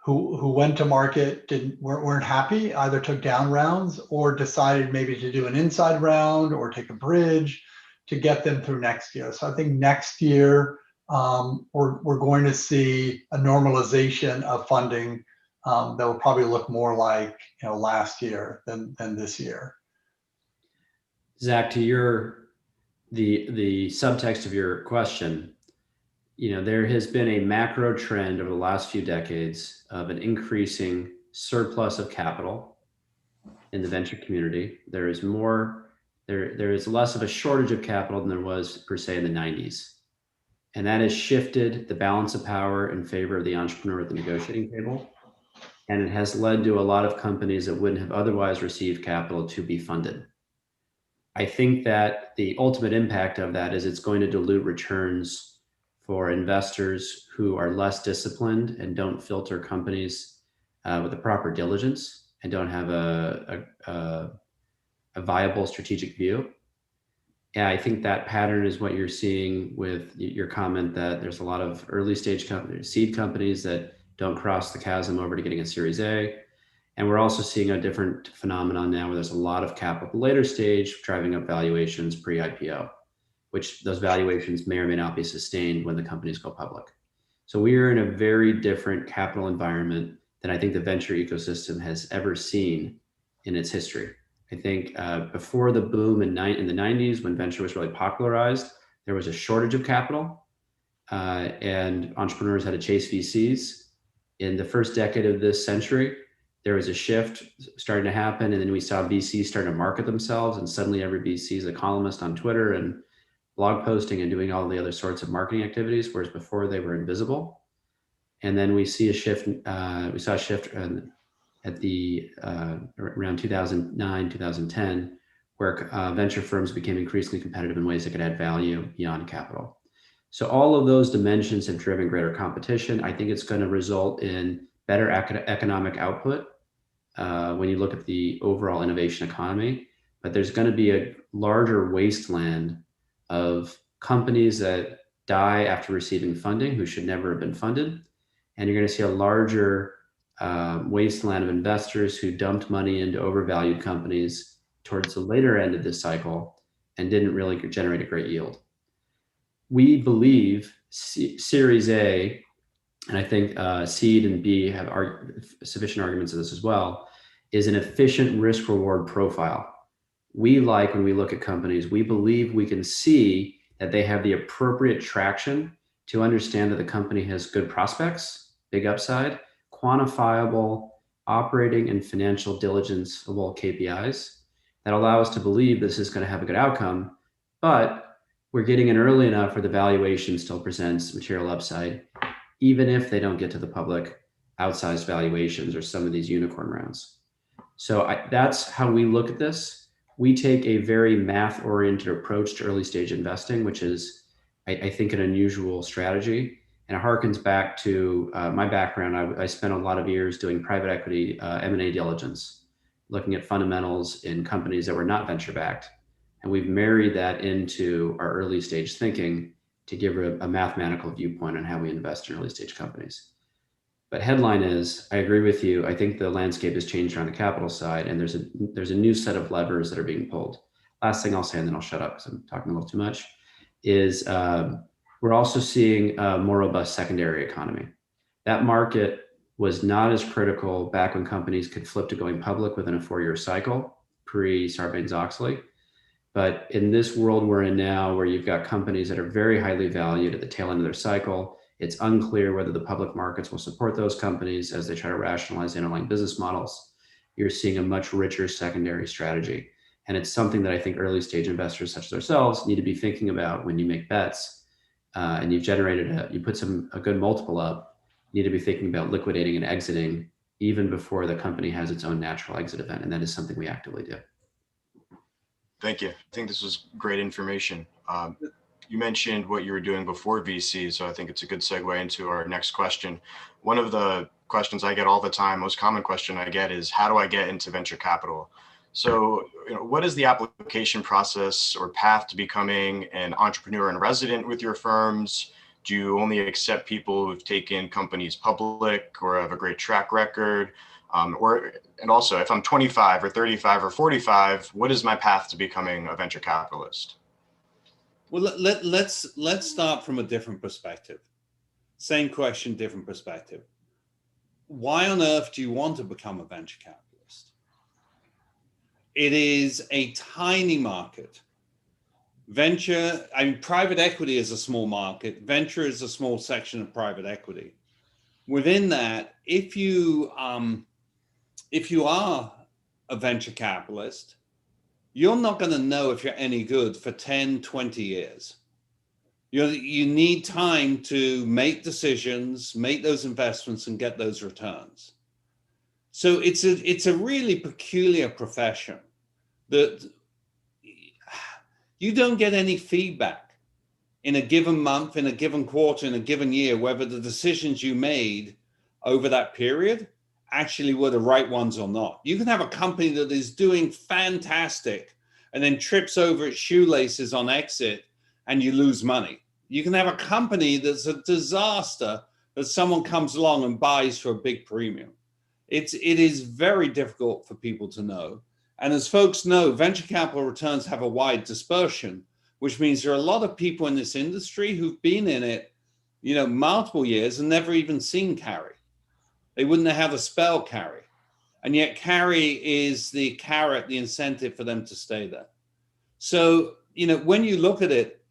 who went to market weren't happy, either took down rounds or decided maybe to do an inside round or take a bridge to get them through next year. So I think next year we're going to see a normalization of funding that will probably look more like last year than this year. Zach, to the subtext of your question, there has been a macro trend over the last few decades of an increasing surplus of capital in the venture community. There is less of a shortage of capital than there was per se in the 90s. And that has shifted the balance of power in favor of the entrepreneur at the negotiating table. And it has led to a lot of companies that wouldn't have otherwise received capital to be funded. I think that the ultimate impact of that is it's going to dilute returns for investors who are less disciplined and don't filter companies with the proper diligence and don't have a viable strategic view. Yeah, I think that pattern is what you're seeing with your comment that there's a lot of early stage companies, seed companies that don't cross the chasm over to getting a Series A. And we're also seeing a different phenomenon now where there's a lot of capital at the later stage driving up valuations pre-IPO, which those valuations may or may not be sustained when the companies go public. So we are in a very different capital environment than I think the venture ecosystem has ever seen in its history. I think before the boom in the 90s, when venture was really popularized, there was a shortage of capital and entrepreneurs had to chase VCs. In the first decade of this century, there was a shift starting to happen. And then we saw VCs starting to market themselves. And suddenly every VC is a columnist on Twitter and blog posting and doing all the other sorts of marketing activities, whereas before they were invisible. And then we see a shift, we saw a shift at the around 2009, 2010, where venture firms became increasingly competitive in ways that could add value beyond capital. So all of those dimensions have driven greater competition. I think it's going to result in better economic output when you look at the overall innovation economy, but there's going to be a larger wasteland of companies that die after receiving funding who should never have been funded. And you're going to see a larger wasteland of investors who dumped money into overvalued companies towards the later end of this cycle and didn't really generate a great yield. We believe Series A, and I think seed and B have sufficient arguments of this as well, is an efficient risk reward profile. We like, when we look at companies, we believe we can see that they have the appropriate traction to understand that the company has good prospects, big upside, quantifiable operating and financial diligenceable KPIs that allow us to believe this is going to have a good outcome, but we're getting in early enough where the valuation still presents material upside, even if they don't get to the public outsized valuations or some of these unicorn rounds. So that's how we look at this. We take a very math-oriented approach to early stage investing, which is, I think, an unusual strategy. And it harkens back to my background. I spent a lot of years doing private equity M&A diligence, looking at fundamentals in companies that were not venture-backed. And we've married that into our early stage thinking to give a mathematical viewpoint on how we invest in early stage companies. But headline is, I agree with you. I think the landscape has changed around the capital side, and there's a new set of levers that are being pulled. last thing I'll say, and then I'll shut up because I'm talking a little too much, is we're also seeing a more robust secondary economy. That market was not as critical back when companies could flip to going public within a 4-year cycle, pre-Sarbanes-Oxley. But in this world we're in now, where you've got companies that are very highly valued at the tail end of their cycle, it's unclear whether the public markets will support those companies as they try to rationalize the underlying business models. You're seeing a much richer secondary strategy. And it's something that I think early stage investors such as ourselves need to be thinking about when you make bets and you've generated, you put a good multiple up, you need to be thinking about liquidating and exiting even before the company has its own natural exit event. And that is something we actively do. Thank you. I think this was great information. You mentioned what you were doing before VC, so I think it's a good segue into our next question. One of the questions I get all the time, most common question I get is, how do I get into venture capital? So, what is the application process or path to becoming an entrepreneur in resident with your firms? Do you only accept people who've taken companies public or have a great track record? And also, if I'm 25 or 35 or 45, what is my path to becoming a venture capitalist? Well, let's start from a different perspective. Same question, different perspective. Why on earth do you want to become a venture capitalist? It is a tiny market. Private equity is a small market. Venture is a small section of private equity. Within that, if you are a venture capitalist, you're not going to know if you're any good for 10, 20 years. You need time to make decisions, make those investments, and get those returns. So it's a really peculiar profession that you don't get any feedback in a given month, in a given quarter, in a given year, whether the decisions you made over that period actually were the right ones or not. You can have a company that is doing fantastic and then trips over its shoelaces on exit and you lose money. You can have a company that's a disaster that someone comes along and buys for a big premium. It is very difficult for people to know. And as folks know, venture capital returns have a wide dispersion, which means there are a lot of people in this industry who've been in it, multiple years and never even seen carry. They wouldn't know how to spell carry. And yet carry is the carrot, the incentive for them to stay there. So, when you look at it,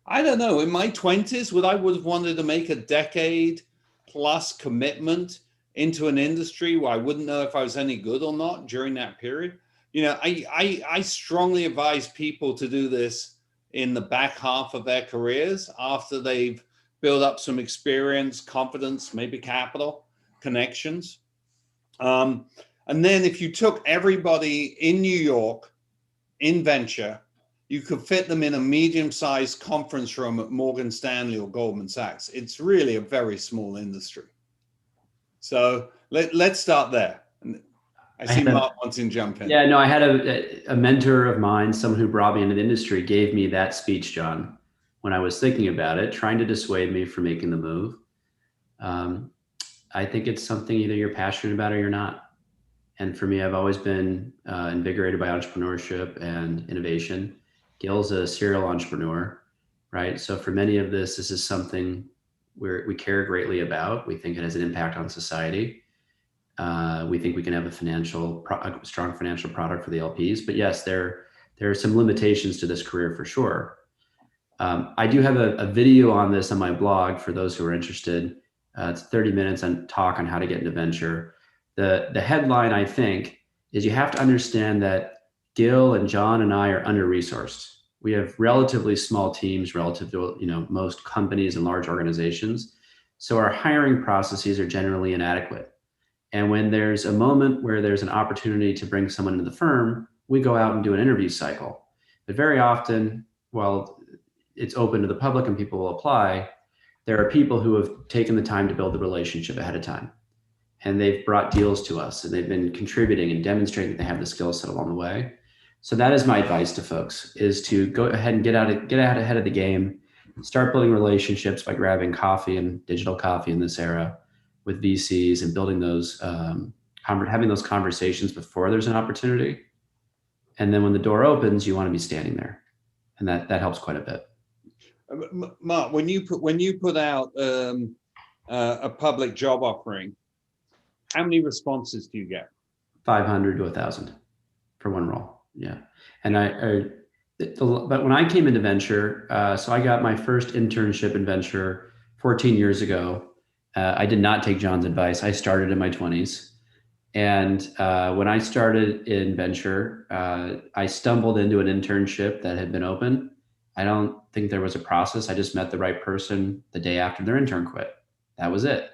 I don't know, in my 20s, would have wanted to make a decade plus commitment into an industry where I wouldn't know if I was any good or not during that period? I strongly advise people to do this in the back half of their careers after they've built up some experience, confidence, maybe capital, connections. And then if you took everybody in New York in venture, you could fit them in a medium-sized conference room at Morgan Stanley or Goldman Sachs. It's really a very small industry. So let's start there. I see Mark wants to jump in. Yeah, no, I had a mentor of mine, someone who brought me into the industry, gave me that speech, John, when I was thinking about it, trying to dissuade me from making the move. I think it's something either you're passionate about or you're not. And for me, I've always been invigorated by entrepreneurship and innovation. Gil's a serial entrepreneur, right? So for many of this is something we care greatly about. We think it has an impact on society. We think we can have a strong financial product for the LPs. But yes, there are some limitations to this career for sure. I do have a video on this on my blog for those who are interested. It's 30 minutes on talk on how to get into venture. The headline, I think, is you have to understand that Gil and John and I are under-resourced. We have relatively small teams relative to most companies and large organizations. So our hiring processes are generally inadequate. And when there's a moment where there's an opportunity to bring someone into the firm, we go out and do an interview cycle. But very often, while it's open to the public and people will apply, there are people who have taken the time to build the relationship ahead of time. And they've brought deals to us and they've been contributing and demonstrating that they have the skill set along the way. So that is my advice to folks, is to go ahead and get out ahead of the game, start building relationships by grabbing coffee and digital coffee in this era with VCs and building those, having those conversations before there's an opportunity. And then when the door opens, you want to be standing there. And that helps quite a bit. Mark, when you put out a public job offering, how many responses do you get? 500 to 1,000 for one role. Yeah. And but when I came into venture, so I got my first internship in venture 14 years ago. I did not take John's advice. I started in my 20s. And when I started in venture, I stumbled into an internship that had been open. I don't think there was a process. I just met the right person the day after their intern quit. That was it.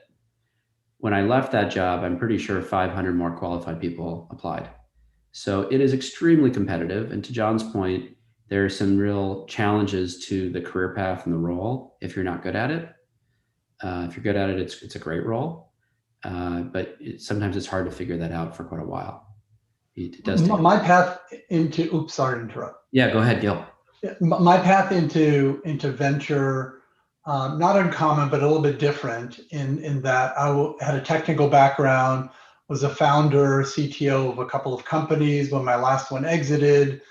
When I left that job, I'm pretty sure 500 more qualified people applied. So it is extremely competitive. And to John's point, there are some real challenges to the career path and the role if you're not good at it. If you're good at it, it's a great role. But sometimes it's hard to figure that out for quite a while. It does take my path into, oops, sorry to interrupt. Yeah, go ahead, Gil. My path into venture, not uncommon, but a little bit different in that I had a technical background, was a founder, CTO of a couple of companies. When my last one exited,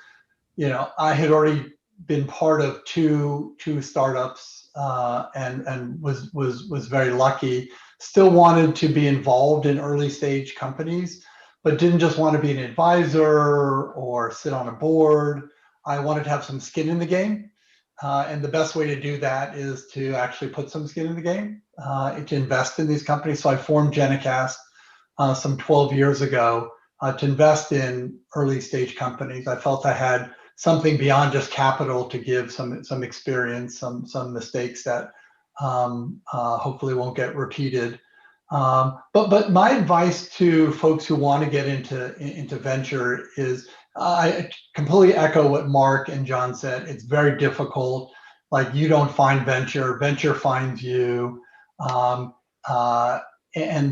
I had already been part of two startups and was very lucky. Still wanted to be involved in early stage companies, but didn't just want to be an advisor or sit on a board. I wanted to have some skin in the game. And the best way to do that is to actually put some skin in the game, to invest in these companies. So I formed Genacast some 12 years ago to invest in early stage companies. I felt I had something beyond just capital to give, some experience, some mistakes that hopefully won't get repeated. But my advice to folks who want to get into venture is, I completely echo what Mark and John said. It's very difficult. Like, you don't find venture finds you. And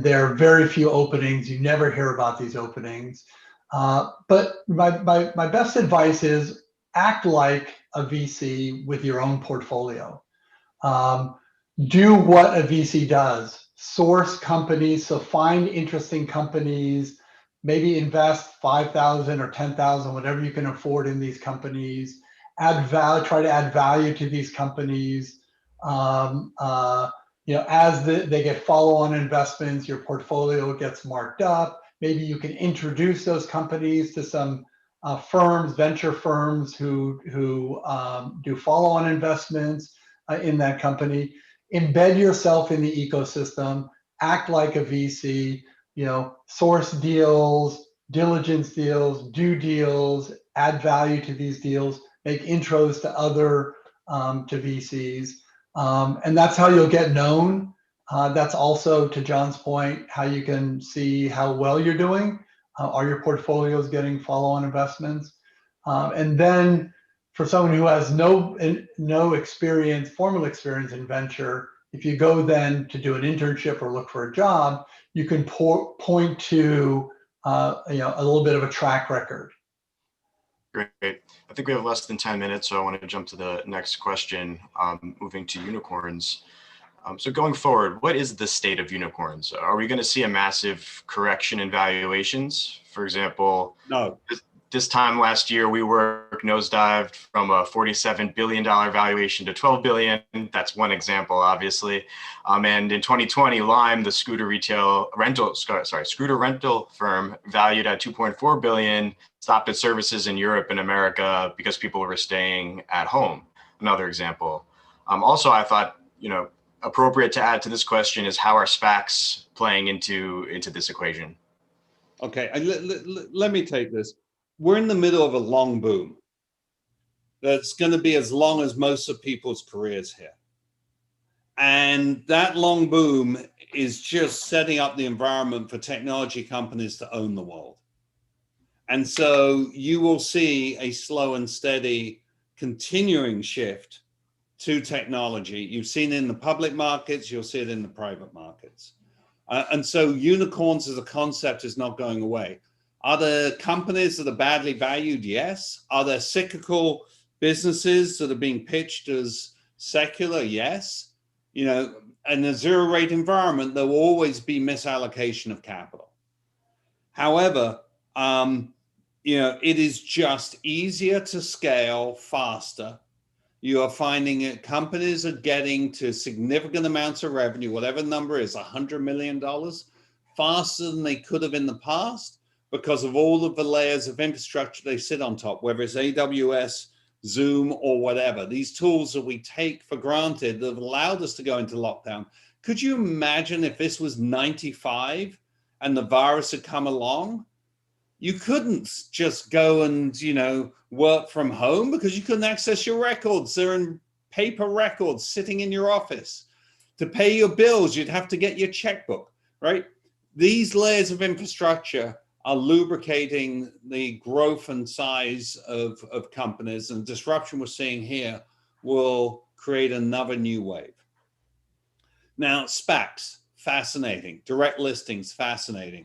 there are very few openings. You never hear about these openings. But my best advice is act like a VC with your own portfolio. Do what a VC does. Source companies, so find interesting companies, maybe invest 5,000 or 10,000, whatever you can afford in these companies. Add value, try to add value to these companies. As they get follow-on investments, your portfolio gets marked up. Maybe you can introduce those companies to some firms, venture firms who do follow-on investments in that company. Embed yourself in the ecosystem. Act like a VC. Source deals, diligence deals, do deals, add value to these deals, make intros to other to VCs. And that's how you'll get known. That's also, to John's point, how you can see how well you're doing. Are your portfolios getting follow-on investments? And then for someone who has no experience, formal experience in venture, if you go then to do an internship or look for a job, you can point to a little bit of a track record. Great. I think we have less than 10 minutes, so I want to jump to the next question, moving to unicorns. So going forward, what is the state of unicorns? Are we going to see a massive correction in valuations? For example, no. This time last year, WeWork nosedived from a $47 billion valuation to $12 billion. That's one example, obviously. And in 2020, Lime, the scooter rental firm, valued at $2.4 billion, stopped its services in Europe and America because people were staying at home. Another example. Also, I thought, appropriate to add to this question is, how are SPACs playing into this equation? Okay, let me take this. We're in the middle of a long boom that's going to be as long as most of people's careers here. And that long boom is just setting up the environment for technology companies to own the world. And so you will see a slow and steady continuing shift to technology. You've seen it in the public markets, you'll see it in the private markets. And so unicorns as a concept is not going away. Are there companies that are badly valued? Yes. Are there cyclical businesses that are being pitched as secular? Yes. In a zero rate environment, there will always be misallocation of capital. However, it is just easier to scale faster. You are finding that companies are getting to significant amounts of revenue, whatever the number is, $100 million, faster than they could have in the past because of all of the layers of infrastructure they sit on top, whether it's AWS, Zoom, or whatever. These tools that we take for granted that have allowed us to go into lockdown. Could you imagine if this was 95 and the virus had come along? You couldn't just go and, work from home because you couldn't access your records. They're in paper records sitting in your office. To pay your bills, you'd have to get your checkbook, right? These layers of infrastructure are lubricating the growth and size of companies, and the disruption we're seeing here will create another new wave. Now, SPACs, fascinating. Direct listings, fascinating.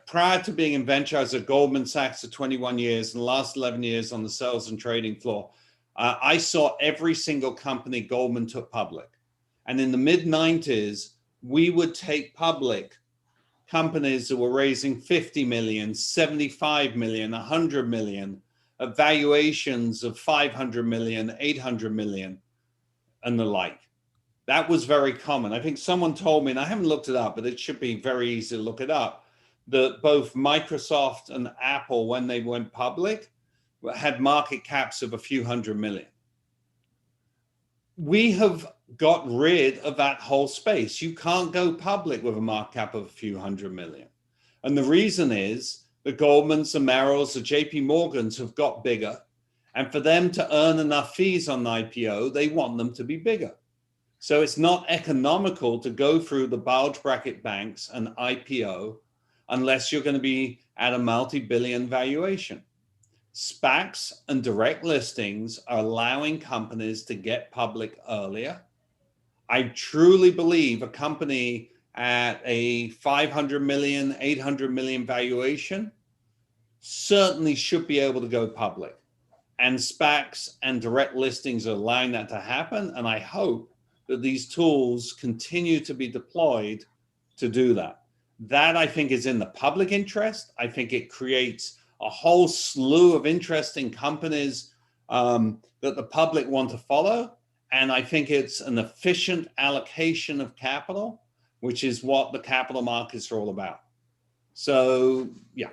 Prior to being in venture, I was at Goldman Sachs for 21 years, and the last 11 years on the sales and trading floor. I saw every single company Goldman took public. And in the mid-90s, we would take public companies that were raising 50 million, 75 million, 100 million, at valuations of 500 million, 800 million, and the like. That was very common. I think someone told me, and I haven't looked it up, but it should be very easy to look it up, that both Microsoft and Apple, when they went public, had market caps of a few hundred million. We have got rid of that whole space. You can't go public with a market cap of a few hundred million. And the reason is the Goldmans, the Merrills, the JP Morgans have got bigger. And for them to earn enough fees on the IPO, they want them to be bigger. So it's not economical to go through the bulge bracket banks and IPO unless you're going to be at a multi-billion valuation. SPACs and direct listings are allowing companies to get public earlier. I truly believe a company at a 500 million, 800 million valuation certainly should be able to go public. And SPACs and direct listings are allowing that to happen. And I hope that these tools continue to be deployed to do that. That, I think, is in the public interest. I think it creates a whole slew of interesting companies that the public want to follow. And I think it's an efficient allocation of capital, which is what the capital markets are all about. So, yeah,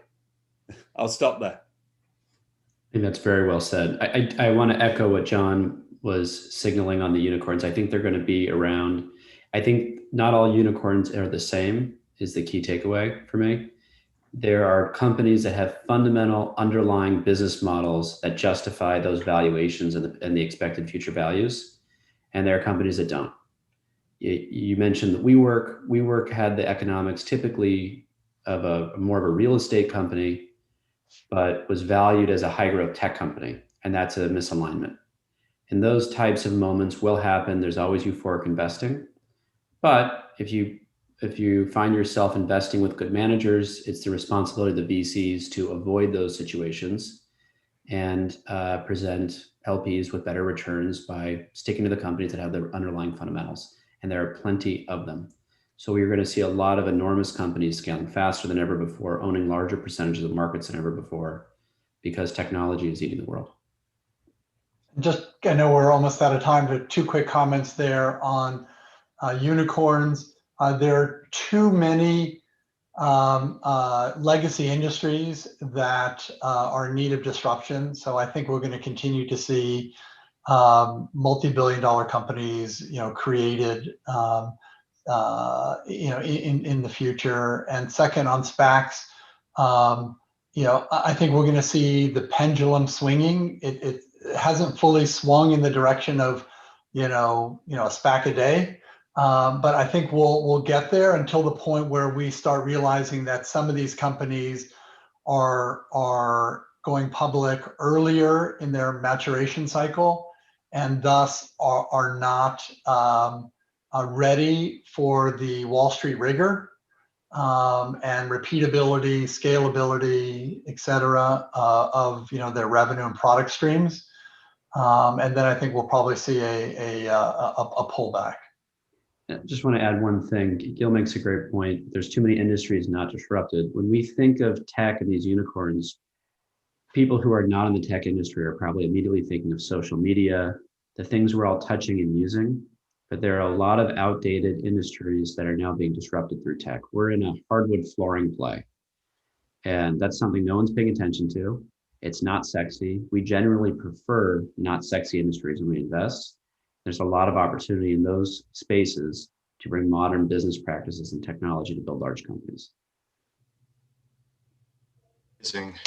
I'll stop there. I think that's very well said. I want to echo what John was signaling on the unicorns. I think they're going to be around. I think not all unicorns are the same, is the key takeaway for me. There are companies that have fundamental underlying business models that justify those valuations and the expected future values. And there are companies that don't. You mentioned that WeWork had the economics typically of a more of a real estate company, but was valued as a high growth tech company. And that's a misalignment. And those types of moments will happen. There's always euphoric investing. But if you find yourself investing with good managers, it's the responsibility of the VCs to avoid those situations and present LPs with better returns by sticking to the companies that have the underlying fundamentals. And there are plenty of them. So we're going to see a lot of enormous companies scaling faster than ever before, owning larger percentages of markets than ever before, because technology is eating the world. Just, I know we're almost out of time, but two quick comments there on unicorns. There are too many legacy industries that are in need of disruption. So I think we're going to continue to see multi-billion-dollar companies, created, in the future. And second, on SPACs, I think we're going to see the pendulum swinging. It hasn't fully swung in the direction of, a SPAC a day. But I think we'll get there until the point where we start realizing that some of these companies are going public earlier in their maturation cycle, and thus are not ready for the Wall Street rigor and repeatability, scalability, et cetera, of their revenue and product streams. And then I think we'll probably see a pullback. I just want to add one thing. Gil makes a great point. There's too many industries not disrupted. When we think of tech and these unicorns, people who are not in the tech industry are probably immediately thinking of social media, the things we're all touching and using, but there are a lot of outdated industries that are now being disrupted through tech. We're in a hardwood flooring play, and that's something no one's paying attention to. It's not sexy. We generally prefer not sexy industries when we invest. There's a lot of opportunity in those spaces to bring modern business practices and technology to build large companies.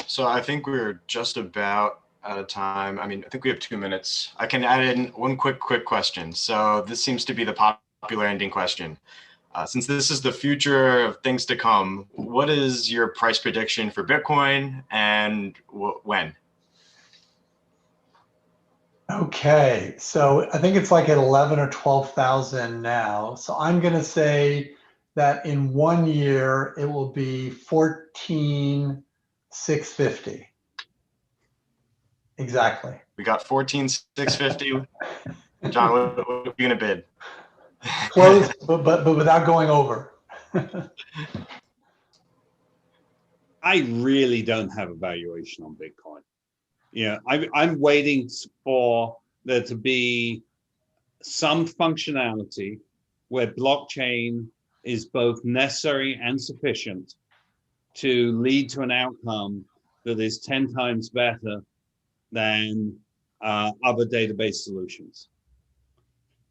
So I think we're just about out of time. I mean, I think we have 2 minutes. I can add in one quick question. So this seems to be the popular ending question. Since this is the future of things to come, what is your price prediction for Bitcoin and when? Okay, so I think it's like at 11 or 12,000 now. So I'm going to say that in 1 year it will be 14,650. Exactly. We got 14,650. John, what are you going to bid? Close, but without going over. I really don't have a valuation on Bitcoin. Yeah, I'm waiting for there to be some functionality where blockchain is both necessary and sufficient to lead to an outcome that is 10 times better than other database solutions.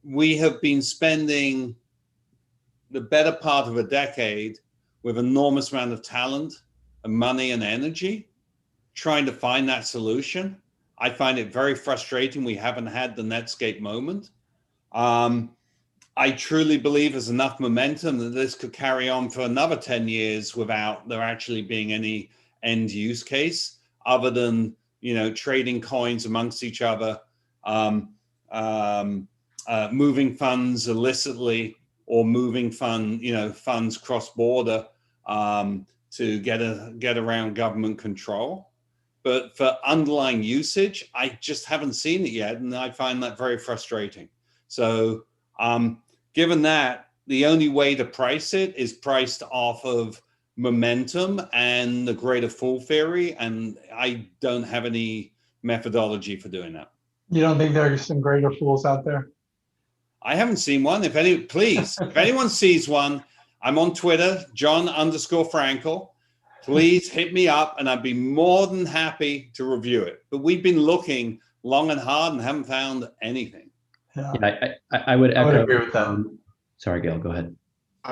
We have been spending the better part of a decade with enormous amount of talent and money and energy trying to find that solution. I find it very frustrating we haven't had the Netscape moment. I truly believe there's enough momentum that this could carry on for another 10 years without there actually being any end use case other than, trading coins amongst each other, moving funds illicitly or moving funds cross-border to get around government control. But for underlying usage, I just haven't seen it yet, and I find that very frustrating. So given that, the only way to price it is priced off of momentum and the greater fool theory, and I don't have any methodology for doing that. You don't think there are some greater fools out there? I haven't seen one. If anyone sees one, I'm on Twitter, John_Frankel. Please hit me up and I'd be more than happy to review it. But we've been looking long and hard and haven't found anything. Yeah, I would echo. I would agree with that. Sorry, Gail, go ahead.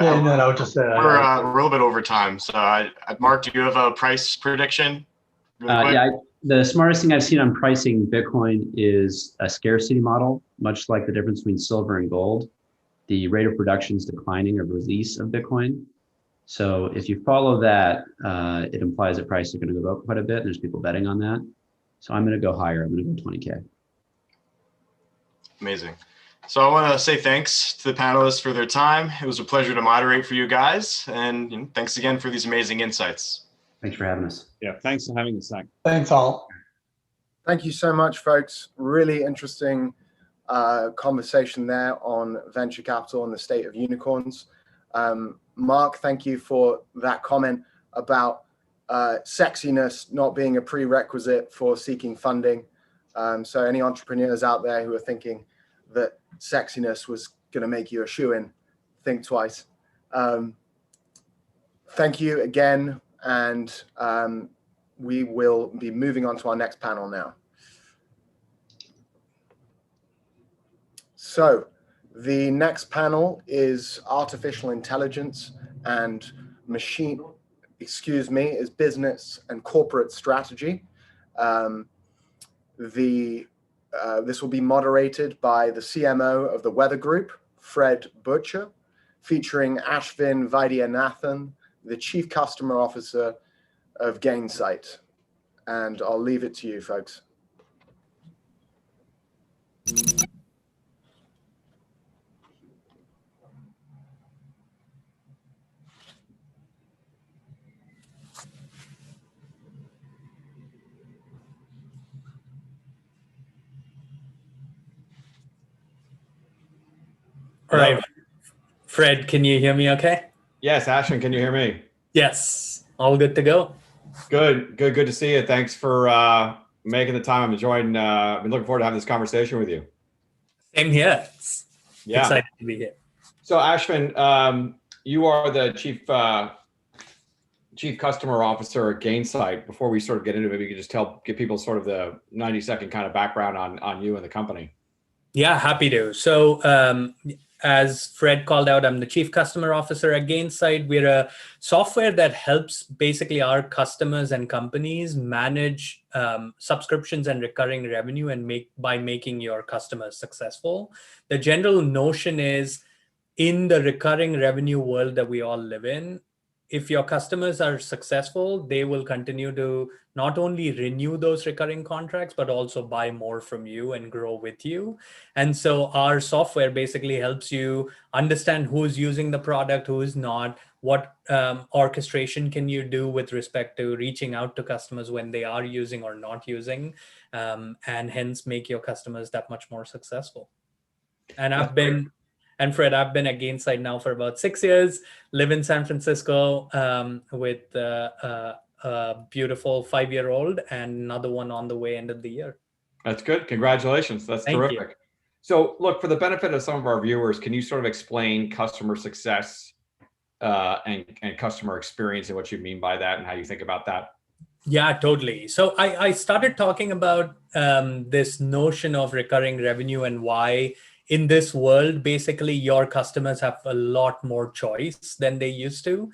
Yeah, no, I would just say we're a little bit over time. So Mark, do you have a price prediction? Yeah, the smartest thing I've seen on pricing Bitcoin is a scarcity model, much like the difference between silver and gold. The rate of production is declining or release of Bitcoin. So if you follow that, it implies that prices are going to go up quite a bit. And there's people betting on that. So I'm going to go higher. I'm going to go 20K. Amazing. So I want to say thanks to the panelists for their time. It was a pleasure to moderate for you guys. And thanks again for these amazing insights. Thanks for having us. Yeah, thanks for having us, Zach. Thanks all. Thank you so much, folks. Really interesting conversation there on venture capital and the state of unicorns. Mark, thank you for that comment about sexiness not being a prerequisite for seeking funding. So any entrepreneurs out there who are thinking that sexiness was going to make you a shoo-in, think twice. Thank you again, and we will be moving on to our next panel now. So the next panel is artificial intelligence and is business and corporate strategy. This will be moderated by the CMO of the Weather Group, Fred Butcher, featuring Ashvin Vaidyanathan, the Chief Customer Officer of Gainsight. And I'll leave it to you, folks. All right, Fred, can you hear me okay? Yes, Ashwin, can you hear me? Yes, all good to go. Good to see you. Thanks for making the time. I'm enjoying. Been looking forward to having this conversation with you. Same here. Yeah. Excited to be here. So Ashvin, you are the chief customer officer at Gainsight. Before we sort of get into it, maybe you could just give people sort of the 90-second kind of background on you and the company. Yeah, happy to. So as Fred called out, I'm the Chief Customer Officer at Gainsight. We're a software that helps basically our customers and companies manage subscriptions and recurring revenue by making your customers successful. The general notion is, in the recurring revenue world that we all live in, if your customers are successful, they will continue to not only renew those recurring contracts, but also buy more from you and grow with you. And so our software basically helps you understand who's using the product, who is not, what orchestration can you do with respect to reaching out to customers when they are using or not using, and hence make your customers that much more successful. And Fred, I've been at Gainsight now for about 6 years, live in San Francisco with a beautiful 5-year-old and another one on the way end of the year. That's good. Congratulations. That's terrific. You. So look, for the benefit of some of our viewers, can you sort of explain customer success and customer experience and what you mean by that and how you think about that? Yeah, totally. So I started talking about this notion of recurring revenue and why in this world, basically, your customers have a lot more choice than they used to.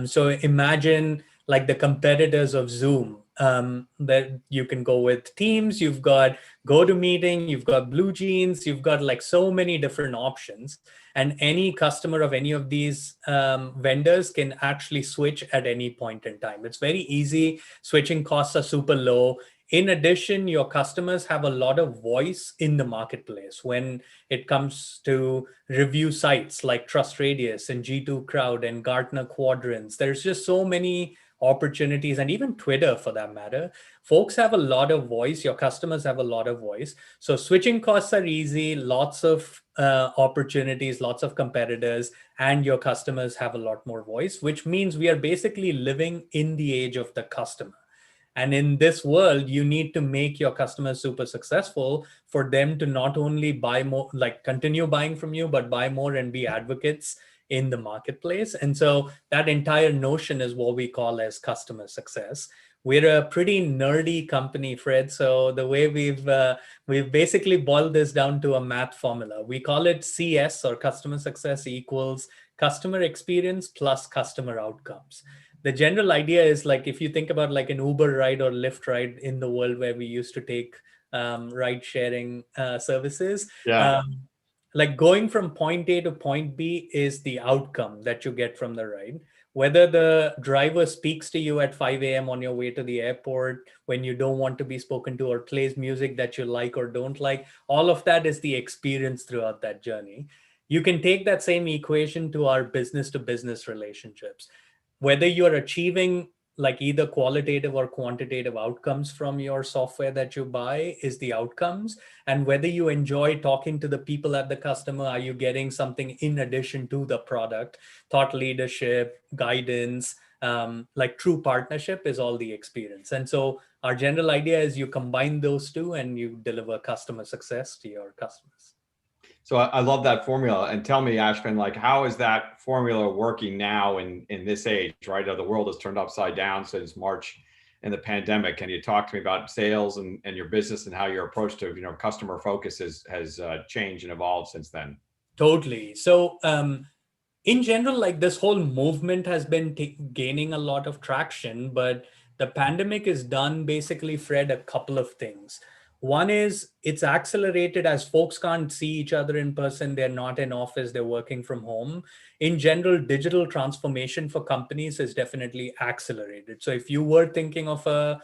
So imagine like the competitors of Zoom, that you can go with Teams, you've got GoToMeeting, you've got BlueJeans, you've got like so many different options. And any customer of any of these vendors can actually switch at any point in time. It's very easy. Switching costs are super low. In addition, your customers have a lot of voice in the marketplace when it comes to review sites like TrustRadius and G2 Crowd and Gartner Quadrants. There's just so many opportunities, and even Twitter for that matter. Folks have a lot of voice. Your customers have a lot of voice. So switching costs are easy, lots of opportunities, lots of competitors, and your customers have a lot more voice, which means we are basically living in the age of the customer. And in this world, you need to make your customers super successful for them to not only buy more, like continue buying from you, but buy more and be advocates in the marketplace. And so that entire notion is what we call as customer success. We're a pretty nerdy company, Fred. So the way we've basically boiled this down to a math formula. We call it CS, or customer success, equals customer experience plus customer outcomes. The general idea is, like, if you think about like an Uber ride or Lyft ride in the world where we used to take ride sharing services, like going from point A to point B is the outcome that you get from the ride. Whether the driver speaks to you at 5 a.m. on your way to the airport when you don't want to be spoken to, or plays music that you like or don't like, all of that is the experience throughout that journey. You can take that same equation to our business to business relationships. Whether you're achieving like either qualitative or quantitative outcomes from your software that you buy is the outcomes. And whether you enjoy talking to the people at the customer, are you getting something in addition to the product? Thought leadership, guidance, like true partnership is all the experience. And so our general idea is you combine those two and you deliver customer success to your customers. So I love that formula. And tell me, Ashvin, like, how is that formula working now in this age, right? The world has turned upside down since March in the pandemic. Can you talk to me about sales and your business and how your approach to, customer focus has changed and evolved since then? Totally. So in general, like this whole movement has been gaining a lot of traction, but the pandemic has done basically, Fred, a couple of things. One is it's accelerated as folks can't see each other in person. They're not in office, they're working from home. In general, digital transformation for companies is definitely accelerated. So if you were thinking of a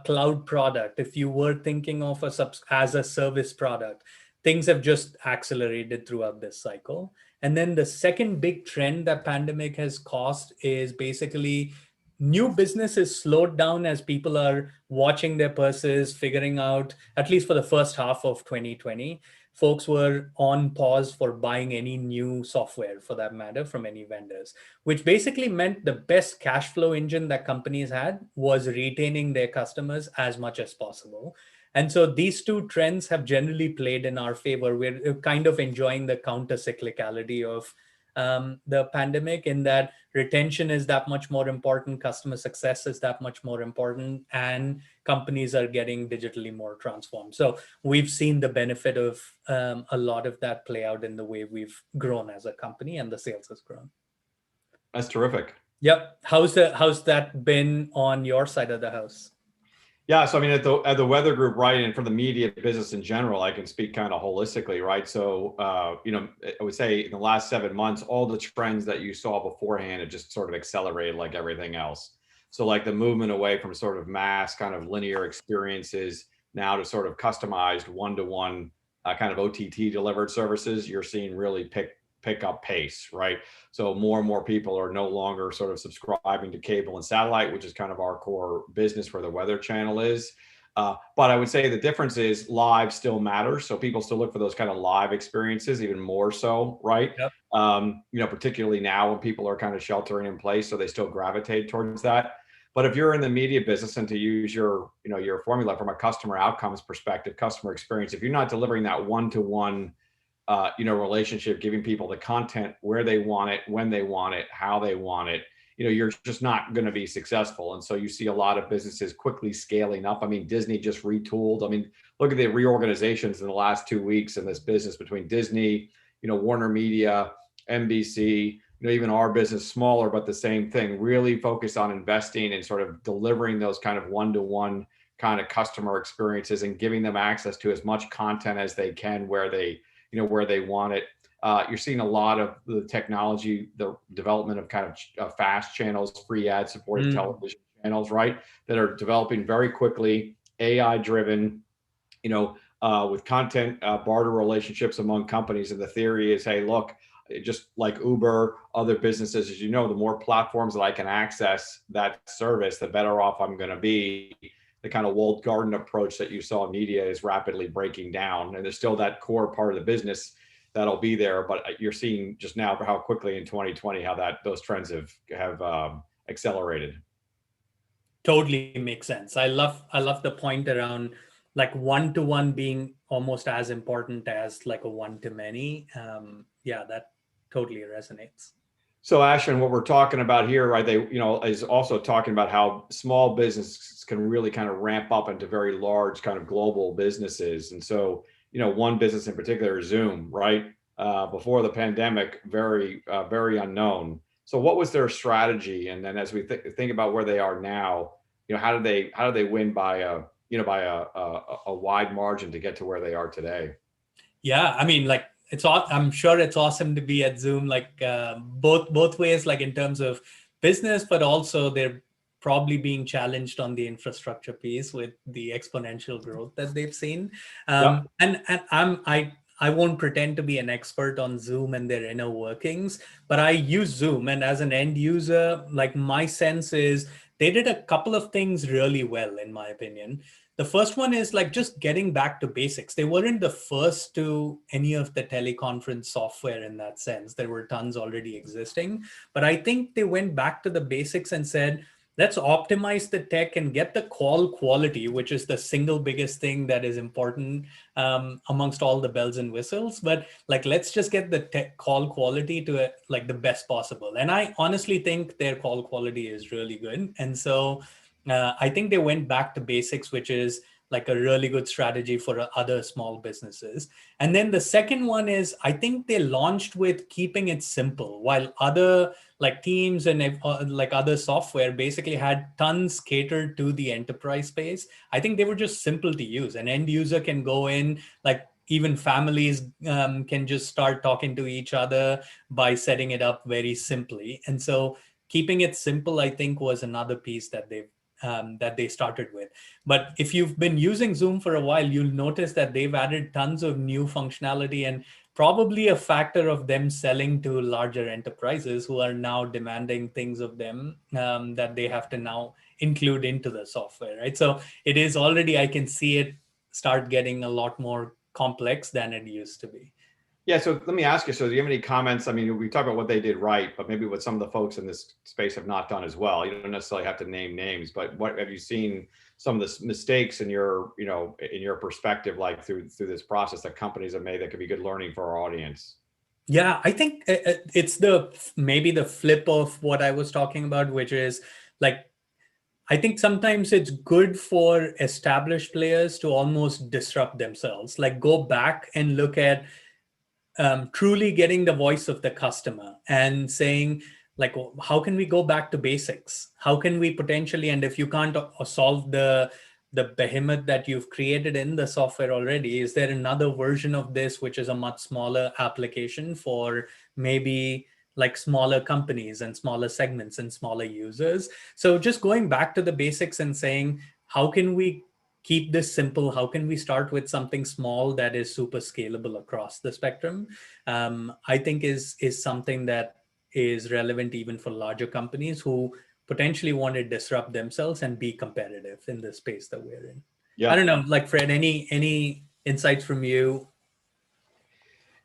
cloud product, if you were thinking of as a service product, things have just accelerated throughout this cycle. And then the second big trend that pandemic has caused is basically new businesses slowed down as people are watching their purses, figuring out, at least for the first half of 2020, folks were on pause for buying any new software, for that matter, from any vendors, which basically meant the best cash flow engine that companies had was retaining their customers as much as possible. And so these two trends have generally played in our favor. We're kind of enjoying the counter cyclicality of the pandemic, in that retention is that much more important, customer success is that much more important, and companies are getting digitally more transformed. So we've seen the benefit of a lot of that play out in the way we've grown as a company, and the sales has grown. That's terrific. Yep. How's that been on your side of the house? Yeah, so I mean, at the Weather Group, right, and for the media business in general, I can speak kind of holistically, right? So, I would say in the last 7 months, all the trends that you saw beforehand have just sort of accelerated like everything else. So like the movement away from sort of mass kind of linear experiences now to sort of customized one-to-one kind of OTT delivered services, you're seeing really pick up pace, right? So more and more people are no longer sort of subscribing to cable and satellite, which is kind of our core business where the Weather Channel is. But I would say the difference is live still matters. So people still look for those kind of live experiences even more so, right? Yep. Particularly now when people are kind of sheltering in place, so they still gravitate towards that. But if you're in the media business, and to use your formula from a customer outcomes perspective, customer experience, if you're not delivering that one-to-one relationship, giving people the content where they want it, when they want it, how they want it, you're just not going to be successful. And so you see a lot of businesses quickly scaling up. I mean, Disney just retooled. I mean, look at the reorganizations in the last 2 weeks in this business between Disney, Warner Media, NBC, even our business, smaller, but the same thing, really focus on investing and sort of delivering those kind of one-to-one kind of customer experiences and giving them access to as much content as they can where they want it. You're seeing a lot of the technology, the development of kind of fast channels, free ad supported television channels, right? That are developing very quickly, AI driven, with content barter relationships among companies. And the theory is, hey, look, just like Uber, other businesses, as the more platforms that I can access that service, the better off I'm going to be. The kind of walled garden approach that you saw in media is rapidly breaking down, and there's still that core part of the business that'll be there. But you're seeing just now how quickly in 2020 how those trends have accelerated. Totally makes sense. I love the point around like one-to-one being almost as important as like a one-to-many. Yeah, that totally resonates. So Ashwin, what we're talking about here, right, is also talking about how small businesses can really kind of ramp up into very large kind of global businesses. And so, one business in particular, Zoom, right? Before the pandemic, very unknown. So what was their strategy? And then as we think about where they are now, how do they win by a wide margin to get to where they are today? Yeah, I mean, like, I'm sure it's awesome to be at Zoom, like both ways, like in terms of business, but also they're probably being challenged on the infrastructure piece with the exponential growth that they've seen. And I won't pretend to be an expert on Zoom and their inner workings, but I use Zoom, and as an end user, like my sense is they did a couple of things really well, in my opinion. The first one is like just getting back to basics. They weren't the first to any of the teleconference software in that sense. There were tons already existing, but I think they went back to the basics and said, let's optimize the tech and get the call quality, which is the single biggest thing that is important amongst all the bells and whistles. But like, let's just get the tech call quality to like the best possible. And I honestly think their call quality is really good. And so I think they went back to basics, which is like a really good strategy for other small businesses. And then the second one is, I think they launched with keeping it simple, while other like Teams and like other software basically had tons catered to the enterprise space. I think they were just simple to use. An end user can go in, like even families can just start talking to each other by setting it up very simply. And so keeping it simple, I think, was another piece that they started with. But if you've been using Zoom for a while, you'll notice that they've added tons of new functionality, and probably a factor of them selling to larger enterprises who are now demanding things of them that they have to now include into the software, right? So it is already, I can see it start getting a lot more complex than it used to be. Yeah, so let me ask you, so do you have any comments? I mean, we talked about what they did right, but maybe what some of the folks in this space have not done as well. You don't necessarily have to name names, but what have you seen some of the mistakes in your, in your perspective, like through this process that companies have made that could be good learning for our audience? Yeah, I think it's maybe the flip of what I was talking about, which is like, I think sometimes it's good for established players to almost disrupt themselves, like go back and look at truly getting the voice of the customer and saying, like, how can we go back to basics? How can we potentially, and if you can't solve the behemoth that you've created in the software already, is there another version of this which is a much smaller application for maybe like smaller companies and smaller segments and smaller users? So just going back to the basics and saying, how can we keep this simple? How can we start with something small that is super scalable across the spectrum? I think is something that is relevant even for larger companies who potentially want to disrupt themselves and be competitive in the space that we're in. Yeah. I don't know, like Fred, any insights from you?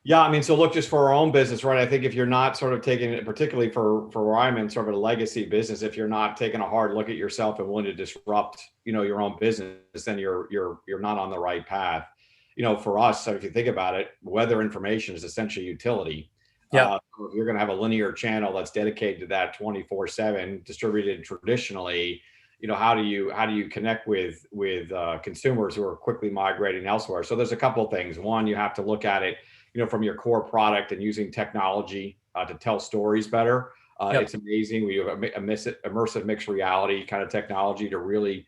Yeah, I mean, so look, just for our own business, right? I think if you're not sort of taking it, particularly for where I'm in, sort of a legacy business, if you're not taking a hard look at yourself and willing to disrupt, your own business, then you're not on the right path. For us, so if you think about it, weather information is essentially utility. Yeah. So if you're going to have a linear channel that's dedicated to that 24/7, distributed traditionally, how do you connect with consumers who are quickly migrating elsewhere? So there's a couple of things. One, you have to look at it, from your core product and using technology to tell stories better. Yep. It's amazing. We have immersive mixed reality kind of technology to really,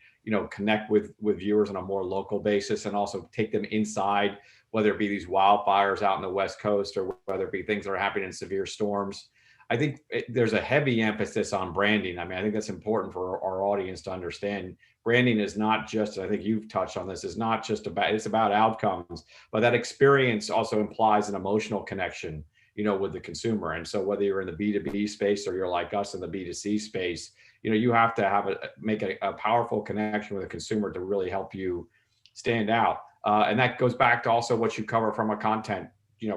connect with viewers on a more local basis and also take them inside, whether it be these wildfires out in the West Coast or whether it be things that are happening in severe storms. I think there's a heavy emphasis on branding. I mean, I think that's important for our audience to understand. Branding is not just, I think you've touched on this, is not just about, it's about outcomes, but that experience also implies an emotional connection, with the consumer. And so whether you're in the B2B space or you're like us in the B2C space, you have to make a powerful connection with a consumer to really help you stand out. And that goes back to also what you cover from a content,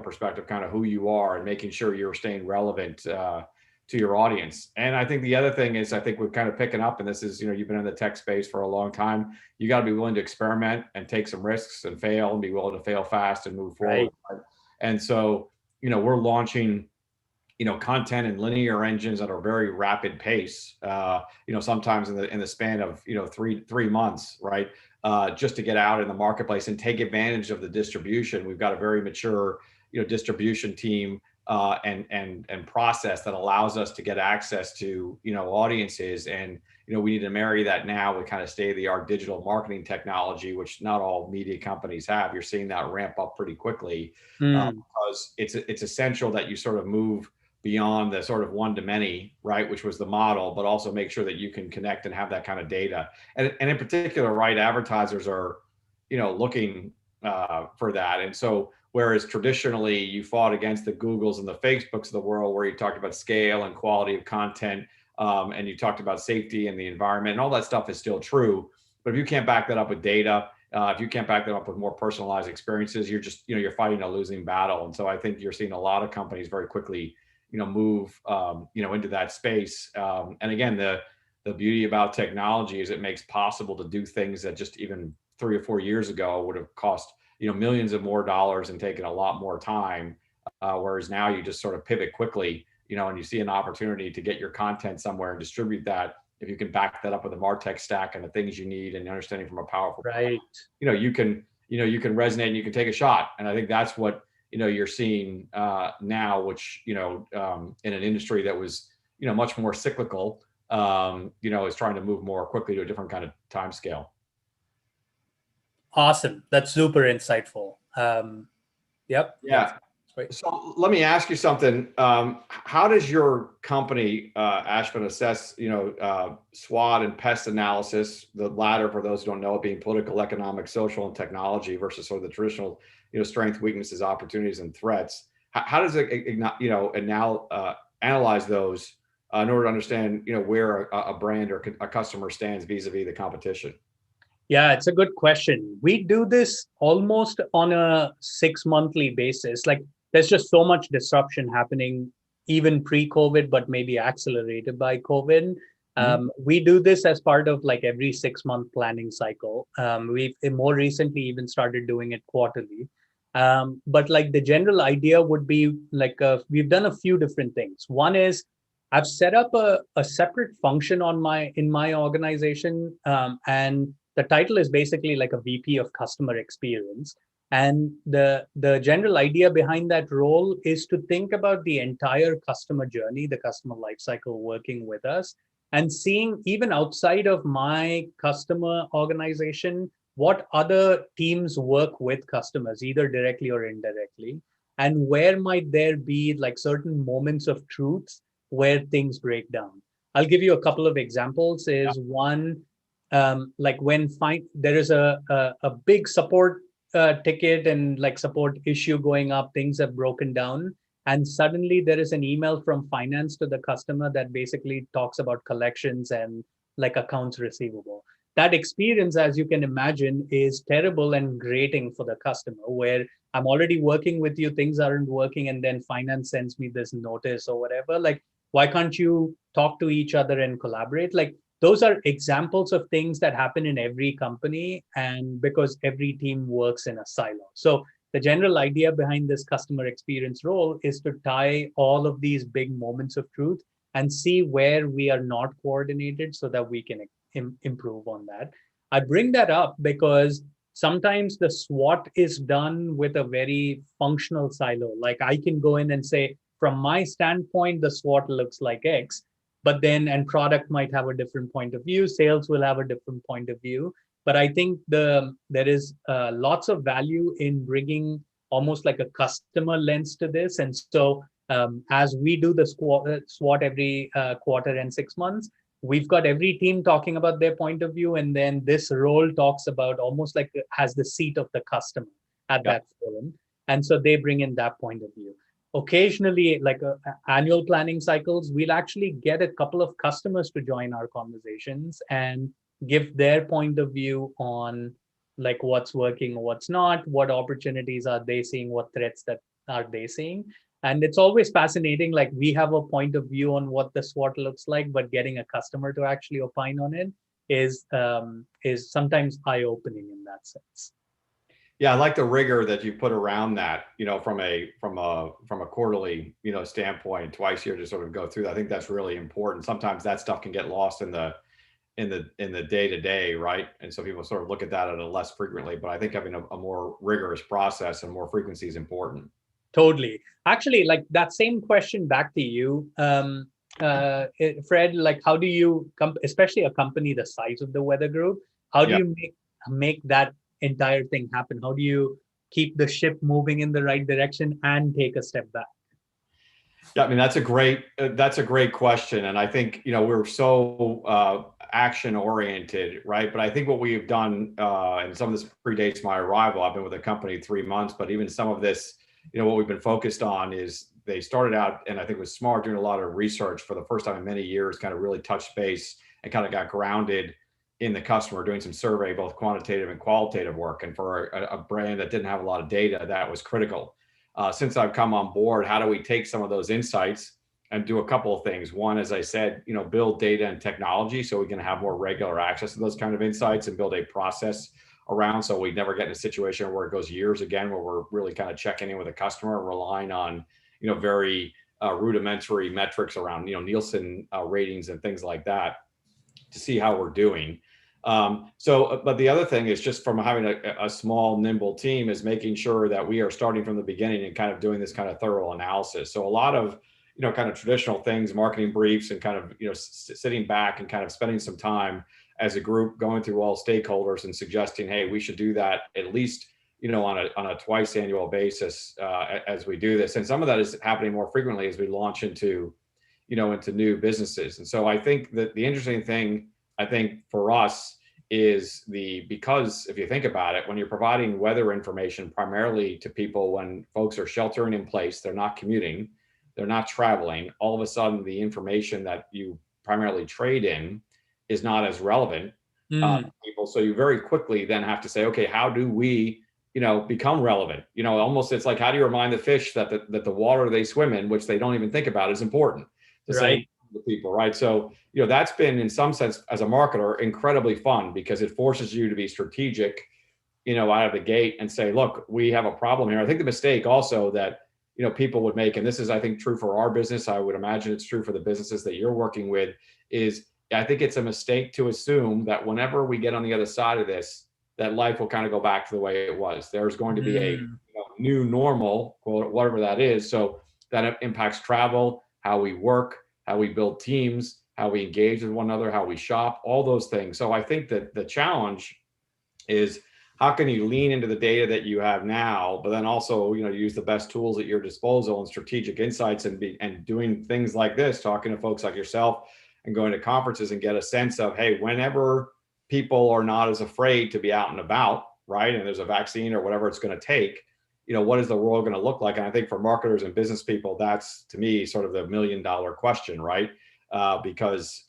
perspective, kind of who you are and making sure you're staying relevant to your audience. And I think the other thing is, I think we're kind of picking up, and this is, you've been in the tech space for a long time. You got to be willing to experiment and take some risks and fail and be willing to fail fast and move forward. Right. And so, we're launching, content and linear engines at a very rapid pace, sometimes in the span of, three months, right? Just to get out in the marketplace and take advantage of the distribution. We've got a very mature, distribution team and process that allows us to get access to, audiences. And, we need to marry that now with kind of state-of-the-art digital marketing technology, which not all media companies have. You're seeing that ramp up pretty quickly because it's essential that you sort of move beyond the sort of one-to-many, right, which was the model, but also make sure that you can connect and have that kind of data. And in particular, right, advertisers are, looking for that. And so whereas traditionally you fought against the Googles and the Facebooks of the world, where you talked about scale and quality of content, and you talked about safety and the environment, and all that stuff is still true. But if you can't back that up with data, if you can't back that up with more personalized experiences, you're just, you're fighting a losing battle. And so I think you're seeing a lot of companies very quickly, move, into that space. And again, the beauty about technology is it makes possible to do things that just even 3 or 4 years ago would have cost, millions of more dollars and taken a lot more time. Whereas now you just sort of pivot quickly, and you see an opportunity to get your content somewhere and distribute that. If you can back that up with a MarTech stack and the things you need and understanding from a powerful, right, you can resonate and you can take a shot. And I think that's what, you're seeing now, which, in an industry that was, much more cyclical, is trying to move more quickly to a different kind of time scale. Awesome. That's super insightful. Yep. Yeah. So let me ask you something. How does your company, Ashwin, assess, SWOT and pest analysis, the latter, for those who don't know it, being political, economic, social, and technology versus sort of the traditional, strengths, weaknesses, opportunities, and threats? How does it, analyze those in order to understand, where a brand or a customer stands vis-a-vis the competition? Yeah, it's a good question. We do this almost on a 6 monthly basis. Like there's just so much disruption happening, even pre-COVID, but maybe accelerated by COVID. We do this as part of like every 6 month planning cycle. We've more recently even started doing it quarterly. But like the general idea would be like we've done a few different things. One is I've set up a separate function in my organization, and the title is basically like a VP of customer experience. And the general idea behind that role is to think about the entire customer journey, the customer lifecycle working with us, and seeing even outside of my customer organization, what other teams work with customers, either directly or indirectly, and where might there be like certain moments of truths where things break down. I'll give you a couple of examples. Is one, like when there is a big support ticket and like support issue going up, things have broken down, and suddenly there is an email from finance to the customer that basically talks about collections and like accounts receivable. That experience, as you can imagine, is terrible and grating for the customer, where I'm already working with you, things aren't working, and then finance sends me this notice or whatever. Like, why can't you talk to each other and collaborate? Like, those are examples of things that happen in every company, and because every team works in a silo. So the general idea behind this customer experience role is to tie all of these big moments of truth and see where we are not coordinated so that we can improve on that. I bring that up because sometimes the SWOT is done with a very functional silo. Like I can go in and say, from my standpoint, the SWOT looks like X, but then, and product might have a different point of view, sales will have a different point of view. But I think there is lots of value in bringing almost like a customer lens to this. And so as we do the SWOT every quarter and 6 months, we've got every team talking about their point of view. And then this role talks about almost like has the seat of the customer at that forum. And so they bring in that point of view. Occasionally, like annual planning cycles, we'll actually get a couple of customers to join our conversations and give their point of view on like what's working, what's not, what opportunities are they seeing, what threats that are they seeing. And it's always fascinating. Like we have a point of view on what the SWOT looks like, but getting a customer to actually opine on it is sometimes eye-opening in that sense. Yeah, I like the rigor that you put around that, you know, from a quarterly, you know, standpoint, twice a year to sort of go through that. I think that's really important. Sometimes that stuff can get lost in the day-to-day, right? And so people sort of look at that at a less frequently, but I think having a more rigorous process and more frequency is important. Totally. Actually, like that same question back to you, Fred, like how do you, especially a company the size of the Weather Group, how do you make that entire thing happen? How do you keep the ship moving in the right direction and take a step back? Yeah, I mean, that's a great question. And I think, you know, we're so action oriented, right? But I think what we've done, and some of this predates my arrival, I've been with the company 3 months, but even some of this, you know, what we've been focused on is they started out, and I think it was smart, doing a lot of research for the first time in many years, kind of really touched base and kind of got grounded in the customer, doing some survey, both quantitative and qualitative work. And for a brand that didn't have a lot of data, that was critical. Since I've come on board, how do we take some of those insights and do a couple of things? One, as I said, you know, build data and technology so we can have more regular access to those kind of insights and build a process around so we never get in a situation where it goes years again, where we're really kind of checking in with a customer, relying on, you know, very rudimentary metrics around, you know, Nielsen ratings and things like that to see how we're doing. But the other thing is just from having a small, nimble team is making sure that we are starting from the beginning and kind of doing this kind of thorough analysis. So a lot of, you know, kind of traditional things, marketing briefs, and kind of, you know, sitting back and kind of spending some time as a group, going through all stakeholders and suggesting, hey, we should do that at least, you know, on a twice annual basis as we do this. And some of that is happening more frequently as we launch into, you know, into new businesses. And so I think that the interesting thing, I think for us is because if you think about it, when you're providing weather information primarily to people when folks are sheltering in place, they're not commuting, they're not traveling, all of a sudden the information that you primarily trade in is not as relevant. People people. So you very quickly then have to say, okay, how do we, become relevant? Almost it's like, how do you remind the fish that the water they swim in, which they don't even think about, is important to say to people, right? So, that's been in some sense as a marketer incredibly fun because it forces you to be strategic, out of the gate and say, look, we have a problem here. I think the mistake also that, people would make, and this is, I think, true for our business, I would imagine it's true for the businesses that you're working with, is I think it's a mistake to assume that whenever we get on the other side of this, that life will kind of go back to the way it was. There's going to be a new normal, quote, whatever that is. So that impacts travel, how we work, how we build teams, how we engage with one another, how we shop, all those things. So I think that the challenge is, how can you lean into the data that you have now, but then also, use the best tools at your disposal and strategic insights and doing things like this, talking to folks like yourself and going to conferences and get a sense of, hey, whenever people are not as afraid to be out and about, right? And there's a vaccine or whatever it's going to take, what is the world going to look like? And I think for marketers and business people, that's to me sort of the $1 million question, right? Because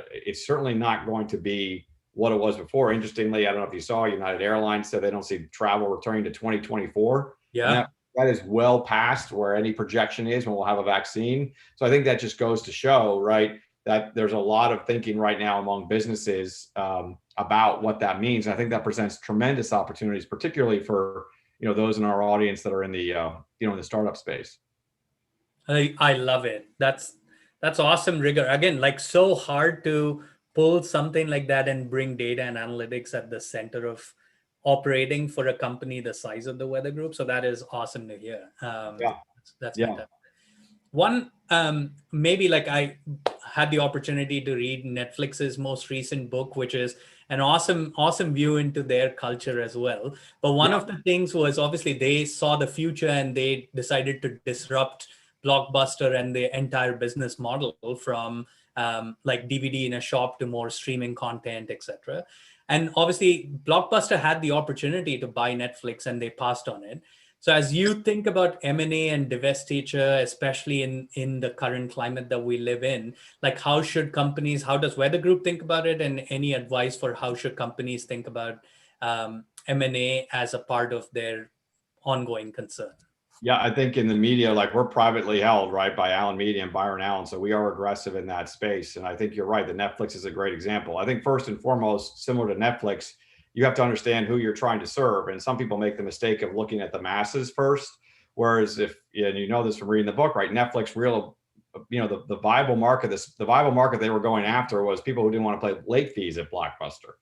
it's certainly not going to be what it was before. Interestingly, I don't know if you saw, United Airlines said they don't see travel returning to 2024. Yeah. That is well past where any projection is when we'll have a vaccine. So I think that just goes to show, right, that there's a lot of thinking right now among businesses about what that means. And I think that presents tremendous opportunities, particularly for those in our audience that are in the in the startup space. I love it. That's awesome, Rigor. Again, like so hard to pull something like that and bring data and analytics at the center of operating for a company the size of the Weather Group. So that is awesome to hear. That's fantastic. One, maybe like I had the opportunity to read Netflix's most recent book, which is an awesome view into their culture as well. But one of the things was obviously they saw the future and they decided to disrupt Blockbuster and the entire business model from like DVD in a shop to more streaming content, etc. And obviously Blockbuster had the opportunity to buy Netflix and they passed on it. So as you think about M&A and divestiture, especially in the current climate that we live in, like how does Weather Group think about it, and any advice for how should companies think about M&A as a part of their ongoing concern? Yeah, I think in the media, like we're privately held, right, by Allen Media and Byron Allen. So we are aggressive in that space. And I think you're right, the Netflix is a great example. I think first and foremost, similar to Netflix, you have to understand who you're trying to serve. And some people make the mistake of looking at the masses first. Whereas if, and you know this from reading the book, right, Netflix the Bible market, the Bible market they were going after was people who didn't want to pay late fees at Blockbuster,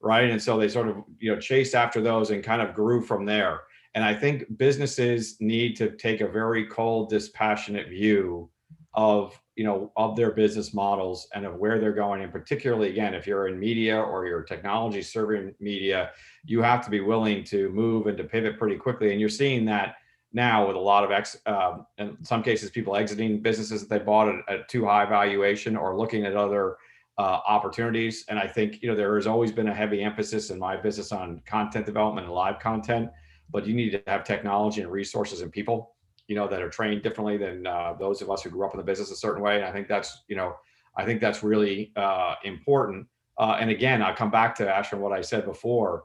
right? And so they sort of, chased after those and kind of grew from there. And I think businesses need to take a very cold, dispassionate view of their business models and of where they're going. And particularly, again, if you're in media or you're technology serving media, you have to be willing to move and to pivot pretty quickly. And you're seeing that now with a lot of, in some cases, people exiting businesses that they bought at too high valuation or looking at other opportunities. And I think, there has always been a heavy emphasis in my business on content development and live content, but you need to have technology and resources and people, that are trained differently than those of us who grew up in the business a certain way. And I think that's really important. And again, I come back to Ashwin, what I said before.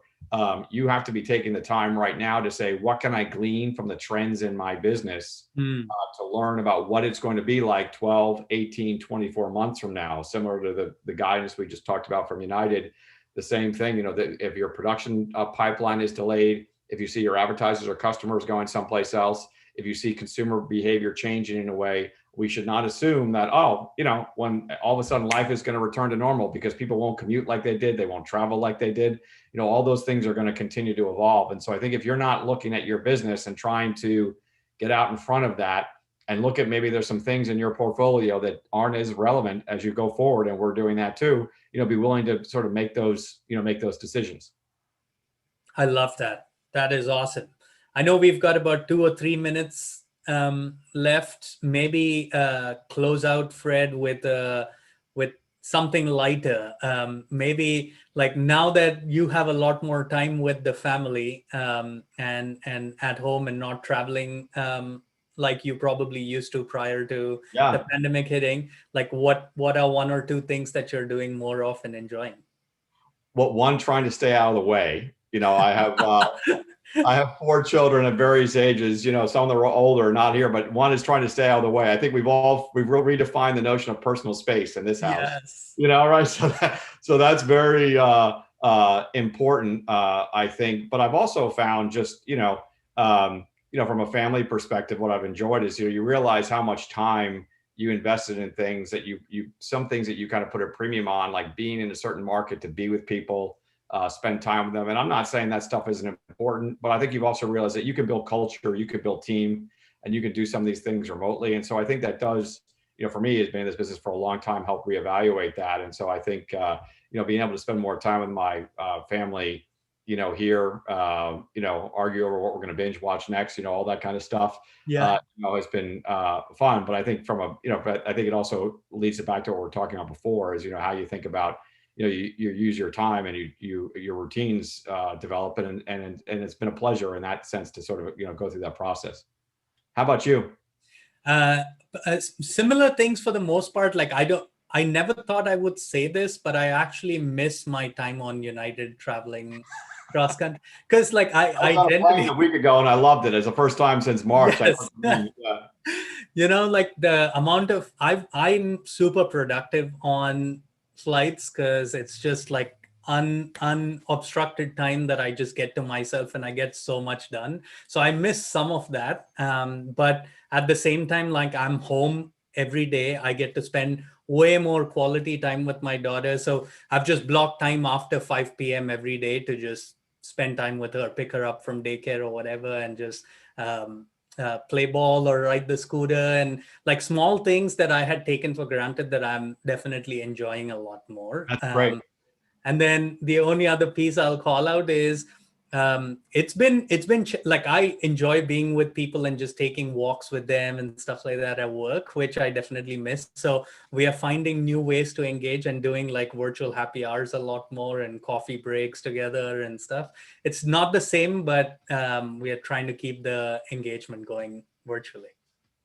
You have to be taking the time right now to say, what can I glean from the trends in my business to learn about what it's going to be like 12, 18, 24 months from now, similar to the guidance we just talked about from United. The same thing, that if your production pipeline is delayed, if you see your advertisers or customers going someplace else, if you see consumer behavior changing in a way, we should not assume that, when all of a sudden life is going to return to normal because people won't commute like they did, they won't travel like they did. All those things are going to continue to evolve. And so I think if you're not looking at your business and trying to get out in front of that and look at maybe there's some things in your portfolio that aren't as relevant as you go forward, and we're doing that too, be willing to sort of make those decisions. I love that. That is awesome. I know we've got about 2 or 3 minutes left. Maybe close out, Fred, with something lighter. Maybe like now that you have a lot more time with the family and at home and not traveling like you probably used to prior to the pandemic hitting, like what are 1 or 2 things that you're doing more of and enjoying? one, trying to stay out of the way. I have I have 4 children at various ages. Some of them are older, not here, but one is trying to stay out of the way. I think we've redefined the notion of personal space in this house. Yes. Right? So that's very important, I think. But I've also found just from a family perspective, what I've enjoyed is you realize how much time you invested in things that some things that you kind of put a premium on, like being in a certain market to be with people. Spend time with them. And I'm not saying that stuff isn't important, but I think you've also realized that you can build culture, you can build team, and you can do some of these things remotely. And so I think that does, for me, has been in this business for a long time, help reevaluate that. And so I think, being able to spend more time with my family, here, argue over what we're going to binge watch next, all that kind of stuff. Yeah. Has been fun. But I think but I think it also leads it back to what we were talking about before is, how you think about, you use your time and your routines develop, and it's been a pleasure in that sense to sort of go through that process. How about you? Similar things for the most part. Like I never thought I would say this, but I actually miss my time on United traveling cross country, because like I generally a week ago and I loved it. It's the first time since March. Yes. Like the amount of I'm super productive on flights because it's just like unobstructed time that I just get to myself and I get so much done. So I miss some of that. But at the same time, like I'm home every day. I get to spend way more quality time with my daughter. So I've just blocked time after 5 p.m. every day to just spend time with her, pick her up from daycare or whatever, and just play ball or ride the scooter, and like small things that I had taken for granted that I'm definitely enjoying a lot more. That's great. And then the only other piece I'll call out is it's been like I enjoy being with people and just taking walks with them and stuff like that at work, which I definitely miss. So we are finding new ways to engage and doing like virtual happy hours a lot more and coffee breaks together and stuff. It's not the same, but we are trying to keep the engagement going virtually.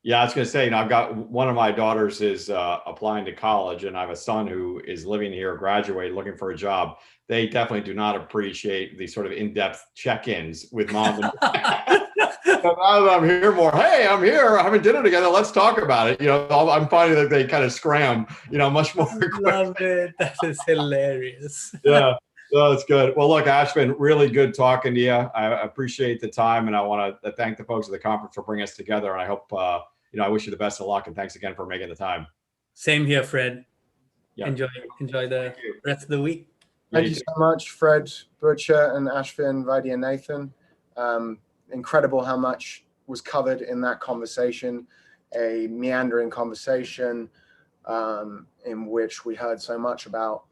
Yeah, I was going to say, I've got one of my daughters is applying to college, and I have a son who is living here, graduated, looking for a job. They definitely do not appreciate the sort of in-depth check-ins with mom. And now that I'm here more, hey, I'm here, having dinner together, let's talk about it. I'm finding that they kind of scram, much more. Love it. That is hilarious. Yeah. No, that's good. Well, look, Ashwin, really good talking to you. I appreciate the time, and I want to thank the folks at the conference for bringing us together. And I hope, I wish you the best of luck, and thanks again for making the time. Same here, Fred. Yeah. Enjoy the rest of the week. Thank you so much, Fred, Butcher, and Ashwin, Vaidya, and Nathan. Incredible how much was covered in that conversation, a meandering conversation in which we heard so much about,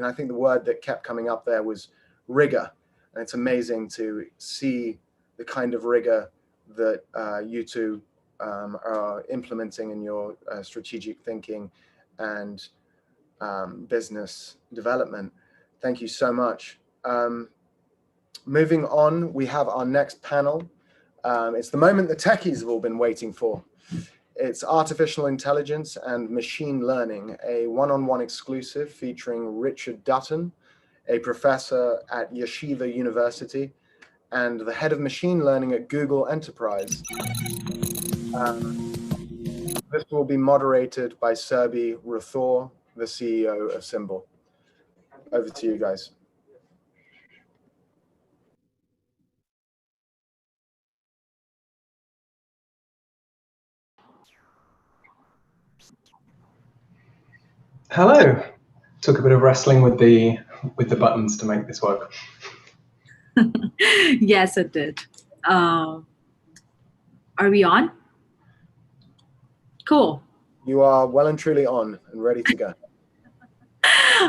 I think the word that kept coming up there was rigor. And it's amazing to see the kind of rigor that you two are implementing in your strategic thinking and business development. Thank you so much. Moving on, we have our next panel. It's the moment the techies have all been waiting for. It's artificial intelligence and machine learning, a one-on-one exclusive featuring Richard Dutton, a professor at Yeshiva University and the head of machine learning at Google Enterprise. This will be moderated by Serbi Rathor, the CEO of Symbol. Over to you guys. Hello. Took a bit of wrestling with the buttons to make this work. Yes, it did. Are we on? Cool. You are well and truly on and ready to go.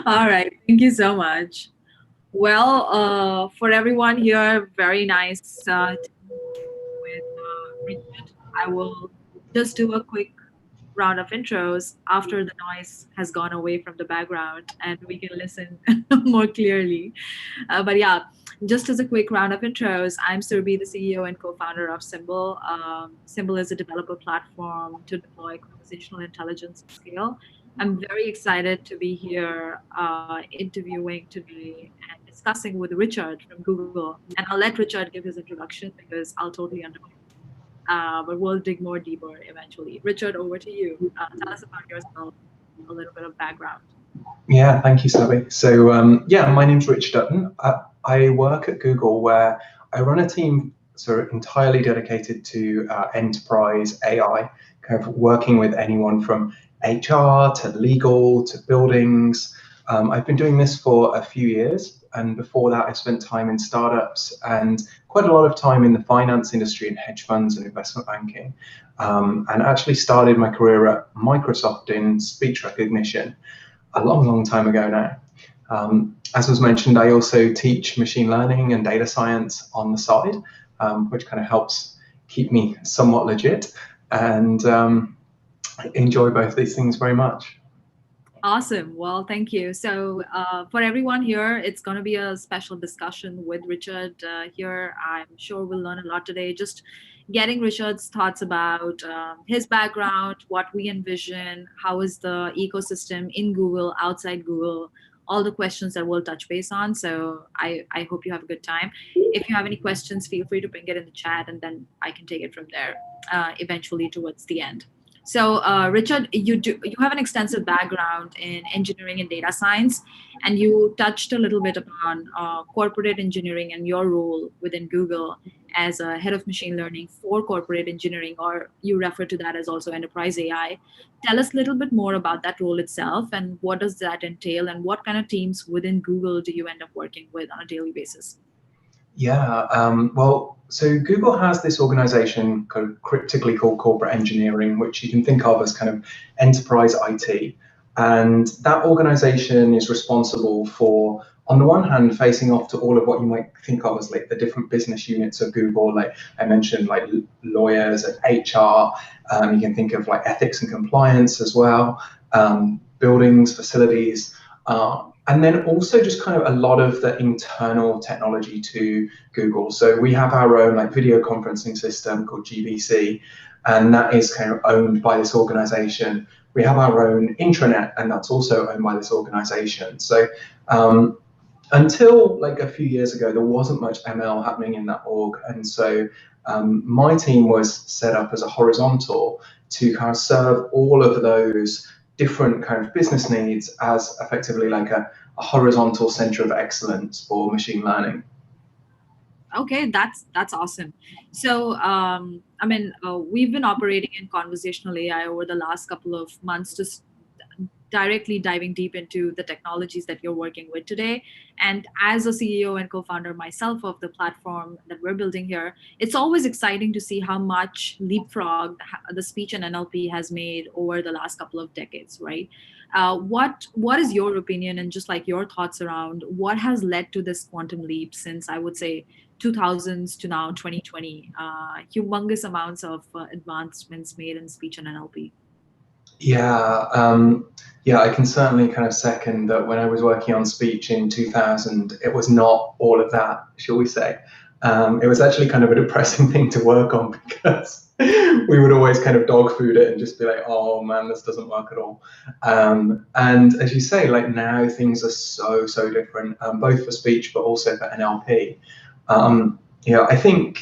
All right. Thank you so much. Well, for everyone here, very nice with Richard. I will just do a quick round of intros after the noise has gone away from the background and we can listen more clearly. But yeah, just as a quick round of intros, I'm Serbi, the CEO and co-founder of Symbol. Symbol is a developer platform to deploy conversational intelligence at scale. I'm very excited to be here interviewing today and discussing with Richard from Google. And I'll let Richard give his introduction because I'll totally undermine. But we'll dig more deeper eventually. Richard, over to you. Tell us about yourself, a little bit of background. Yeah, thank you, Sabi. So yeah, my name's Rich Dutton. I work at Google where I run a team sort of entirely dedicated to enterprise AI, kind of working with anyone from HR to legal to buildings. I've been doing this for a few years, and before that I spent time in startups and quite a lot of time in the finance industry and hedge funds and investment banking, and actually started my career at Microsoft in speech recognition a long time ago now. As was mentioned, I also teach machine learning and data science on the side, which kind of helps keep me somewhat legit, and I enjoy both these things very much. Awesome. Well, thank you. So for everyone here, it's going to be a special discussion with Richard here. I'm sure we'll learn a lot today. Just getting Richard's thoughts about his background, what we envision, how is the ecosystem in Google, outside Google, all the questions that we'll touch base on. So I hope you have a good time. If you have any questions, feel free to bring it in the chat, and then I can take it from there eventually towards the end. So Richard, you have an extensive background in engineering and data science, and you touched a little bit upon corporate engineering and your role within Google as a head of machine learning for corporate engineering, or you refer to that as also enterprise AI. Tell us a little bit more about that role itself, and what does that entail, and what kind of teams within Google do you end up working with on a daily basis? Yeah, well, so Google has this organization kind of cryptically called corporate engineering, which you can think of as kind of enterprise IT. And that organization is responsible for, on the one hand, facing off to all of what you might think of as like the different business units of Google. Like I mentioned, like lawyers and HR. You can think of like ethics and compliance as well, buildings, facilities. And then also just kind of a lot of the internal technology to Google. So we have our own like video conferencing system called GBC, and that is kind of owned by this organization. We have our own intranet, and that's also owned by this organization. So until like a few years ago, there wasn't much ML happening in that org. And so my team was set up as a horizontal to kind of serve all of those different kind of business needs as effectively like a horizontal center of excellence for machine learning. Okay, that's awesome. So, I mean, we've been operating in conversational AI over the last couple of months, just directly diving deep into the technologies that you're working with today. And as a CEO and co-founder myself of the platform that we're building here, it's always exciting to see how much leapfrog the speech and NLP has made over the last couple of decades, right? What is your opinion and just like your thoughts around what has led to this quantum leap since, I would say, 2000s to now 2020, humongous amounts of advancements made in speech and NLP? Yeah, yeah, I can certainly kind of second that when I was working on speech in 2000, it was not all of that, shall we say. It was actually kind of a depressing thing to work on because we would always kind of dog food it and just be like, oh man, this doesn't work at all. And as you say, like now things are so different, both for speech, but also for NLP. You know, I think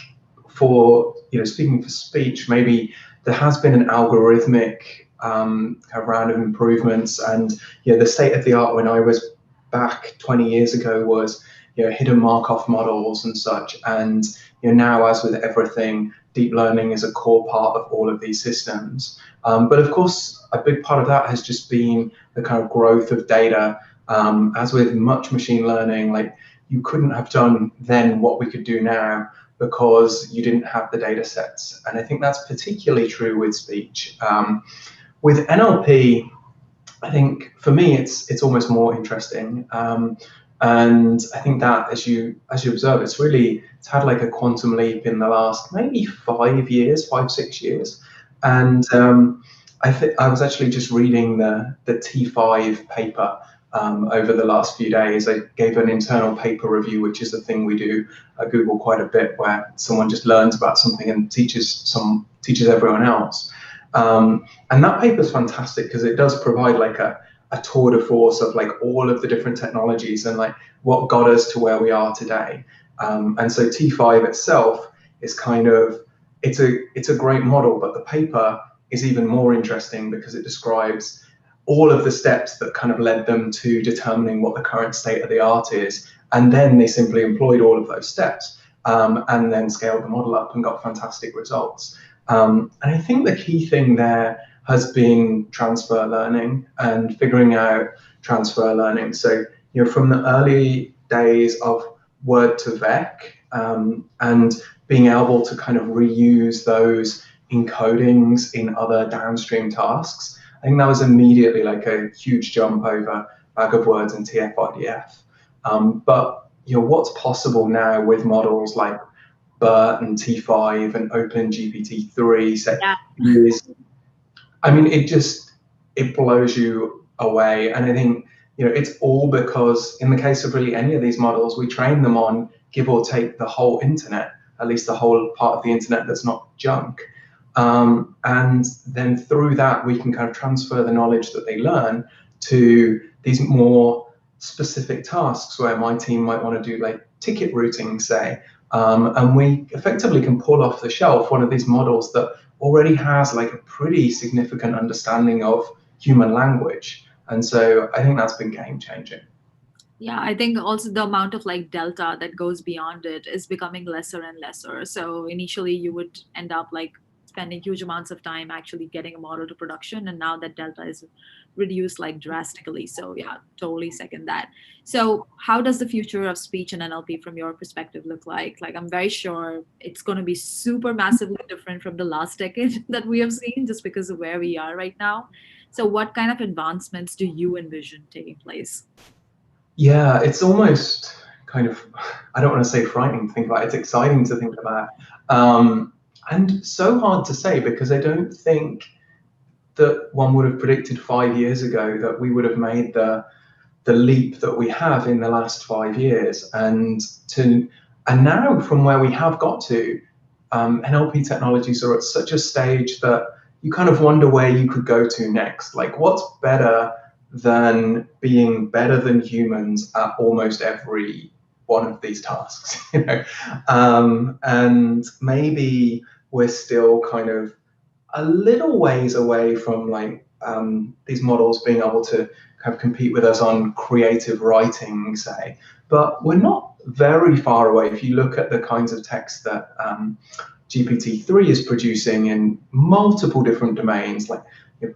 for, speaking for speech, maybe there has been an algorithmic kind of round of improvements, and the state of the art when I was back 20 years ago was hidden Markov models and such, and now, as with everything, deep learning is a core part of all of these systems. But of course, a big part of that has just been the kind of growth of data. As with much machine learning, like you couldn't have done then what we could do now because you didn't have the data sets, and I think that's particularly true with speech. With NLP, I think for me it's almost more interesting, and I think that as you observe, it's had like a quantum leap in the last maybe 5 years, 5-6 years, and I was actually just reading the T5 paper over the last few days. I gave an internal paper review, which is a thing we do at Google quite a bit, where someone just learns about something and teaches everyone else. And that paper is fantastic because it does provide like a a tour de force of like all of the different technologies and like what got us to where we are today. And so T5 itself is kind of, it's a great model, but the paper is even more interesting because it describes all of the steps that kind of led them to determining what the current state of the art is. And then they simply employed all of those steps and then scaled the model up and got fantastic results. And I think the key thing there has been transfer learning and figuring out transfer learning. So, you know, from the early days of Word to Vec and being able to kind of reuse those encodings in other downstream tasks, I think that was immediately like a huge jump over Bag of Words and TF-IDF. But you know, what's possible now with models like BERT and T5 and OpenGPT-3 is, I mean, it blows you away. And I think, you know, it's all because in the case of really any of these models, we train them on give or take the whole internet, at least the whole part of the internet that's not junk. And then through that, we can kind of transfer the knowledge that they learn to these more specific tasks where my team might want to do like ticket routing, say, and we effectively can pull off the shelf one of these models that already has like a pretty significant understanding of human language. And so I think that's been game changing. Yeah, I think also the amount of like delta that goes beyond it is becoming lesser and lesser. So initially you would end up like spending huge amounts of time actually getting a model to production, and now that delta is reduced like drastically. So yeah, totally second that. So how does the future of speech and NLP from your perspective look like? Like, I'm very sure it's going to be super massively different from the last decade that we have seen just because of where we are right now. So what kind of advancements do you envision taking place? Yeah, it's almost kind of, I don't want to say frightening to think about, it's exciting to think about. And so hard to say because I don't think that one would have predicted 5 years ago that we would have made the leap that we have in the last 5 years. And now from where we have got to, NLP technologies are at such a stage that you kind of wonder where you could go to next. Like, what's better than being better than humans at almost every one of these tasks, you know? And maybe we're still kind of a little ways away from like these models being able to kind of compete with us on creative writing, say, but we're not very far away if you look at the kinds of text that GPT-3 is producing in multiple different domains, like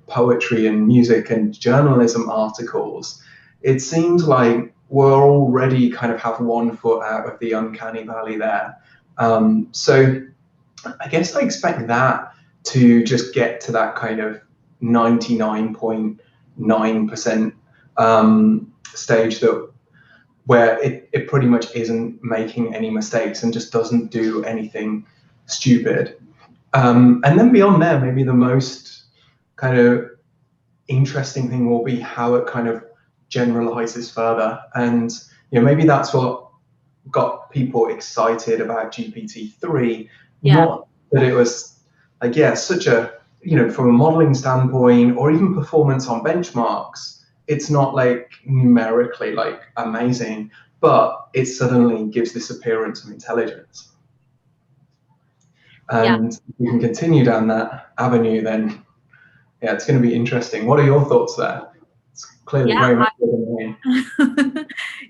poetry and music and journalism articles. It seems like we're already kind of have 1 foot out of the uncanny valley there. So I guess I expect that to just get to that kind of 99.9% stage that where it pretty much isn't making any mistakes and just doesn't do anything stupid. And then beyond there, maybe the most kind of interesting thing will be how it kind of generalizes further. And you know, maybe that's what got people excited about GPT-3. Yeah. Not that it was like, yeah, such a, you know, from a modeling standpoint or even performance on benchmarks, it's not like numerically like amazing, but it suddenly gives this appearance of intelligence. And if we can continue down that avenue, then yeah, it's going to be interesting. What are your thoughts there? It's clearly very much bigger than me.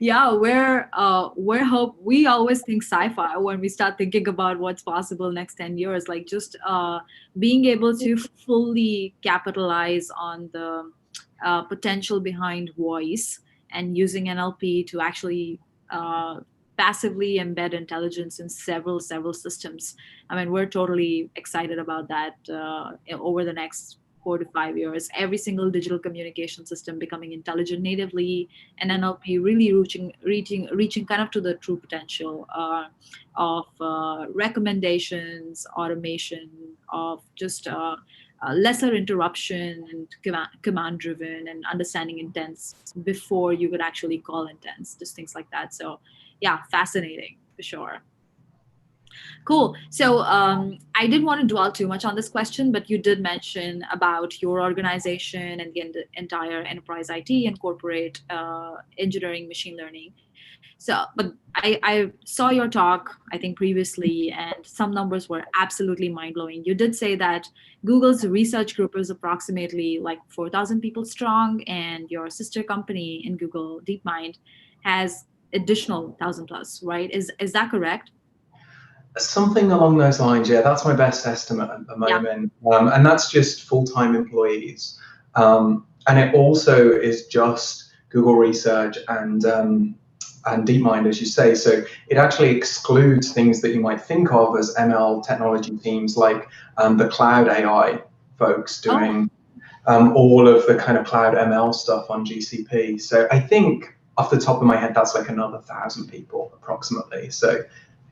Yeah, we always think sci-fi when we start thinking about what's possible next 10 years, like just being able to fully capitalize on the potential behind voice and using NLP to actually passively embed intelligence in several systems. I mean, we're totally excited about that over the next 4 to 5 years, every single digital communication system becoming intelligent natively, and NLP really reaching kind of to the true potential of recommendations, automation, of just lesser interruption and command driven and understanding intents before you could actually call intents, just things like that. So yeah, fascinating for sure. Cool. So I didn't want to dwell too much on this question, but you did mention about your organization and the entire enterprise IT and corporate engineering, machine learning. So, but I saw your talk, I think previously, and some numbers were absolutely mind-blowing. You did say that Google's research group is approximately like 4,000 people strong, and your sister company in Google, DeepMind, has additional 1,000 plus, right? Is that correct? Something along those lines, yeah. That's my best estimate at the moment, and that's just full-time employees. And it also is just Google Research and DeepMind, as you say. So it actually excludes things that you might think of as ML technology teams, like the cloud AI folks doing all of the kind of cloud ML stuff on GCP. So I think off the top of my head, that's like another 1,000 people approximately. So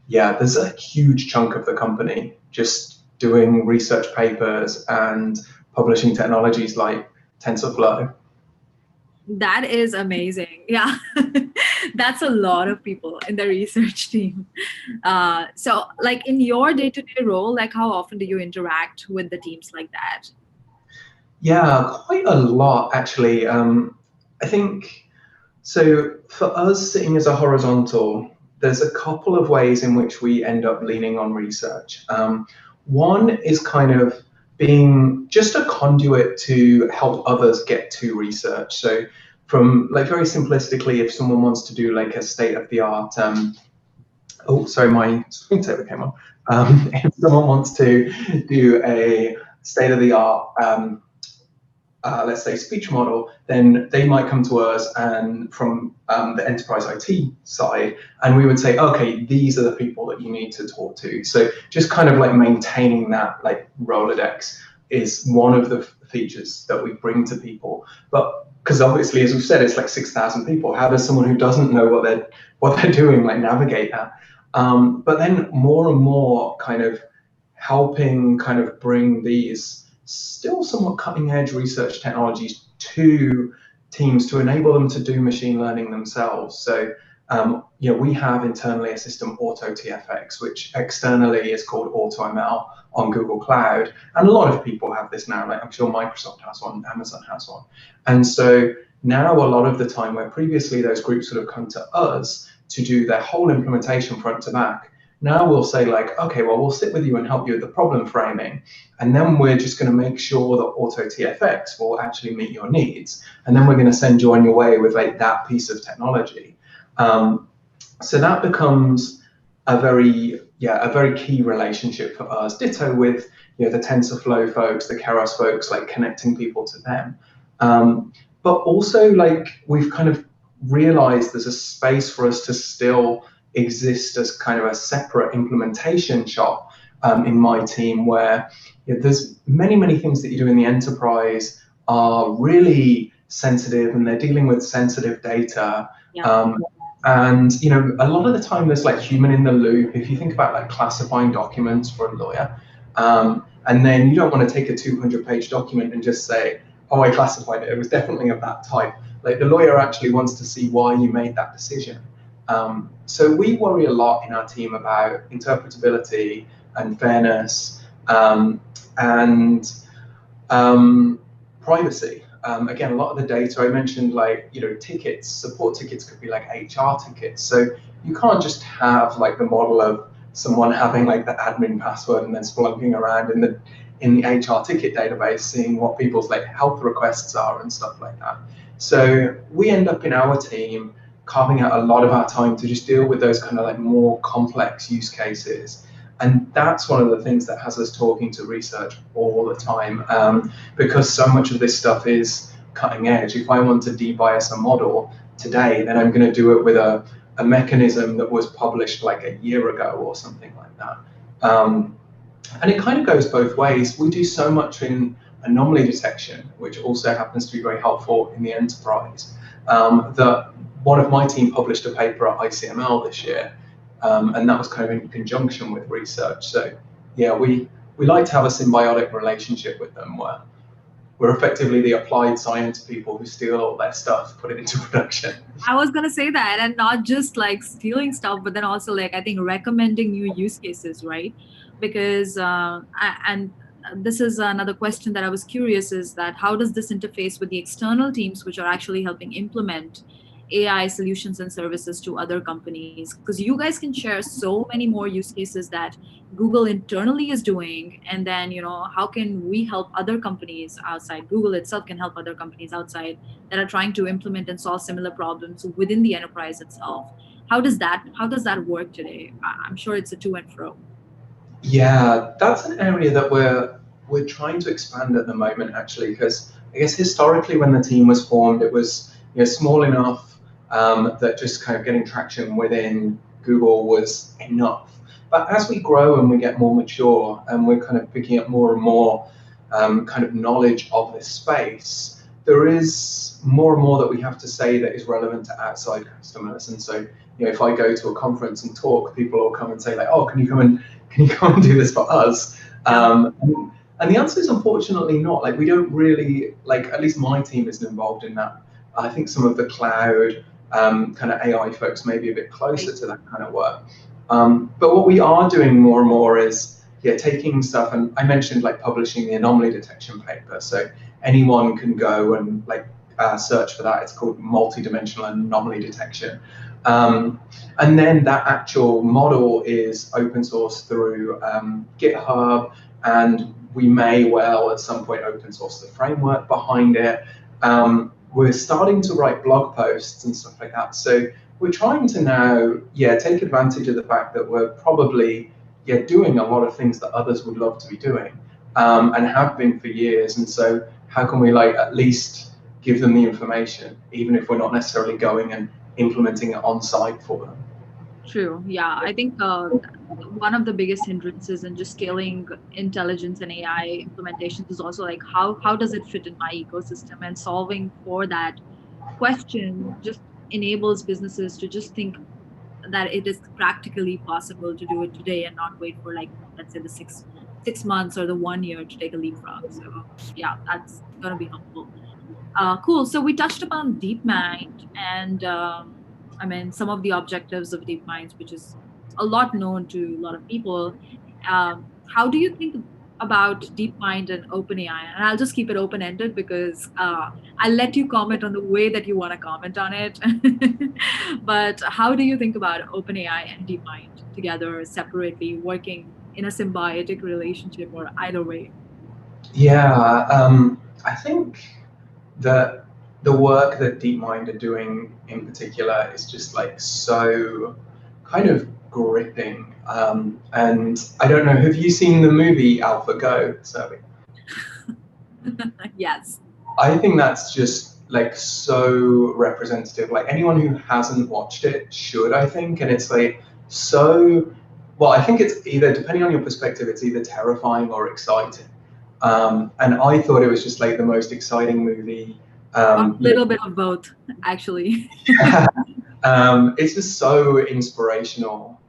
yeah, there's a huge chunk of the company just doing research papers and publishing technologies like TensorFlow. That is amazing. Yeah, that's a lot of people in the research team. So like in your day-to-day role, like how often do you interact with the teams like that? Yeah, quite a lot actually. I think, so for us sitting as a horizontal, there's a couple of ways in which we end up leaning on research. One is kind of being just a conduit to help others get to research. So from like very simplistically, if someone wants to do like a state-of-the-art, oh, sorry, my screensaver came on. If someone wants to do a state-of-the-art, let's say speech model, then they might come to us and from the enterprise IT side, and we would say, okay, these are the people that you need to talk to. So just kind of like maintaining that like Rolodex is one of the features that we bring to people. But because obviously, as we've said, it's like 6,000 people. How does someone who doesn't know what they're doing like navigate that? But then more and more kind of helping kind of bring these still somewhat cutting edge research technologies to teams to enable them to do machine learning themselves. So, you know, we have internally a system, AutoTFX, which externally is called AutoML on Google Cloud. And a lot of people have this now, like I'm sure Microsoft has one, Amazon has one. And so now a lot of the time where previously those groups would have come to us to do their whole implementation front to back, now we'll say like, okay, well, we'll sit with you and help you with the problem framing. And then we're just going to make sure that AutoTFX will actually meet your needs. And then we're going to send you on your way with like that piece of technology. So that becomes a very key relationship for us. Ditto with, you know, the TensorFlow folks, the Keras folks, like connecting people to them. But also like we've kind of realized there's a space for us to still exist as kind of a separate implementation shop in my team, where there's many things that you do in the enterprise are really sensitive and they're dealing with sensitive data. And you know, a lot of the time there's like human in the loop. If you think about like classifying documents for a lawyer, and then you don't want to take a 200-page document and just say, oh, I classified it, it was definitely of that type. Like the lawyer actually wants to see why you made that decision. So we worry a lot in our team about interpretability and fairness and privacy. Again, a lot of the data I mentioned, like, you know, tickets, support tickets could be like HR tickets. So you can't just have like the model of someone having like the admin password and then splunking around in the HR ticket database, seeing what people's like health requests are and stuff like that. So we end up in our team carving out a lot of our time to just deal with those kind of like more complex use cases. And that's one of the things that has us talking to research all the time, because so much of this stuff is cutting edge. If I want to debias a model today, then I'm going to do it with a mechanism that was published like a year ago or something like that. And it kind of goes both ways. We do so much in anomaly detection, which also happens to be very helpful in the enterprise, that one of my team published a paper at ICML this year, and that was kind of in conjunction with research. So yeah, we like to have a symbiotic relationship with them where we're effectively the applied science people who steal all their stuff, put it into production. I was gonna say that, and not just like stealing stuff, but then also like I think recommending new use cases, right? Because this is another question that I was curious is that how does this interface with the external teams which are actually helping implement AI solutions and services to other companies? Because you guys can share so many more use cases that Google internally is doing, and then how can we help other companies outside? Google itself can help other companies outside that are trying to implement and solve similar problems within the enterprise itself. How does that work today? I'm sure it's a to and fro. Yeah, that's an area that we're trying to expand at the moment, actually, because I guess historically when the team was formed, it was small enough that just kind of getting traction within Google was enough. But as we grow and we get more mature and we're kind of picking up more and more kind of knowledge of this space, there is more and more that we have to say that is relevant to outside customers. And so, if I go to a conference and talk, people will come and say like, "Oh, can you come and do this for us?" And the answer is unfortunately not. Like, we don't really, like, at least my team isn't involved in that. I think some of the cloud kind of AI folks may be a bit closer to that kind of work. But what we are doing more and more is taking stuff, and I mentioned like publishing the anomaly detection paper. So anyone can go and like search for that. It's called multi-dimensional anomaly detection. And then that actual model is open source through GitHub, and we may well at some point open source the framework behind it. We're starting to write blog posts and stuff like that. So we're trying to now, take advantage of the fact that we're probably, doing a lot of things that others would love to be doing, and have been for years. And so how can we like at least give them the information, even if we're not necessarily going and implementing it on site for them? True. Yeah, I think one of the biggest hindrances in just scaling intelligence and AI implementations is also like how does it fit in my ecosystem, and solving for that question just enables businesses to just think that it is practically possible to do it today and not wait for like, let's say, the six months or the 1 year to take a leapfrog. So yeah, that's gonna be helpful. Cool. So we touched upon DeepMind and some of the objectives of DeepMind, which is a lot known to a lot of people. How do you think about DeepMind and OpenAI? And I'll just keep it open-ended because I'll let you comment on the way that you want to comment on it. But how do you think about OpenAI and DeepMind together, separately, working in a symbiotic relationship, or either way? Yeah, I think that the work that DeepMind are doing in particular is just like so kind of gripping. And I don't know, have you seen the movie AlphaGo, Survey? Yes. I think that's just like so representative. Like anyone who hasn't watched it should, I think. And it's like so, well, I think it's either, depending on your perspective, it's either terrifying or exciting. And I thought it was just like the most exciting movie. A little bit of both, actually. It's just so inspirational.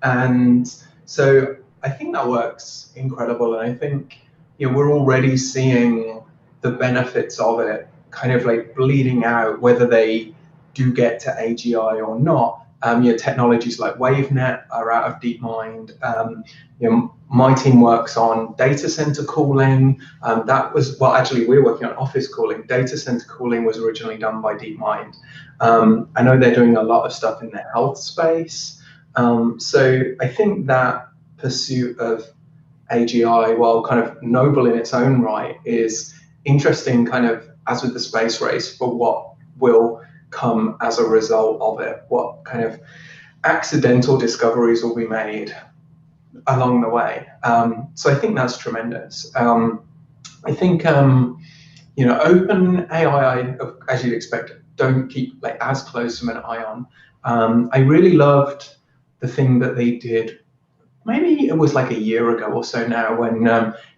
And so I think that works incredible. And I think we're already seeing the benefits of it kind of like bleeding out, whether they do get to AGI or not. Technologies like WaveNet are out of DeepMind. My team works on data center cooling. That was, well, actually, we're working on office cooling. Data center cooling was originally done by DeepMind. I know they're doing a lot of stuff in the health space. So I think that pursuit of AGI, while kind of noble in its own right, is interesting, kind of as with the space race, for what will come as a result of it, what kind of accidental discoveries will be made along the way. So I think that's tremendous. I think OpenAI, as you'd expect, don't keep like as close from an eye on. I really loved the thing that they did. Maybe it was like a year ago or so now, when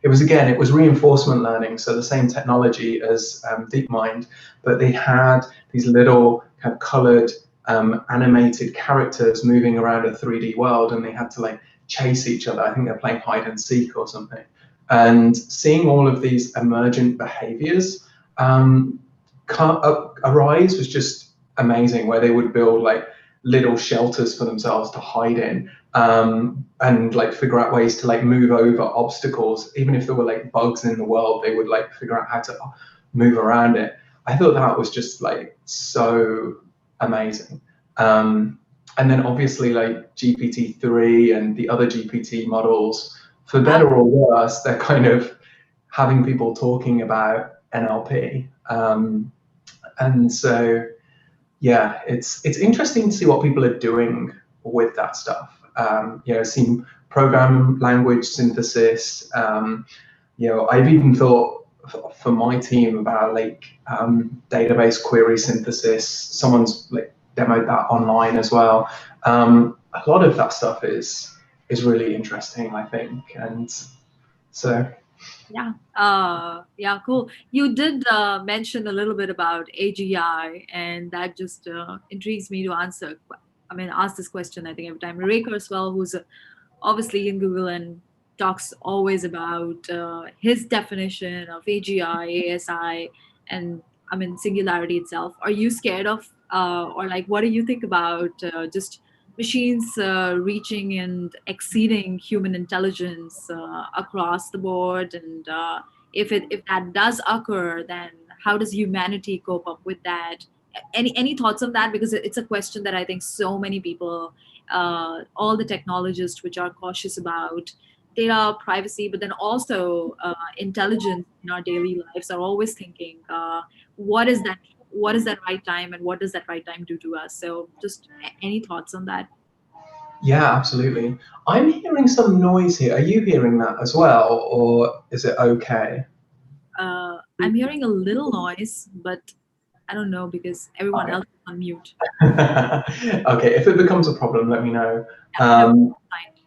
it was reinforcement learning, so the same technology as DeepMind, but they had these little kind of colored animated characters moving around a 3D world, and they had to like chase each other. I think they're playing hide and seek or something. And seeing all of these emergent behaviors arise was just amazing, where they would build like little shelters for themselves to hide in, and like figure out ways to like move over obstacles. Even if there were like bugs in the world, they would like figure out how to move around it. I thought that was just like so amazing. And then obviously like GPT-3 and the other GPT models, for better or worse, they're kind of having people talking about NLP. And so, yeah, it's interesting to see what people are doing with that stuff. You know, seeing program language synthesis. You know, I've even thought for my team about like database query synthesis. Someone's like demoed that online as well. A lot of that stuff is really interesting, I think, and so. Yeah, cool. You did mention a little bit about AGI, and that just intrigues me to ask this question, I think, every time. Ray Kurzweil, who's obviously in Google and talks always about his definition of AGI, ASI, and singularity itself. Are you scared of, or like, what do you think about just machines reaching and exceeding human intelligence across the board? And if that does occur, then how does humanity cope up with that? Any thoughts on that? Because it's a question that I think so many people, all the technologists, which are cautious about data privacy, but then also intelligence in our daily lives, are always thinking, what is that right time, and what does that right time do to us? So just any thoughts on that? Yeah, absolutely. I'm hearing some noise here. Are you hearing that as well, or is it okay? I'm hearing a little noise, but I don't know, because everyone else is on mute. Okay, if it becomes a problem, let me know.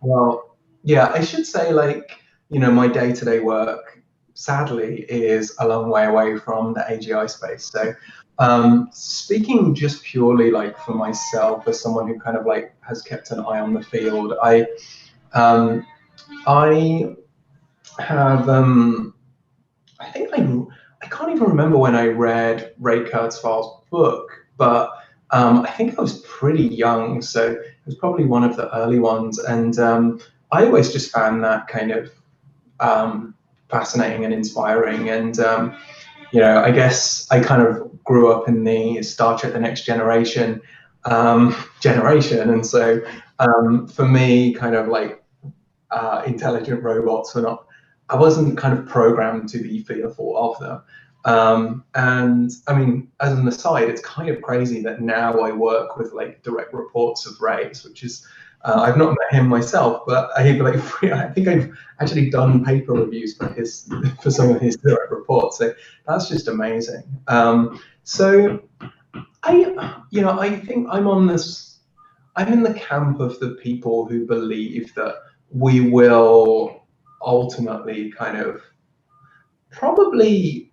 Well, yeah, I should say, like, you know, my day-to-day work, sadly, is a long way away from the AGI space. So speaking just purely like for myself, as someone who kind of like has kept an eye on the field, I have, I think I can't even remember when I read Ray Kurzweil's book, but I think I was pretty young, so it was probably one of the early ones. And I always just found that kind of fascinating and inspiring. And, you know, I guess I kind of grew up in the Star Trek: The Next Generation generation. And so for me, kind of like intelligent robots were not, I wasn't kind of programmed to be fearful of them. And I mean, as an aside, it's kind of crazy that now I work with like direct reports of Ray's, which is, I've not met him myself, but I think I've actually done paper reviews for some of his direct reports. So that's just amazing. So I think I'm in the camp of the people who believe that we will ultimately kind of probably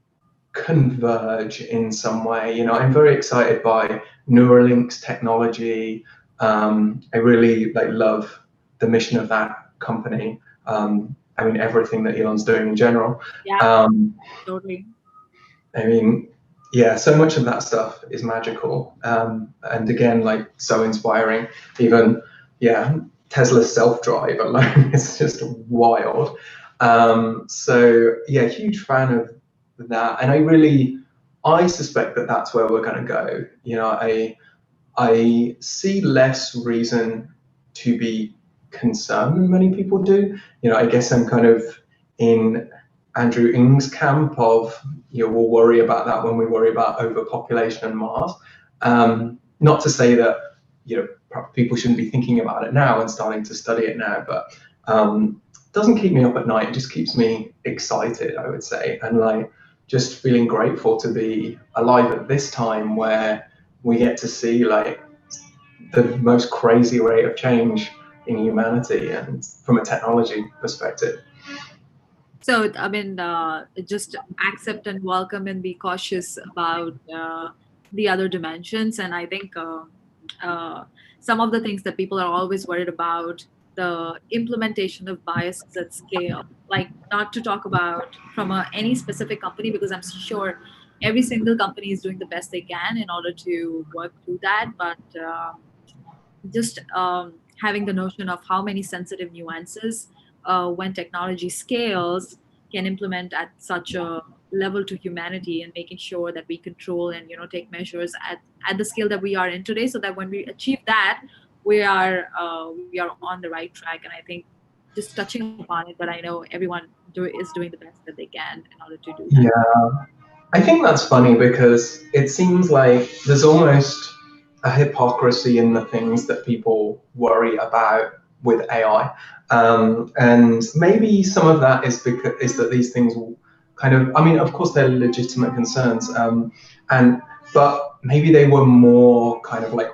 converge in some way. You know, I'm very excited by Neuralink's technology. I really love the mission of that company. I mean, everything that Elon's doing in general. Yeah, totally. I mean, yeah, so much of that stuff is magical. And again, like, so inspiring. Even, yeah, Tesla's self-drive alone is just wild. So yeah, huge fan of that. And I suspect that that's where we're going to go. You know, I see less reason to be concerned than many people do. You know, I guess I'm kind of in Andrew Ng's camp of, you know, we'll worry about that when we worry about overpopulation on Mars. Not to say that, you know, people shouldn't be thinking about it now and starting to study it now, but it doesn't keep me up at night. It just keeps me excited, I would say, and like just feeling grateful to be alive at this time where we get to see like the most crazy rate of change in humanity and from a technology perspective. So, I mean, just accept and welcome and be cautious about the other dimensions. And I think some of the things that people are always worried about, the implementation of biases at scale. Like, not to talk about from any specific company, because I'm sure every single company is doing the best they can in order to work through that, but just having the notion of how many sensitive nuances when technology scales can implement at such a level to humanity, and making sure that we control and take measures at the scale that we are in today, so that when we achieve that, we are on the right track. And I think just touching upon it, but I know everyone is doing the best that they can in order to do that. Yeah, I think that's funny because it seems like there's almost a hypocrisy in the things that people worry about with AI. And maybe some of that is that these things will kind of, I mean, of course they're legitimate concerns, but maybe they were more kind of like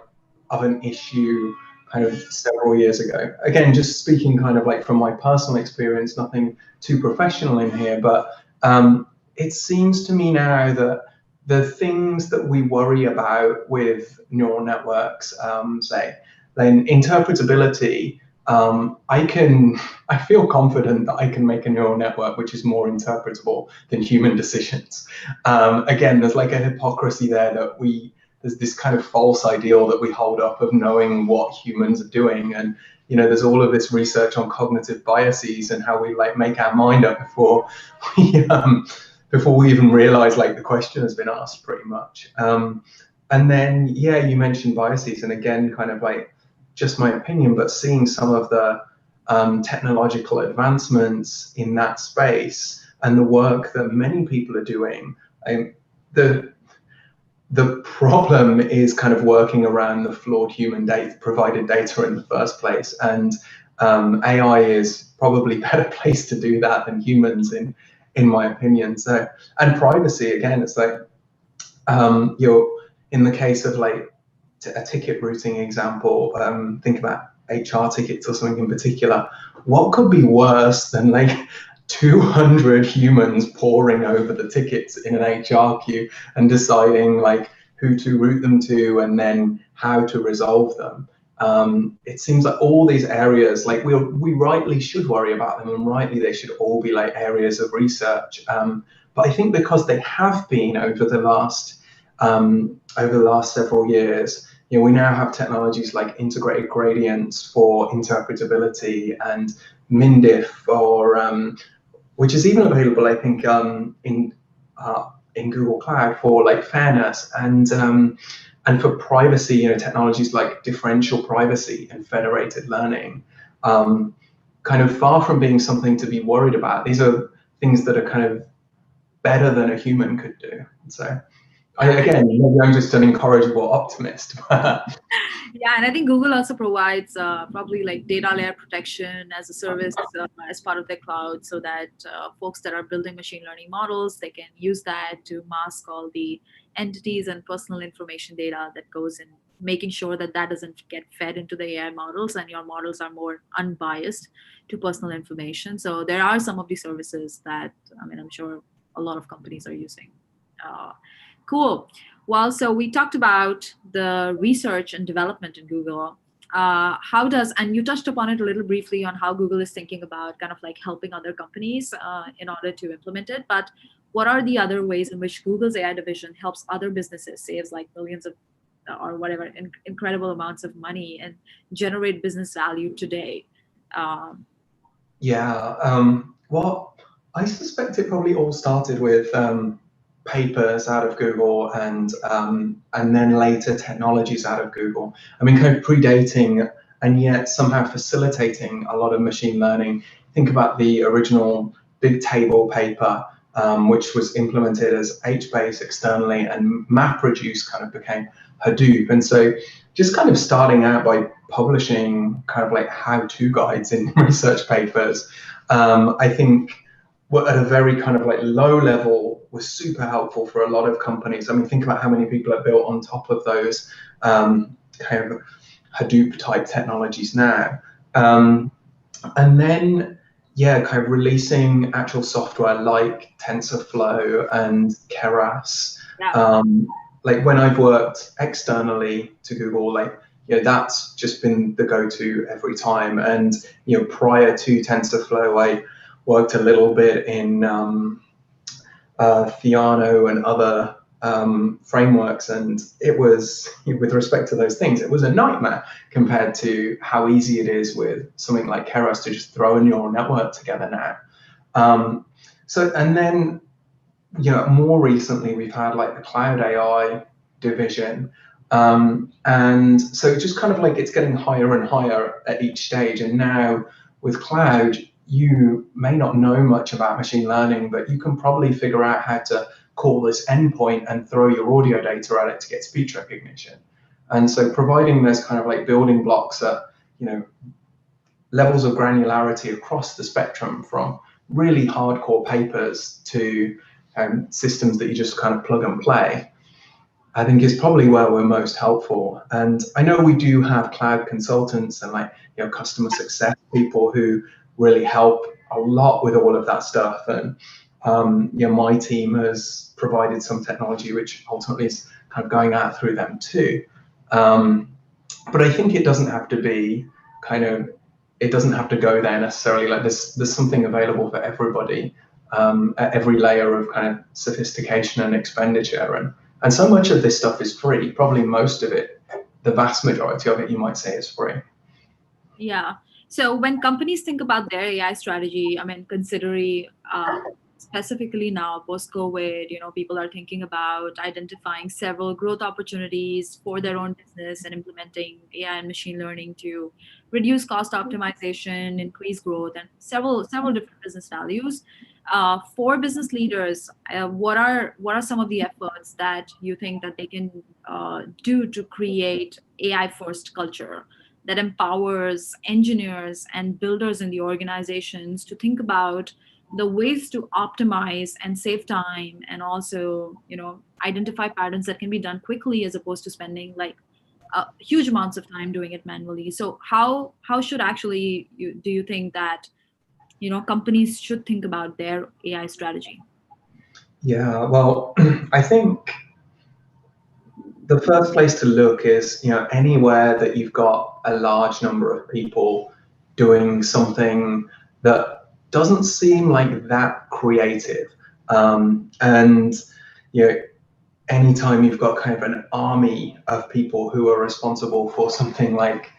of an issue kind of several years ago. Again, just speaking kind of like from my personal experience, nothing too professional in here, but it seems to me now that the things that we worry about with neural networks, say, then interpretability, I feel confident that I can make a neural network which is more interpretable than human decisions. Again, there's like a hypocrisy there that there's this kind of false ideal that we hold up of knowing what humans are doing. And, there's all of this research on cognitive biases and how we like make our mind up before we even realize like the question has been asked pretty much. And then, yeah, you mentioned biases, and again, kind of like just my opinion, but seeing some of the technological advancements in that space and the work that many people are doing, the problem is kind of working around the flawed human provided data in the first place. And AI is probably a better place to do that than humans in my opinion. So, and privacy, again, it's like you're in the case of like a ticket routing example, think about HR tickets or something in particular. What could be worse than like 200 humans poring over the tickets in an HR queue and deciding like who to route them to and then how to resolve them? It seems like all these areas, like we rightly should worry about them, and rightly they should all be like areas of research. But I think because they have been over the last several years, we now have technologies like integrated gradients for interpretability and MinDiff, which is even available, I think, in Google Cloud for like fairness, and for privacy, technologies like differential privacy and federated learning, kind of far from being something to be worried about. These are things that are kind of better than a human could do. So again, maybe I'm just an incorrigible optimist. Yeah, and I think Google also provides probably like data layer protection as a service as part of their cloud, so that folks that are building machine learning models, they can use that to mask all the entities and personal information data that goes in, making sure that doesn't get fed into the AI models, and your models are more unbiased to personal information. So there are some of these services that, I'm sure a lot of companies are using. Cool. Well, so we talked about the research and development in Google. And you touched upon it a little briefly on how Google is thinking about kind of like helping other companies in order to implement it. But what are the other ways in which Google's AI division helps other businesses, saves like millions of or whatever, incredible amounts of money and generate business value today? Well, I suspect it probably all started with papers out of Google and then later technologies out of Google. Kind of predating and yet somehow facilitating a lot of machine learning. Think about the original Bigtable paper, which was implemented as HBase externally, and MapReduce kind of became Hadoop. And so just kind of starting out by publishing kind of like how-to guides in research papers, I think at a very kind of like low level was super helpful for a lot of companies. Think about how many people are built on top of those kind of Hadoop type technologies now. And then, kind of releasing actual software like TensorFlow and Keras. Like when I've worked externally to Google, like that's just been the go-to every time. And prior to TensorFlow, I worked a little bit in Theano and other frameworks, and it was, with respect to those things, it was a nightmare compared to how easy it is with something like Keras to just throw a neural network together now. And then more recently we've had like the Cloud AI division, and so just kind of like it's getting higher and higher at each stage. And now with cloud, you may not know much about machine learning, but you can probably figure out how to call this endpoint and throw your audio data at it to get speech recognition. And so providing those kind of like building blocks at levels of granularity across the spectrum, from really hardcore papers to systems that you just kind of plug and play, I think is probably where we're most helpful. And I know we do have cloud consultants and customer success people who really help a lot with all of that stuff. And my team has provided some technology which ultimately is kind of going out through them too. But I think it doesn't have to be it doesn't have to go there necessarily. Like there's something available for everybody at every layer of kind of sophistication and expenditure. And so much of this stuff is free. Probably most of it, the vast majority of it, you might say, is free. Yeah. So when companies think about their AI strategy, considering specifically now post-COVID, people are thinking about identifying several growth opportunities for their own business and implementing AI and machine learning to reduce cost optimization, increase growth, and several different business values. For business leaders, what are some of the efforts that you think that they can do to create AI-first culture that empowers engineers and builders in the organizations to think about the ways to optimize and save time, and also, identify patterns that can be done quickly as opposed to spending huge amounts of time doing it manually? So how should actually do you think that companies should think about their AI strategy? Yeah, well, I think the first place to look is, anywhere that you've got a large number of people doing something that doesn't seem like that creative. And, anytime you've got kind of an army of people who are responsible for something like,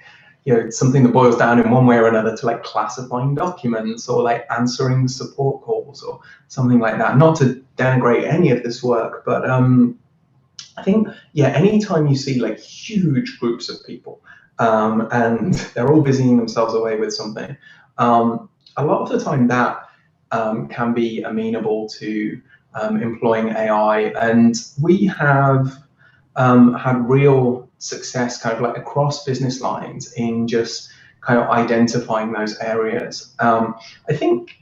something that boils down in one way or another to classifying documents or answering support calls or something like that. Not to denigrate any of this work, but I think, anytime you see huge groups of people and they're all busying themselves away with something, a lot of the time that can be amenable to employing AI. And we have had real success kind of across business lines in just kind of identifying those areas. I think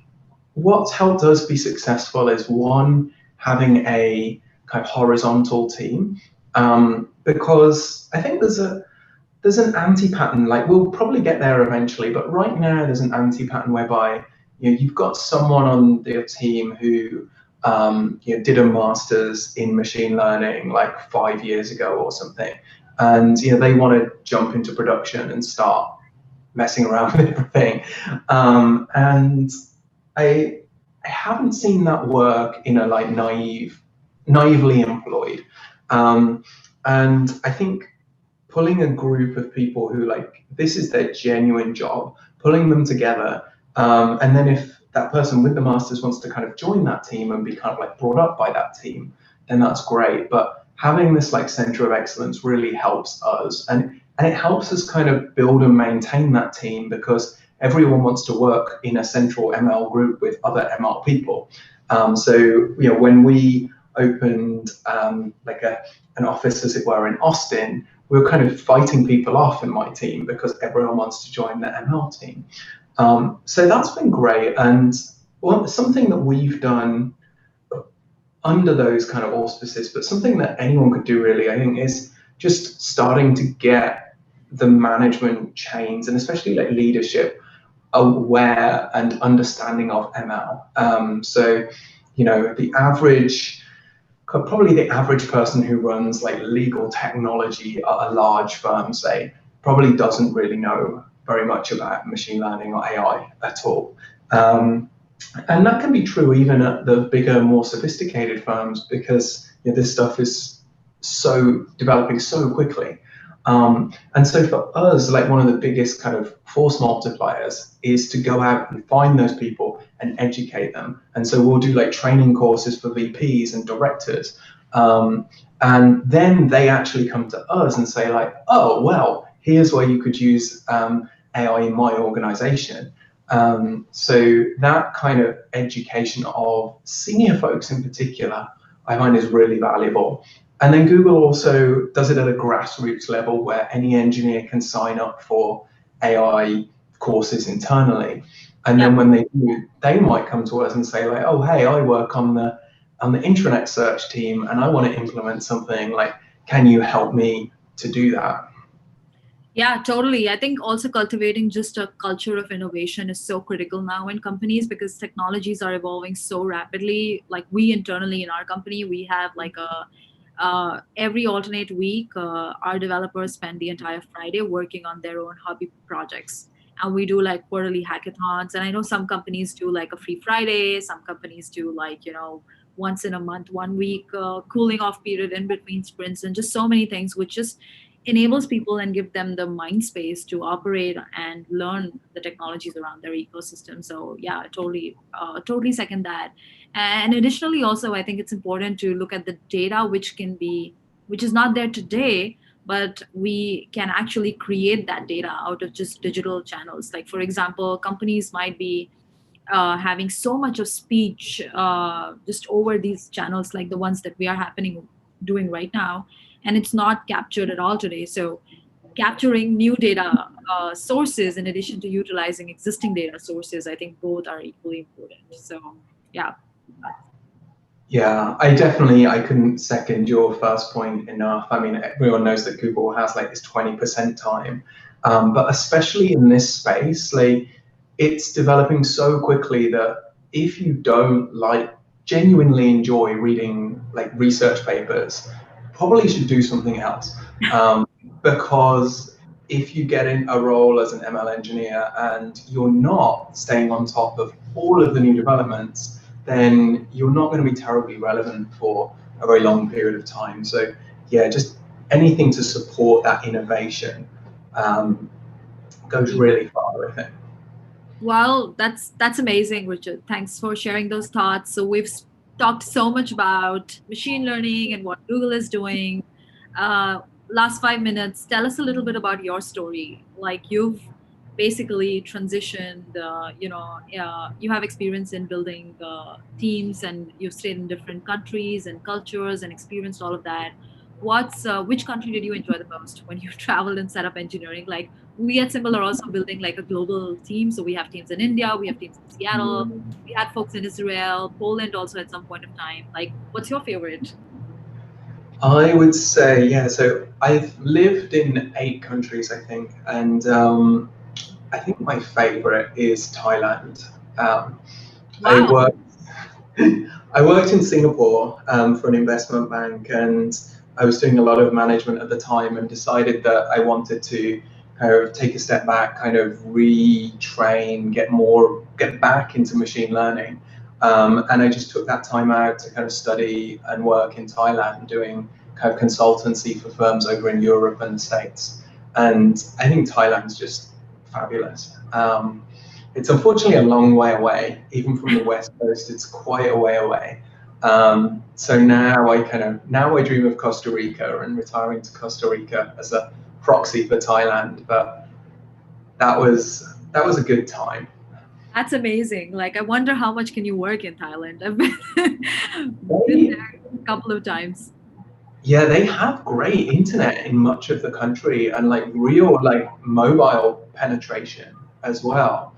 what's helped us be successful is, one, having a kind of horizontal team, because I think there's an anti-pattern. We'll probably get there eventually, but right now there's an anti-pattern whereby you've got someone on your team who did a master's in machine learning 5 years ago or something, and they want to jump into production and start messing around with everything. And I haven't seen that work in a naively employed. And I think pulling a group of people who this is their genuine job, pulling them together, and then if that person with the masters wants to kind of join that team and be kind of brought up by that team, then that's great. But having this center of excellence really helps us, and it helps us kind of build and maintain that team, because everyone wants to work in a central ML group with other ML people. So when we opened an office, as it were, in Austin, we were kind of fighting people off in my team because everyone wants to join the ML team. So that's been great. And something that we've done under those kind of auspices, but something that anyone could do really, I think, is just starting to get the management chains, and especially leadership, aware and understanding of ML. So probably the average person who runs legal technology at a large firm, say, probably doesn't really know very much about machine learning or AI at all. And that can be true even at the bigger, more sophisticated firms, because this stuff is developing so quickly. And so for us, like one of the biggest kind of force multipliers is to go out and find those people and educate them. And so we'll do like training courses for VPs and directors. And then they actually come to us and say like, oh, well, here's where you could use AI in my organization. So that kind of education of senior folks in particular, I find is really valuable. And then Google also does it at a grassroots level where any engineer can sign up for AI courses internally. And then when they do, they might come to us and say like, oh, hey, I work on the intranet search team and I want to implement something, like, can you help me to do that? Yeah, totally. I think also cultivating just a culture of innovation is so critical now in companies, because technologies are evolving so rapidly. Like we internally in our company, we have like every alternate week, our developers spend the entire Friday working on their own hobby projects. And we do like quarterly hackathons. And I know some companies do like a free Friday. Some companies do like, once in a month, 1 week, cooling off period in between sprints, and just so many things, which just enables people and give them the mind space to operate and learn the technologies around their ecosystem. So yeah, totally second that. And additionally, also, I think it's important to look at the data, which is not there today, but we can actually create that data out of just digital channels. Like, for example, companies might be having so much of speech just over these channels, like the ones that we are doing right now, and it's not captured at all today. So capturing new data sources in addition to utilizing existing data sources, I think both are equally important. So yeah. Yeah, I couldn't second your first point enough. I mean, everyone knows that Google has like this 20% time, but especially in this space, like it's developing so quickly that if you don't genuinely enjoy reading like research papers, probably should do something else. Because if you get in a role as an ML engineer and you're not staying on top of all of the new developments, then you're not going to be terribly relevant for a very long period of time. So yeah, just anything to support that innovation goes really far, I think. Well, that's amazing, Richard. Thanks for sharing those thoughts. So we've talked so much about machine learning and what Google is doing. Last 5 minutes, tell us a little bit about your story. Like you've basically transitioned, you have experience in building teams, and you've stayed in different countries and cultures and experienced all of that. Which country did you enjoy the most when you traveled and set up engineering? Like we at Symbol are also building like a global team. So we have teams in India, we have teams in Seattle, we had folks in Israel, Poland also at some point of time. Like, what's your favorite? I would say, yeah, so I've lived in 8 countries, I think. And I think my favorite is Thailand. Wow. I worked in Singapore for an investment bank, and I was doing a lot of management at the time, and decided that I wanted to kind of take a step back, kind of retrain, get back into machine learning. And I just took that time out to kind of study and work in Thailand, doing kind of consultancy for firms over in Europe and the States. And I think Thailand's just fabulous. It's unfortunately a long way away, even from the West Coast. It's quite a way away. So now I dream of Costa Rica and retiring to Costa Rica as a proxy for Thailand. But that was a good time. That's amazing. Like, I wonder how much can you work in Thailand? I've been there a couple of times. Yeah, they have great internet in much of the country, and like real like mobile penetration as well.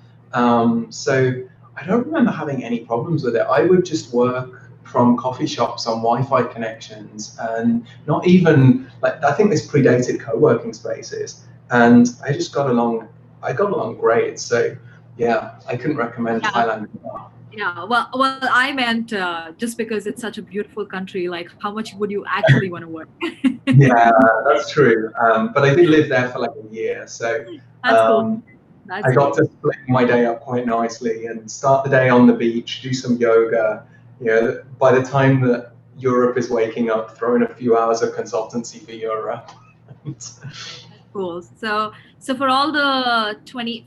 So I don't remember having any problems with it. I would just work from coffee shops on Wi-Fi connections, and not even like, I think this predated co-working spaces, and I just got along great. So yeah, I couldn't recommend Thailand enough. Yeah, well, I meant just because it's such a beautiful country, like how much would you actually want to work? Yeah, that's true. But I did live there for like a year, so That's cool. That's I got cool. to split my day up quite nicely and start the day on the beach, do some yoga. You know, by the time that Europe is waking up, throw in a few hours of consultancy for Europe. Cool. So for all the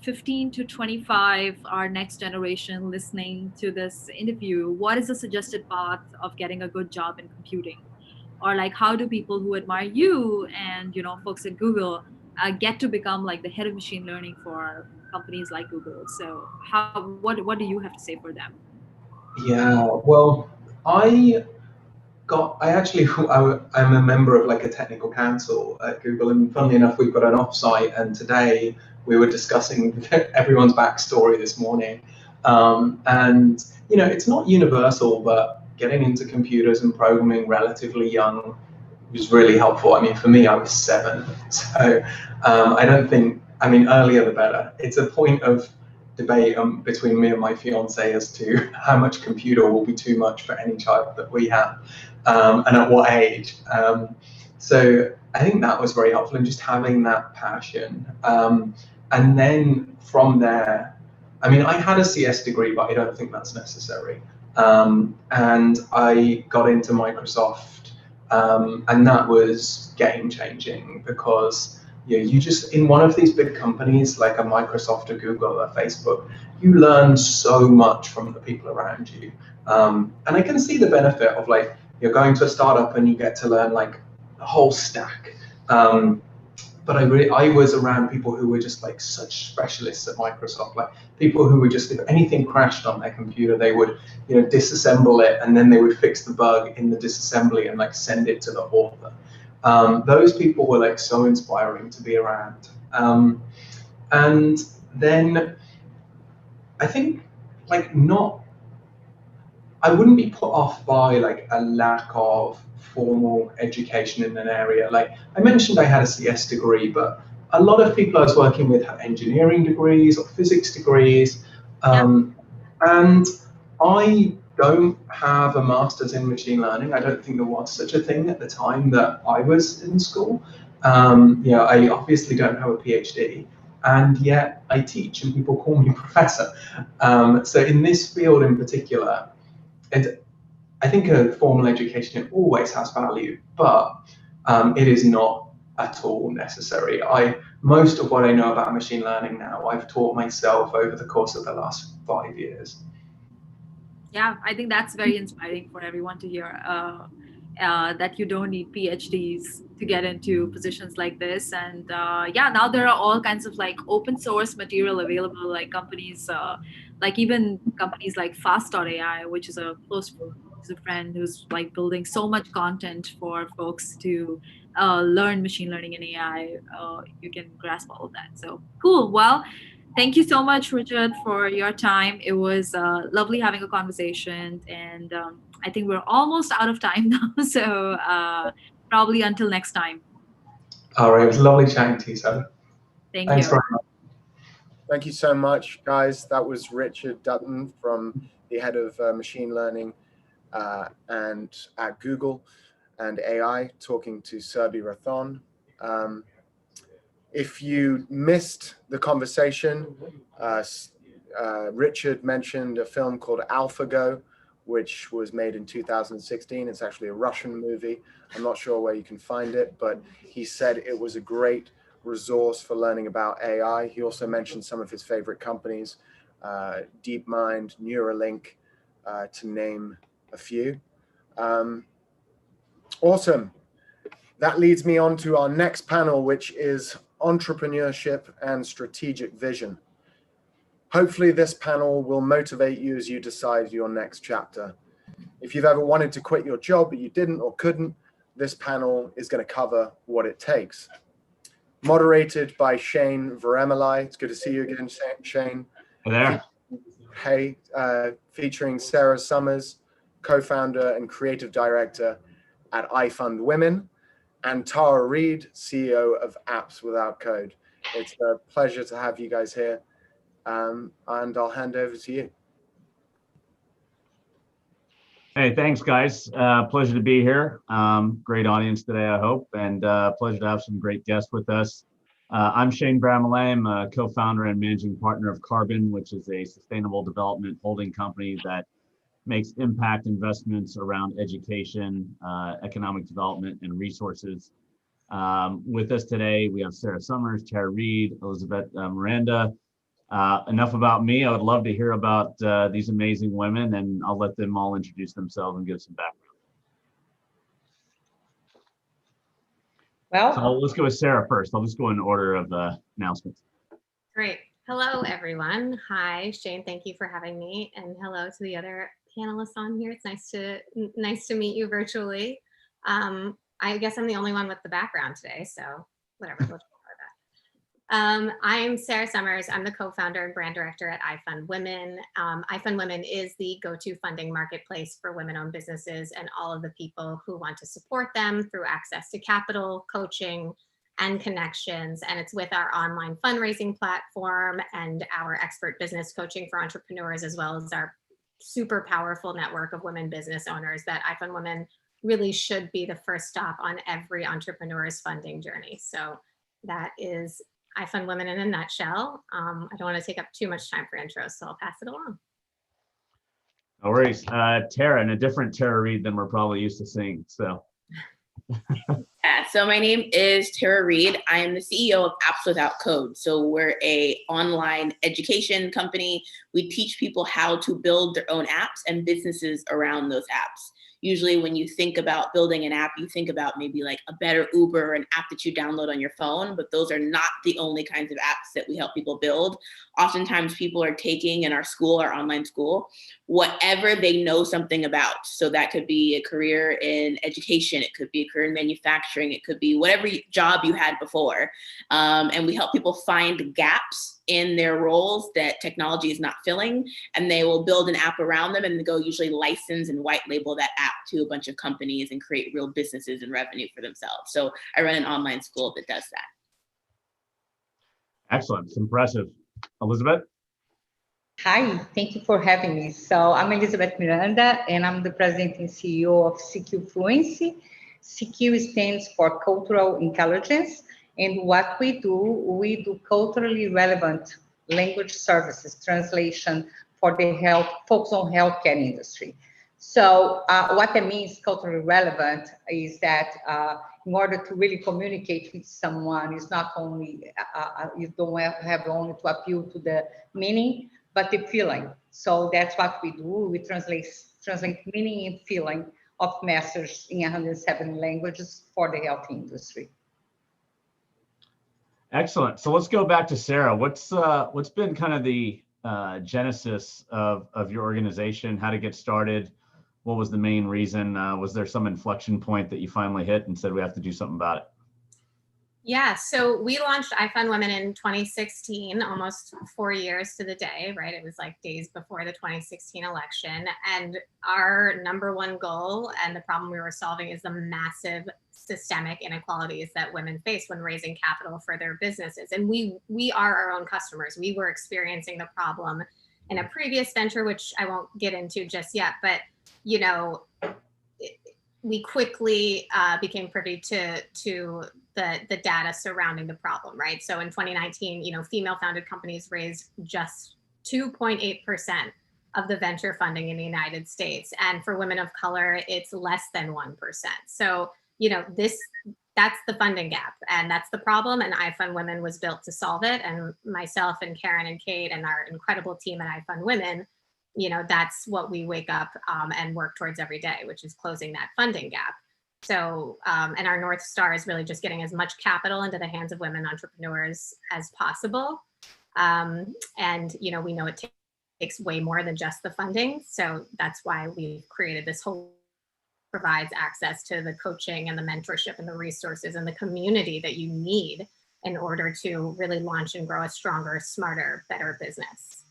15 to 25, our next generation listening to this interview, what is the suggested path of getting a good job in computing? Or like, how do people who admire you and, you know, folks at Google get to become like the head of machine learning for companies like Google? So what do you have to say for them? Yeah, well, I actually, I'm a member of like a technical council at Google, and funnily enough, we've got an offsite, and today we were discussing everyone's backstory this morning. And, you know, it's not universal, but getting into computers and programming relatively young was really helpful. I mean, for me, I was 7. So I don't think, I mean, earlier the better. It's a point of debate between me and my fiance as to how much computer will be too much for any child that we have, and at what age. So I think that was very helpful in just having that passion. And then from there, I mean, I had a CS degree, but I don't think that's necessary. And I got into Microsoft, and that was game changing because you just, in one of these big companies like a Microsoft, a Google, a Facebook, you learn so much from the people around you. And I can see the benefit of like, you're going to a startup and you get to learn like the whole stack. But I was around people who were just like such specialists at Microsoft, like people who would just, if anything crashed on their computer, they would, disassemble it and then they would fix the bug in the disassembly and like send it to the author. Those people were like so inspiring to be around. And then I think like I wouldn't be put off by like a lack of formal education in an area. Like I mentioned, I had a CS degree, but a lot of people I was working with have engineering degrees or physics degrees. And I don't have a master's in machine learning. I don't think there was such a thing at the time that I was in school. I obviously don't have a PhD, and yet I teach and people call me professor. So in this field in particular, I think a formal education always has value, but it is not at all necessary. Most of what I know about machine learning now, I've taught myself over the course of the last 5 years. Yeah, I think that's very inspiring for everyone to hear, that you don't need PhDs to get into positions like this. And now there are all kinds of like open source material available, like companies, like even companies like Fast.ai, which is a friend who's like building so much content for folks to learn machine learning and AI. You can grasp all of that. So cool. Well, thank you so much, Richard, for your time. It was lovely having a conversation, and I think we're almost out of time now. So probably until next time. All right, it was lovely chatting to you, Sam. Thanks very much. Thank you so much, guys. That was Richard Dutton, from the head of machine learning and at Google and AI, talking to Surbhi Rathon. If you missed the conversation, Richard mentioned a film called AlphaGo, which was made in 2016. It's actually a Russian movie. I'm not sure where you can find it, but he said it was a great resource for learning about AI. He also mentioned some of his favorite companies, DeepMind, Neuralink, to name a few. Awesome. That leads me on to our next panel, which is entrepreneurship and strategic vision. Hopefully this panel will motivate you as you decide your next chapter. If you've ever wanted to quit your job but you didn't or couldn't, this panel is going to cover what it takes. Moderated by Shane Veremeli. It's good to see you again, Shane. Hey there. Hey, featuring Sarah Summers, co-founder and creative director at iFund Women, and Tara Reid, CEO of Apps Without Code. It's a pleasure to have you guys here, and I'll hand over to you. Hey, thanks, guys. Pleasure to be here. Great audience today, I hope, and pleasure to have some great guests with us. I'm Shane Bramalay. I'm a co-founder and managing partner of Carbon, which is a sustainable development holding company that makes impact investments around education, economic development, and resources. With us today, we have Sarah Summers, Tara Reid, Elizabeth Miranda. Enough about me. I would love to hear about these amazing women, and I'll let them all introduce themselves and give some background. Well, so let's go with Sarah first. I'll just go in order of announcements. Great. Hello, everyone. Hi, Shane. Thank you for having me, and hello to the other panelists on here. It's nice to meet you virtually. I guess I'm the only one with the background today, so whatever. I'm Sarah Summers. I'm the co-founder and brand director at iFund Women. iFund Women is the go-to funding marketplace for women-owned businesses and all of the people who want to support them through access to capital, coaching, and connections. And it's with our online fundraising platform and our expert business coaching for entrepreneurs, as well as our super powerful network of women business owners, that iFund Women really should be the first stop on every entrepreneur's funding journey. So that is iFund Women in a nutshell. I don't want to take up too much time for intros, so I'll pass it along. No worries. Tara, and a different Tara Reid than we're probably used to seeing. So. Yeah, so my name is Tara Reid. I am the CEO of Apps Without Code. So we're an online education company. We teach people how to build their own apps and businesses around those apps. Usually when you think about building an app, you think about maybe like a better Uber, an app that you download on your phone, but those are not the only kinds of apps that we help people build. Oftentimes people are taking in our school, our online school, whatever they know something about. So that could be a career in education, it could be a career in manufacturing, it could be whatever job you had before. And we help people find gaps in their roles that technology is not filling, and they will build an app around them and go usually license and white label that app to a bunch of companies and create real businesses and revenue for themselves. So I run an online school that does that. Excellent, it's impressive. Elizabeth? Hi, thank you for having me. So I'm Elizabeth Miranda, and I'm the president and CEO of CQ Fluency. CQ stands for Cultural Intelligence. And what we do culturally relevant language services, translation for the folks on healthcare industry. So what that means, culturally relevant, is that in order to really communicate with someone, it's not only, you don't have only to appeal to the meaning, but the feeling. So that's what we do. We translate meaning and feeling of messages in 107 languages for the health industry. Excellent. So let's go back to Sarah. What's been kind of the genesis of your organization? How to get started? What was the main reason? Was there some inflection point that you finally hit and said we have to do something about it? Yeah, so we launched iFund Women in 2016, almost 4 years to the day, right? It was like days before the 2016 election. And our number one goal and the problem we were solving is the massive systemic inequalities that women face when raising capital for their businesses. And we are our own customers. We were experiencing the problem in a previous venture, which I won't get into just yet, but you know, we quickly became privy to the data surrounding the problem, right? So in 2019, you know, female-founded companies raised just 2.8% of the venture funding in the United States, and for women of color, it's less than 1%. So, you know, that's the funding gap, and that's the problem. And iFund Women was built to solve it. And myself and Karen and Kate and our incredible team at iFund Women, you know, that's what we wake up and work towards every day, which is closing that funding gap. So, and our North Star is really just getting as much capital into the hands of women entrepreneurs as possible. And, you know, we know it takes way more than just the funding. So that's why we've created this whole provides access to the coaching and the mentorship and the resources and the community that you need in order to really launch and grow a stronger, smarter, better business.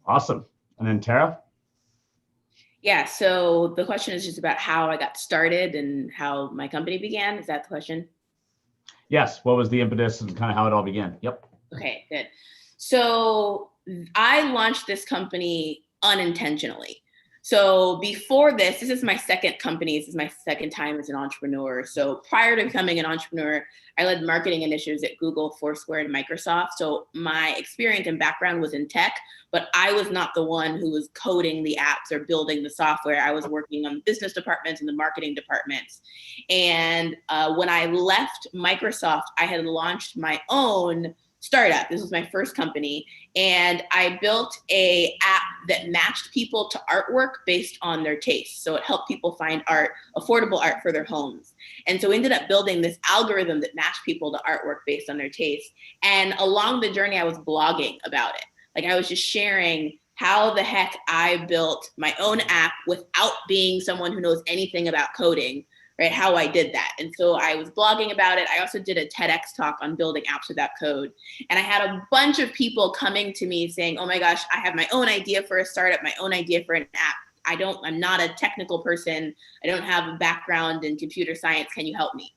Awesome. And then Tara? Yeah, so the question is just about how I got started and how my company began. Is that the question? Yes. What was the impetus and kind of how it all began? Yep. Okay, good. So I launched this company unintentionally. So before this is my second company. This is my second time as an entrepreneur. So prior to becoming an entrepreneur, I led marketing initiatives at Google, Foursquare, and Microsoft. So my experience and background was in tech, but I was not the one who was coding the apps or building the software. I was working on the business departments and the marketing departments. And when I left Microsoft, I had launched my own startup. This was my first company. And I built a app that matched people to artwork based on their tastes. So it helped people find art, affordable art for their homes. And so we ended up building this algorithm that matched people to artwork based on their tastes. And along the journey, I was blogging about it. Like I was just sharing how the heck I built my own app without being someone who knows anything about coding, right? How I did that. And so I was blogging about it. I also did a TEDx talk on building apps without code. And I had a bunch of people coming to me saying, oh my gosh, I have my own idea for a startup, my own idea for an app. I'm not a technical person. I don't have a background in computer science. Can you help me?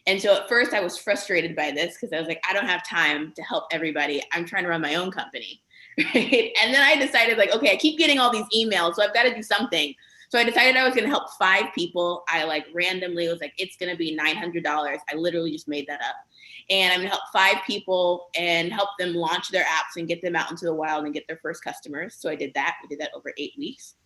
And so at first I was frustrated by this because I was like, I don't have time to help everybody. I'm trying to run my own company. Right? And then I decided like, okay, I keep getting all these emails, so I've got to do something. So I decided I was going to help 5 people. I like randomly was like, it's going to be $900. I literally just made that up. And I'm going to help 5 people and help them launch their apps and get them out into the wild and get their first customers. So I did that. We did that over 8 weeks.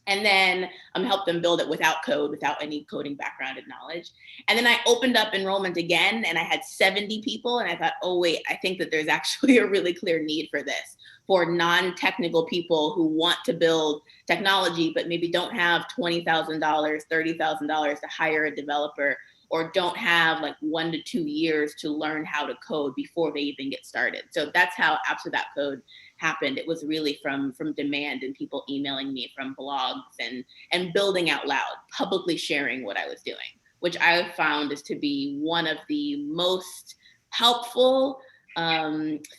And then help them build it without code, without any coding background and knowledge. And then I opened up enrollment again and I had 70 people. And I thought, oh, wait, I think that there's actually a really clear need for this, for non-technical people who want to build technology, but maybe don't have $20,000, $30,000 to hire a developer, or don't have like 1 to 2 years to learn how to code before they even get started. So that's how Apps Without Code happened. It was really from demand and people emailing me from blogs and building out loud, publicly sharing what I was doing, which I found is to be one of the most helpful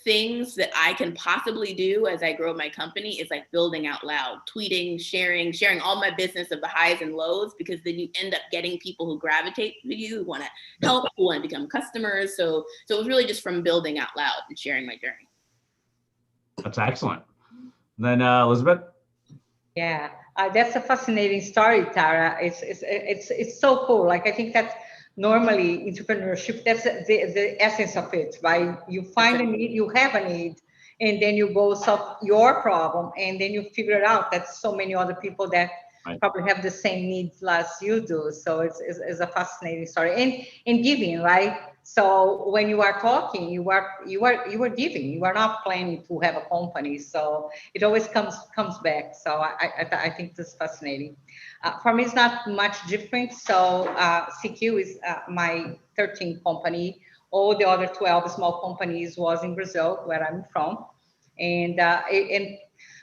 things that I can possibly do as I grow my company is like building out loud, tweeting, sharing all my business of the highs and lows, because then you end up getting people who gravitate to you, who want to help, who want to become customers. So it was really just from building out loud and sharing my journey. That's excellent. Then Elizabeth. Yeah, that's a fascinating story, Tara. It's so cool. Like I think that's normally entrepreneurship. That's the essence of it, right? You find a need, you have a need, and then you go solve your problem, and then you figure it out that so many other people that probably have the same needs as you do. So it's a fascinating story. And giving, right? So when you are talking, you are giving. You are not planning to have a company. So it always comes back. So I think this is fascinating. For me, it's not much different. So CQ is my 13th company. All the other 12 small companies was in Brazil, where I'm from, and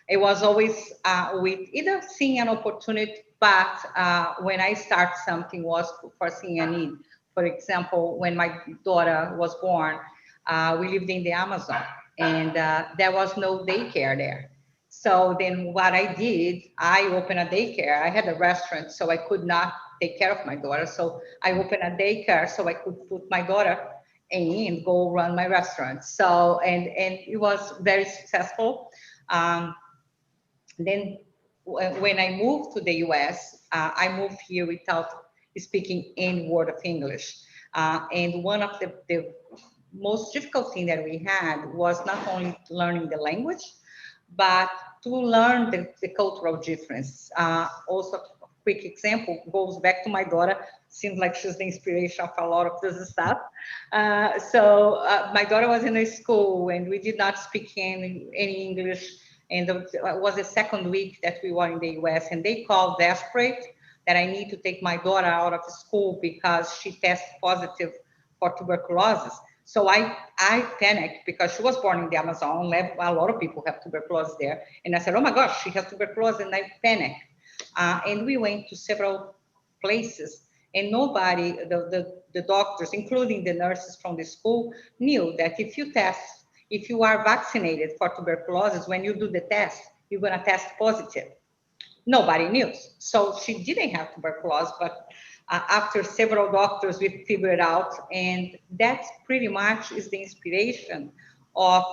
it was always with either seeing an opportunity, but when I start something was for seeing a need. For example, when my daughter was born, we lived in the Amazon, and there was no daycare there. So then what I did, I opened a daycare. I had a restaurant, so I could not take care of my daughter. So I opened a daycare so I could put my daughter in and go run my restaurant. So, and it was very successful. Then when I moved to the US, I moved here without speaking any word of English. And one of the most difficult thing that we had was not only learning the language, but to learn the cultural difference. Also, a quick example goes back to my daughter. Seems like she's the inspiration of a lot of this stuff. So my daughter was in a school and we did not speak any English. And it was the second week that we were in the US, and they called desperate that I need to take my daughter out of school because she tested positive for tuberculosis. So I panicked because she was born in the Amazon. A lot of people have tuberculosis there. And I said, oh my gosh, she has tuberculosis, and I panicked. And we went to several places, and nobody, the doctors, including the nurses from the school, knew that if you are vaccinated for tuberculosis, when you do the test, you're gonna test positive. Nobody knew. So she didn't have tuberculosis, but after several doctors, we figured it out. And that's pretty much is the inspiration of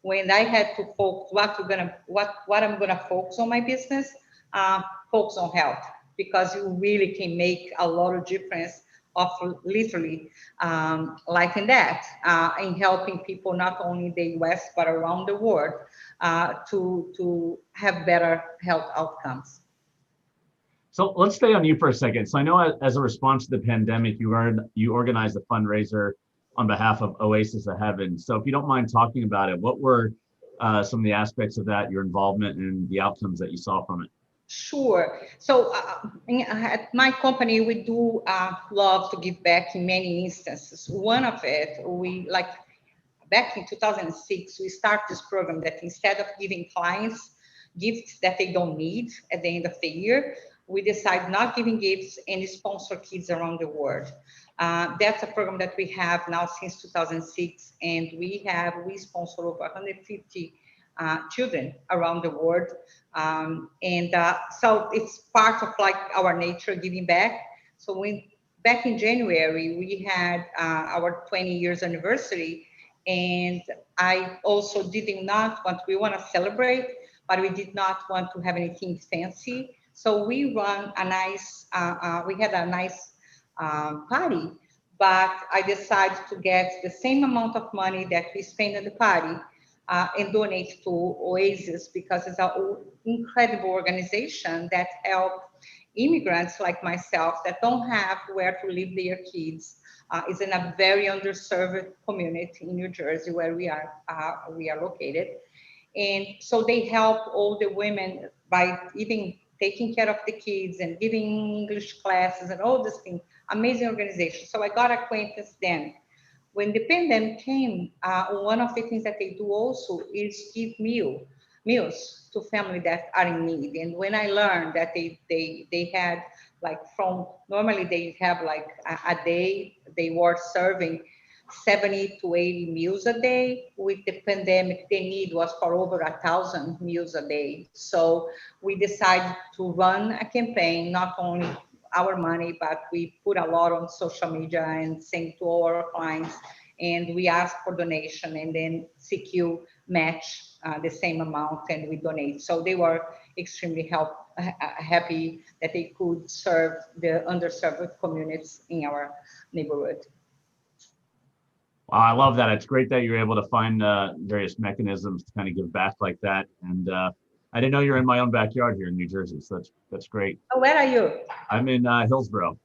when I had to focus what I'm gonna focus on my business. focus on health, because you really can make a lot of difference of literally life and death in helping people not only in the US but around the world to have better health outcomes. So let's stay on you for a second. So I know as a response to the pandemic, you organized a fundraiser on behalf of Oasis of Heaven. So if you don't mind talking about it, what were some of the aspects of that, your involvement, and the outcomes that you saw from it? Sure. So at my company, we do love to give back in many instances. One of it, back in 2006, we started this program that instead of giving clients gifts that they don't need at the end of the year, we decide not giving gifts and sponsor kids around the world. That's a program that we have now since 2006, and we sponsor over 150 children around the world. So it's part of like our nature giving back. So back in January, we had our 20 years anniversary, and I also we want to celebrate, but we did not want to have anything fancy. So we run we had a nice party, but I decided to get the same amount of money that we spent at the party and donate to Oasis, because it's an incredible organization that helps immigrants like myself that don't have where to leave their kids. It's in a very underserved community in New Jersey where we are located. And so they help all the women by even taking care of the kids and giving English classes and all these things. Amazing organization. So I got acquainted then. When the pandemic came, one of the things that they do also is give meals to families that are in need. And when I learned that they had normally they have like a day, they were serving 70 to 80 meals a day. With the pandemic, the need was for over 1,000 meals a day. So we decided to run a campaign, not only our money, but we put a lot on social media and sent to all our clients, and we asked for donation, and then CQ match the same amount and we donate. So they were extremely happy that they could serve the underserved communities in our neighborhood. Wow, I love that. It's great that you're able to find various mechanisms to kind of give back like that. And I didn't know you're in my own backyard here in New Jersey, so that's great. Oh, where are you? I'm in Hillsborough.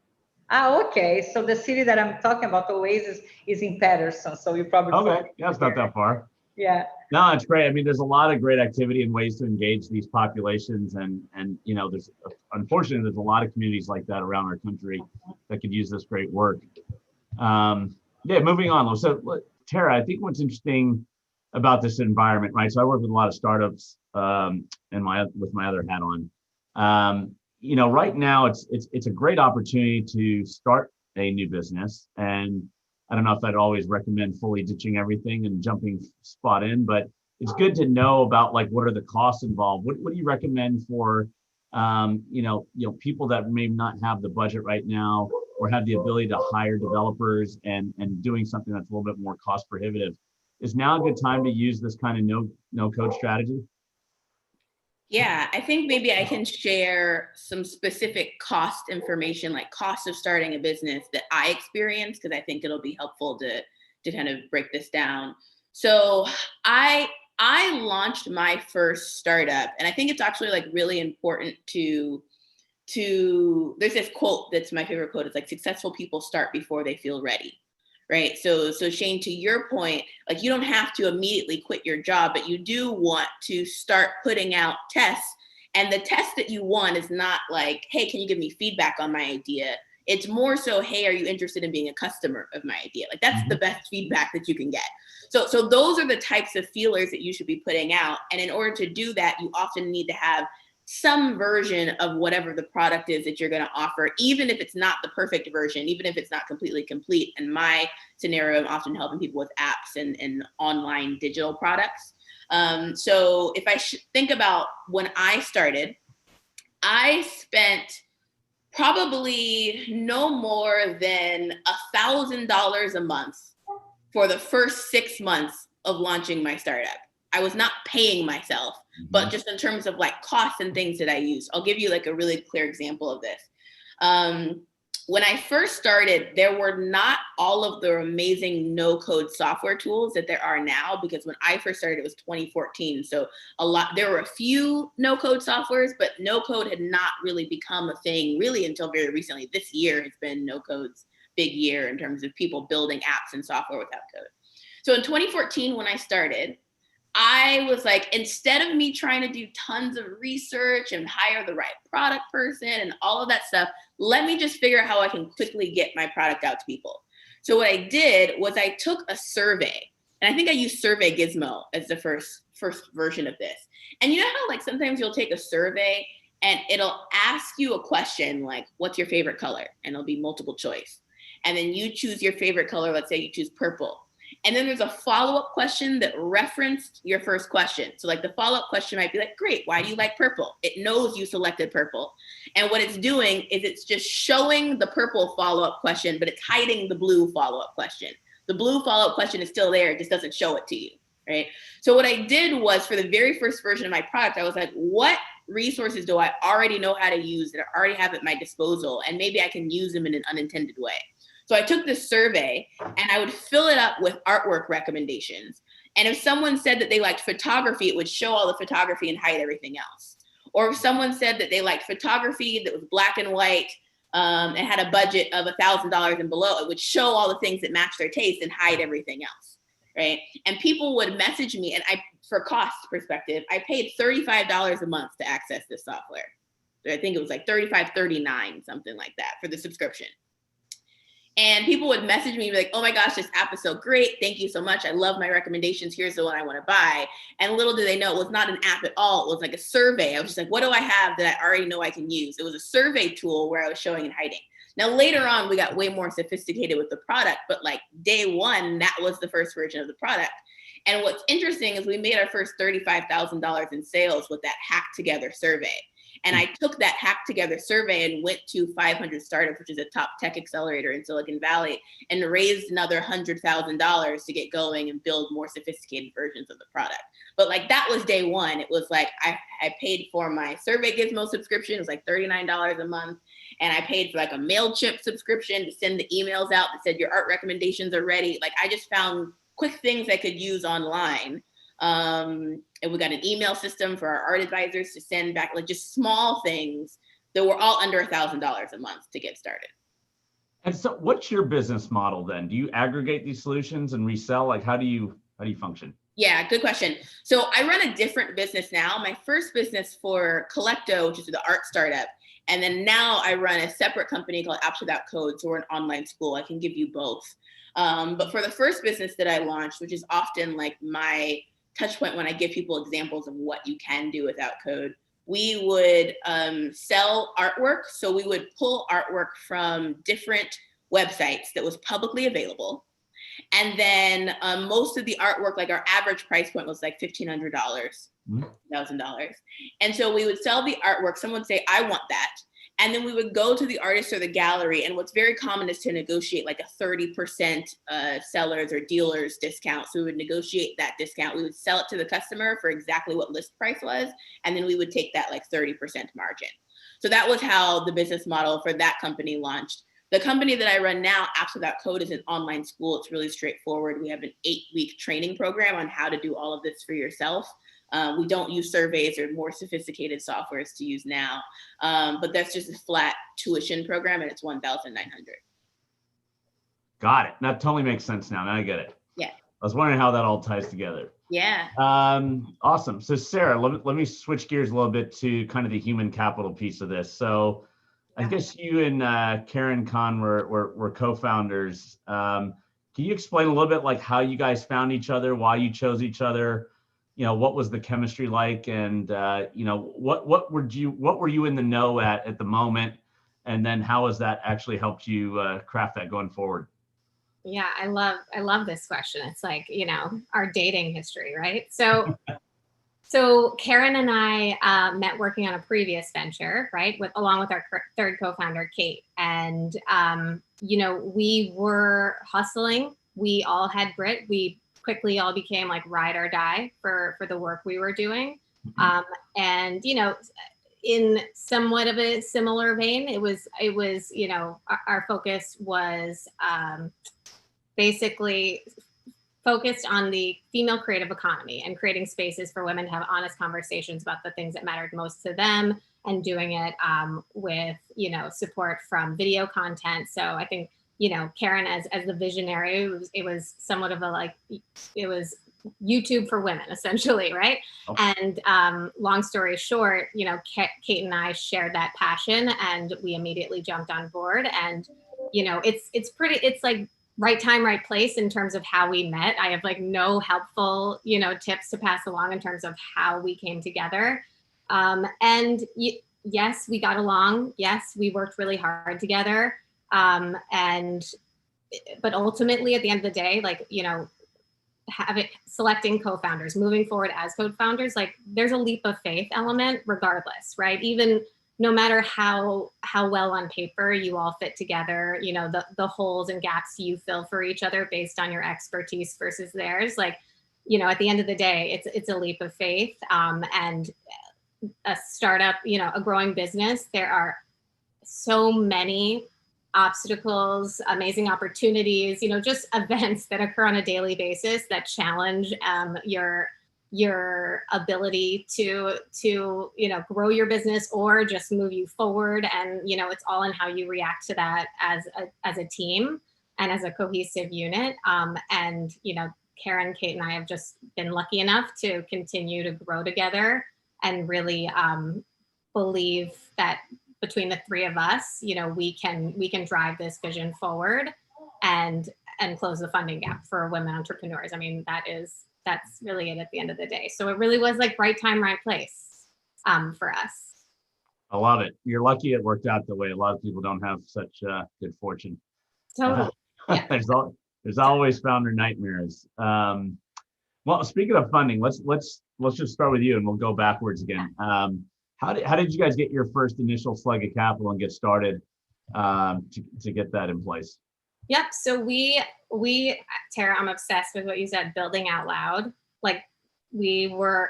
Okay. So the city that I'm talking about, Oasis, is in Patterson. So you probably okay. Yeah, it's not that far. Yeah. No, it's great. I mean, there's a lot of great activity and ways to engage these populations, and unfortunately there's a lot of communities like that around our country that could use this great work. Yeah, moving on. So Tara, I think what's interesting about this environment, right? So I work with a lot of startups with my other hat on. Right now it's a great opportunity to start a new business. And I don't know if I'd always recommend fully ditching everything and jumping spot in, but it's good to know about what are the costs involved. What do you recommend for people that may not have the budget right now or have the ability to hire developers and doing something that's a little bit more cost prohibitive? Is now a good time to use this kind of no code strategy? Yeah, I think maybe I can share some specific cost information, like cost of starting a business that I experienced, because I think it'll be helpful to kind of break this down. So I launched my first startup, and I think it's actually really important to there's this quote that's my favorite quote. It's successful people start before they feel ready. Right. So Shane, to your point, you don't have to immediately quit your job, but you do want to start putting out tests. And the test that you want is not hey, can you give me feedback on my idea? It's more so, hey, are you interested in being a customer of my idea? That's the best feedback that you can get. So those are the types of feelers that you should be putting out. And in order to do that, you often need to have some version of whatever the product is that you're going to offer, even if it's not the perfect version, even if it's not completely complete. In my scenario, I'm often helping people with apps and online digital products. So if I think about when I started, I spent probably no more than $1,000 a month for the first 6 months of launching my startup. I was not paying myself, but just in terms of like costs and things that I use. I'll give you like a really clear example of this. When I first started, there were not all of the amazing no-code software tools that there are now, because when I first started, it was 2014. So there were a few no-code softwares, but no-code had not really become a thing really until very recently. This year has been no-code's big year in terms of people building apps and software without code. So in 2014, when I started, I was like, instead of me trying to do tons of research and hire the right product person and all of that stuff, let me just figure out how I can quickly get my product out to people. So what I did was I took a survey, and I think I used Survey Gizmo as the first version of this. And you know how like sometimes you'll take a survey and it'll ask you a question like, what's your favorite color? And it'll be multiple choice. And then you choose your favorite color. Let's say you choose purple. And then there's a follow-up question that referenced your first question. So like the follow-up question might be like, great, why do you like purple? It knows you selected purple. And what it's doing is it's just showing the purple follow-up question, but it's hiding the blue follow-up question. The blue follow-up question is still there, it just doesn't show it to you, right? So what I did was for the very first version of my product, I was like, what resources do I already know how to use that I already have at my disposal? And maybe I can use them in an unintended way. So I took this survey and I would fill it up with artwork recommendations. And if someone said that they liked photography, it would show all the photography and hide everything else. Or if someone said that they liked photography that was black and white and had a budget of $1,000 and below, it would show all the things that match their taste and hide everything else, right? And people would message me, and for cost perspective, I paid $35 a month to access this software. So I think it was like $35, $39, something like that for the subscription. And people would message me like, oh my gosh, this app is so great. Thank you so much. I love my recommendations. Here's the one I want to buy. And little do they know, it was not an app at all. It was like a survey. I was just like, what do I have that I already know I can use? It was a survey tool where I was showing and hiding. Now, later on, we got way more sophisticated with the product, but like day one, that was the first version of the product. And what's interesting is we made our first $35,000 in sales with that Hack Together survey. And I took that Hack Together survey and went to 500 Startups, which is a top tech accelerator in Silicon Valley, and raised another $100,000 to get going and build more sophisticated versions of the product. But like that was day one. It was like I paid for my Survey Gizmo subscription. It was like $39 a month. And I paid for like a MailChimp subscription to send the emails out that said your art recommendations are ready. Like I just found quick things I could use online. And we got an email system for our art advisors to send back, like just small things that were all under $1,000 a month to get started. And so what's your business model then? Do you aggregate these solutions and resell? Like how do you function? Yeah, good question. So I run a different business now. My first business for Collecto, which is the art startup. And then now I run a separate company called Apps Without Code. So we're an online school. I can give you both. But for the first business that I launched, which is often like my touch point when I give people examples of what you can do without code, we would sell artwork. So we would pull artwork from different websites that was publicly available. And then most of the artwork, like our average price point was like $1,500, $1,000. And so we would sell the artwork. Someone would say, I want that. And then we would go to the artist or the gallery. And what's very common is to negotiate like a 30% sellers or dealers discount. So we would negotiate that discount. We would sell it to the customer for exactly what list price was. And then we would take that like 30% margin. So that was how the business model for that company launched. The company that I run now, Apps Without Code, is an online school. It's really straightforward. We have an 8-week training program on how to do all of this for yourself. We don't use surveys or more sophisticated softwares to use now, but that's just a flat tuition program, and it's $1,900. Got it. That totally makes sense now. Now I get it. Yeah. I was wondering how that all ties together. Yeah. Awesome. So Sarah, let me switch gears a little bit to kind of the human capital piece of this. So I guess you and Karen Khan were co-founders. Can you explain a little bit like how you guys found each other, why you chose each other? You know, what was the chemistry like, and you know, what were you in the know at the moment, and then how has that actually helped you craft that going forward? Yeah, I love this question. It's like, you know, our dating history, right? So Karen and I met working on a previous venture, right, along with our third co-founder, Kate, and you know, we were hustling. We all had grit. We quickly all became like ride or die for the work we were doing. And, you know, in somewhat of a similar vein, it was, you know, our focus was basically focused on the female creative economy and creating spaces for women to have honest conversations about the things that mattered most to them, and doing it with, you know, support from video content. So I think, you know, Karen as the visionary, it was somewhat of a like, it was YouTube for women, essentially, right? Oh. And long story short, you know, Kate and I shared that passion, and we immediately jumped on board. And, you know, it's like right time, right place in terms of how we met. I have like no helpful, you know, tips to pass along in terms of how we came together. And yes, we got along. Yes, we worked really hard together. But ultimately at the end of the day, like, you know, selecting co-founders, moving forward as co-founders, like there's a leap of faith element regardless, right? Even no matter how well on paper you all fit together, you know, the holes and gaps you fill for each other based on your expertise versus theirs, like, you know, at the end of the day, it's a leap of faith. And a startup, you know, a growing business, there are so many obstacles, amazing opportunities, you know, just events that occur on a daily basis that challenge your ability to you know, grow your business or just move you forward. And, you know, it's all in how you react to that as a team and as a cohesive unit. And, you know, Karen, Kate, and I have just been lucky enough to continue to grow together and really believe that between the three of us, you know, we can drive this vision forward and close the funding gap for women entrepreneurs. I mean, that's really it at the end of the day. So it really was like right time, right place for us. I love it. You're lucky it worked out the way a lot of people don't have such good fortune. Totally. Yeah. There's always founder nightmares. Well, speaking of funding, let's just start with you and we'll go backwards again. How did you guys get your first initial slug of capital and get started to get that in place? Yep. So we Tara, I'm obsessed with what you said, building out loud. Like we were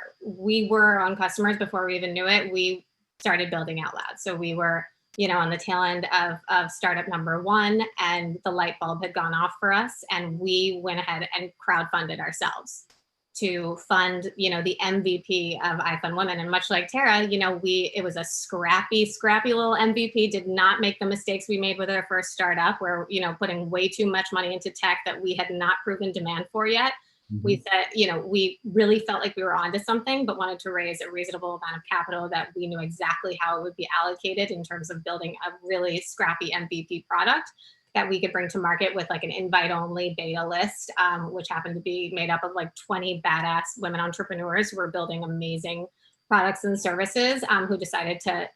our own customers before we even knew it. We started building out loud. So we were, you know, on the tail end of startup number one, and the light bulb had gone off for us, and we went ahead and crowdfunded ourselves to fund, you know, the MVP of iFund Women. And much like Tara, you know, it was a scrappy little MVP, did not make the mistakes we made with our first startup where, you know, putting way too much money into tech that we had not proven demand for yet. Mm-hmm. We said, you know, we really felt like we were onto something, but wanted to raise a reasonable amount of capital that we knew exactly how it would be allocated in terms of building a really scrappy MVP product that we could bring to market with like an invite-only beta list, which happened to be made up of like 20 badass women entrepreneurs who were building amazing products and services, who decided to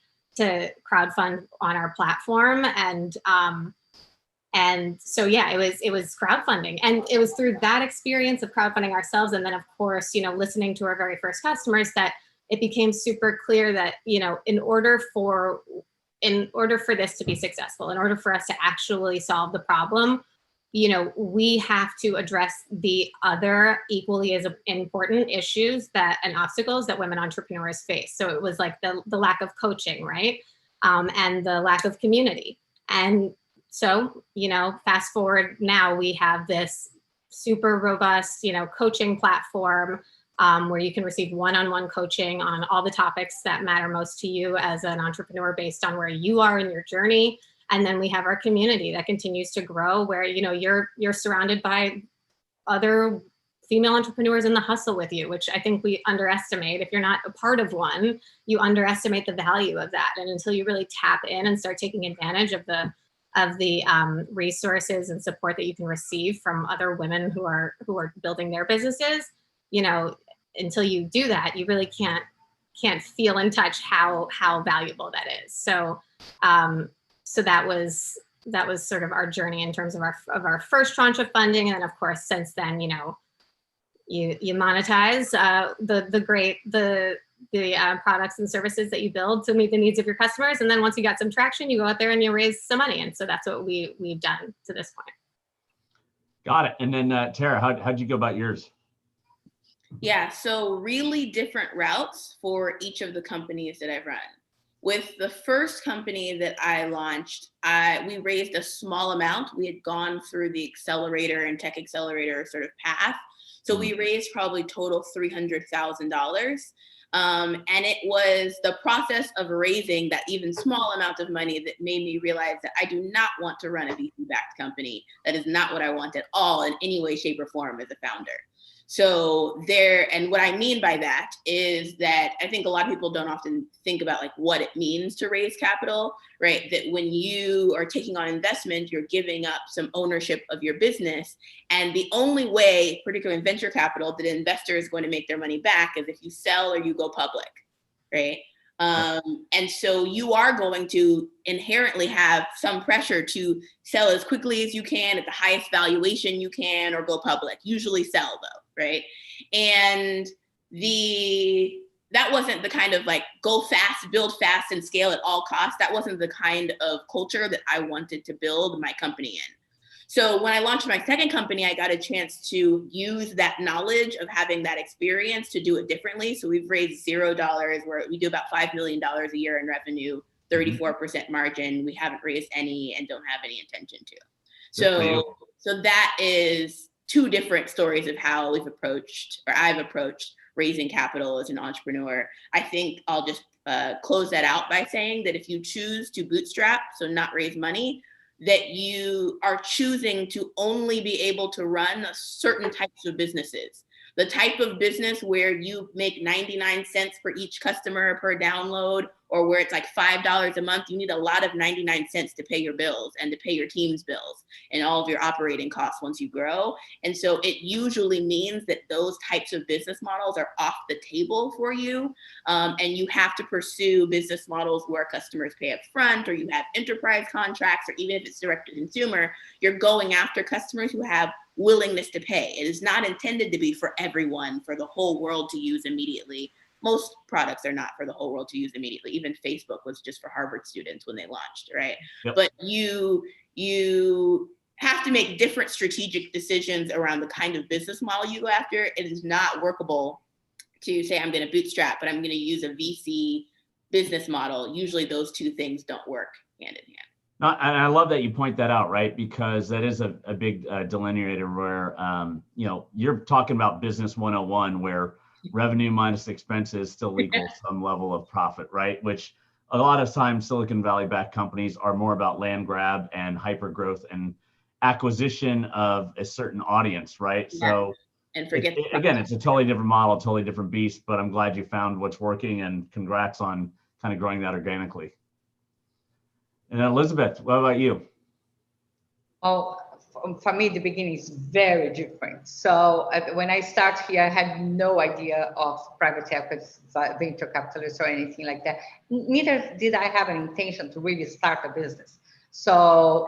crowdfund on our platform. And so, yeah, it was crowdfunding. And it was through that experience of crowdfunding ourselves, and then of course, you know, listening to our very first customers, that it became super clear that, you know, in order for this to be successful, in order for us to actually solve the problem, you know, we have to address the other equally as important issues and obstacles that women entrepreneurs face. So it was like the lack of coaching, right? And the lack of community. And so, you know, fast forward now, we have this super robust, you know, coaching platform where you can receive one-on-one coaching on all the topics that matter most to you as an entrepreneur based on where you are in your journey. And then we have our community that continues to grow, where, you know, you're surrounded by other female entrepreneurs in the hustle with you, which I think we underestimate. If you're not a part of one, you underestimate the value of that. And until you really tap in and start taking advantage of the resources and support that you can receive from other women who are building their businesses, you know, until you do that, you really can't feel and touch how valuable that is. So so that was sort of our journey in terms of our first tranche of funding. And then of course, since then, you know, you monetize the products and services that you build to meet the needs of your customers. And then once you got some traction, you go out there and you raise some money. And so that's what we've done to this point. Got it. And then Tara, how'd you go about yours? Yeah, so really different routes for each of the companies that I've run. With the first company that I launched, we raised a small amount. We had gone through the accelerator and tech accelerator sort of path. So we raised probably total $300,000. And it was the process of raising that even small amount of money that made me realize that I do not want to run a VC-backed company. That is not what I want at all in any way, shape, or form as a founder. So and what I mean by that is that I think a lot of people don't often think about like what it means to raise capital, right? That when you are taking on investment, you're giving up some ownership of your business. And the only way, particularly in venture capital, that an investor is going to make their money back is if you sell or you go public, right? And so you are going to inherently have some pressure to sell as quickly as you can at the highest valuation you can or go public, usually sell though, right? And that wasn't the kind of like go fast, build fast and scale at all costs. That wasn't the kind of culture that I wanted to build my company in. So when I launched my second company, I got a chance to use that knowledge of having that experience to do it differently. So we've raised $0, where we do about $5 million a year in revenue, 34% margin. We haven't raised any and don't have any intention to. So that is two different stories of how I've approached raising capital as an entrepreneur. I think I'll just close that out by saying that if you choose to bootstrap, so not raise money, that you are choosing to only be able to run certain types of businesses. The type of business where you make 99 cents for each customer per download, or where it's like $5 a month, you need a lot of 99 cents to pay your bills and to pay your team's bills and all of your operating costs once you grow. And so it usually means that those types of business models are off the table for you. And you have to pursue business models where customers pay up front, or you have enterprise contracts, or even if it's direct to consumer, you're going after customers who have willingness to pay. It is not intended to be for everyone, for the whole world to use immediately. Most products are not for the whole world to use immediately. Even Facebook was just for Harvard students when they launched, right? Yep. But you have to make different strategic decisions around the kind of business model you go after. It is not workable to say, I'm going to bootstrap, but I'm going to use a VC business model. Usually those two things don't work hand in hand. No, and I love that you point that out, right? Because that is a big delineator where, you're talking about business 101, where revenue minus expenses still equals some level of profit, right? Which a lot of times Silicon Valley backed companies are more about land grab and hyper growth and acquisition of a certain audience, right? Yeah. So and forget again, it's a totally different model, totally different beast, but I'm glad you found what's working, and congrats on kind of growing that organically. And Elizabeth, what about you? Oh, for me, the beginning is very different. So when I started here, I had no idea of private equity, venture capitalists, or anything like that. Neither did I have an intention to really start a business. So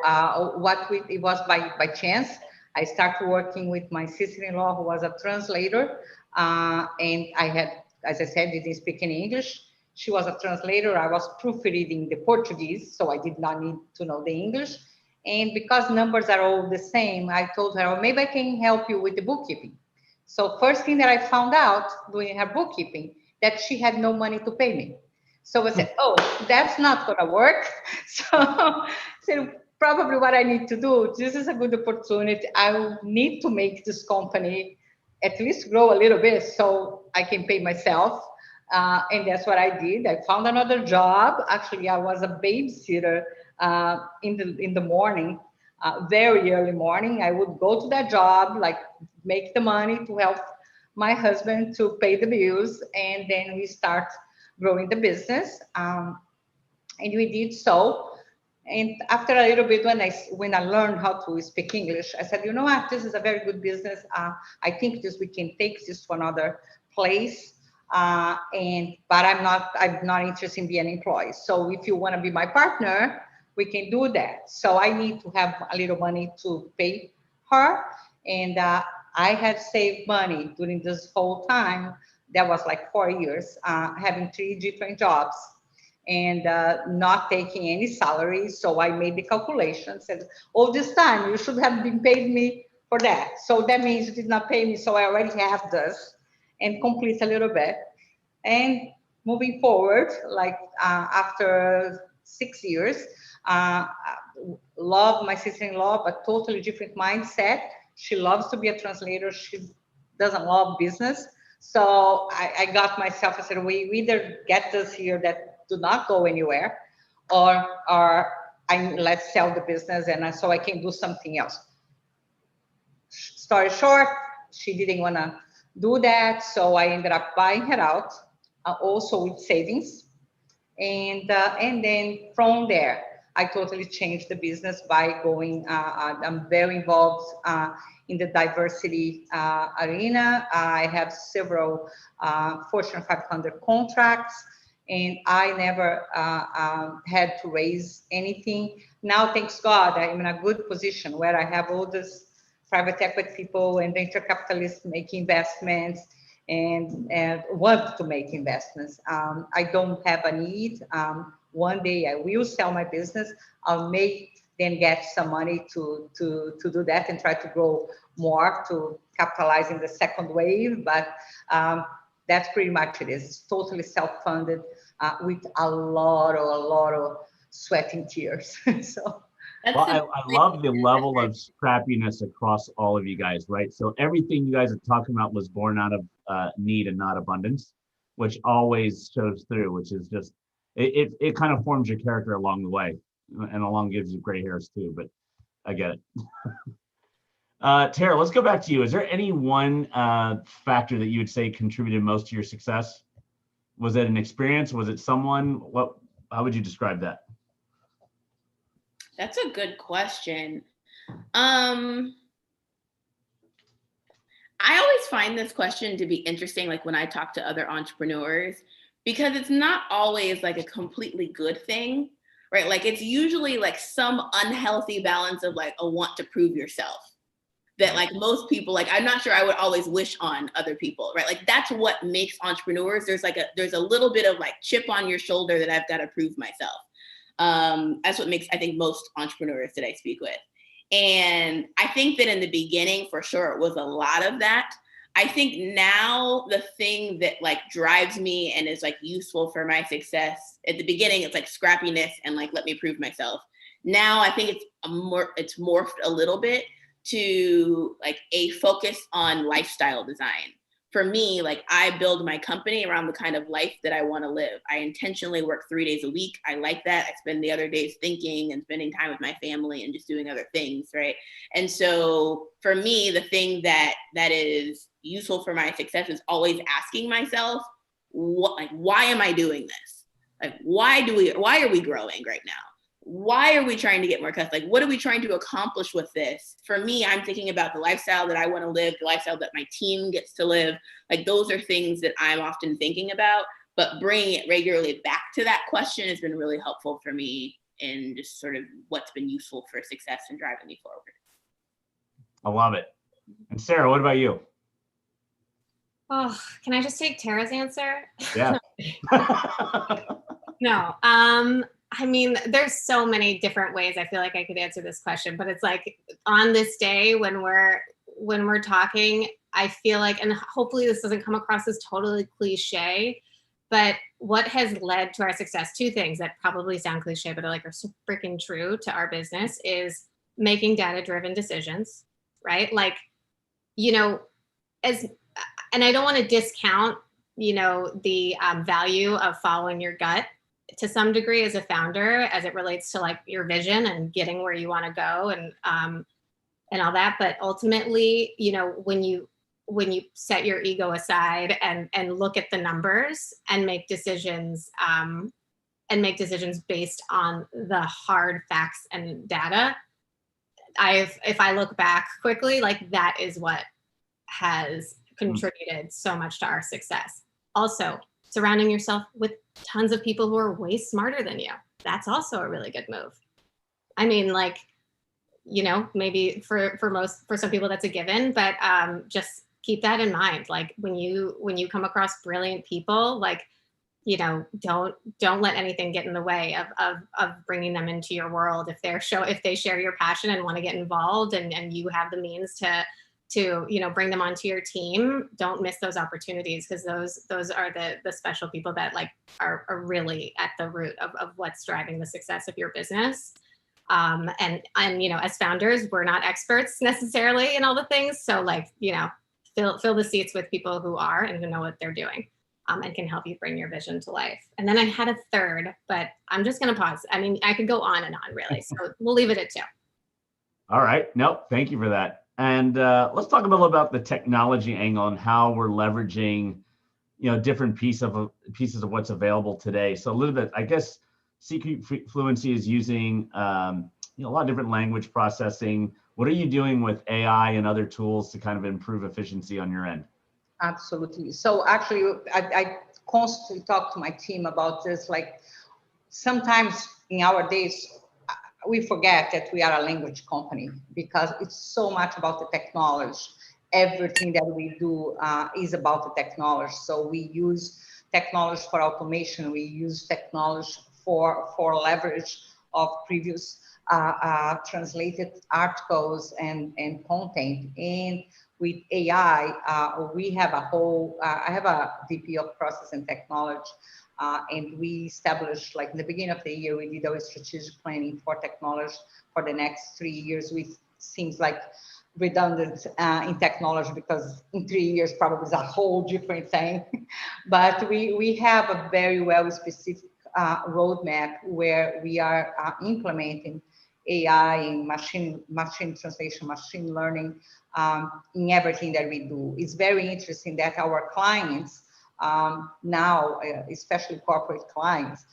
it was by chance. I started working with my sister-in-law, who was a translator, and I had, as I said, didn't speak any English. She was a translator. I was proofreading the Portuguese, so I did not need to know the English. And because numbers are all the same, I told her, oh, maybe I can help you with the bookkeeping. So first thing that I found out doing her bookkeeping, that she had no money to pay me. So I said, oh, that's not going to work. So probably what I need to do, this is a good opportunity. I need to make this company at least grow a little bit so I can pay myself. And that's what I did. I found another job. Actually, I was a babysitter in the morning, very early morning. I would go to that job, like make the money to help my husband to pay the bills, and then we start growing the business. And we did so. And after a little bit, when I learned how to speak English, I said, you know what, this is a very good business. I think we can take this to another place. But I'm not interested in being employed. So if you want to be my partner, we can do that. So I need to have a little money to pay her. And I had saved money during this whole time. That was like 4 years, having 3 different jobs and not taking any salary. So I made the calculation, said, all this time you should have been paid me for that. So that means you did not pay me. So I already have this and complete a little bit. And moving forward, like after 6 years, love my sister-in-law, but totally different mindset. She loves to be a translator. She doesn't love business. So I got myself, I said, we either get this here that do not go anywhere, or let's sell the business and so I can do something else. Story short, she didn't want to do that. So I ended up buying her out, also with savings. And then from there, I totally changed the business by going, I'm very involved in the diversity arena. I have several Fortune 500 contracts, and I never had to raise anything. Now, thanks God, I'm in a good position where I have all this private equity people and venture capitalists making investments and want to make investments. I don't have a need. One day I will sell my business. I'll then get some money to do that and try to grow more to capitalize in the second wave. But that's pretty much it. It's totally self-funded with a lot of sweat and tears. So. Well, I love the level of scrappiness across all of you guys, right? So everything you guys are talking about was born out of need and not abundance, which always shows through, which is just, it kind of forms your character along the way, and along gives you gray hairs too, but I get it. Tara, let's go back to you. Is there any one factor that you would say contributed most to your success? Was it an experience? Was it someone? How would you describe that? That's a good question. I always find this question to be interesting, like when I talk to other entrepreneurs, because it's not always like a completely good thing, right? Like it's usually like some unhealthy balance of like a want to prove yourself that like most people, like I'm not sure I would always wish on other people, right? Like that's what makes entrepreneurs. There's a little bit of like chip on your shoulder that I've got to prove myself. That's what makes, I think, most entrepreneurs that I speak with. And I think that in the beginning, for sure, it was a lot of that. I think now the thing that like drives me and is like useful for my success, at the beginning, it's like scrappiness and like, let me prove myself. Now I think it's morphed a little bit to like a focus on lifestyle design. For me, like I build my company around the kind of life that I want to live. I intentionally work 3 days a week. I like that. I spend the other days thinking and spending time with my family and just doing other things, right? And so for me, the thing that is useful for my success is always asking myself, why am I doing this? Like, why are we growing right now? Why are we trying to get more customers? Like, what are we trying to accomplish with this? For me, I'm thinking about the lifestyle that I want to live, the lifestyle that my team gets to live. Like, those are things that I'm often thinking about, but bringing it regularly back to that question has been really helpful for me in just sort of what's been useful for success and driving me forward. I love it. And Sarah, what about you? Oh, can I just take Tara's answer? Yeah. No. I mean, there's so many different ways I feel like I could answer this question, but it's like on this day when we're talking, I feel like, and hopefully this doesn't come across as totally cliche, but what has led to our success, two things that probably sound cliche, but are so freaking true to our business, is making data-driven decisions, right? Like, and I don't want to discount, the value of following your gut to some degree as a founder, as it relates to like your vision and getting where you want to go and all that. But ultimately, when you set your ego aside and look at the numbers and make decisions based on the hard facts and data, if I look back quickly, like that is what has contributed so much to our success. Also, surrounding yourself with tons of people who are way smarter than you. That's also a really good move. I mean, like, maybe for some people that's a given, but just keep that in mind. Like when you come across brilliant people, like you know, don't let anything get in the way of bringing them into your world. If they share your passion and want to get involved, and you have the means to you know, bring them onto your team, don't miss those opportunities, because those are the special people that like are really at the root of what's driving the success of your business. And you know, as founders, we're not experts necessarily in all the things. So like, you know, fill the seats with people who are and who know what they're doing, and can help you bring your vision to life. And then I had a third, but I'm just going to pause. I mean, I could go on and on really. So we'll leave it at 2. All right. Nope. Thank you for that. And let's talk a little about the technology angle and how we're leveraging, you know, different pieces of what's available today. So a little bit, I guess, CQ Fluency is using you know, a lot of different language processing. What are you doing with AI and other tools to kind of improve efficiency on your end? Absolutely. So actually, I constantly talk to my team about this. Like sometimes in our days, we forget that we are a language company because it's so much about the technology. Everything that we do is about the technology. So we use technology for automation. We use technology for leverage of previous translated articles and content. And with AI, we have a whole, I have a VP of process and technology, and we established, like in the beginning of the year, we did our strategic planning for technology for the next 3 years, which seems like redundant in technology, because in 3 years probably is a whole different thing. But we have a very well specific roadmap where we are implementing AI and machine translation, machine learning in everything that we do. It's very interesting that our clients now, especially corporate clients,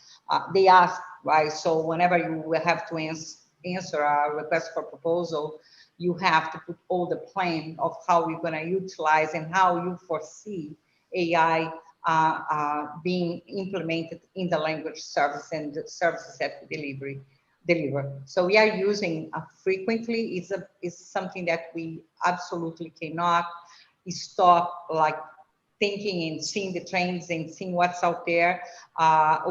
they ask, right? So whenever you will have to answer a request for proposal, you have to put all the plan of how you're going to utilize and how you foresee AI being implemented in the language service and the services that we deliver. So we are using frequently. It's something that we absolutely cannot stop, like thinking and seeing the trends and seeing what's out there.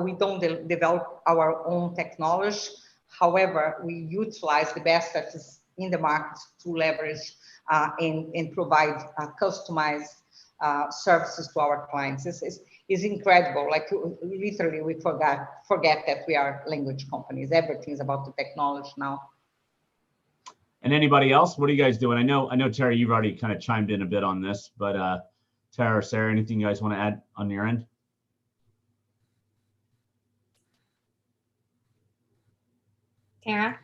We don't develop our own technology. However, we utilize the best that is in the market to leverage and provide customized services to our clients. It's incredible. Like literally, we forget that we are language companies. Everything's about the technology now. And anybody else? What are you guys doing? I know Terry, you've already kind of chimed in a bit on this, but Tara or Sarah, anything you guys want to add on your end? Tara?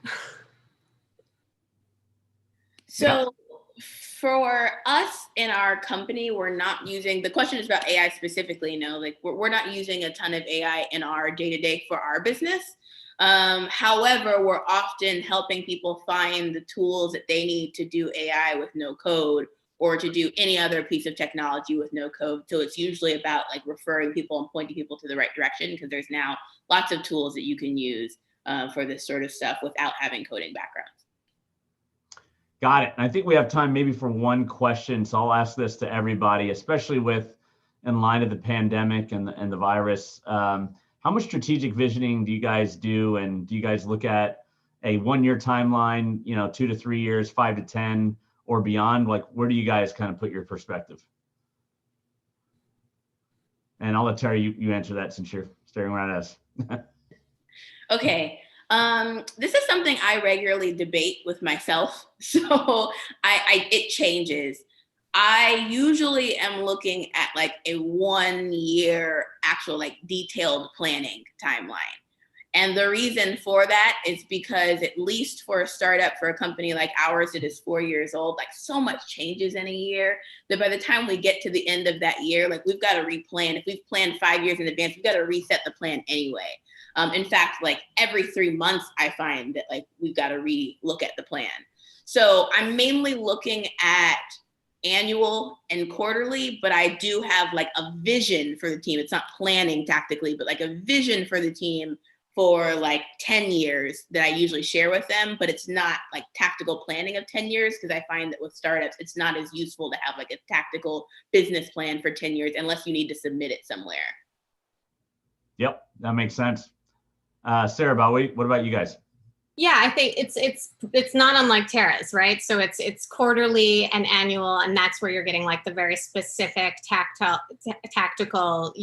So for us in our company, we're not using, the question is about AI specifically, like we're not using a ton of AI in our day-to-day for our business. However, we're often helping people find the tools that they need to do AI with no code, or to do any other piece of technology with no code. So it's usually about like referring people and pointing people to the right direction, because there's now lots of tools that you can use for this sort of stuff without having coding backgrounds. Got it. And I think we have time maybe for one question. So I'll ask this to everybody, especially in line of the pandemic and the virus. How much strategic visioning do you guys do? And do you guys look at a 1-year timeline, 2 to 3 years, 5 to 10 or beyond? Like, where do you guys kind of put your perspective? And I'll let Terry, you answer that since you're staring right at us. Okay. This is something I regularly debate with myself. So it changes. I usually am looking at like a 1-year actual like detailed planning timeline. And the reason for that is because, at least for a startup, for a company like ours that is 4 years old, like so much changes in a year that by the time we get to the end of that year, like we've got to replan. If we've planned 5 years in advance, we've got to reset the plan anyway. In fact, like every 3 months, I find that like we've got to re-look at the plan. So I'm mainly looking at annual and quarterly, but I do have like a vision for the team. It's not planning tactically, but like a vision for the team for like 10 years that I usually share with them, but it's not like tactical planning of 10 years, because I find that with startups, it's not as useful to have like a tactical business plan for 10 years unless you need to submit it somewhere. Yep, that makes sense. Sarah Bowie, what about you guys? Yeah, I think it's not unlike Tara's, right? So it's quarterly and annual, and that's where you're getting like the very specific tactical,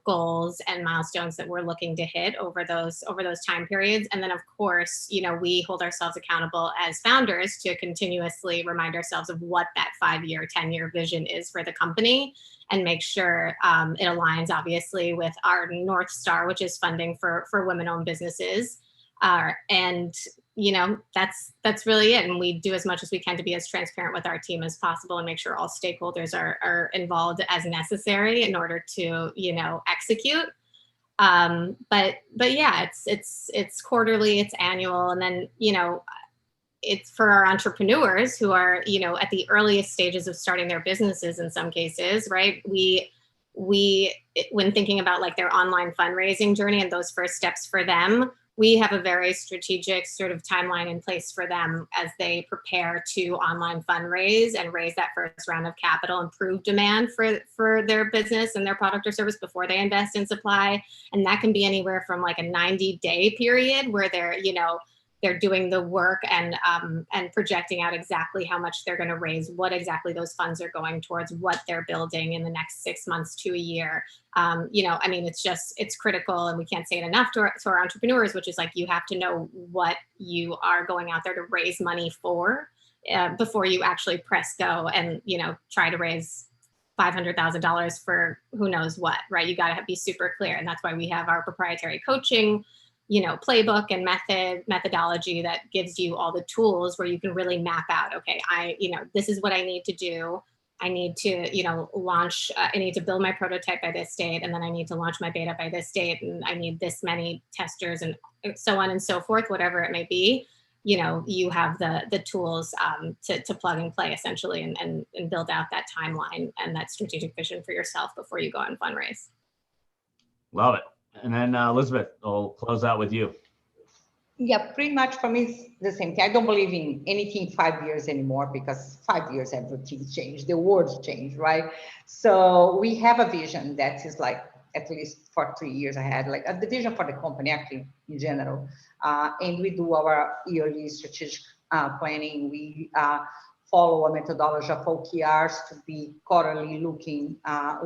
goals and milestones that we're looking to hit over those time periods. And then of course, we hold ourselves accountable as founders to continuously remind ourselves of what that 5-year, 10-year vision is for the company, and make sure it aligns obviously with our North Star, which is funding for women-owned businesses. And that's really it. And we do as much as we can to be as transparent with our team as possible and make sure all stakeholders are involved as necessary in order to, execute. But yeah, it's quarterly, it's annual. And then, it's for our entrepreneurs who are, at the earliest stages of starting their businesses in some cases, right? We when thinking about like their online fundraising journey and those first steps for them, we have a very strategic sort of timeline in place for them as they prepare to online fundraise and raise that first round of capital and prove demand for their business and their product or service before they invest in supply. And that can be anywhere from like a 90-day period where they're doing the work and projecting out exactly how much they're going to raise, what exactly those funds are going towards, what they're building in the next 6 months to a year. It's critical, and we can't say it enough to our entrepreneurs, which is like, you have to know what you are going out there to raise money for before you actually press go and, try to raise $500,000 for who knows what, right? You got to be super clear. And that's why we have our proprietary coaching playbook and methodology that gives you all the tools where you can really map out, okay, this is what I need to do. I need to, launch, I need to build my prototype by this date, and then I need to launch my beta by this date, and I need this many testers and so on and so forth, whatever it may be. You have the tools to plug and play essentially and build out that timeline and that strategic vision for yourself before you go out and fundraise. Love it. And then Elizabeth, I'll close out with you. Yeah, pretty much for me, it's the same thing. I don't believe in anything 5 years anymore, because 5 years, everything's changed. The world's changed, right? So we have a vision that is like at least for 3 years ahead, like the vision for the company actually in general. And we do our yearly strategic planning. We follow a methodology of OKRs to be quarterly looking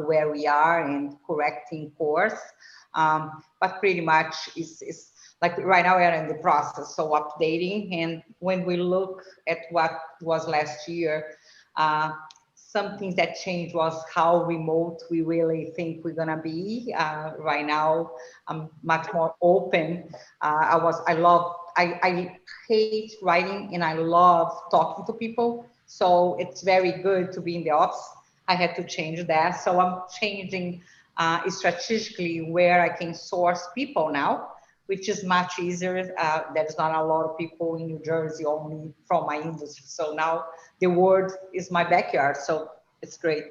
where we are and correcting course. But pretty much it's like right now we are in the process of updating. And when we look at what was last year, some things that changed was how remote we really think we're gonna be. Right now, I'm much more open. I hate writing and I love talking to people. So it's very good to be in the office. I had to change that. So I'm changing strategically where I can source people now, which is much easier. There's not a lot of people in New Jersey only from my industry. So now the world is my backyard. So it's great.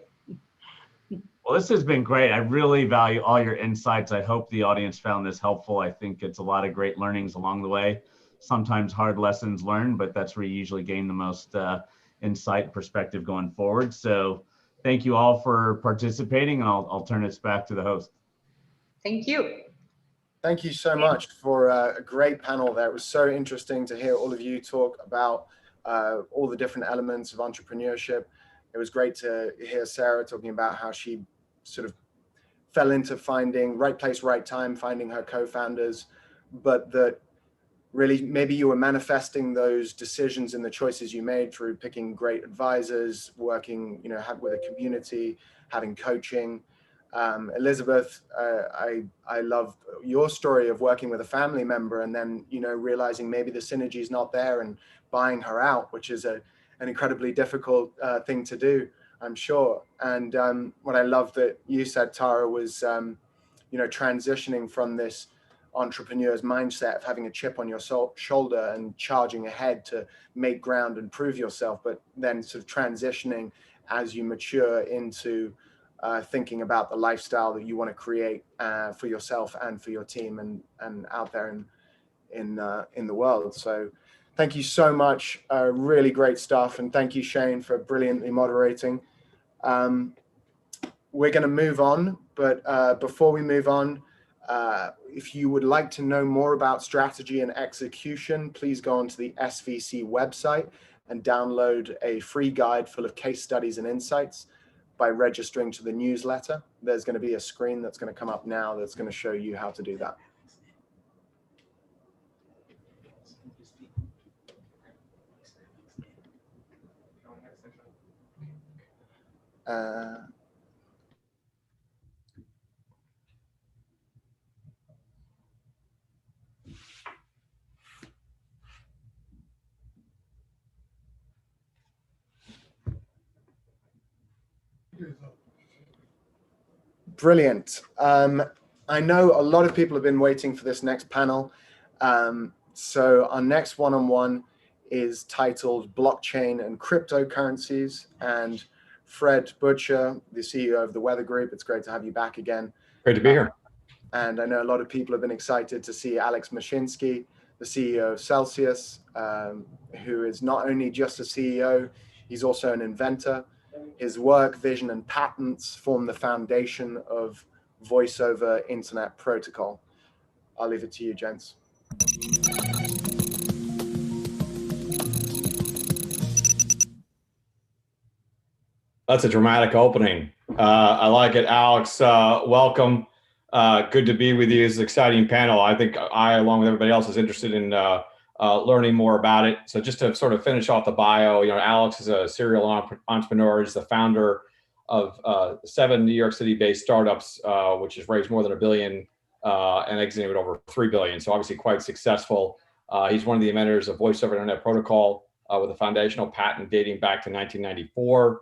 Well, this has been great. I really value all your insights. I hope the audience found this helpful. I think it's a lot of great learnings along the way. Sometimes hard lessons learned, but that's where you usually gain the most insight and perspective going forward. So thank you all for participating, and I'll turn this back to the host. Thank you. Thank you so much for a great panel there. It was so interesting to hear all of you talk about all the different elements of entrepreneurship. It was great to hear Sarah talking about how she sort of fell into finding right place, right time, finding her co-founders, but that really maybe you were manifesting those decisions and the choices you made through picking great advisors, working, with a community, having coaching. Elizabeth, I love your story of working with a family member and then, realizing maybe the synergy is not there and buying her out, which is an incredibly difficult thing to do, I'm sure. And what I love that you said, Tara, was, transitioning from this entrepreneur's mindset of having a chip on your shoulder and charging ahead to make ground and prove yourself, but then sort of transitioning as you mature into thinking about the lifestyle that you want to create for yourself and for your team and out there in the world. So thank you so much. Really great stuff. And thank you, Shane, for brilliantly moderating. We're going to move on, but before we move on, If you would like to know more about strategy and execution, please go onto the SVC website and download a free guide full of case studies and insights by registering to the newsletter. There's going to be a screen that's going to come up now that's going to show you how to do that. Brilliant. I know a lot of people have been waiting for this next panel. So our next one-on-one is titled Blockchain and Cryptocurrencies. And Fred Butcher, the CEO of the Weather Group, it's great to have you back again. Great to be here. And I know a lot of people have been excited to see Alex Mashinsky, the CEO of Celsius, who is not only just a CEO, he's also an inventor. His work, vision, and patents form the foundation of voice over internet protocol. I'll leave it to you, gents. That's a dramatic opening. I like it, Alex. Welcome. Good to be with you. It's an exciting panel. I think I, along with everybody else, is interested in learning more about it. So just to sort of finish off the bio, Alex is a serial entrepreneur. He's the founder of 7 New York City-based startups, which has raised more than $1 billion and exited with over $3 billion. So obviously quite successful. He's one of the inventors of voice over internet protocol with a foundational patent dating back to 1994.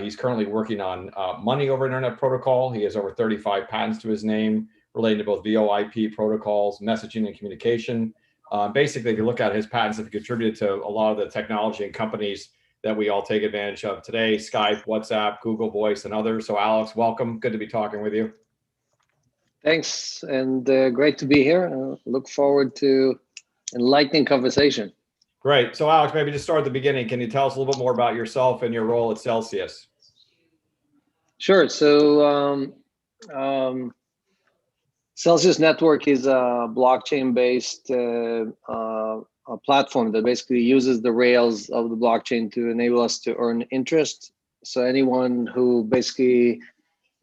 He's currently working on money over internet protocol. He has over 35 patents to his name related to both VoIP protocols, messaging, and communication. Basically, if you look at his patents, have contributed to a lot of the technology and companies that we all take advantage of today: Skype, WhatsApp, Google Voice, and others. So Alex, welcome. Good to be talking with you. Thanks, and great to be here. Look forward to enlightening conversation. Great. So Alex, maybe just start at the beginning. Can you tell us a little bit more about yourself and your role at Celsius? Sure. So Celsius Network is a blockchain-based a platform that basically uses the rails of the blockchain to enable us to earn interest. So anyone who basically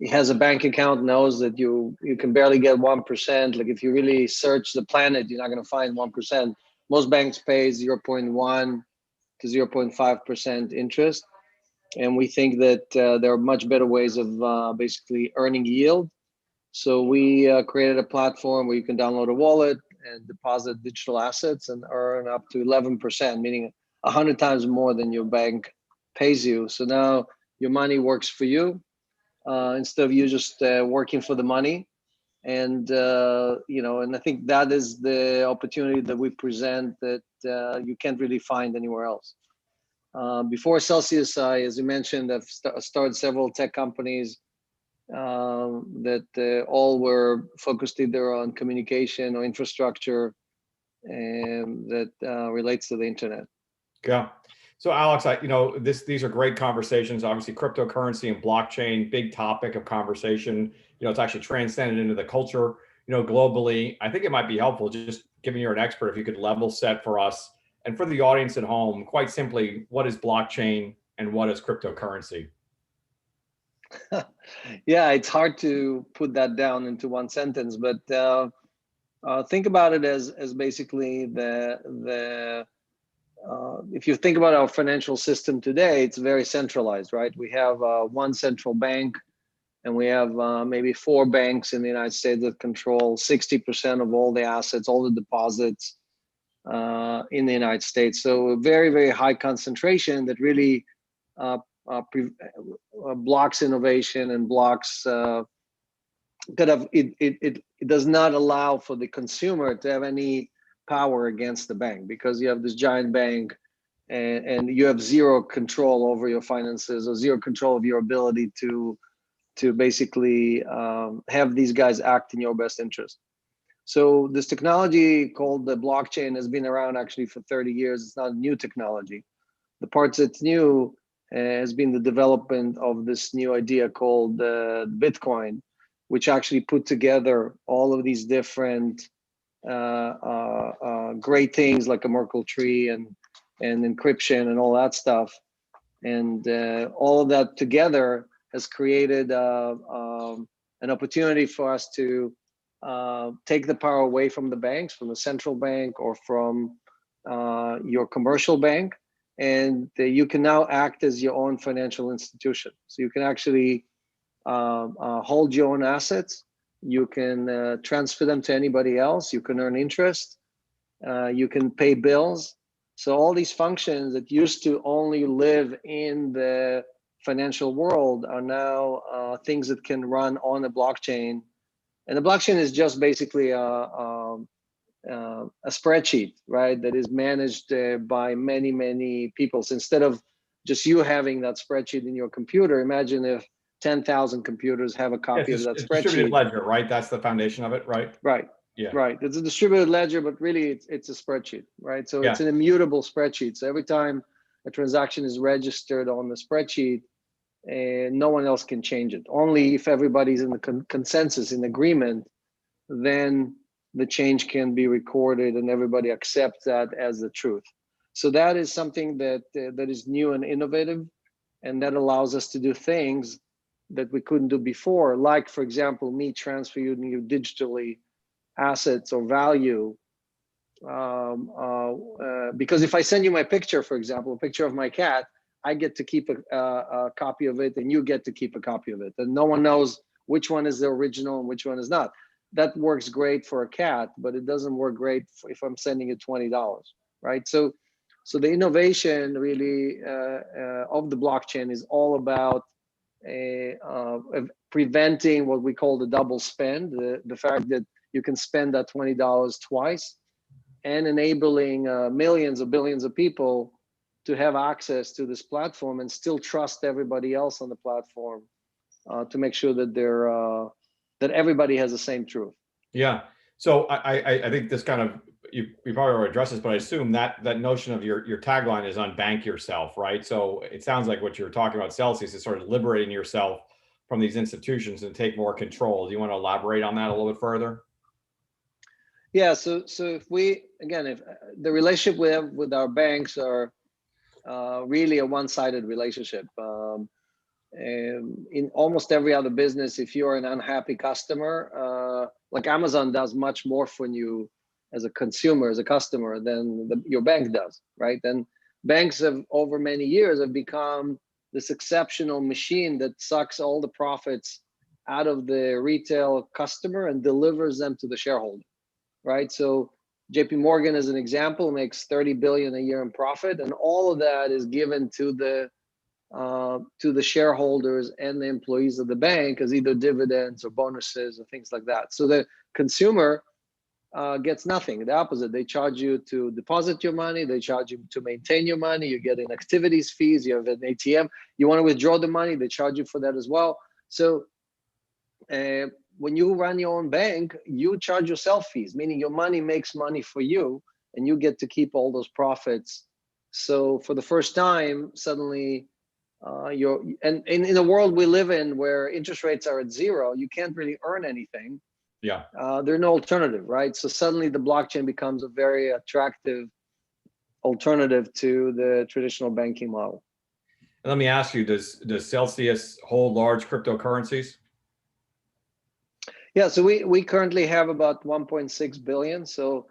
has a bank account knows that you can barely get 1%. Like if you really search the planet, you're not going to find 1%. Most banks pay 0.1 to 0.5% interest. And we think that there are much better ways of basically earning yield. So we created a platform where you can download a wallet and deposit digital assets and earn up to 11%, meaning 100 times more than your bank pays you. So now your money works for you instead of you just working for the money. And and I think that is the opportunity that we present that you can't really find anywhere else. Before Celsius, as you mentioned, I've started several tech companies that all were focused either on communication or infrastructure, and that relates to the internet. Yeah. So Alex, these are great conversations. Obviously, cryptocurrency and blockchain, big topic of conversation. It's actually transcended into the culture, globally. I think it might be helpful, just given you're an expert, if you could level set for us and for the audience at home, quite simply, what is blockchain and what is cryptocurrency? Yeah, it's hard to put that down into one sentence, but think about it as basically if you think about our financial system today, it's very centralized, right? We have one central bank, and we have maybe 4 banks in the United States that control 60% of all the assets, all the deposits in the United States. So a very, very high concentration that really blocks innovation and blocks it does not allow for the consumer to have any power against the bank, because you have this giant bank and you have zero control over your finances or zero control of your ability to basically have these guys act in your best interest. So this technology called the blockchain has been around actually for 30 years. It's not a new technology. The parts that's new has been the development of this new idea called Bitcoin, which actually put together all of these different great things like a Merkle tree and encryption and all that stuff. And all of that together has created an opportunity for us to take the power away from the banks, from the central bank or from your commercial bank. And you can now act as your own financial institution. So you can actually hold your own assets. You can transfer them to anybody else. You can earn interest. You can pay bills. So all these functions that used to only live in the financial world are now things that can run on a blockchain. And the blockchain is just basically a spreadsheet, right? That is managed by many, many people. So instead of just you having that spreadsheet in your computer, imagine if 10,000 computers have a copy of that spreadsheet. Distributed ledger, right? That's the foundation of it, right? Right. Yeah. Right. It's a distributed ledger, but really it's a spreadsheet, right? So it's an immutable spreadsheet. So every time a transaction is registered on the spreadsheet, no one else can change it. Only if everybody's in the consensus, in agreement, then the change can be recorded and everybody accepts that as the truth. So that is something that that is new and innovative, and that allows us to do things that we couldn't do before. Like, for example, me transferring you digitally assets or value. Because if I send you my picture, for example, a picture of my cat, I get to keep a copy of it and you get to keep a copy of it. And no one knows which one is the original and which one is not. That works great for a cat, but it doesn't work great if I'm sending you $20, right? So the innovation really of the blockchain is all about preventing what we call the double spend, the fact that you can spend that $20 twice, and enabling millions or billions of people to have access to this platform and still trust everybody else on the platform to make sure that that everybody has the same truth. Yeah. So I think this kind of, you probably already addressed this, but I assume that notion of your tagline is unbank yourself, right? So it sounds like what you're talking about, Celsius, is sort of liberating yourself from these institutions and take more control. Do you want to elaborate on that a little bit further? Yeah. So if we, again, if the relationship we have with our banks are really a one-sided relationship. In almost every other business, if you're an unhappy customer, like Amazon does much more for you as a consumer, as a customer, than your bank does, right? And banks have, over many years, have become this exceptional machine that sucks all the profits out of the retail customer and delivers them to the shareholder, right? So JP Morgan, as an example, makes 30 billion a year in profit, and all of that is given to the shareholders and the employees of the bank as either dividends or bonuses or things like that. So the consumer gets nothing. The opposite. They charge you to deposit your money. They charge you to maintain your money. You get an activities fees. You have an ATM. You want to withdraw the money, they charge you for that as well. So when you run your own bank, you charge yourself fees, meaning your money makes money for you and you get to keep all those profits. So for the first time, suddenly and in the world we live in where interest rates are at zero, you can't really earn anything. Yeah. There's no alternative, right? So suddenly the blockchain becomes a very attractive alternative to the traditional banking model. And let me ask you, does Celsius hold large cryptocurrencies? Yeah, so we currently have about 1.6 billion. So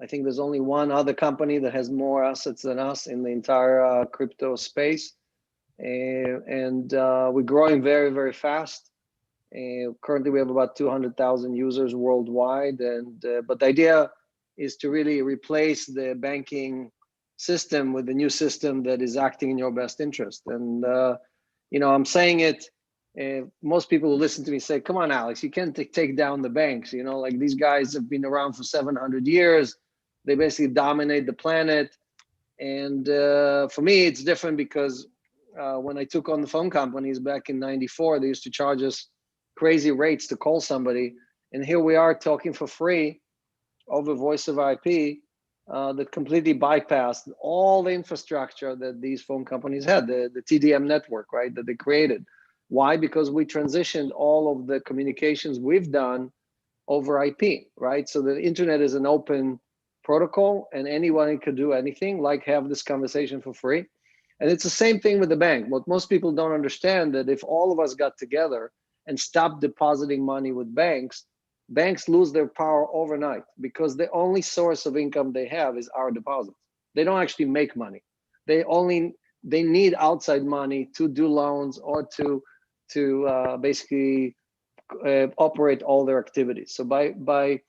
I think there's only one other company that has more assets than us in the entire crypto space. And we're growing very, very fast. Currently, we have about 200,000 users worldwide. And but the idea is to really replace the banking system with a new system that is acting in your best interest. And I'm saying it. Most people who listen to me say, "Come on, Alex, you can't take down the banks." Like these guys have been around for 700 years. They basically dominate the planet. And for me, it's different because when I took on the phone companies back in '94, they used to charge us crazy rates to call somebody. And here we are talking for free over voice of IP that completely bypassed all the infrastructure that these phone companies had, the TDM network, right, that they created. Why? Because we transitioned all of the communications we've done over IP, right? So the internet is an open protocol and anyone could do anything, like have this conversation for free. And it's the same thing with the bank. What most people don't understand, that if all of us got together and stopped depositing money with banks, banks lose their power overnight because the only source of income they have is our deposits. They don't actually make money. They need outside money to do loans or to basically operate all their activities. So my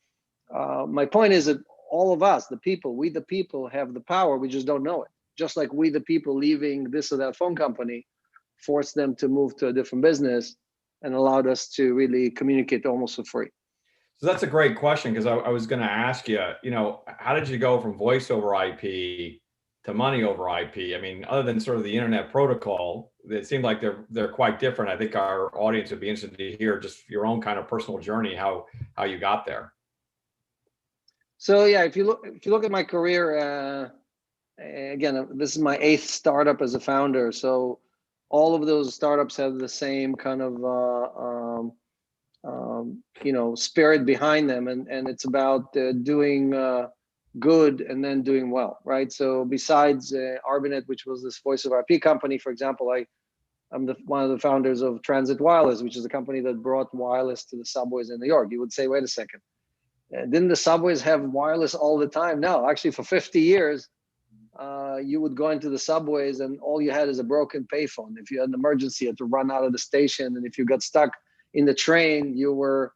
point is that all of us, the people, we the people have the power, we just don't know it. Just like we the people leaving this or that phone company forced them to move to a different business and allowed us to really communicate almost for free. So that's a great question, because I was going to ask you, how did you go from voice over IP to money over IP? I mean, other than sort of the internet protocol, it seemed like they're quite different. I think our audience would be interested to hear just your own kind of personal journey, how you got there. So yeah, if you look at my career, again, this is my 8th startup as a founder. So all of those startups have the same kind of spirit behind them, and it's about doing good and then doing well, right? So besides Arbanet, which was this voice of IP company, for example, I'm one of the founders of Transit Wireless, which is a company that brought wireless to the subways in New York. You would say, wait a second, didn't the subways have wireless all the time? No, actually for 50 years, you would go into the subways and all you had is a broken payphone. If you had an emergency, you had to run out of the station. And if you got stuck in the train, you were,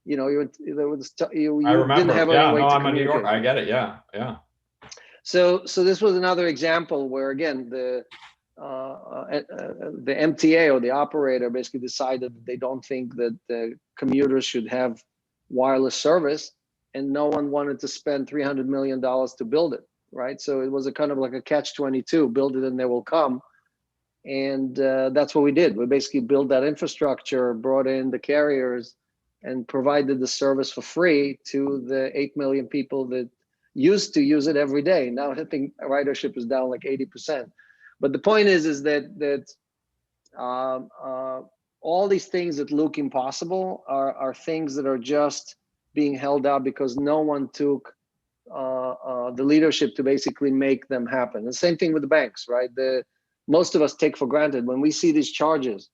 you remember. Didn't have any way to I'm in New York. communicate. I get it. Yeah. So this was another example where, again, the MTA or the operator basically decided that they don't think that the commuters should have wireless service, and no one wanted to spend $300 million to build it, right? So it was a kind of like a catch-22, build it and they will come. And that's what we did. We basically built that infrastructure, brought in the carriers, and provided the service for free to the 8 million people that used to use it every day. Now I think ridership is down like 80%. But the point is that all these things that look impossible are things that are just being held up because no one took the leadership to basically make them happen. The same thing with the banks, right? Most of us take for granted when we see these charges.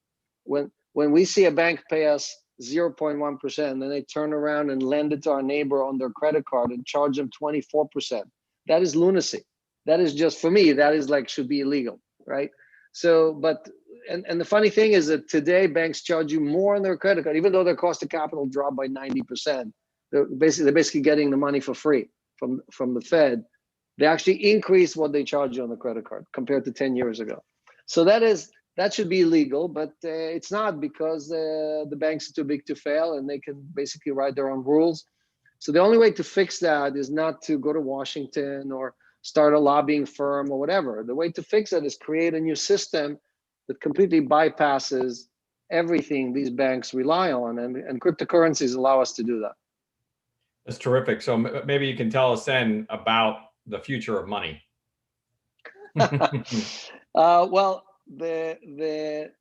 When we see a bank pay us 0.1%, and then they turn around and lend it to our neighbor on their credit card and charge them 24%. That is lunacy. That is just, for me, that is like, should be illegal, right? So, but, and the funny thing is that today banks charge you more on their credit card, even though their cost of capital dropped by 90%. They're basically getting the money for free from the Fed. They actually increase what they charge you on the credit card compared to 10 years ago. So that should be illegal, but it's not, because the banks are too big to fail and they can basically write their own rules. So the only way to fix that is not to go to Washington or start a lobbying firm or whatever. The way to fix it is create a new system that completely bypasses everything these banks rely on, and cryptocurrencies allow us to do that. That's terrific. So maybe you can tell us then about the future of money. Well, the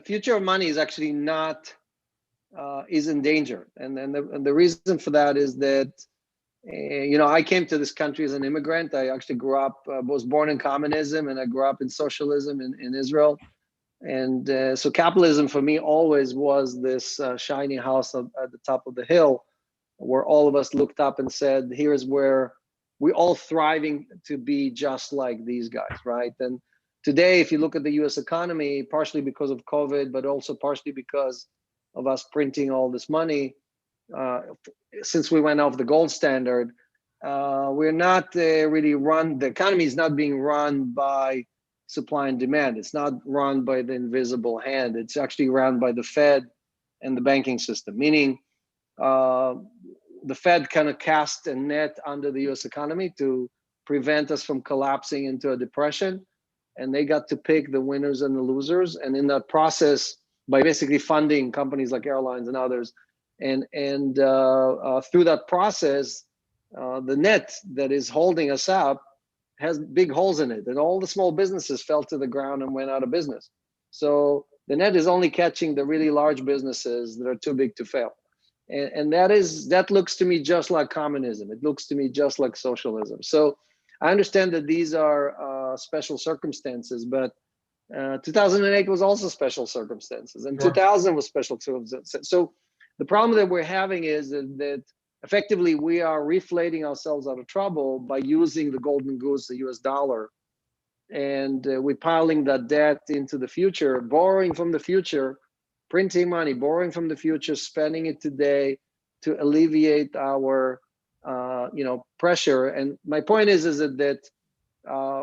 future of money is actually not is in danger, and the reason for that is that I came to this country as an immigrant. I actually grew up, was born in communism, and I grew up in socialism in Israel, and so capitalism for me always was this shiny house at the top of the hill, where all of us looked up and said, "Here is where we're all thriving to be just like these guys," right? And today, if you look at the U.S. economy, partially because of COVID, but also partially because of us printing all this money, since we went off the gold standard, we're not really run, the economy is not being run by supply and demand. It's not run by the invisible hand. It's actually run by the Fed and the banking system, meaning the Fed kind of cast a net under the US economy to prevent us from collapsing into a depression. And they got to pick the winners and the losers. And in that process, by basically funding companies like airlines and others, and through that process, the net that is holding us up has big holes in it, and all the small businesses fell to the ground and went out of business. So The net is only catching the really large businesses that are too big to fail. And that looks to me just like communism. It looks to me just like socialism. So I understand that these are special circumstances, but 2008 was also special circumstances, and 2000 was special circumstances. So the problem that we're having is that effectively we are reflating ourselves out of trouble by using the golden goose, the US dollar, and we're piling that debt into the future, borrowing from the future, printing money, borrowing from the future, spending it today to alleviate our pressure. And my point is that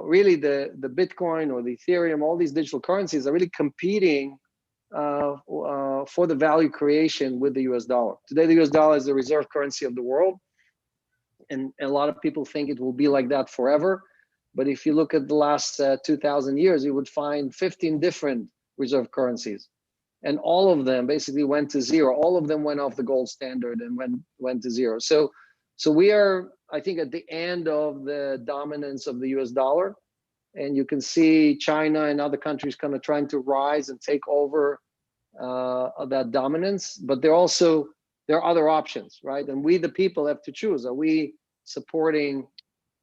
really the Bitcoin or the Ethereum, all these digital currencies are really competing for the value creation with the US dollar. Today, the US dollar is the reserve currency of the world. And a lot of people think it will be like that forever. But if you look at the last 2,000 years, you would find 15 different reserve currencies. And all of them basically went to zero. All of them went off the gold standard and went to zero. So we are, I think, at the end of the dominance of the US dollar. And you can see China and other countries kind of trying to rise and take over that dominance. But there are other options, right? And we, the people, have to choose. Are we supporting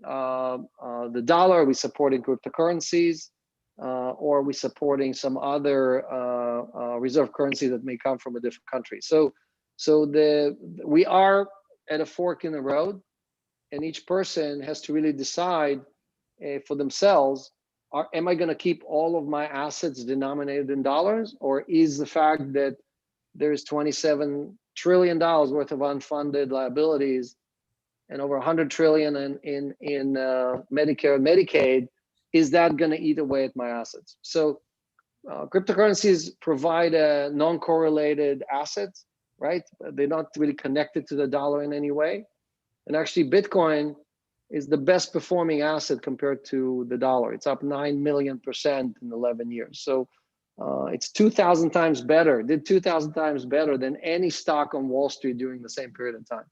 the dollar? Are we supporting cryptocurrencies? Or are we supporting some other reserve currency that may come from a different country? So we are at a fork in the road, and each person has to really decide for themselves, am I going to keep all of my assets denominated in dollars, or is the fact that there's $27 trillion worth of unfunded liabilities and over 100 trillion in Medicare and Medicaid, is that going to eat away at my assets? So cryptocurrencies provide a non-correlated asset, right? They're not really connected to the dollar in any way. And actually Bitcoin is the best performing asset compared to the dollar. It's up 9 million% in 11 years. So it's 2,000 times better, did 2,000 times better than any stock on Wall Street during the same period of time.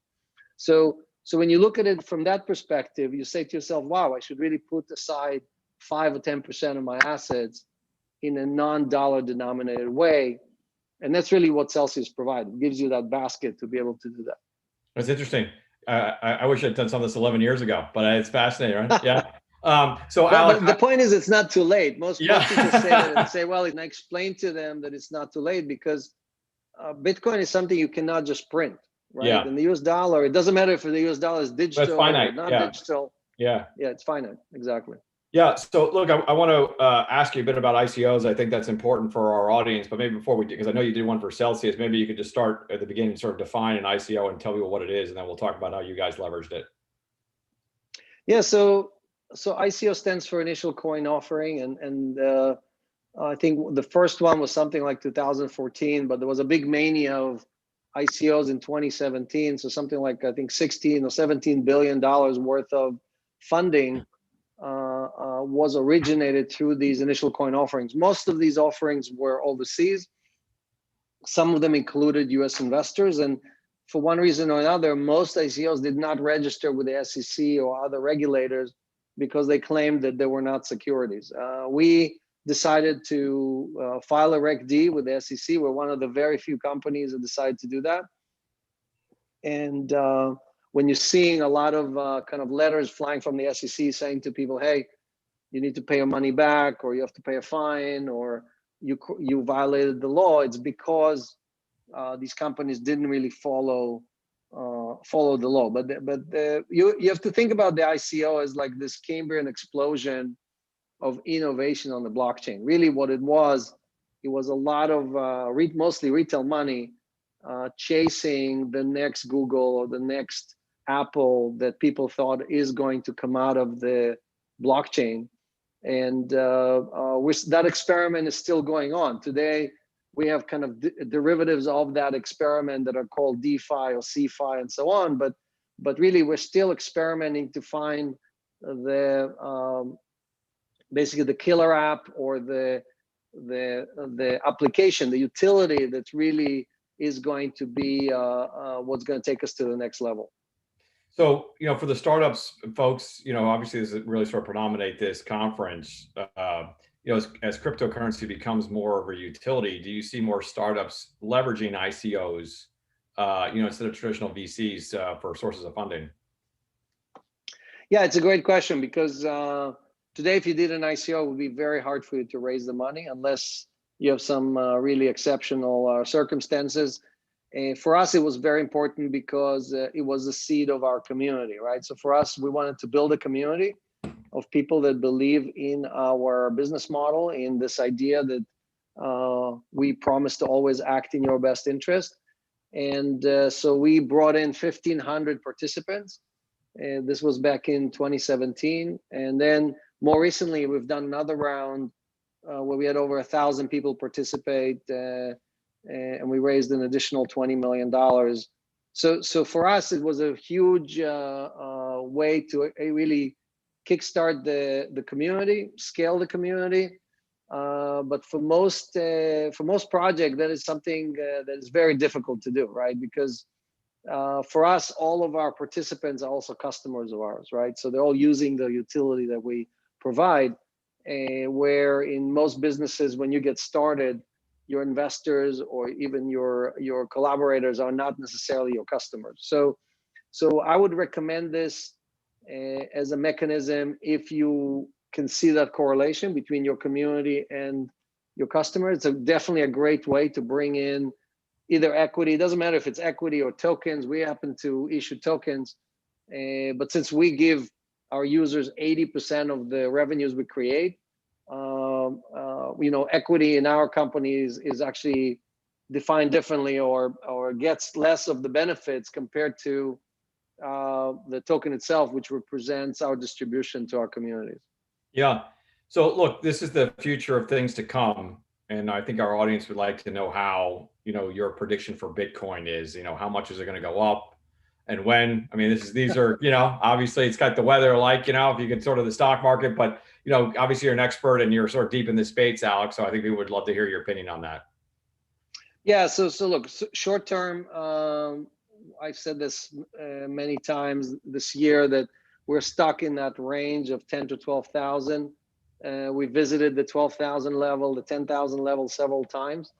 So when you look at it from that perspective, you say to yourself, wow, I should really put aside 5 or 10% of my assets in a non-dollar denominated way. And that's really what Celsius provides. It gives you that basket to be able to do that. That's interesting. I wish I'd done some of this 11 years ago, but it's fascinating, right? Yeah. So Alex, but the point is, it's not too late. Most people say that and say, well, and I explain to them that it's not too late because Bitcoin is something you cannot just print, right? Yeah. And the US dollar, it doesn't matter if the US dollar is digital or not digital. Yeah, it's finite, exactly. Yeah. So look, I want to ask you a bit about ICOs. I think that's important for our audience, but maybe before we do, because I know you did one for Celsius, maybe you could just start at the beginning and sort of define an ICO and tell people what it is, and then we'll talk about how you guys leveraged it. Yeah. So ICO stands for initial coin offering. And I think the first one was something like 2014, but there was a big mania of ICOs in 2017. So something like, I think 16 or $17 billion worth of funding was originated through these initial coin offerings. Most of these offerings were overseas. Some of them included US investors. And for one reason or another, most ICOs did not register with the SEC or other regulators because they claimed that they were not securities. We decided to file a Reg D with the SEC. We're one of the very few companies that decided to do that. And when you're seeing a lot of kind of letters flying from the SEC saying to people, hey, you need to pay your money back, or you have to pay a fine, or you violated the law, it's because these companies didn't really follow the law. But you have to think about the ICO as like this Cambrian explosion of innovation on the blockchain. Really what it was a lot of mostly retail money chasing the next Google or the next Apple that people thought is going to come out of the blockchain. And that experiment is still going on. Today, we have kind of derivatives of that experiment that are called DeFi or CeFi and so on. But really, we're still experimenting to find basically the killer app or the application, the utility that really is going to be what's going to take us to the next level. So, for the startups folks, obviously this is really sort of predominate this conference. you know, as cryptocurrency becomes more of a utility, do you see more startups leveraging ICOs, you know, instead of traditional VCs for sources of funding? Yeah, it's a great question because today, if you did an ICO, it would be very hard for you to raise the money unless you have some really exceptional circumstances. For us, it was very important because it was the seed of our community, right? So for us, we wanted to build a community of people that believe in our business model, in this idea that we promise to always act in your best interest. And so we brought in 1,500 participants. And this was back in 2017. And then more recently, we've done another round where we had over 1,000 people participate, and we raised an additional $20 million. So for us, it was a huge way to really kickstart the community, scale the community. But for most projects, that is something that is very difficult to do, right? Because for us, all of our participants are also customers of ours, right? So they're all using the utility that we provide, where in most businesses, when you get started, your investors or even your collaborators are not necessarily your customers. So I would recommend this as a mechanism if you can see that correlation between your community and your customers. It's definitely a great way to bring in either equity. It doesn't matter if it's equity or tokens. We happen to issue tokens, but since we give our users 80% of the revenues we create, you know, equity in our companies is actually defined differently or gets less of the benefits compared to the token itself, which represents our distribution to our communities. Yeah. So look, this is the future of things to come. And I think our audience would like to know how, you know, your prediction for Bitcoin is, you know, how much is it going to go up and when? I mean, these are, you know, obviously it's got the weather like, you know, if you can sort of the stock market, but, you know, obviously you're an expert and you're sort of deep in the space, Alex. So I think we would love to hear your opinion on that. Yeah. So look, short term, I've said this many times this year that we're stuck in that range of 10 to 12,000. We visited the 12,000 level, the 10,000 level several times,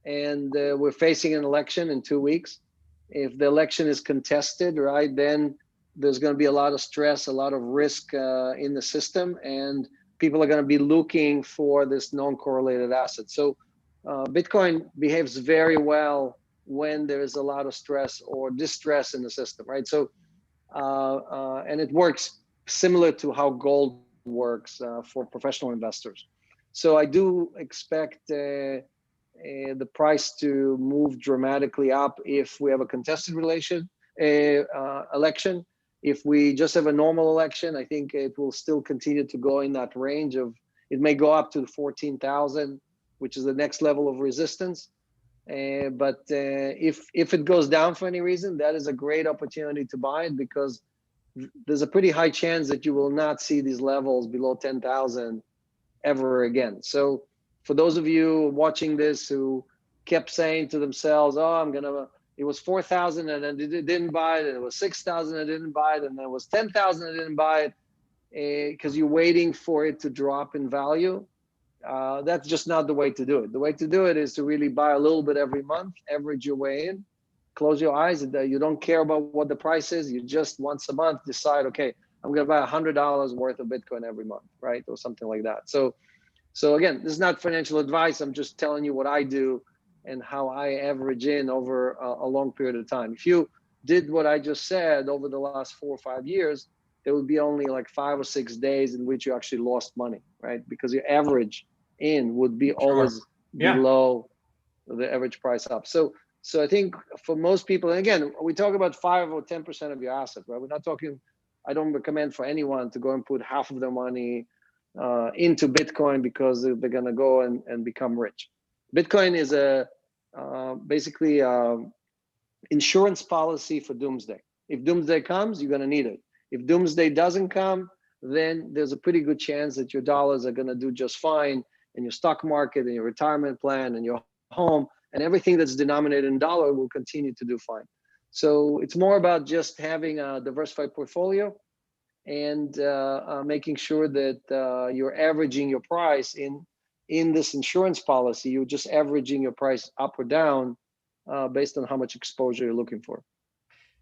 and we're facing an election in 2 weeks. If the election is contested, right, then there's going to be a lot of stress, a lot of risk in the system, and people are going to be looking for this non-correlated asset. So Bitcoin behaves very well when there is a lot of stress or distress in the system, right? So, and it works similar to how gold works for professional investors. So I do expect the price to move dramatically up if we have a contested election. If we just have a normal election, I think it will still continue to go in that range of, it may go up to 14,000, which is the next level of resistance. But if it goes down for any reason, that is a great opportunity to buy it, because there's a pretty high chance that you will not see these levels below 10,000 ever again. So for those of you watching this who kept saying to themselves, oh, it was 4,000 and then didn't buy it, and it was 6,000 and didn't buy it, and then it was 10,000 and didn't buy it, because you're waiting for it to drop in value. That's just not the way to do it. The way to do it is to really buy a little bit every month, average your way in, close your eyes. You don't care about what the price is. You just once a month decide, okay, I'm going to buy $100 worth of Bitcoin every month, right? Or something like that. So again, this is not financial advice. I'm just telling you what I do and how I average in over a long period of time. If you did what I just said over the last 4 or 5 years, there would be only like 5 or 6 days in which you actually lost money, right? Because your average in would be always below the average price up. So I think for most people, and again, we talk about 5 or 10% of your asset, right? We're not talking, I don't recommend for anyone to go and put half of their money into Bitcoin because they're going to go and become rich. Bitcoin is basically insurance policy for doomsday. If doomsday comes, you're going to need it. If doomsday doesn't come, then there's a pretty good chance that your dollars are going to do just fine, and your stock market and your retirement plan and your home and everything that's denominated in dollar will continue to do fine. So it's more about just having a diversified portfolio and making sure that you're averaging your price in in this insurance policy, you're just averaging your price up or down based on how much exposure you're looking for.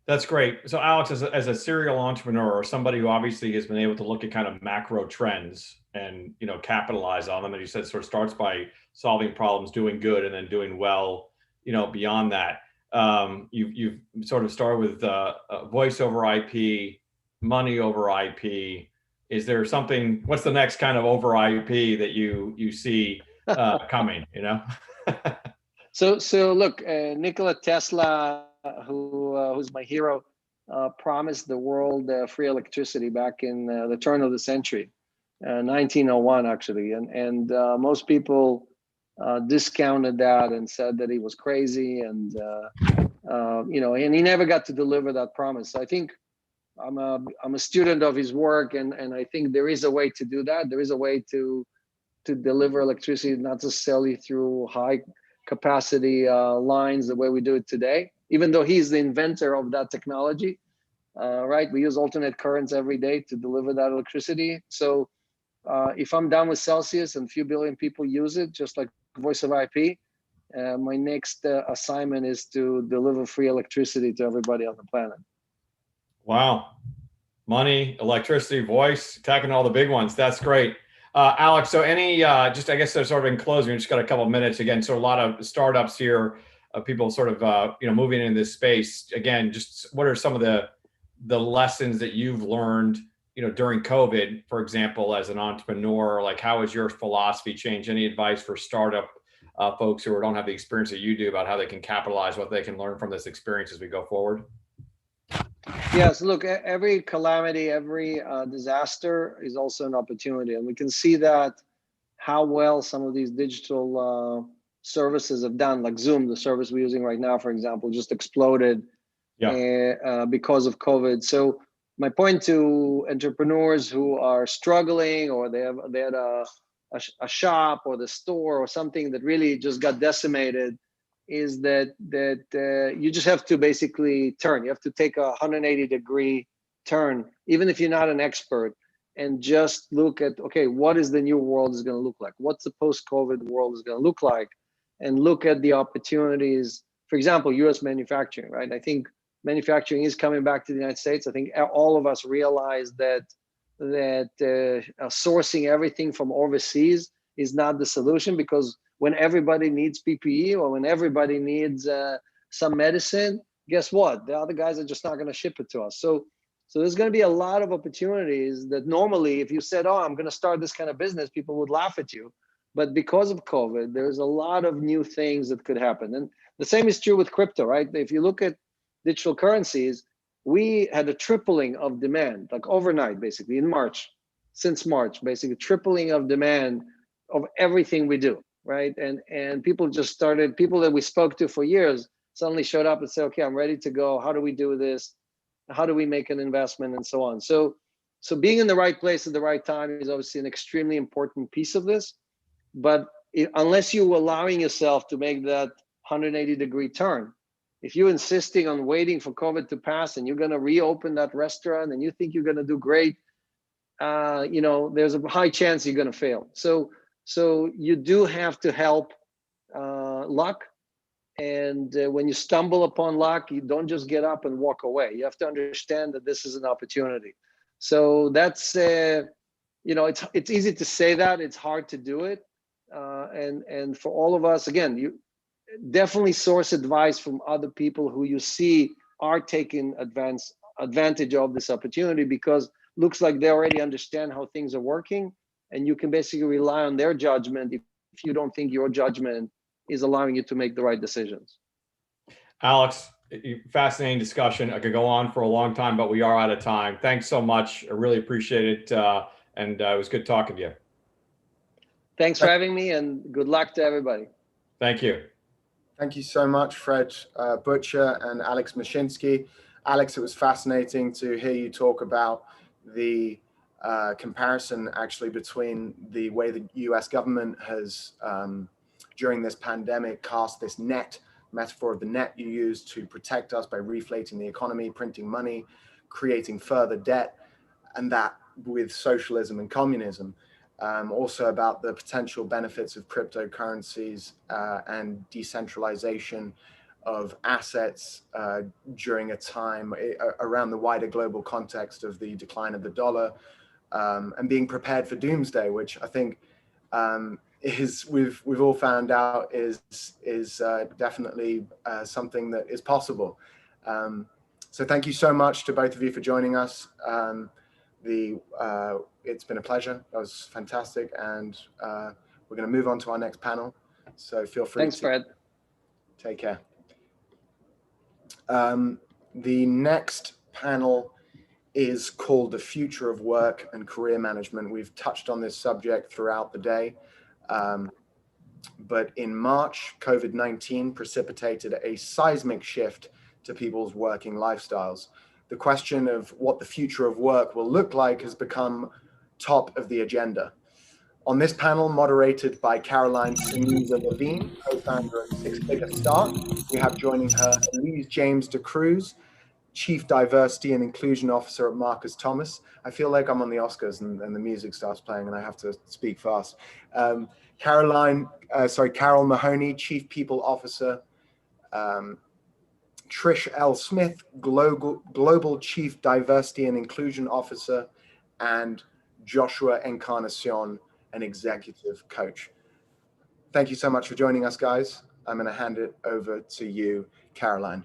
That's great. So Alex, as a serial entrepreneur or somebody who obviously has been able to look at kind of macro trends and, you know, capitalize on them, and you said sort of starts by solving problems, doing good, and then doing well, you know, beyond that. You've sort of started with voice over IP, money over IP. Is there something, what's the next kind of over IP that you see coming, you know? So look, Nikola Tesla, who's my hero, promised the world free electricity back in the turn of the century, 1901 actually, and most people discounted that and said that he was crazy, and you know, and he never got to deliver that promise. I think I'm a student of his work, and I think there is a way to do that. There is a way to deliver electricity, not necessarily through high capacity lines the way we do it today, even though he's the inventor of that technology, right? We use alternate currents every day to deliver that electricity. So if I'm done with Celsius and a few billion people use it, just like voice of IP, my next assignment is to deliver free electricity to everybody on the planet. Wow. Money, electricity, voice, attacking all the big ones. That's great. Alex, so any, just I guess sort of in closing, we just got a couple of minutes again. So a lot of startups here, people sort of, you know, moving in this space. Again, just what are some of the lessons that you've learned, you know, during COVID, for example, as an entrepreneur? Like, how has your philosophy changed? Any advice for startup folks who don't have the experience that you do about how they can capitalize what they can learn from this experience as we go forward? Yes, look, every calamity, every disaster is also an opportunity. And we can see that how well some of these digital services have done, like Zoom, the service we're using right now, for example, just exploded because of COVID. So my point to entrepreneurs who are struggling, or they had a shop or the store or something that really just got decimated, is that you just have to basically turn. You have to take a 180-degree turn, even if you're not an expert, and just look at, okay, what is the new world is going to look like? What's the post-COVID world is going to look like? And look at the opportunities. For example, U.S. manufacturing, right? I think manufacturing is coming back to the United States. I think all of us realize that sourcing everything from overseas is not the solution, because when everybody needs PPE or when everybody needs some medicine, guess what? The other guys are just not going to ship it to us. So there's going to be a lot of opportunities that normally, if you said, oh, I'm going to start this kind of business, people would laugh at you. But because of COVID, there's a lot of new things that could happen. And the same is true with crypto, right? If you look at digital currencies, we had a tripling of demand, like overnight, basically in March, since March, basically tripling of demand of everything we do. Right. And people just started, people that we spoke to for years suddenly showed up and said, okay, I'm ready to go. How do we do this? How do we make an investment, and so on? So being in the right place at the right time is obviously an extremely important piece of this. But unless you're allowing yourself to make that 180-degree turn, if you're insisting on waiting for COVID to pass and you're going to reopen that restaurant and you think you're going to do great, you know, there's a high chance you're going to fail. So you do have to help luck. And when you stumble upon luck, you don't just get up and walk away. You have to understand that this is an opportunity. So that's, you know, it's easy to say that, it's hard to do it. And for all of us, again, you definitely source advice from other people who you see are taking advantage of this opportunity, because looks like they already understand how things are working. And you can basically rely on their judgment if you don't think your judgment is allowing you to make the right decisions. Alex, fascinating discussion. I could go on for a long time, but we are out of time. Thanks so much. I really appreciate it. And it was good talking to you. Thanks for having me, and good luck to everybody. Thank you. Thank you so much, Fred Butcher and Alex Mashinsky. Alex, it was fascinating to hear you talk about the comparison actually between the way the US government has, during this pandemic, cast this net, metaphor of the net you use to protect us by reflating the economy, printing money, creating further debt, and that with socialism and communism. also about the potential benefits of cryptocurrencies and decentralization of assets during a time around the wider global context of the decline of the dollar, and being prepared for doomsday, which I think is we've all found out is definitely something that is possible. So thank you so much to both of you for joining us. It's been a pleasure. That was fantastic, and we're going to move on to our next panel. So feel free. Thanks, Fred. Take care. The next panel is called The Future of Work and Career Management. We've touched on this subject throughout the day, but in March, COVID-19 precipitated a seismic shift to people's working lifestyles. The question of what the future of work will look like has become top of the agenda. On this panel, moderated by Caroline Sinisa-Levine, co-founder of Six Figure Start, we have joining her Elise James de Cruz, Chief Diversity and Inclusion Officer at Marcus Thomas. I feel like I'm on the Oscars and the music starts playing and I have to speak fast. Carol Mahoney, Chief People Officer. Trish L. Smith, Global Chief Diversity and Inclusion Officer, and Joshua Encarnacion, an Executive Coach. Thank you so much for joining us, guys. I'm going to hand it over to you, Caroline.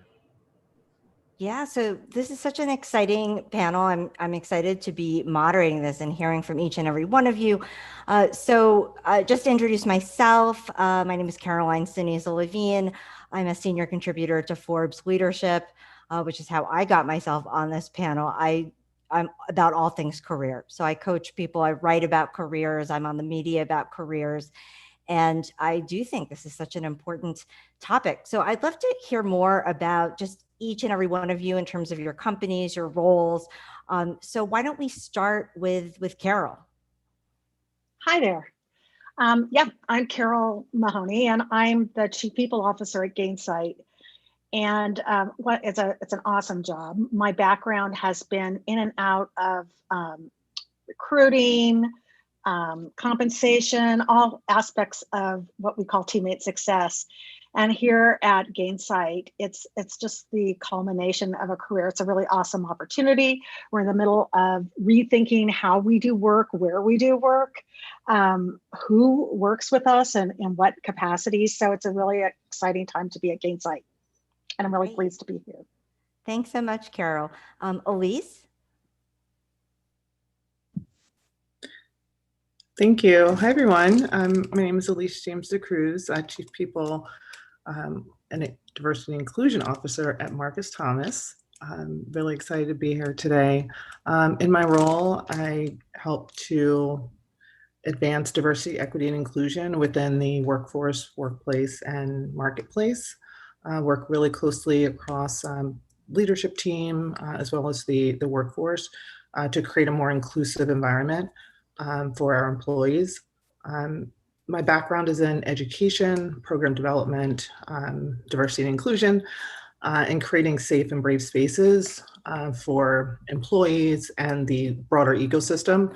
Yeah, so this is such an exciting panel. I'm excited to be moderating this and hearing from each and every one of you. Just to introduce myself, my name is Caroline Sinisa-Levine. I'm a senior contributor to Forbes Leadership, which is how I got myself on this panel. I'm about all things career. So I coach people, I write about careers, I'm on the media about careers. And I do think this is such an important topic. So I'd love to hear more about just each and every one of you in terms of your companies, your roles. So why don't we start with Carol? Hi there. I'm Carol Mahoney, and I'm the Chief People Officer at Gainsight. And it's an awesome job. My background has been in and out of recruiting, compensation, all aspects of what we call teammate success. And here at Gainsight, it's just the culmination of a career. It's a really awesome opportunity. We're in the middle of rethinking how we do work, where we do work, who works with us, and in what capacities. So it's a really exciting time to be at Gainsight. And I'm really pleased to be here. Thanks so much, Carol. Elise? Thank you. Hi, everyone. My name is Elise James de Cruz, Chief People and Diversity and Inclusion Officer at Marcus Thomas. I'm really excited to be here today. In my role, I help to advance diversity, equity, and inclusion within the workforce, workplace, and marketplace. Work really closely across leadership team as well as the workforce to create a more inclusive environment for our employees. My background is in education, program development, diversity and inclusion, and creating safe and brave spaces for employees and the broader ecosystem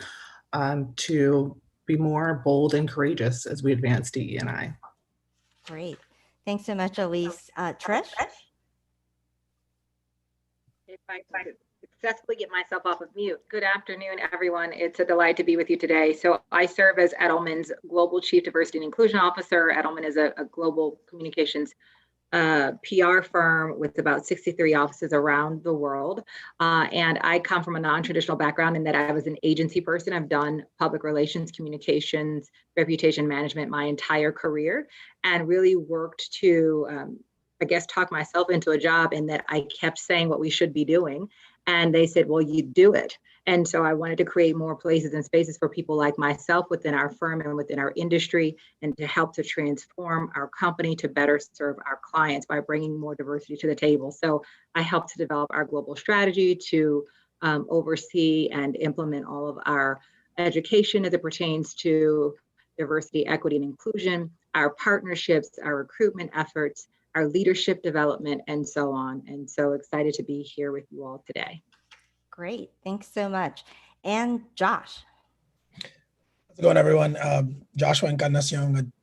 to be more bold and courageous as we advance DE&I. Great. Thanks so much, Elise. Trish? If I could successfully get myself off of mute. Good afternoon, everyone. It's a delight to be with you today. So I serve as Edelman's Global Chief Diversity and Inclusion Officer. Edelman is a global communications PR firm with about 63 offices around the world. And I come from a non-traditional background in that I was an agency person. I've done public relations, communications, reputation management my entire career, and really worked to, talk myself into a job in that I kept saying what we should be doing. And they said, well, you do it. And so I wanted to create more places and spaces for people like myself within our firm and within our industry, and to help to transform our company to better serve our clients by bringing more diversity to the table. So I helped to develop our global strategy to oversee and implement all of our education as it pertains to diversity, equity, and inclusion, our partnerships, our recruitment efforts, our leadership development, and so on. And so excited to be here with you all today. Great, thanks so much. And Josh. How's it going, everyone? Joshua Encarnacion,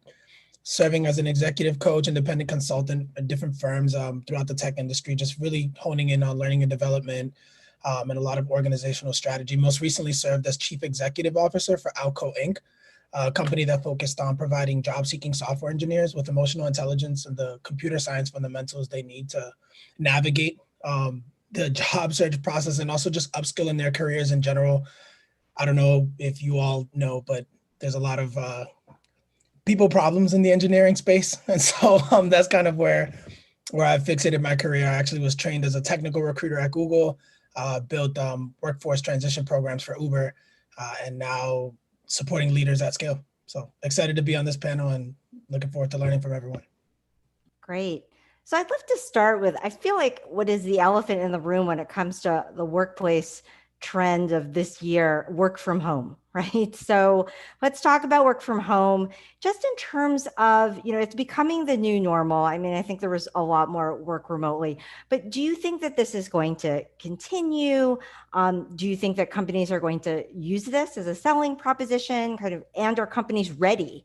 serving as an executive coach, independent consultant at different firms throughout the tech industry, just really honing in on learning and development and a lot of organizational strategy. Most recently served as chief executive officer for Alco Inc., a company that focused on providing job-seeking software engineers with emotional intelligence and the computer science fundamentals they need to navigate the job search process and also just upskilling their careers in general. I don't know if you all know, but there's a lot of people problems in the engineering space. And so that's kind of where I fixated my career. I actually was trained as a technical recruiter at Google, built workforce transition programs for Uber, and now supporting leaders at scale. So excited to be on this panel and looking forward to learning from everyone. Great. So I'd love to start with, I feel like what is the elephant in the room when it comes to the workplace trend of this year, work from home, right? So let's talk about work from home, just in terms of, it's becoming the new normal. I mean, I think there was a lot more work remotely, but do you think that this is going to continue? Do you think that companies are going to use this as a selling proposition, and are companies ready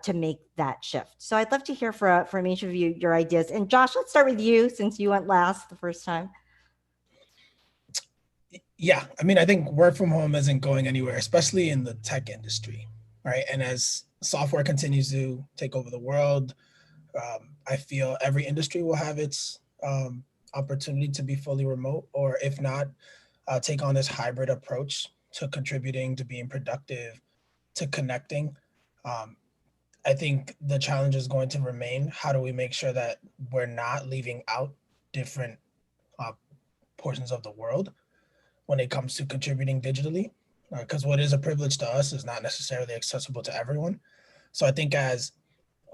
to make that shift? So I'd love to hear from each of you, your ideas. And Josh, let's start with you since you went last the first time. Yeah, I mean, I think work from home isn't going anywhere, especially in the tech industry, right? And as software continues to take over the world, I feel every industry will have its opportunity to be fully remote, or if not, take on this hybrid approach to contributing, to being productive, to connecting. I think the challenge is going to remain, how do we make sure that we're not leaving out different portions of the world when it comes to contributing digitally, because what is a privilege to us is not necessarily accessible to everyone. So I think as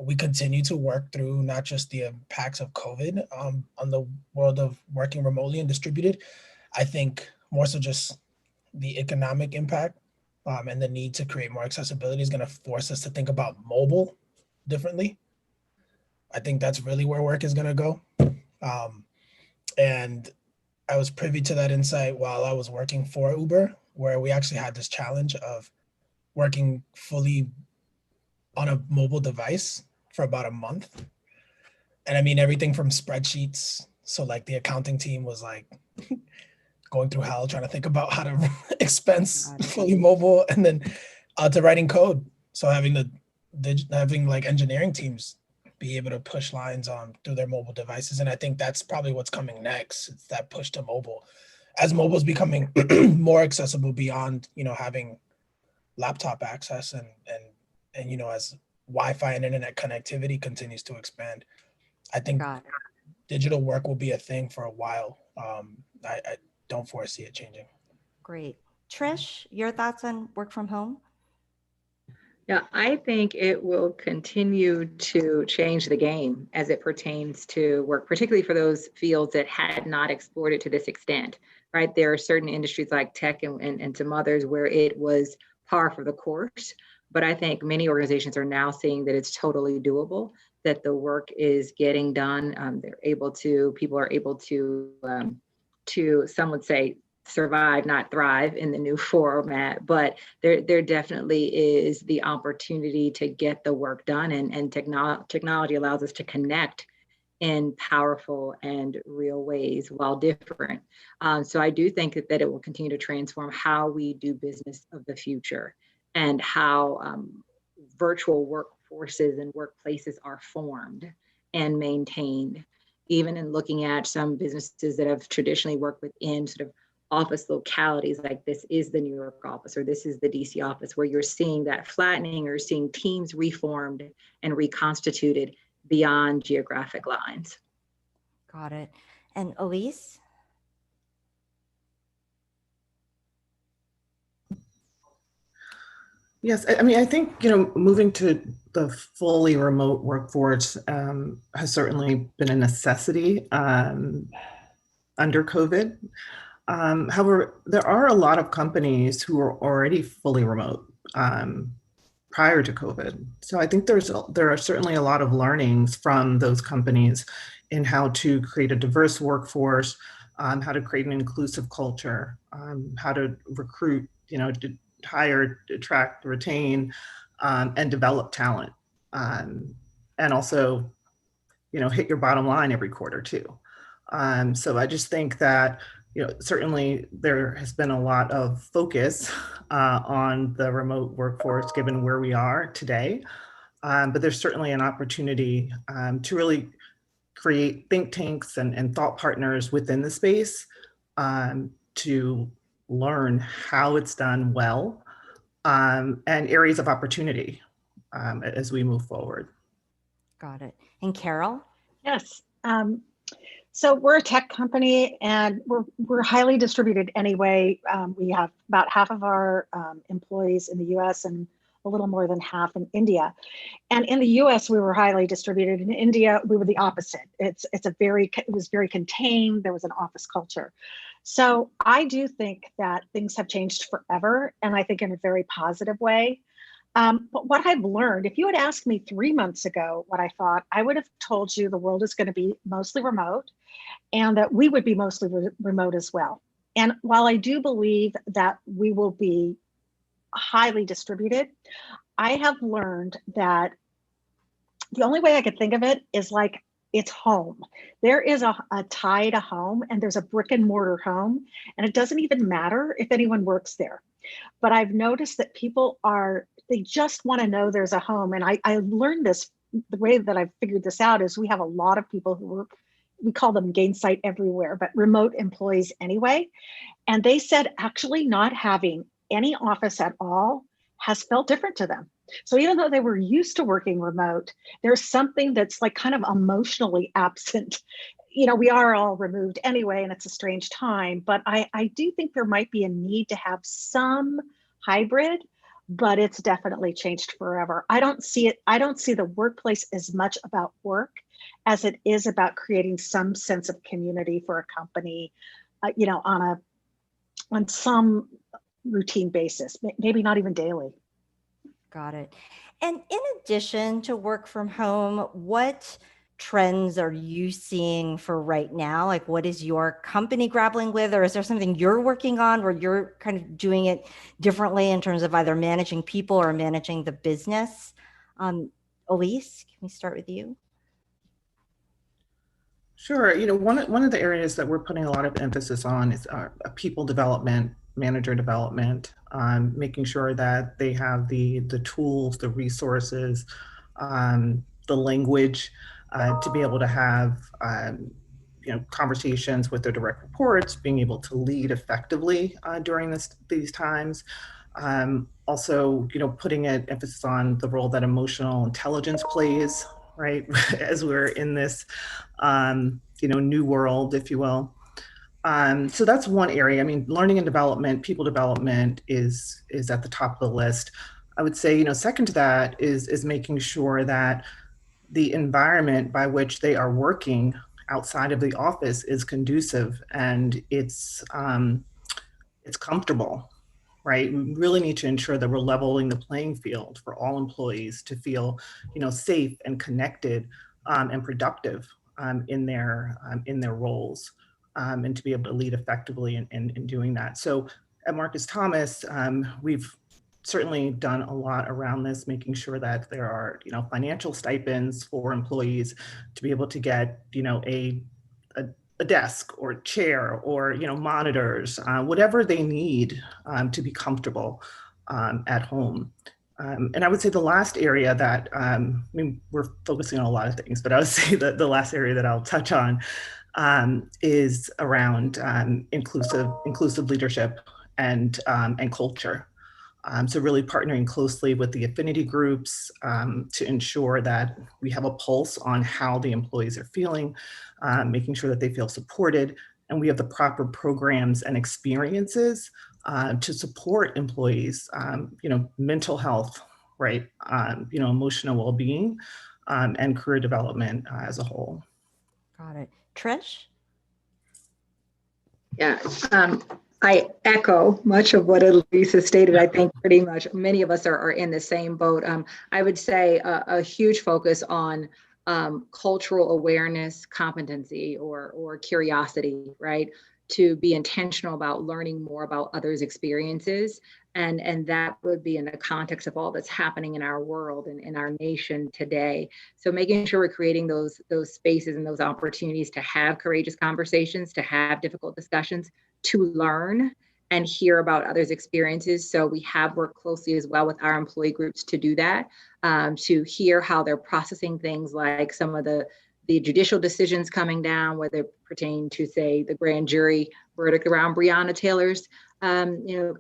we continue to work through not just the impacts of COVID on the world of working remotely and distributed, I think more so just the economic impact and the need to create more accessibility is going to force us to think about mobile differently. I think that's really where work is going to go. And I was privy to that insight while I was working for Uber, where we actually had this challenge of working fully on a mobile device for about a month. And I mean, everything from spreadsheets. So like the accounting team was like going through hell trying to think about how to expense fully mobile, and then to writing code. So having like engineering teams be able to push lines on through their mobile devices. And I think that's probably what's coming next. It's that push to mobile. As mobile is becoming more accessible beyond, having laptop access and as Wi-Fi and internet connectivity continues to expand, I think digital work will be a thing for a while. I don't foresee it changing. Great. Trish, your thoughts on work from home? Yeah, I think it will continue to change the game as it pertains to work, particularly for those fields that had not explored it to this extent, right? There are certain industries like tech and some others where it was par for the course. But I think many organizations are now seeing that it's totally doable, that the work is getting done. People are able to some would say, survive, not thrive in the new format, but there definitely is the opportunity to get the work done, and technology allows us to connect in powerful and real ways while different. So I do think that it will continue to transform how we do business of the future and how virtual workforces and workplaces are formed and maintained, even in looking at some businesses that have traditionally worked within sort of office localities, like this is the New York office or this is the DC office, where you're seeing that flattening or seeing teams reformed and reconstituted beyond geographic lines. Got it. And Elise? Yes, I mean, I think, moving to the fully remote workforce has certainly been a necessity under COVID. However, there are a lot of companies who are already fully remote prior to COVID. So I think there are certainly a lot of learnings from those companies in how to create a diverse workforce, how to create an inclusive culture, how to recruit, hire, attract, retain, and develop talent, and also, hit your bottom line every quarter too. So I just think that, certainly there has been a lot of focus on the remote workforce given where we are today. But there's certainly an opportunity to really create think tanks and thought partners within the space to learn how it's done well, and areas of opportunity as we move forward. Got it. And Carol? Yes. So we're a tech company and we're highly distributed anyway. We have about half of our employees in the US and a little more than half in India. And in the US, we were highly distributed. In India, we were the opposite. It was very contained. There was an office culture. So I do think that things have changed forever, and I think in a very positive way. But what I've learned, if you had asked me 3 months ago what I thought, I would have told you the world is going to be mostly remote and that we would be mostly remote as well. And while I do believe that we will be highly distributed, I have learned that the only way I could think of it is like it's home. There is a tie to home, and there's a brick and mortar home, and it doesn't even matter if anyone works there. But I've noticed that people they just want to know there's a home. And I learned this, the way that I've figured this out is we have a lot of people who work, we call them Gainsight everywhere, but remote employees anyway. And they said actually not having any office at all has felt different to them. So even though they were used to working remote, there's something that's like kind of emotionally absent. We are all removed anyway, and it's a strange time, but I do think there might be a need to have some hybrid, but it's definitely changed forever. I don't see the workplace as much about work as it is about creating some sense of community for a company, on some routine basis, maybe not even daily. Got it. And in addition to work from home, what trends are you seeing for right now? Like, what is your company grappling with, or is there something you're working on where you're kind of doing it differently in terms of either managing people or managing the business? Elise, can we start with you? Sure. One of the areas that we're putting a lot of emphasis on is people development, manager development, making sure that they have the tools, the resources, the language to be able to have conversations with their direct reports, being able to lead effectively during these times. Also, putting an emphasis on the role that emotional intelligence plays, right, as we're in this new world, if you will. So that's one area. I mean, learning and development, people development is at the top of the list. I would say, second to that is making sure that the environment by which they are working outside of the office is conducive and it's comfortable, right? We really need to ensure that we're leveling the playing field for all employees to feel, safe and connected and productive in their roles. And to be able to lead effectively in doing that. So at Marcus Thomas, we've certainly done a lot around this, making sure that there are, financial stipends for employees to be able to get, a desk or chair or, monitors, whatever they need to be comfortable at home. And I would say the last area that, we're focusing on a lot of things, but I would say that the last area that I'll touch on is around inclusive leadership and culture. So really partnering closely with the affinity groups to ensure that we have a pulse on how the employees are feeling, making sure that they feel supported, and we have the proper programs and experiences to support employees, mental health, right, emotional well-being, and career development as a whole. Got it. Trish? Yeah, I echo much of what Elise has stated. I think pretty much many of us are in the same boat. I would say a huge focus on cultural awareness, competency, or curiosity, right? to be intentional about learning more about others' experiences. And that would be in the context of all that's happening in our world and in our nation today. So making sure we're creating those spaces and those opportunities to have courageous conversations, to have difficult discussions, to learn and hear about others' experiences. So we have worked closely as well with our employee groups to do that, to hear how they're processing things like some of the judicial decisions coming down, whether pertain to, say, the grand jury verdict around Breonna Taylor's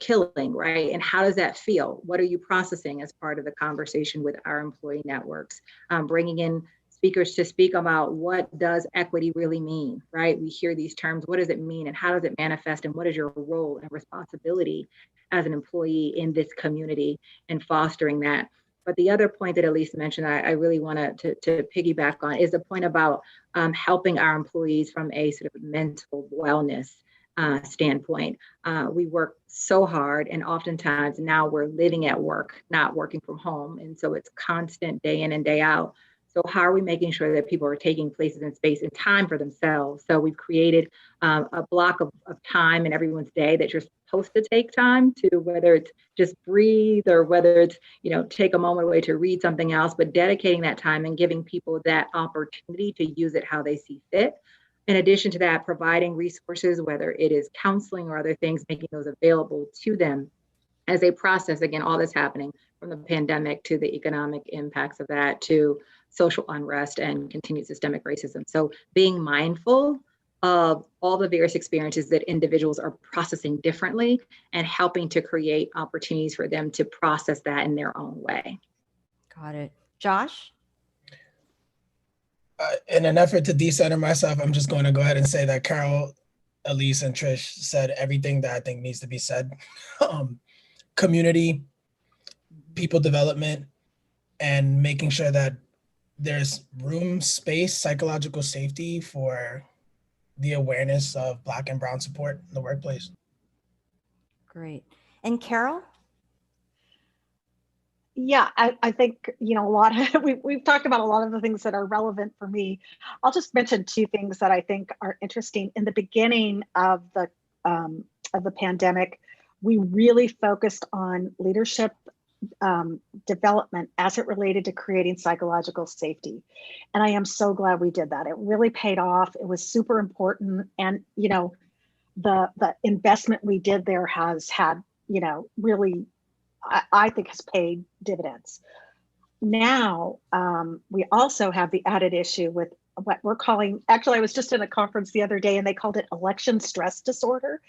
killing, right? And how does that feel? What are you processing as part of the conversation with our employee networks? Bringing in speakers to speak about what does equity really mean, right? We hear these terms, what does it mean and how does it manifest and what is your role and responsibility as an employee in this community and fostering that? But the other point that Elise mentioned, I really want to piggyback on is the point about helping our employees from a sort of mental wellness standpoint. We work so hard, and oftentimes now we're living at work, not working from home. And so it's constant day in and day out. So how are we making sure that people are taking places and space and time for themselves? So we've created a block of time in everyone's day that you're supposed to take time to, whether it's just breathe or whether it's, take a moment away to read something else, but dedicating that time and giving people that opportunity to use it how they see fit. In addition to that, providing resources, whether it is counseling or other things, making those available to them as they process, again, all that's happening from the pandemic to the economic impacts of that to social unrest and continued systemic racism. So being mindful of all the various experiences that individuals are processing differently and helping to create opportunities for them to process that in their own way. Got it. Josh? In an effort to decenter myself, I'm just going to go ahead and say that Carol, Elise, and Trish said everything that I think needs to be said. Community, people development, and making sure that there's room, space, psychological safety for the awareness of Black and Brown support in the workplace. Great. And Carol? Yeah, I think, a lot of, we've talked about a lot of the things that are relevant for me. I'll just mention two things that I think are interesting. In the beginning of the pandemic, we really focused on leadership development as it related to creating psychological safety. And I am so glad we did that. It really paid off. It was super important. And, the investment we did there has had, really, I think has paid dividends. Now, we also have the added issue with what we're calling, actually, I was just in a conference the other day and they called it election stress disorder.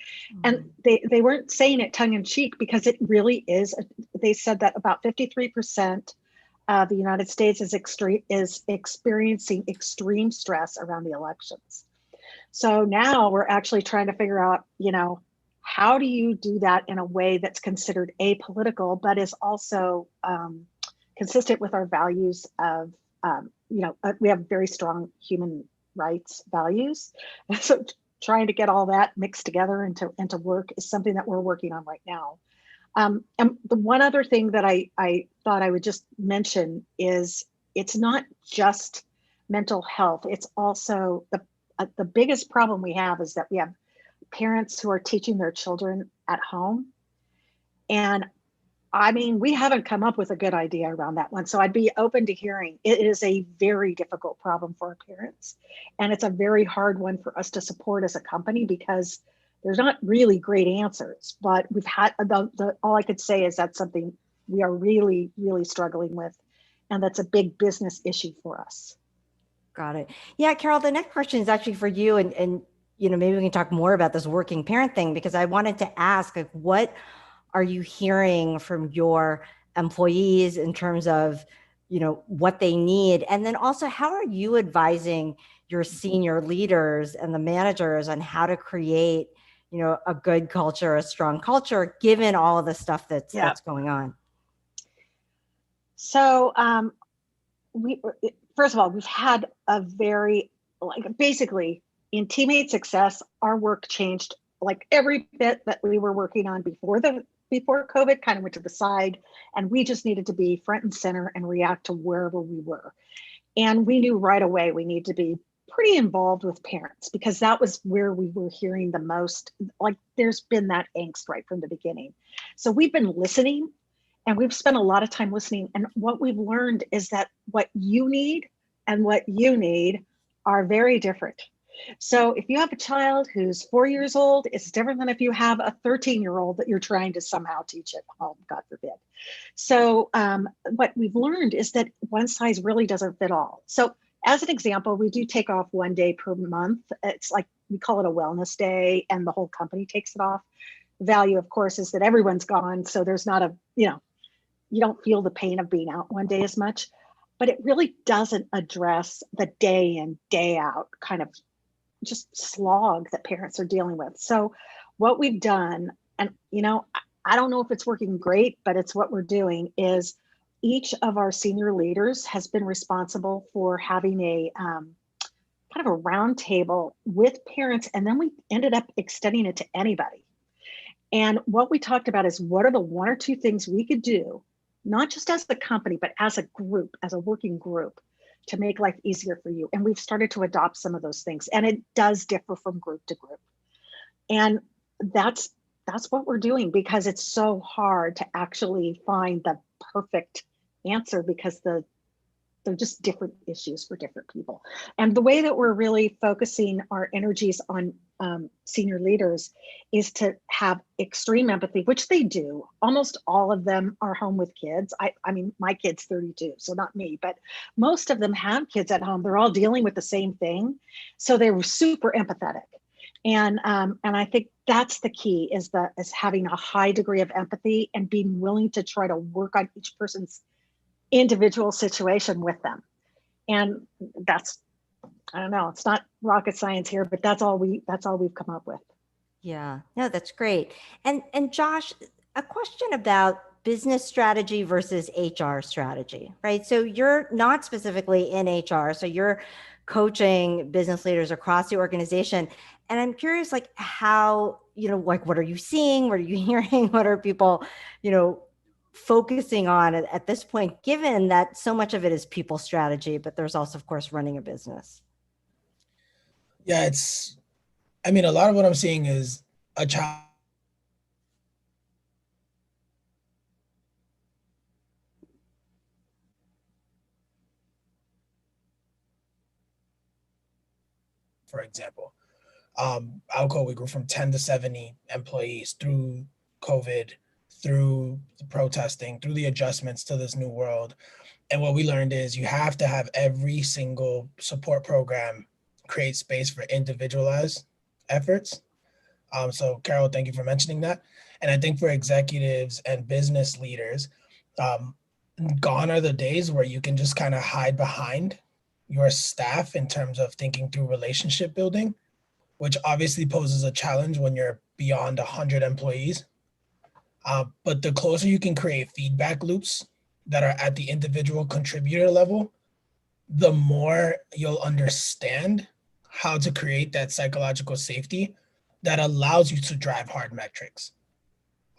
And they weren't saying it tongue in cheek because it really is. They said that about 53% of the United States is experiencing extreme stress around the elections. So now we're actually trying to figure out, how do you do that in a way that's considered apolitical, but is also consistent with our values of, we have very strong human rights values. So trying to get all that mixed together and to work is something that we're working on right now. And the one other thing that I thought I would just mention is it's not just mental health. It's also the biggest problem we have is that we have parents who are teaching their children at home. And I mean, we haven't come up with a good idea around that one. So I'd be open to hearing. It is a very difficult problem for our parents. And it's a very hard one for us to support as a company because there's not really great answers. But we've had, all I could say is that's something we are really, really struggling with. And that's a big business issue for us. Got it. Yeah, Carol, the next question is actually for you. And maybe we can talk more about this working parent thing, because I wanted to ask, what are you hearing from your employees in terms of, what they need? And then also, how are you advising your senior leaders and the managers on how to create, a good culture, a strong culture, given all of the stuff that's going on? So first of all, we've had a very, basically in Teammate Success, our work changed like every bit that we were working on before COVID kind of went to the side, and we just needed to be front and center and react to wherever we were. And we knew right away we need to be pretty involved with parents because that was where we were hearing the most, like there's been that angst right from the beginning. So we've been listening and we've spent a lot of time listening. And what we've learned is that what you need and what you need are very different. So if you have a child who's 4 years old, it's different than if you have a 13-year-old that you're trying to somehow teach at home, God forbid. So what we've learned is that one size really doesn't fit all. So as an example, we do take off 1 day per month. It's like, we call it a wellness day and the whole company takes it off. The value, of course, is that everyone's gone. So there's not a, you don't feel the pain of being out 1 day as much, but it really doesn't address the day in, day out kind of just slog that parents are dealing with. So what we've done, and I don't know if it's working great, but it's what we're doing, is each of our senior leaders has been responsible for having a kind of a round table with parents, and then we ended up extending it to anybody. And what we talked about is what are the 1 or 2 things we could do, not just as the company, but as a group, as a working group, to make life easier for you. And we've started to adopt some of those things, and it does differ from group to group. And that's what we're doing, because it's so hard to actually find the perfect answer because they're just different issues for different people. And the way that we're really focusing our energies on senior leaders is to have extreme empathy, which they do. Almost all of them are home with kids. I mean, my kid's 32, so not me, but most of them have kids at home. They're all dealing with the same thing. So they were super empathetic. And I think that's the key, is having a high degree of empathy and being willing to try to work on each person's individual situation with them. And that's, I don't know, it's not rocket science here, but that's all we've come up with. Yeah, no, that's great. And Josh, a question about business strategy versus HR strategy, right? So you're not specifically in HR, so you're coaching business leaders across the organization. And I'm curious, like how, like what are you seeing? What are you hearing? What are people, focusing on at this point, given that so much of it is people strategy, but there's also, of course, running a business? Yeah, a lot of what I'm seeing is a child. For example, Alco, we grew from 10 to 70 employees through COVID, through the protesting, through the adjustments to this new world. And what we learned is you have to have every single support program create space for individualized efforts. So Carol, thank you for mentioning that. And I think for executives and business leaders, gone are the days where you can just kind of hide behind your staff in terms of thinking through relationship building, which obviously poses a challenge when you're beyond 100 employees. But the closer you can create feedback loops that are at the individual contributor level, the more you'll understand how to create that psychological safety that allows you to drive hard metrics.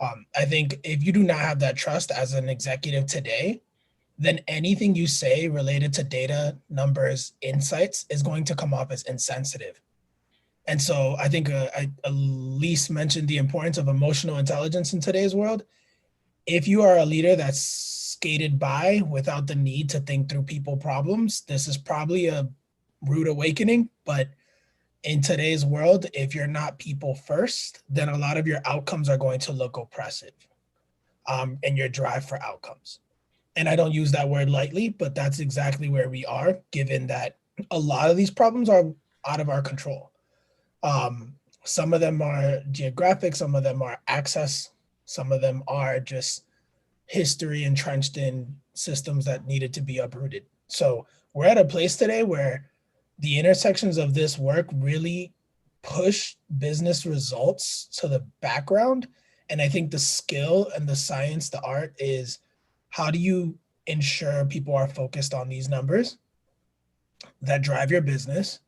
I think if you do not have that trust as an executive today, then anything you say related to data, numbers, insights is going to come off as insensitive. And so I think Elise mentioned the importance of emotional intelligence in today's world. If you are a leader that's skated by without the need to think through people problems, this is probably a rude awakening. But in today's world, if you're not people first, then a lot of your outcomes are going to look oppressive in your drive for outcomes. And I don't use that word lightly, but that's exactly where we are, given that a lot of these problems are out of our control. Some of them are geographic, some of them are access, some of them are just history entrenched in systems that needed to be uprooted. So we're at a place today where the intersections of this work really push business results to the background. And I think the skill and the science, the art is, how do you ensure people are focused on these numbers that drive your business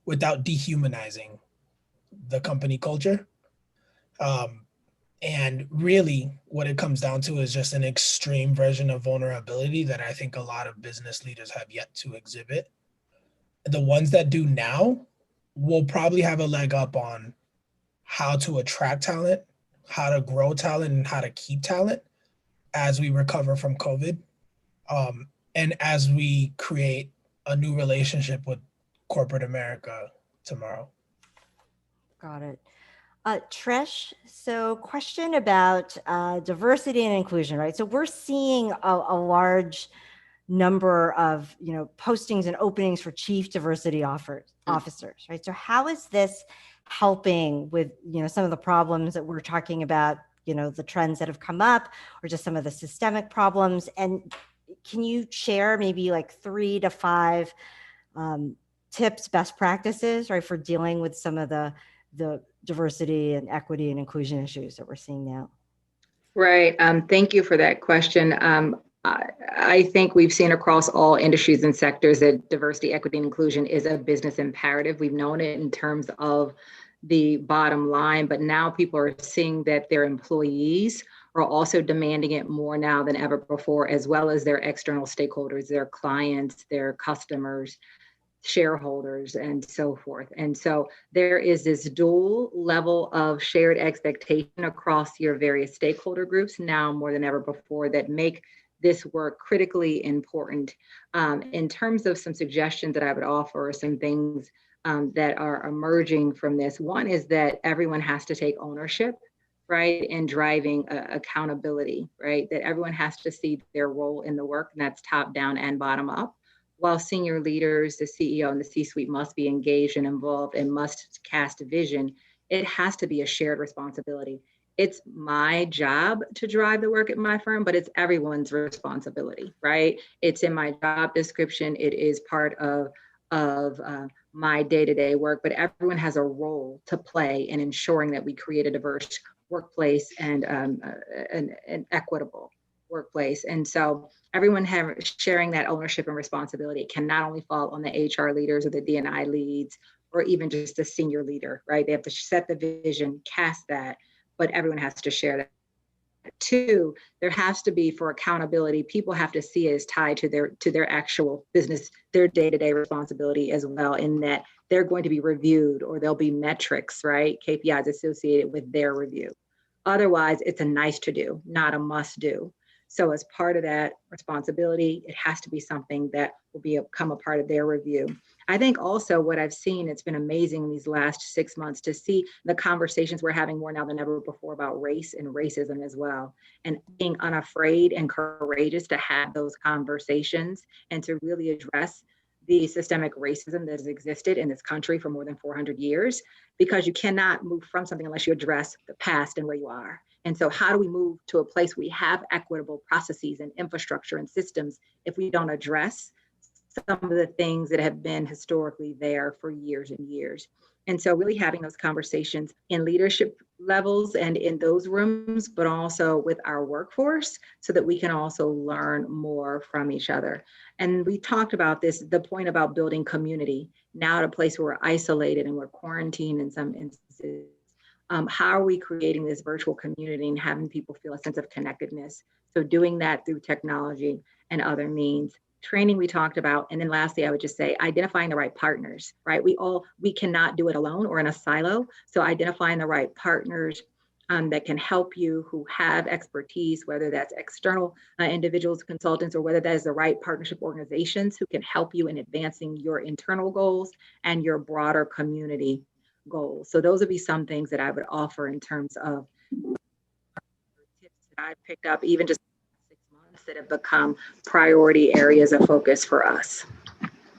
without dehumanizing the company culture? And really what it comes down to is just an extreme version of vulnerability that I think a lot of business leaders have yet to exhibit. the ones that do now will probably have a leg up on how to attract talent, how to grow talent, and how to keep talent as we recover from COVID, and as we create a new relationship with corporate America tomorrow. Got it. Trish, so question about diversity and inclusion, right? So we're seeing a large number of, postings and openings for chief diversity officers, right? So how is this helping with, some of the problems that we're talking about, the trends that have come up, or just some of the systemic problems? And can you share maybe like 3 to 5 tips, best practices, right, for dealing with some of the diversity and equity and inclusion issues that we're seeing now? Right. Thank you for that question. I think we've seen across all industries and sectors that diversity, equity, and inclusion is a business imperative. We've known it in terms of the bottom line, but now people are seeing that their employees are also demanding it more now than ever before, as well as their external stakeholders, their clients, their customers, shareholders, and so forth. And so there is this dual level of shared expectation across your various stakeholder groups now more than ever before that make this work critically important. In terms of some suggestions that I would offer, or some things that are emerging from this, one is that everyone has to take ownership, right, in driving accountability, right? That everyone has to see their role in the work, and that's top down and bottom up. While senior leaders, the CEO and the C-suite must be engaged and involved and must cast a vision, it has to be a shared responsibility. It's my job to drive the work at my firm, but it's everyone's responsibility, right? It's in my job description. It is part of my day-to-day work, but everyone has a role to play in ensuring that we create a diverse workplace and an equitable workplace. And so everyone sharing that ownership and responsibility. It can not only fall on the HR leaders or the D&I leads, or even just the senior leader, right? They have to set the vision, cast that, but everyone has to share that. 2, there has to be, for accountability, people have to see it as tied to their actual business, their day-to-day responsibility as well, in that they're going to be reviewed, or there'll be metrics, right? KPIs associated with their review. Otherwise, it's a nice to do, not a must do. So as part of that responsibility, it has to be something that will become a part of their review. I think also what I've seen, it's been amazing these last 6 months to see the conversations we're having more now than ever before about race and racism as well, and being unafraid and courageous to have those conversations and to really address the systemic racism that has existed in this country for more than 400 years, because you cannot move from something unless you address the past and where you are. And so how do we move to a place we have equitable processes and infrastructure and systems if we don't address some of the things that have been historically there for years and years? And so really having those conversations in leadership levels and in those rooms, but also with our workforce, so that we can also learn more from each other. And we talked about this, the point about building community, now at a place where we're isolated and we're quarantined in some instances. How are we creating this virtual community and having people feel a sense of connectedness? So doing that through technology and other means. Training we talked about. And then lastly, I would just say identifying the right partners, right? We cannot do it alone or in a silo. So identifying the right partners that can help you, who have expertise, whether that's external individuals, consultants, or whether that is the right partnership organizations who can help you in advancing your internal goals and your broader community goals. So those would be some things that I would offer in terms of tips that I've picked up, even just 6 months, that have become priority areas of focus for us.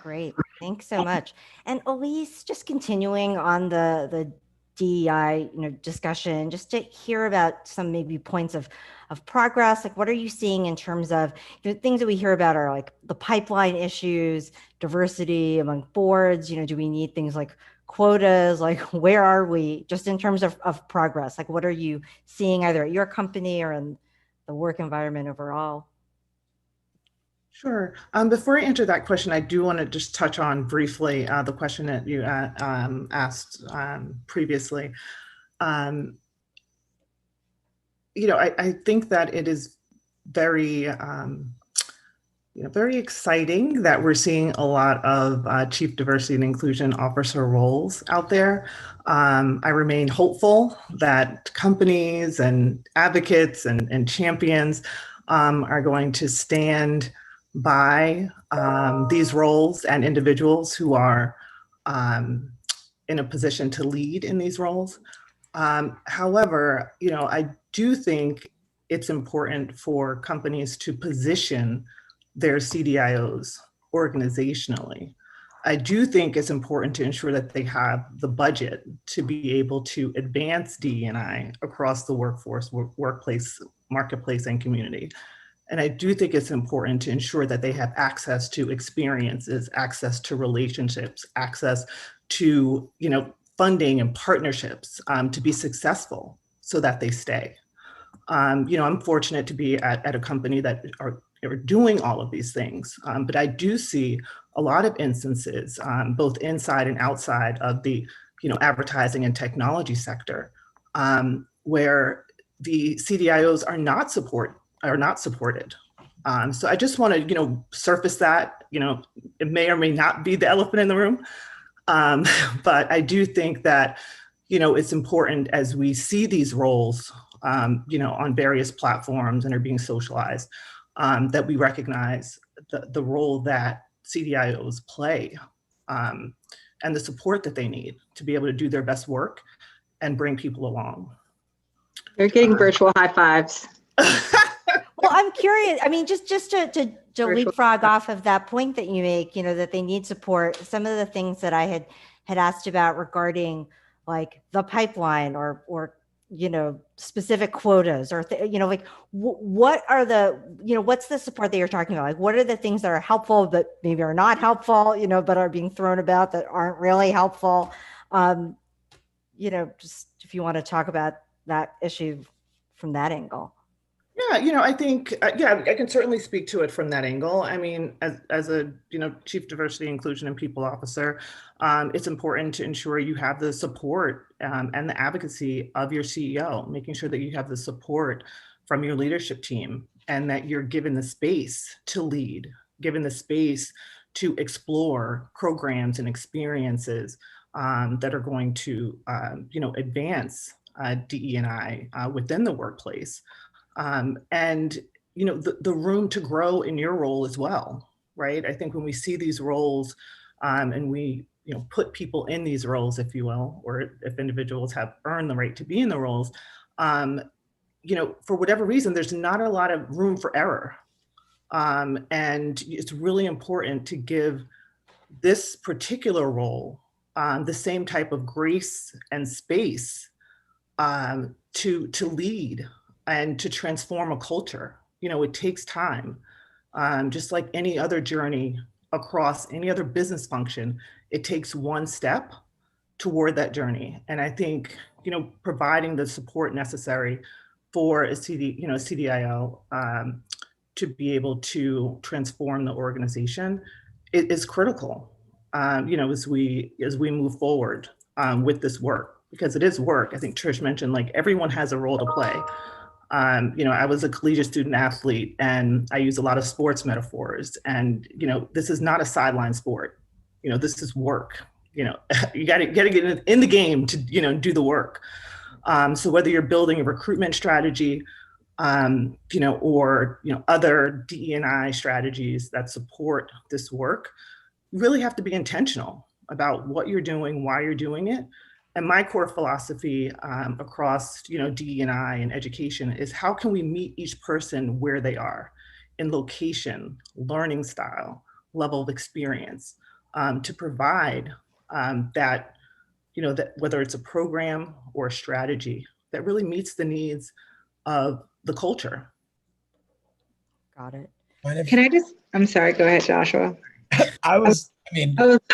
Great, thanks so much. And Elise, just continuing on the DEI discussion, just to hear about some maybe points of progress. Like, what are you seeing in terms of things that we hear about are like the pipeline issues, diversity among boards? Do we need things like quotas? Like, where are we just in terms of progress? Like, what are you seeing either at your company or in the work environment overall? Sure. Before I answer that question, I do want to just touch on briefly the question that you asked previously. I think that it is very very exciting that we're seeing a lot of Chief Diversity and Inclusion Officer roles out there. I remain hopeful that companies and advocates and champions are going to stand by these roles and individuals who are in a position to lead in these roles. However, I do think it's important for companies to position their CDIOs organizationally. I do think it's important to ensure that they have the budget to be able to advance DE&I across the workforce, workplace, marketplace, and community. And I do think it's important to ensure that they have access to experiences, access to relationships, access to funding and partnerships to be successful so that they stay. I'm fortunate to be at a company that are doing all of these things, but I do see a lot of instances, both inside and outside of the advertising and technology sector, where the CDIOs are not supported. So I just want to surface that. It may or may not be the elephant in the room, but I do think that it's important as we see these roles on various platforms and are being socialized, that we recognize the role that CDIOs play and the support that they need to be able to do their best work and bring people along. They're getting virtual high fives. Well, I'm curious. I mean, just to leapfrog off of that point that you make, that they need support. Some of the things that I had asked about regarding like the pipeline or specific quotas or what are the what's the support that you're talking about? Like, what are the things that are helpful but maybe are not helpful, but are being thrown about that aren't really helpful? Just if you want to talk about that issue from that angle. Yeah, I think, I can certainly speak to it from that angle. I mean, as a, Chief Diversity, Inclusion, and People Officer, it's important to ensure you have the support and the advocacy of your CEO, making sure that you have the support from your leadership team and that you're given the space to lead, given the space to explore programs and experiences that are going to, advance DE&I within the workplace. And the room to grow in your role as well, right? I think when we see these roles and we put people in these roles, if you will, or if individuals have earned the right to be in the roles, for whatever reason, there's not a lot of room for error. And it's really important to give this particular role the same type of grace and space to lead and to transform a culture. It takes time. Just like any other journey across any other business function, it takes one step toward that journey. And I think, providing the support necessary for a CDIO to be able to transform the organization is critical, as we move forward with this work, because it is work. I think Trish mentioned, like, everyone has a role to play. I was a collegiate student athlete and I use a lot of sports metaphors, and, this is not a sideline sport. This is work. You gotta get in the game to, do the work. So whether you're building a recruitment strategy, or, other DE&I strategies that support this work, you really have to be intentional about what you're doing, why you're doing it. And my core philosophy across, DE&I and education is, how can we meet each person where they are in location, learning style, level of experience, to provide that, that whether it's a program or a strategy that really meets the needs of the culture. Got it. Can I just, I'm sorry, go ahead, Joshua. I was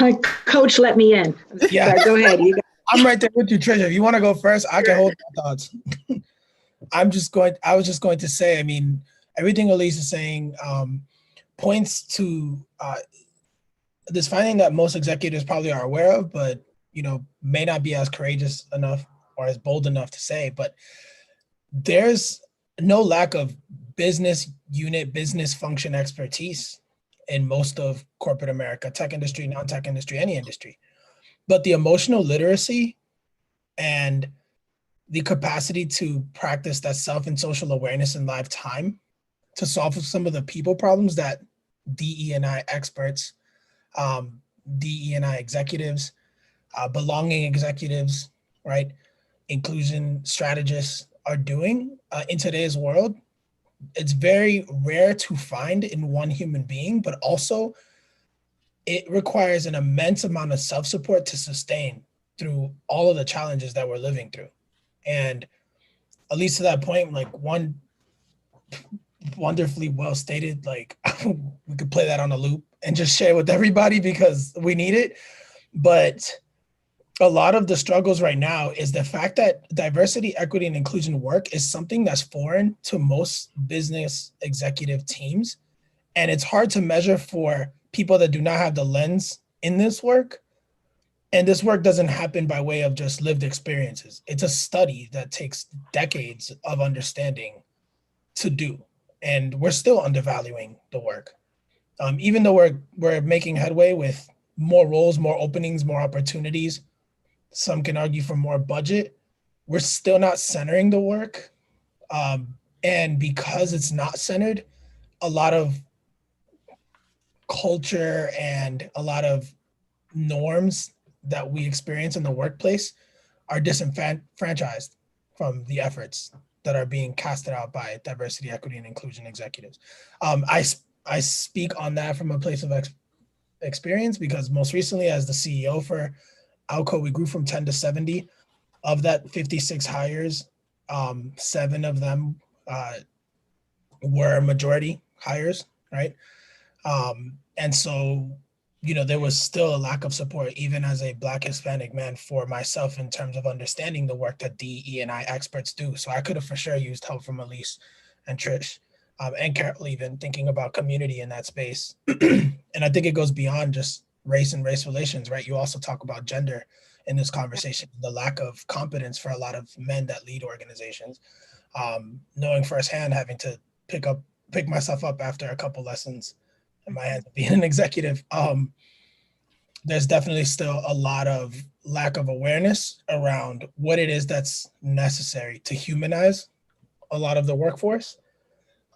like, Coach, let me in. Yeah. Sorry, go ahead. I'm right there with you, Tricia. If you want to go first, I can hold my thoughts. I was just going to say, I mean, everything Elise is saying points to this finding that most executives probably are aware of, but, may not be as courageous enough or as bold enough to say, but there's no lack of business unit, business function expertise in most of corporate America, tech industry, non-tech industry, any industry. But the emotional literacy and the capacity to practice that self and social awareness in live time to solve some of the people problems that DE&I experts, DE&I executives, belonging executives, right, inclusion strategists are doing in today's world. It's very rare to find in one human being, but also it requires an immense amount of self-support to sustain through all of the challenges that we're living through. And at least to that point, like one wonderfully well stated, like we could play that on a loop and just share with everybody because we need it. But a lot of the struggles right now is the fact that diversity, equity, and inclusion work is something that's foreign to most business executive teams. And it's hard to measure for people that do not have the lens in this work. And this work doesn't happen by way of just lived experiences. It's a study that takes decades of understanding to do. And we're still undervaluing the work. Even though we're making headway with more roles, more openings, more opportunities, some can argue for more budget, we're still not centering the work. And because it's not centered, a lot of culture and a lot of norms that we experience in the workplace are disenfranchised from the efforts that are being casted out by diversity, equity, and inclusion executives. I speak on that from a place of experience because most recently as the CEO for Alco, we grew from 10 to 70. Of that 56 hires, 7 of them were majority hires, right? And so, you know, there was still a lack of support, even as a Black Hispanic man, for myself in terms of understanding the work that DE&I experts do. So I could have for sure used help from Elise and Trish and Carol, even thinking about community in that space. And I think it goes beyond just race and race relations, right? You also talk about gender in this conversation, the lack of competence for a lot of men that lead organizations. Knowing firsthand, having to pick myself up after a couple lessons in my hands of being an executive, there's definitely still a lot of lack of awareness around what it is that's necessary to humanize a lot of the workforce,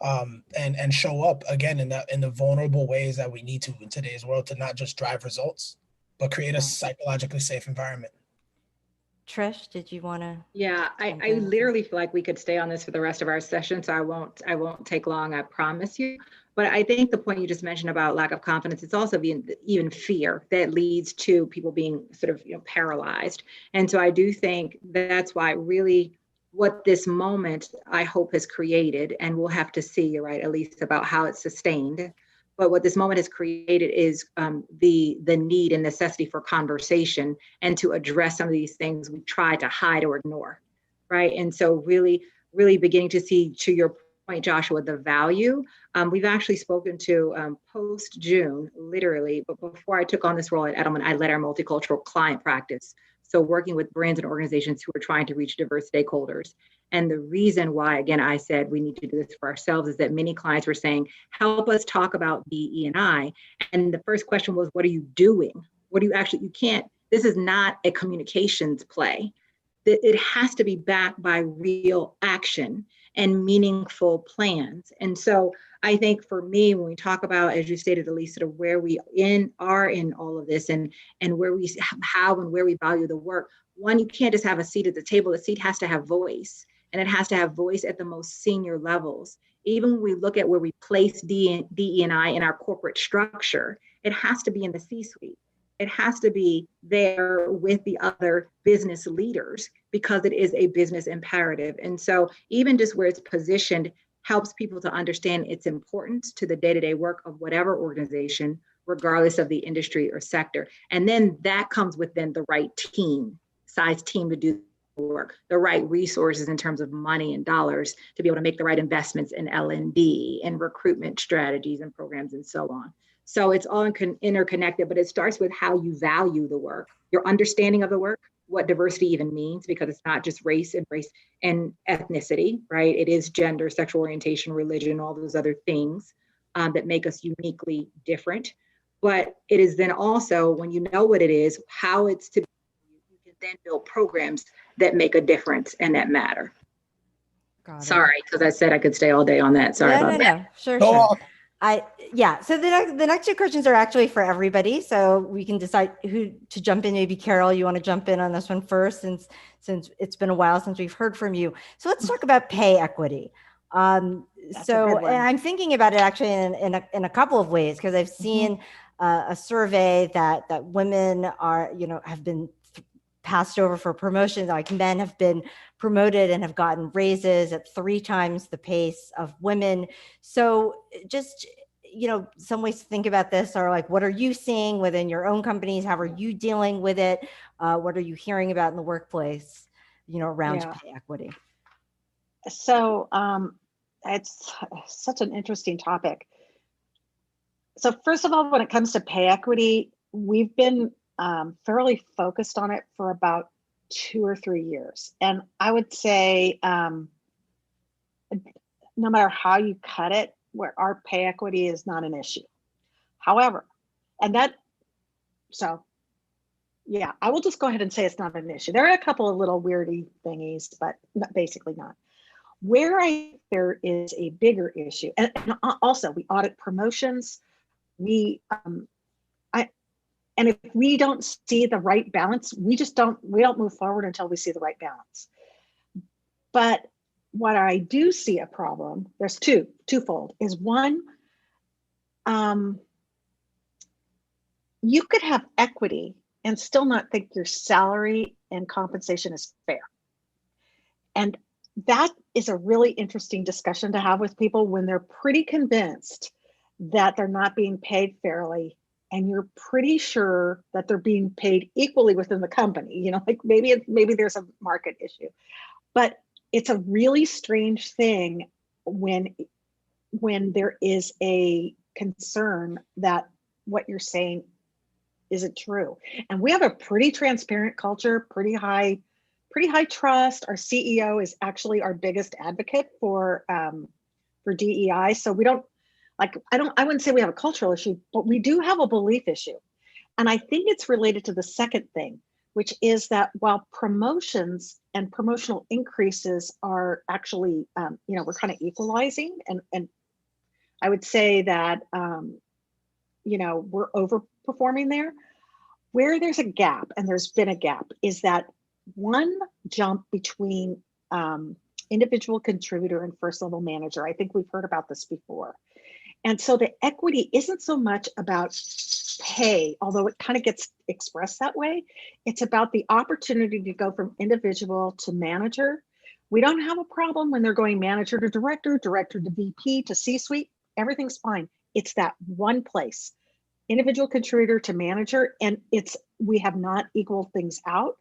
and show up again in the vulnerable ways that we need to in today's world to not just drive results, but create a psychologically safe environment. Trish, did you want to? Yeah, I literally feel like we could stay on this for the rest of our session, so I won't take long, I promise you. But I think the point you just mentioned about lack of confidence, it's also even fear that leads to people being sort of, paralyzed. And so I do think that's why really what this moment I hope has created, and we'll have to see, right, at least about how it's sustained. But what this moment has created is the need and necessity for conversation and to address some of these things we try to hide or ignore, right? And so really beginning to see, to your point, Joshua, the value. We've actually spoken to post-June, literally, but before I took on this role at Edelman, I led our multicultural client practice. So working with brands and organizations who are trying to reach diverse stakeholders. And the reason why, again, I said we need to do this for ourselves is that many clients were saying, help us talk about DE&I. And the first question was, what are you doing? What do you actually, you can't, this is not a communications play. It has to be backed by real action and meaningful plans. And so I think for me, when we talk about, as you stated, Elise, sort of where we are in all of this and where we, how and where we value the work, one, you can't just have a seat at the table. The seat has to have voice, and it has to have voice at the most senior levels. Even when we look at where we place DE&I in our corporate structure, it has to be in the C-suite. It has to be there with the other business leaders because it is a business imperative. And so even just where it's positioned helps people to understand its importance to the day-to-day work of whatever organization, regardless of the industry or sector. And then that comes with then the right size team to do the work, the right resources in terms of money and dollars to be able to make the right investments in L&D and recruitment strategies and programs and so on. So it's all interconnected, but it starts with how you value the work, your understanding of the work, what diversity even means, because it's not just race and ethnicity, right? It is gender, sexual orientation, religion, all those other things. that make us uniquely different. But it is then also, when you know what it is, how it's to be, you can then build programs that make a difference and that matter. Sorry, because I said I could stay all day on that. Sorry about that. No. Sure. Yeah. So the next two questions are actually for everybody. So we can decide who to jump in. Maybe Carol, you want to jump in on this one first, since it's been a while since we've heard from you. So let's talk about pay equity. And I'm thinking about it actually in a couple of ways, because I've seen a survey that women are, have been passed over for promotions, like men have been promoted and have gotten raises at 3 times the pace of women. So just, some ways to think about this are like, what are you seeing within your own companies? How are you dealing with it? What are you hearing about in the workplace, around pay equity? So it's such an interesting topic. So first of all, when it comes to pay equity, we've been fairly focused on it for about 2 or 3 years. And I would say no matter how you cut it, where our pay equity is not an issue. However, I will just go ahead and say it's not an issue. There are a couple of little weirdy thingies, but basically not. Where there is a bigger issue, and also we audit promotions. And if we don't see the right balance, we don't move forward until we see the right balance. But what I do see a problem, there's twofold, is one, you could have equity and still not think your salary and compensation is fair. And that is a really interesting discussion to have with people when they're pretty convinced that they're not being paid fairly, and you're pretty sure that they're being paid equally within the company. Like maybe there's a market issue, but it's a really strange thing when there is a concern that what you're saying isn't true. And we have a pretty transparent culture, pretty high trust. Our CEO is actually our biggest advocate for DEI. So we don't, I wouldn't say we have a cultural issue, but we do have a belief issue. And I think it's related to the second thing, which is that while promotions and promotional increases are actually, we're kind of equalizing. And I would say that, we're overperforming there. Where there's a gap, and there's been a gap, is that one jump between individual contributor and first level manager. I think we've heard about this before. And so the equity isn't so much about pay, although it kind of gets expressed that way. It's about the opportunity to go from individual to manager. We don't have a problem when they're going manager to director, director to VP to C-suite. Everything's fine. It's that one place, individual contributor to manager, and we have not equaled things out.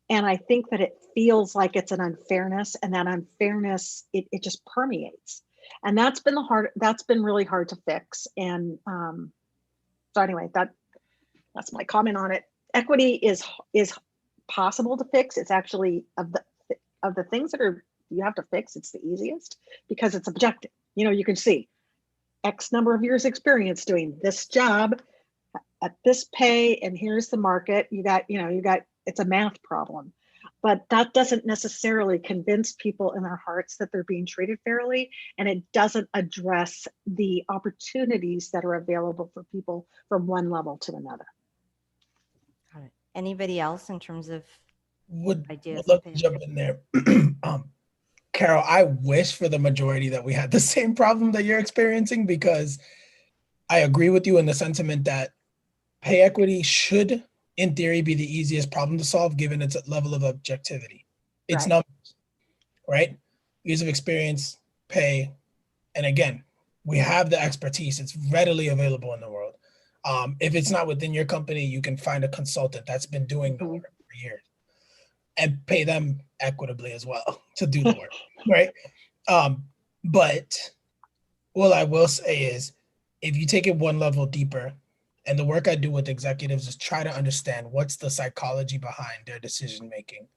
And I think that it feels like it's an unfairness, and that unfairness, it just permeates. And that's been really hard to fix. And so anyway, that's my comment on it. Equity is possible to fix. It's actually of the things that you have to fix, it's the easiest because it's objective. You can see X number of years experience doing this job at this pay, and here's the market. You got it's a math problem. But that doesn't necessarily convince people in their hearts that they're being treated fairly, and it doesn't address the opportunities that are available for people from one level to another. Got it. Anybody else in terms of ideas? Would love to jump in there. Carol, I wish for the majority that we had the same problem that you're experiencing, because I agree with you in the sentiment that pay equity should, in theory, be the easiest problem to solve given its level of objectivity. It's numbers, right? Years of experience, pay, and again, we have the expertise. It's readily available in the world. If it's not within your company, you can find a consultant that's been doing the work for years and pay them equitably as well to do the work, right? But what I will say is, if you take it one level deeper, and the work I do with executives is try to understand what's the psychology behind their decision making.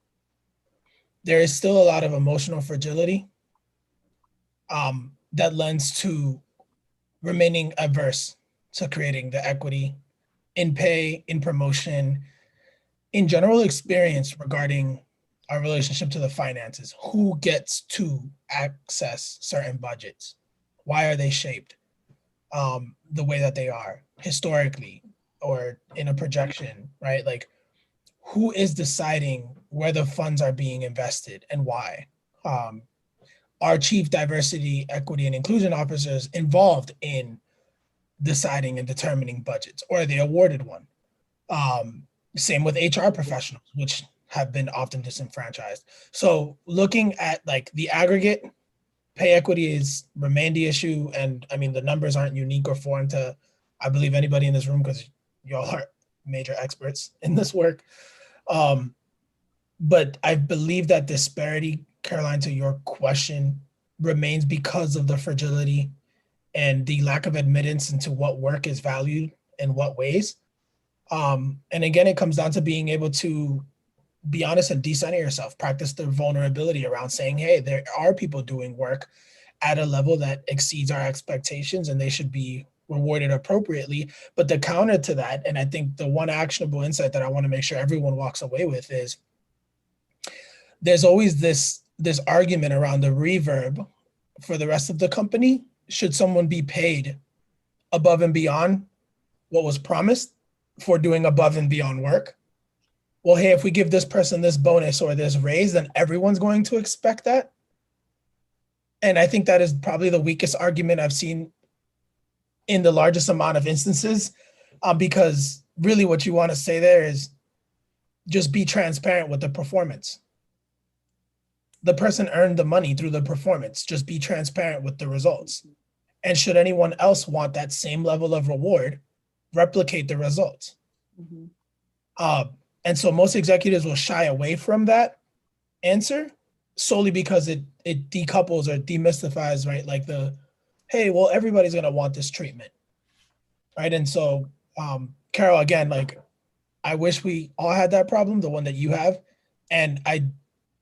There is still a lot of emotional fragility that lends to remaining averse to creating the equity in pay, in promotion, in general experience regarding our relationship to the finances. Who gets to access certain budgets? Why are they shaped the way that they are historically or in a projection, right? Like, who is deciding where the funds are being invested and why? Are chief diversity, equity, and inclusion officers involved in deciding and determining budgets, or are they awarded one? Same with HR professionals, which have been often disenfranchised. So looking at like the aggregate, pay equity is remained the issue. And I mean, the numbers aren't unique or foreign to, I believe, anybody in this room, because y'all are major experts in this work. But I believe that disparity, Caroline, to your question, remains because of the fragility and the lack of admittance into what work is valued in what ways. And again, it comes down to being able to be honest and decenter yourself, practice the vulnerability around saying, hey, there are people doing work at a level that exceeds our expectations and they should be rewarded appropriately. But the counter to that, and I think the one actionable insight that I want to make sure everyone walks away with, is there's always this argument around the reverb for the rest of the company. Should someone be paid above and beyond what was promised for doing above and beyond work? Well, hey, if we give this person this bonus or this raise, then everyone's going to expect that. And I think that is probably the weakest argument I've seen in the largest amount of instances, because really what you want to say there is just be transparent with the performance. The person earned the money through the performance. Just be transparent with the results. And should anyone else want that same level of reward, replicate the results. And so most executives will shy away from that answer solely because it decouples or demystifies, right? Like hey, well, everybody's gonna want this treatment, right? And so, Carol, again, like, I wish we all had that problem, the one that you have. And I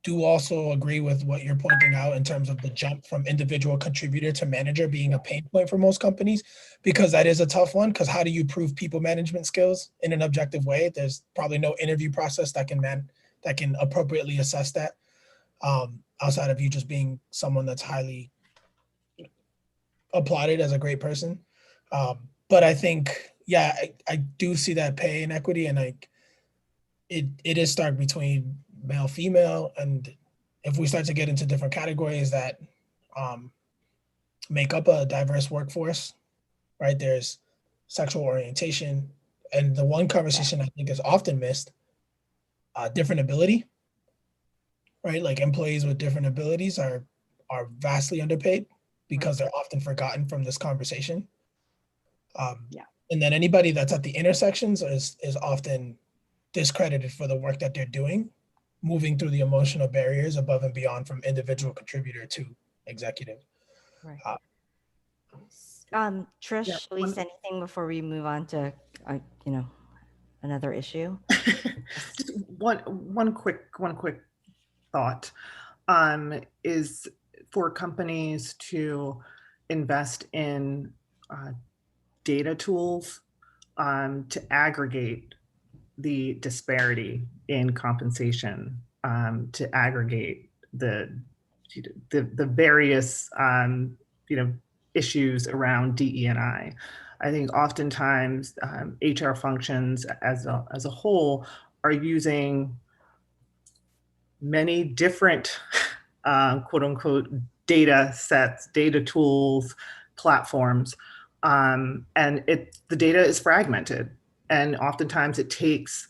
do also agree with what you're pointing out in terms of the jump from individual contributor to manager being a pain point for most companies, because that is a tough one. Because how do you prove people management skills in an objective way? There's probably no interview process that can appropriately assess that, outside of you just being someone that's highly applauded as a great person. But I think, yeah, I do see that pay inequity, and it is stark between male, female, and if we start to get into different categories that make up a diverse workforce, right? There's sexual orientation, and the one conversation I think is often missed, different ability, right? Like employees with different abilities are vastly underpaid because they're often forgotten from this conversation. And then anybody that's at the intersections is often discredited for the work that they're doing, moving through the emotional barriers above and beyond from individual contributor to executive. Right. Trish, Elise, anything before we move on to, another issue? Just one quick thought is for companies to invest in data tools to aggregate the disparity in compensation, to aggregate the various issues around DE&I. I think oftentimes HR functions as a whole are using many different quote unquote data sets, data tools, platforms, and the data is fragmented. And oftentimes it takes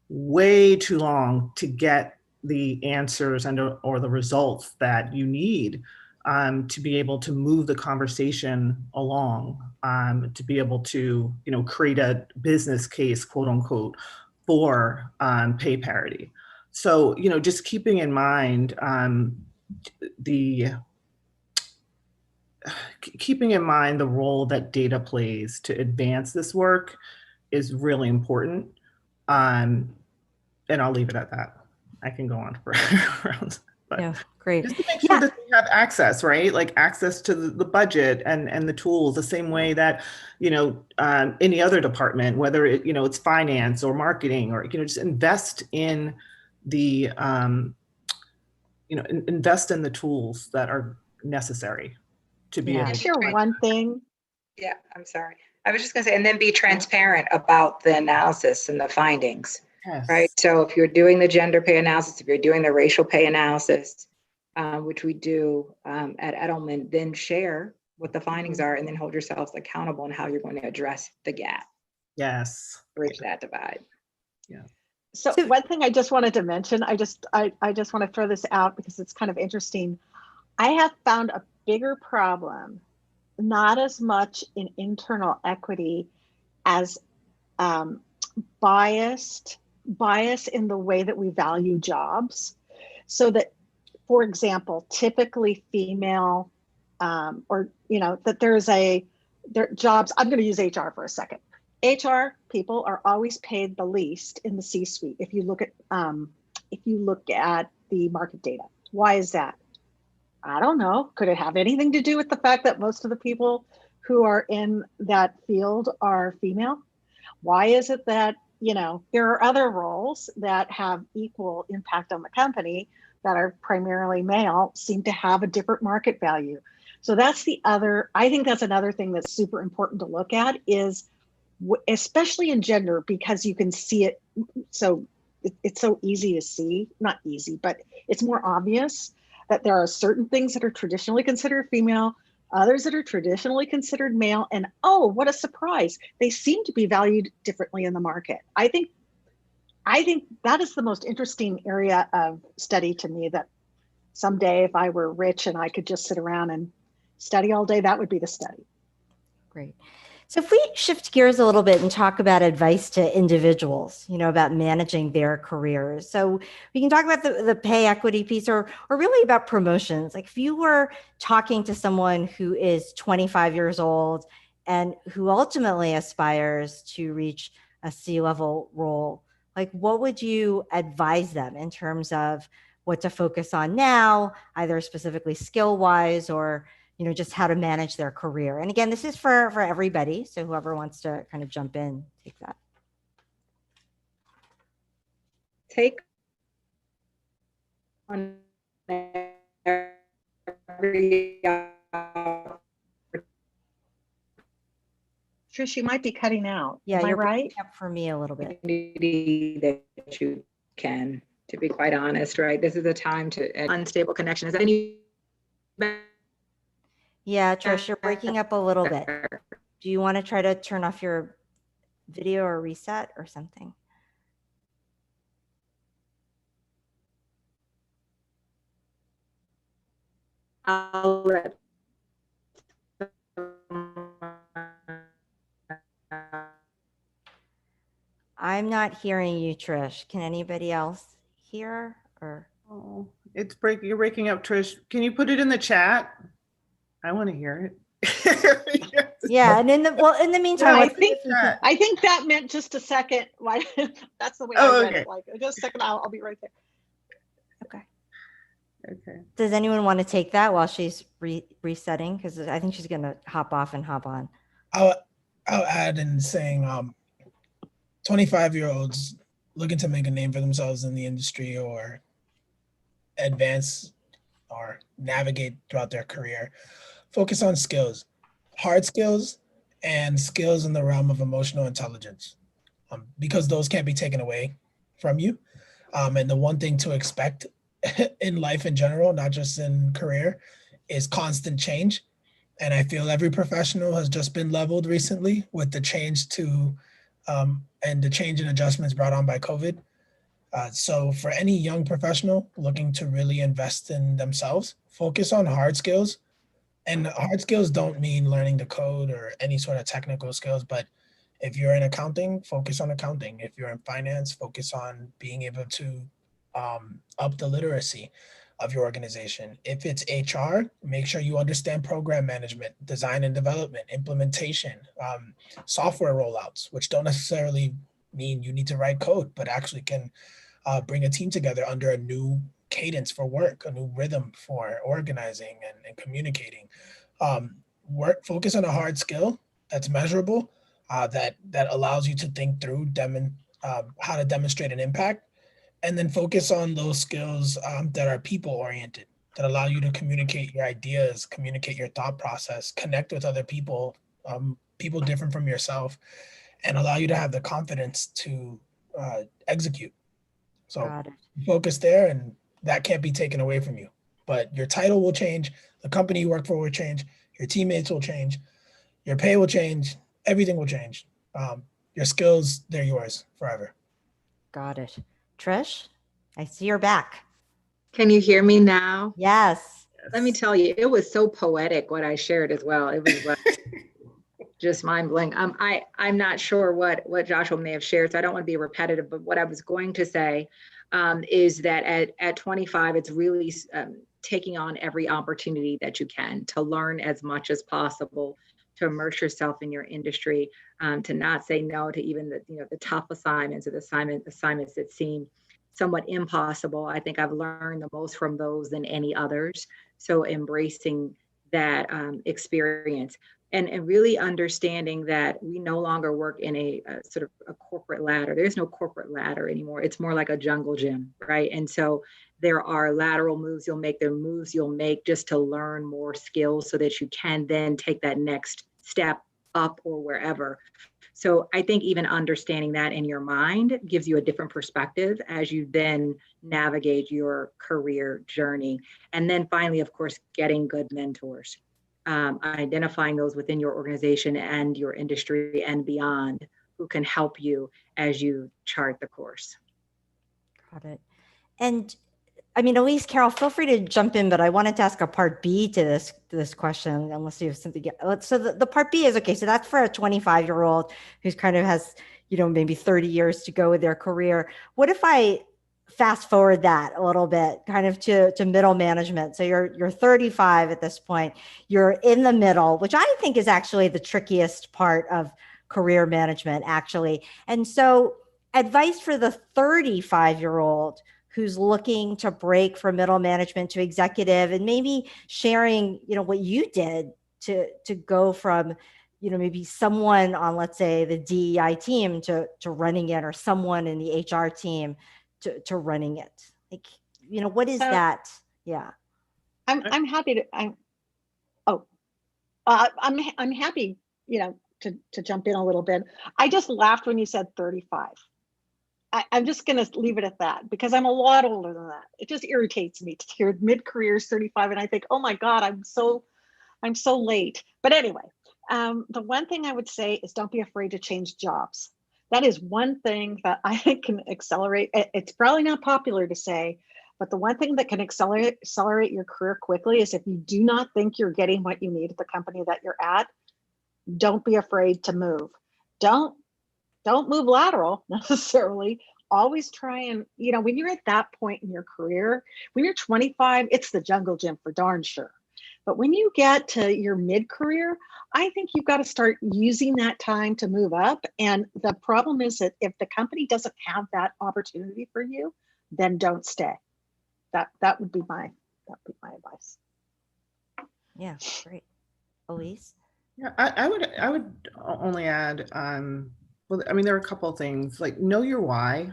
way too long to get the answers or the results that you need to be able to move the conversation along, to be able to create a business case, quote unquote, for pay parity. So just keeping in mind the role that data plays to advance this work is really important. And I'll leave it at that. I can go on for rounds. But Yeah, great. just to make sure that they have access, right? Like access to the budget and the tools, the same way that, any other department, whether it's finance or marketing, or, just invest in the, invest in the tools that are necessary to be able to. Share one thing. Yeah, I'm sorry. I was just going to say, and then be transparent about the analysis and the findings, right? So if you're doing the gender pay analysis, if you're doing the racial pay analysis, which we do at Edelman, then share what the findings are and then hold yourselves accountable on how you're going to address the gap. Yes. Bridge that divide. Yeah. So one thing I just wanted to mention, I just want to throw this out because it's kind of interesting. I have found a bigger problem, not as much in internal equity as bias in the way that we value jobs. So that, for example, typically female, that there jobs, I'm going to use HR for a second. HR people are always paid the least in the C-suite. If you look at the market data, why is that? I don't know. Could it have anything to do with the fact that most of the people who are in that field are female? Why is it that, there are other roles that have equal impact on the company that are primarily male, seem to have a different market value? So I think that's another thing that's super important to look at is, especially in gender, because you can see it. So it's so easy to see, not easy, but it's more obvious that there are certain things that are traditionally considered female, others that are traditionally considered male, and oh, what a surprise, they seem to be valued differently in the market. I think that is the most interesting area of study to me, that someday if I were rich and I could just sit around and study all day, that would be the study. Great. So if we shift gears a little bit and talk about advice to individuals, about managing their careers. So we can talk about the pay equity piece or really about promotions. Like if you were talking to someone who is 25 years old and who ultimately aspires to reach a C-level role, like what would you advise them in terms of what to focus on now, either specifically skill-wise or just how to manage their career? And again, this is for everybody. So whoever wants to kind of jump in, take that. Take on every Trish, you might be cutting out. Yeah, Am you're I right? breaking up for me a little bit. That you can, to be quite honest, right? This is a time to unstable connection. Is that any? Yeah, Trish, you're breaking up a little bit. Do you want to try to turn off your video or reset or something? I'll let I'm not hearing you, Trish. Can anybody else hear or? Oh, you're breaking up, Trish. Can you put it in the chat? I want to hear it. Yeah, and in the meantime, I think that meant just a second. That's the way I read it. Like just a second, I'll be right there. Okay. Does anyone want to take that while she's resetting? Because I think she's going to hop off and hop on. I'll add in saying 25-year-olds looking to make a name for themselves in the industry or advance or navigate throughout their career, focus on skills, hard skills and skills in the realm of emotional intelligence, because those can't be taken away from you. And the one thing to expect in life in general, not just in career, is constant change. And I feel every professional has just been leveled recently with the change and the change and adjustments brought on by COVID. So for any young professional looking to really invest in themselves, focus on hard skills. And hard skills don't mean learning the code or any sort of technical skills, but if you're in accounting, focus on accounting. If you're in finance, focus on being able to up the literacy of your organization. If it's HR, make sure you understand program management, design and development, implementation, software rollouts, which don't necessarily mean you need to write code, but actually can bring a team together under a new cadence for work, a new rhythm for organizing and communicating. Focus on a hard skill that's measurable, that allows you to think through how to demonstrate an impact, and then focus on those skills that are people oriented, that allow you to communicate your ideas, communicate your thought process, connect with other people, people different from yourself, and allow you to have the confidence to execute. So focus there, and that can't be taken away from you. But your title will change, the company you work for will change, your teammates will change, your pay will change, everything will change. Your skills, they're yours forever. Got it. Trish, I see you're back. Can you hear me now? Yes. Let me tell you, it was so poetic what I shared as well. It was just mind blowing. I'm not sure what Joshua may have shared, so I don't want to be repetitive, but what I was going to say is that at 25, it's really taking on every opportunity that you can to learn as much as possible, to immerse yourself in your industry, to not say no to even the tough assignments or the assignments that seem somewhat impossible. I think I've learned the most from those than any others. So embracing that experience and really understanding that we no longer work in a sort of a corporate ladder. There's no corporate ladder anymore. It's more like a jungle gym, right? And so there are lateral moves you'll make, there are moves you'll make just to learn more skills so that you can then take that next step up or wherever. So I think even understanding that in your mind gives you a different perspective as you then navigate your career journey. And then finally, of course, getting good mentors, identifying those within your organization and your industry and beyond who can help you as you chart the course. Got it. And I mean, Elise, Carol, feel free to jump in, but I wanted to ask a part B to this question, unless you have something. So the part B is, okay, so that's for a 25-year-old who's kind of has, maybe 30 years to go with their career. What if I fast forward that a little bit, kind of to middle management? So you're 35 at this point, you're in the middle, which I think is actually the trickiest part of career management, actually. And so advice for the 35-year-old who's looking to break from middle management to executive, and maybe sharing, what you did to go from, maybe someone on, let's say, the DEI team to running it, or someone in the HR team to running it. Like, what is that? Yeah. I'm happy to, I'm happy, to jump in a little bit. I just laughed when you said 35. I'm just going to leave it at that, because I'm a lot older than that. It just irritates me to hear mid-career 35, and I think, oh my God, I'm so late. But anyway, the one thing I would say is don't be afraid to change jobs. That is one thing that I think can accelerate. It's probably not popular to say, but the one thing that can accelerate your career quickly is if you do not think you're getting what you need at the company that you're at, don't be afraid to move. Don't move lateral necessarily. Always try and, when you're at that point in your career, when you're 25, it's the jungle gym for darn sure. But when you get to your mid-career, I think you've got to start using that time to move up. And the problem is that if the company doesn't have that opportunity for you, then don't stay. That would be my advice. Yeah, great. Elise? Yeah, I would only add, well, I mean, there are a couple of things, like know your why,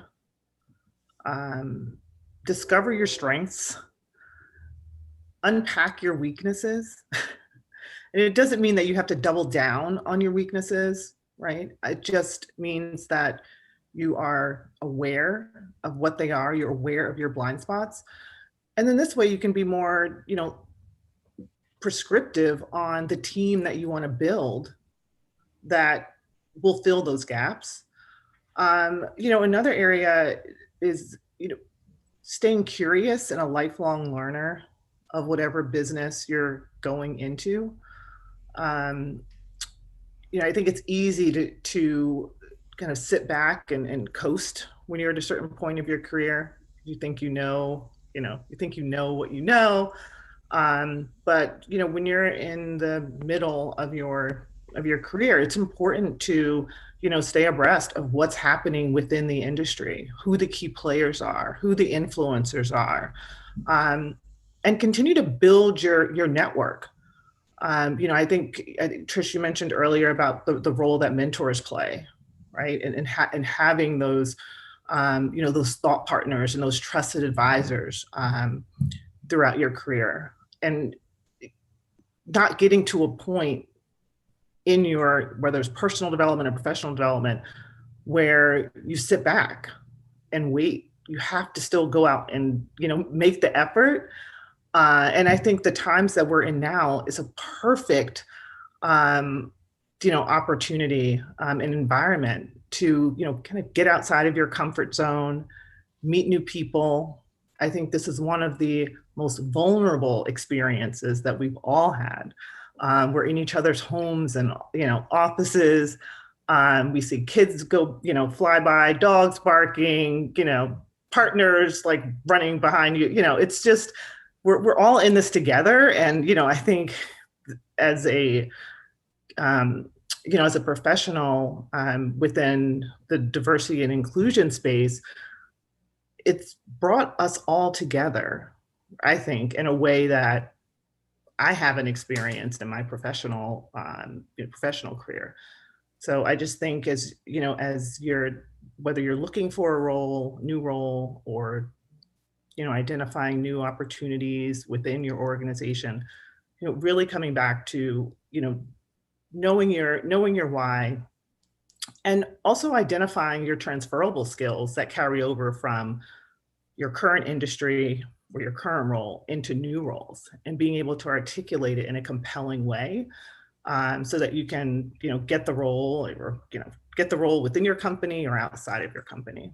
discover your strengths, unpack your weaknesses. And it doesn't mean that you have to double down on your weaknesses, right? It just means that you are aware of what they are, you're aware of your blind spots. And then this way you can be more, prescriptive on the team that you want to build that will fill those gaps. Another area is, staying curious and a lifelong learner of whatever business you're going into. I think it's easy to kind of sit back and coast when you're at a certain point of your career. You think you know what you know. But when you're in the middle of your career, it's important to stay abreast of what's happening within the industry, who the key players are, who the influencers are, and continue to build your network. I think Trish, you mentioned earlier about the role that mentors play, right? And having those, those thought partners and those trusted advisors throughout your career, and not getting to a point in whether it's personal development or professional development, where you sit back and wait. You have to still go out and, make the effort. And I think the times that we're in now is a perfect, opportunity and environment to, kind of get outside of your comfort zone, meet new people. I think this is one of the most vulnerable experiences that we've all had. We're in each other's homes and, offices. We see kids go, fly by, dogs barking, partners like running behind you. It's just, we're all in this together. And, I think as a professional within the diversity and inclusion space, it's brought us all together, I think, in a way that I haven't experienced in my professional career. So I just think as whether you're looking for a new role, or, identifying new opportunities within your organization, really coming back to, knowing your why, and also identifying your transferable skills that carry over from your current industry or your current role into new roles, and being able to articulate it in a compelling way, so that you can, get the role, or, get the role within your company or outside of your company.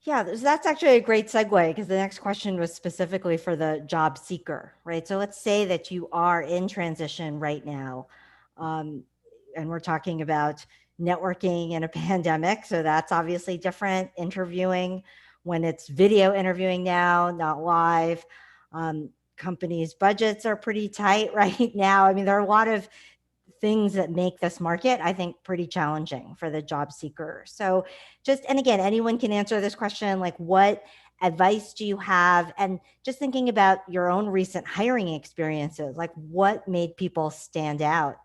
Yeah, that's actually a great segue, because the next question was specifically for the job seeker, right? So let's say that you are in transition right now, and we're talking about networking in a pandemic. So that's obviously different. Interviewing when it's video interviewing now, not live. Companies' budgets are pretty tight right now. I mean, there are a lot of things that make this market, I think, pretty challenging for the job seeker. So and again, anyone can answer this question, like, what advice do you have? And just thinking about your own recent hiring experiences, like what made people stand out,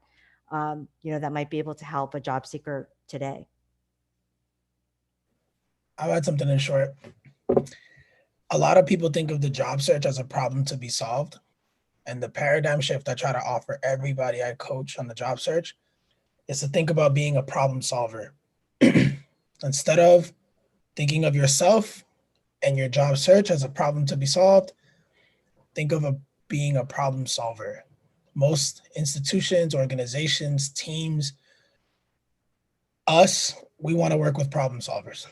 that might be able to help a job seeker today. I'll add something in short. A lot of people think of the job search as a problem to be solved. And the paradigm shift I try to offer everybody I coach on the job search is to think about being a problem solver. Instead of thinking of yourself and your job search as a problem to be solved, think of being a problem solver. Most institutions, organizations, teams, we want to work with problem solvers.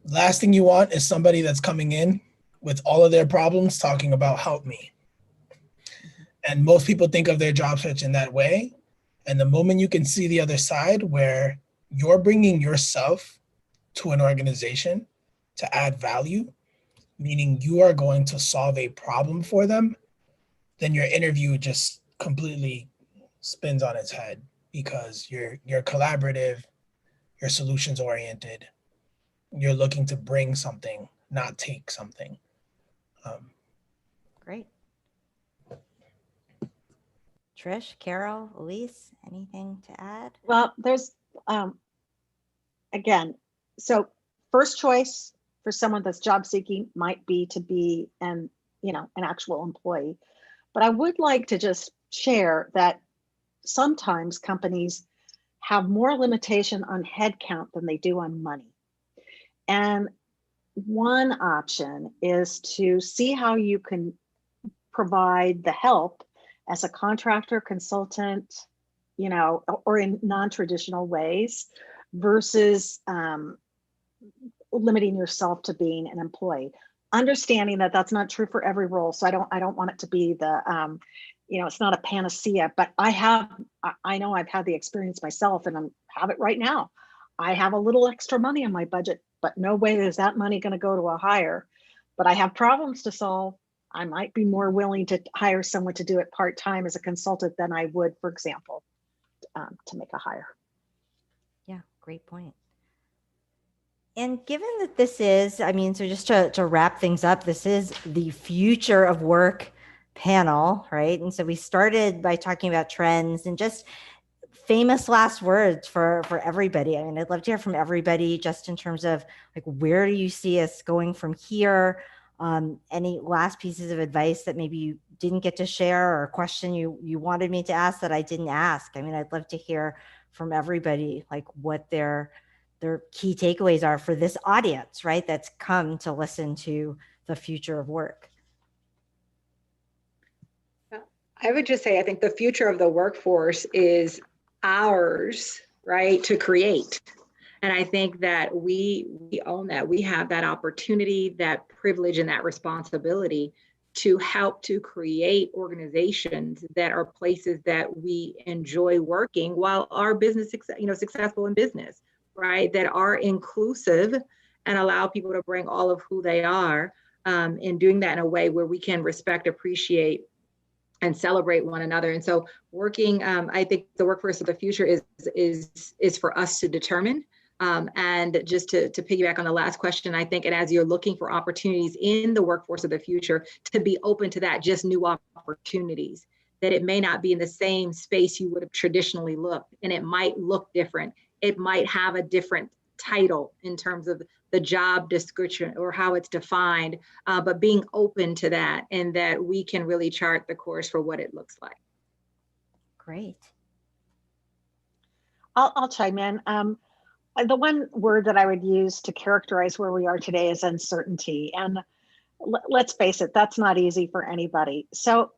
Last thing you want is somebody that's coming in with all of their problems talking about help me. And most people think of their job search in that way. And the moment you can see the other side, where you're bringing yourself to an organization to add value, meaning you are going to solve a problem for them, then your interview just completely spins on its head, because you're collaborative, you're solutions oriented, you're looking to bring something, not take something. Great. Trish, Carol, Elise, anything to add? Well, there's, again, so first choice for someone that's job seeking might be to be an actual employee. But I would like to just share that sometimes companies have more limitation on headcount than they do on money. And one option is to see how you can provide the help as a contractor, consultant, or in non-traditional ways, versus limiting yourself to being an employee. Understanding that that's not true for every role. So I don't want it to be the, it's not a panacea, but I know I've had the experience myself, and I have it right now. I have a little extra money in my budget, but no way is that money going to go to a hire. But I have problems to solve. I might be more willing to hire someone to do it part-time as a consultant than I would, for example, to make a hire. Yeah, great point. And given that this is, I mean, so just to wrap things up, this is the future of work panel, right? And so we started by talking about trends and just famous last words for everybody. I mean, I'd love to hear from everybody just in terms of like, where do you see us going from here? Any last pieces of advice that maybe you didn't get to share, or a question you wanted me to ask that I didn't ask? I mean, I'd love to hear from everybody, like what their key takeaways are for this audience, right? That's come to listen to the future of work. I would just say, I think the future of the workforce is ours, right, to create. And I think that we own that. We have that opportunity, that privilege, and that responsibility to help to create organizations that are places that we enjoy working while our business, successful in business, right? That are inclusive and allow people to bring all of who they are, and doing that in a way where we can respect, appreciate, and celebrate one another. And so working, I think the workforce of the future is for us to determine. And just to piggyback on the last question, I think, and as you're looking for opportunities in the workforce of the future, to be open to that, just new opportunities, that it may not be in the same space you would have traditionally looked, and it might look different. It might have a different title in terms of the job description or how it's defined, but being open to that, and that we can really chart the course for what it looks like. Great. I'll chime in. The one word that I would use to characterize where we are today is uncertainty. And let's face it, that's not easy for anybody. So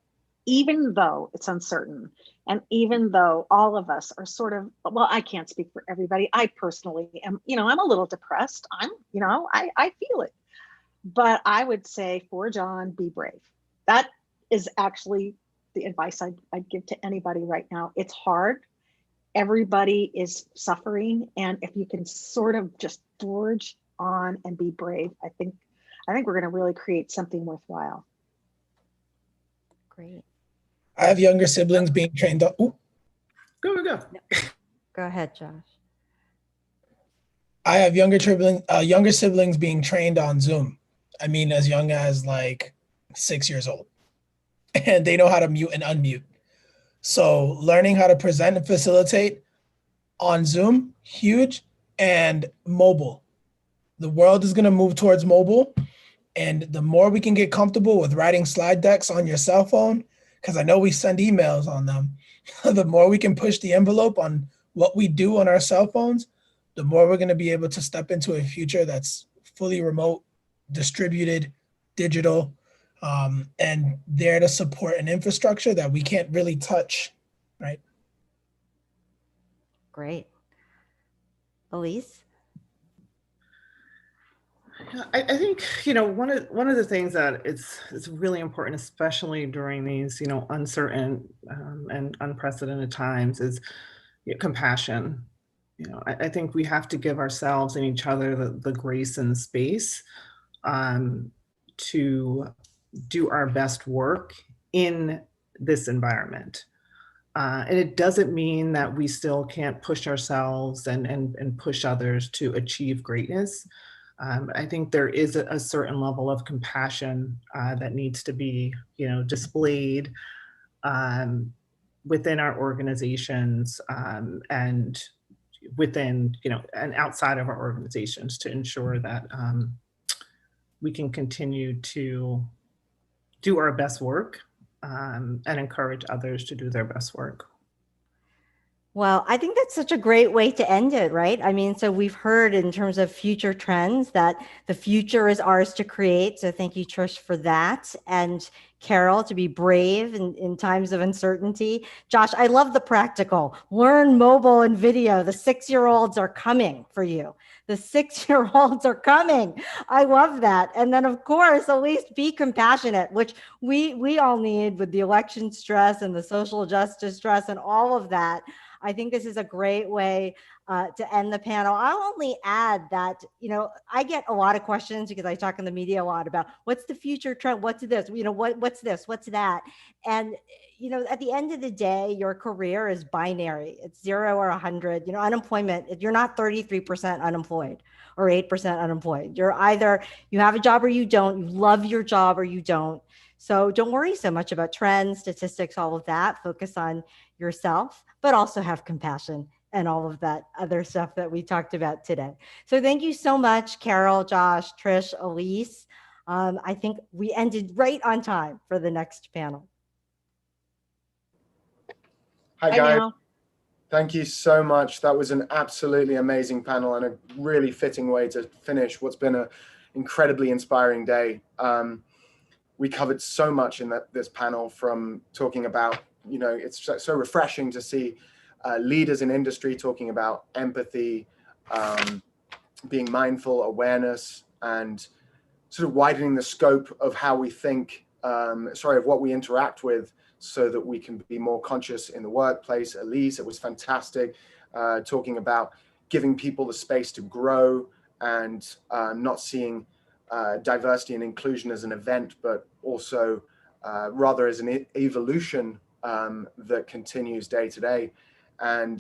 even though it's uncertain, and even though all of us are sort of, well, I can't speak for everybody. I personally am, I'm a little depressed. I feel it. But I would say, forge on, be brave. That is actually the advice I'd give to anybody right now. It's hard. Everybody is suffering. And if you can sort of just forge on and be brave, I think we're going to really create something worthwhile. Great. I have younger siblings being trained on. Ooh. Go. Go ahead, Josh. I have younger siblings being trained on Zoom. I mean, as young as like 6 years old, and they know how to mute and unmute. So learning how to present and facilitate on Zoom, huge, and mobile. The world is going to move towards mobile. And the more we can get comfortable with writing slide decks on your cell phone, because I know we send emails on them, the more we can push the envelope on what we do on our cell phones, the more we're going to be able to step into a future that's fully remote, distributed, digital, and there to support an infrastructure that we can't really touch, right? Great. Elise? I think, one of the things that it's really important, especially during these, uncertain and unprecedented times, is compassion. I think we have to give ourselves and each other the grace and space to do our best work in this environment. And it doesn't mean that we still can't push ourselves and push others to achieve greatness. I think there is a certain level of compassion that needs to be, displayed within our organizations and within, and outside of our organizations, to ensure that we can continue to do our best work and encourage others to do their best work. Well, I think that's such a great way to end it, right? I mean, so we've heard in terms of future trends that the future is ours to create. So thank you, Trish, for that. And Carol, to be brave in times of uncertainty. Josh, I love the practical. Learn mobile and video. The 6-year-olds are coming for you. The 6-year-olds are coming. I love that. And then, of course, at least be compassionate, which we all need with the election stress and the social justice stress and all of that. I think this is a great way to end the panel. I'll only add that, I get a lot of questions because I talk in the media a lot about what's the future trend, what's this, what's this, what's that. And, at the end of the day, your career is binary. It's 0 or 100, unemployment. You're not 33% unemployed or 8% unemployed. You're either, you have a job or you don't, you love your job or you don't. So don't worry so much about trends, statistics, all of that. Focus on yourself, but also have compassion and all of that other stuff that we talked about today. So thank you so much, Carol, Josh, Trish, Elise. I think we ended right on time for the next panel. Hi, guys. Thank you so much. That was an absolutely amazing panel and a really fitting way to finish what's been an incredibly inspiring day. We covered so much in this panel, from talking about, it's so refreshing to see leaders in industry talking about empathy, being mindful, awareness, and sort of widening the scope of how we think, of what we interact with, so that we can be more conscious in the workplace. Elise, it was fantastic, talking about giving people the space to grow and not seeing diversity and inclusion as an event, but also rather as an evolution that continues day to day. And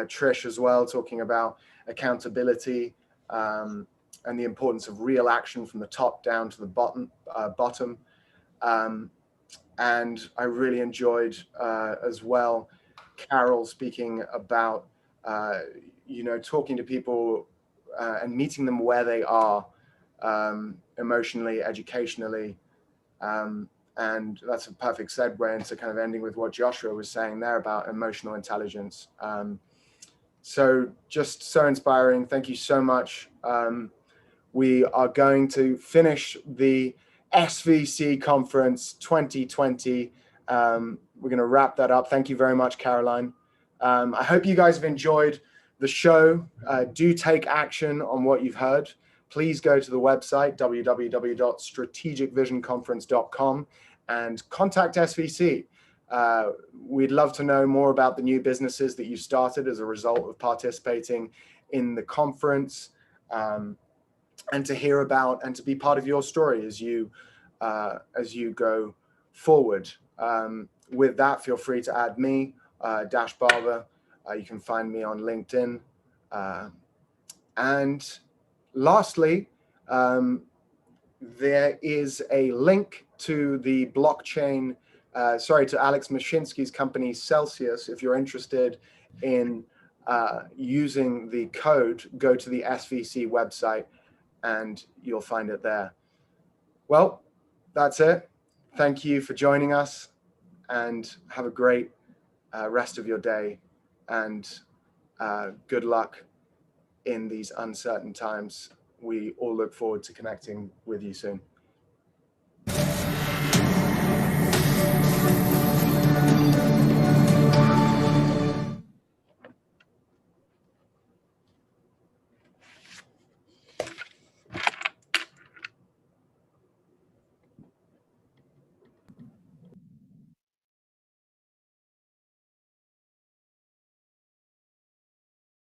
Trish as well, talking about accountability and the importance of real action from the top down to the bottom. And I really enjoyed as well Carol speaking about talking to people and meeting them where they are, emotionally, educationally. And that's a perfect segue into kind of ending with what Joshua was saying there about emotional intelligence. So just so inspiring. Thank you so much. We are going to finish the SVC Conference 2020. We're going to wrap that up. Thank you very much, Caroline. I hope you guys have enjoyed the show. Do take action on what you've heard. Please go to the website, www.strategicvisionconference.com, and contact SVC. We'd love to know more about the new businesses that you started as a result of participating in the conference, and to hear about and to be part of your story as you go forward. With that, feel free to add me, Dash Barber. You can find me on LinkedIn. And lastly, there is a link to the blockchain, to Alex Mashinsky's company, Celsius. If you're interested in using the code, go to the SVC website and you'll find it there. Well, that's it. Thank you for joining us, and have a great rest of your day, and good luck in these uncertain times. We all look forward to connecting with you soon.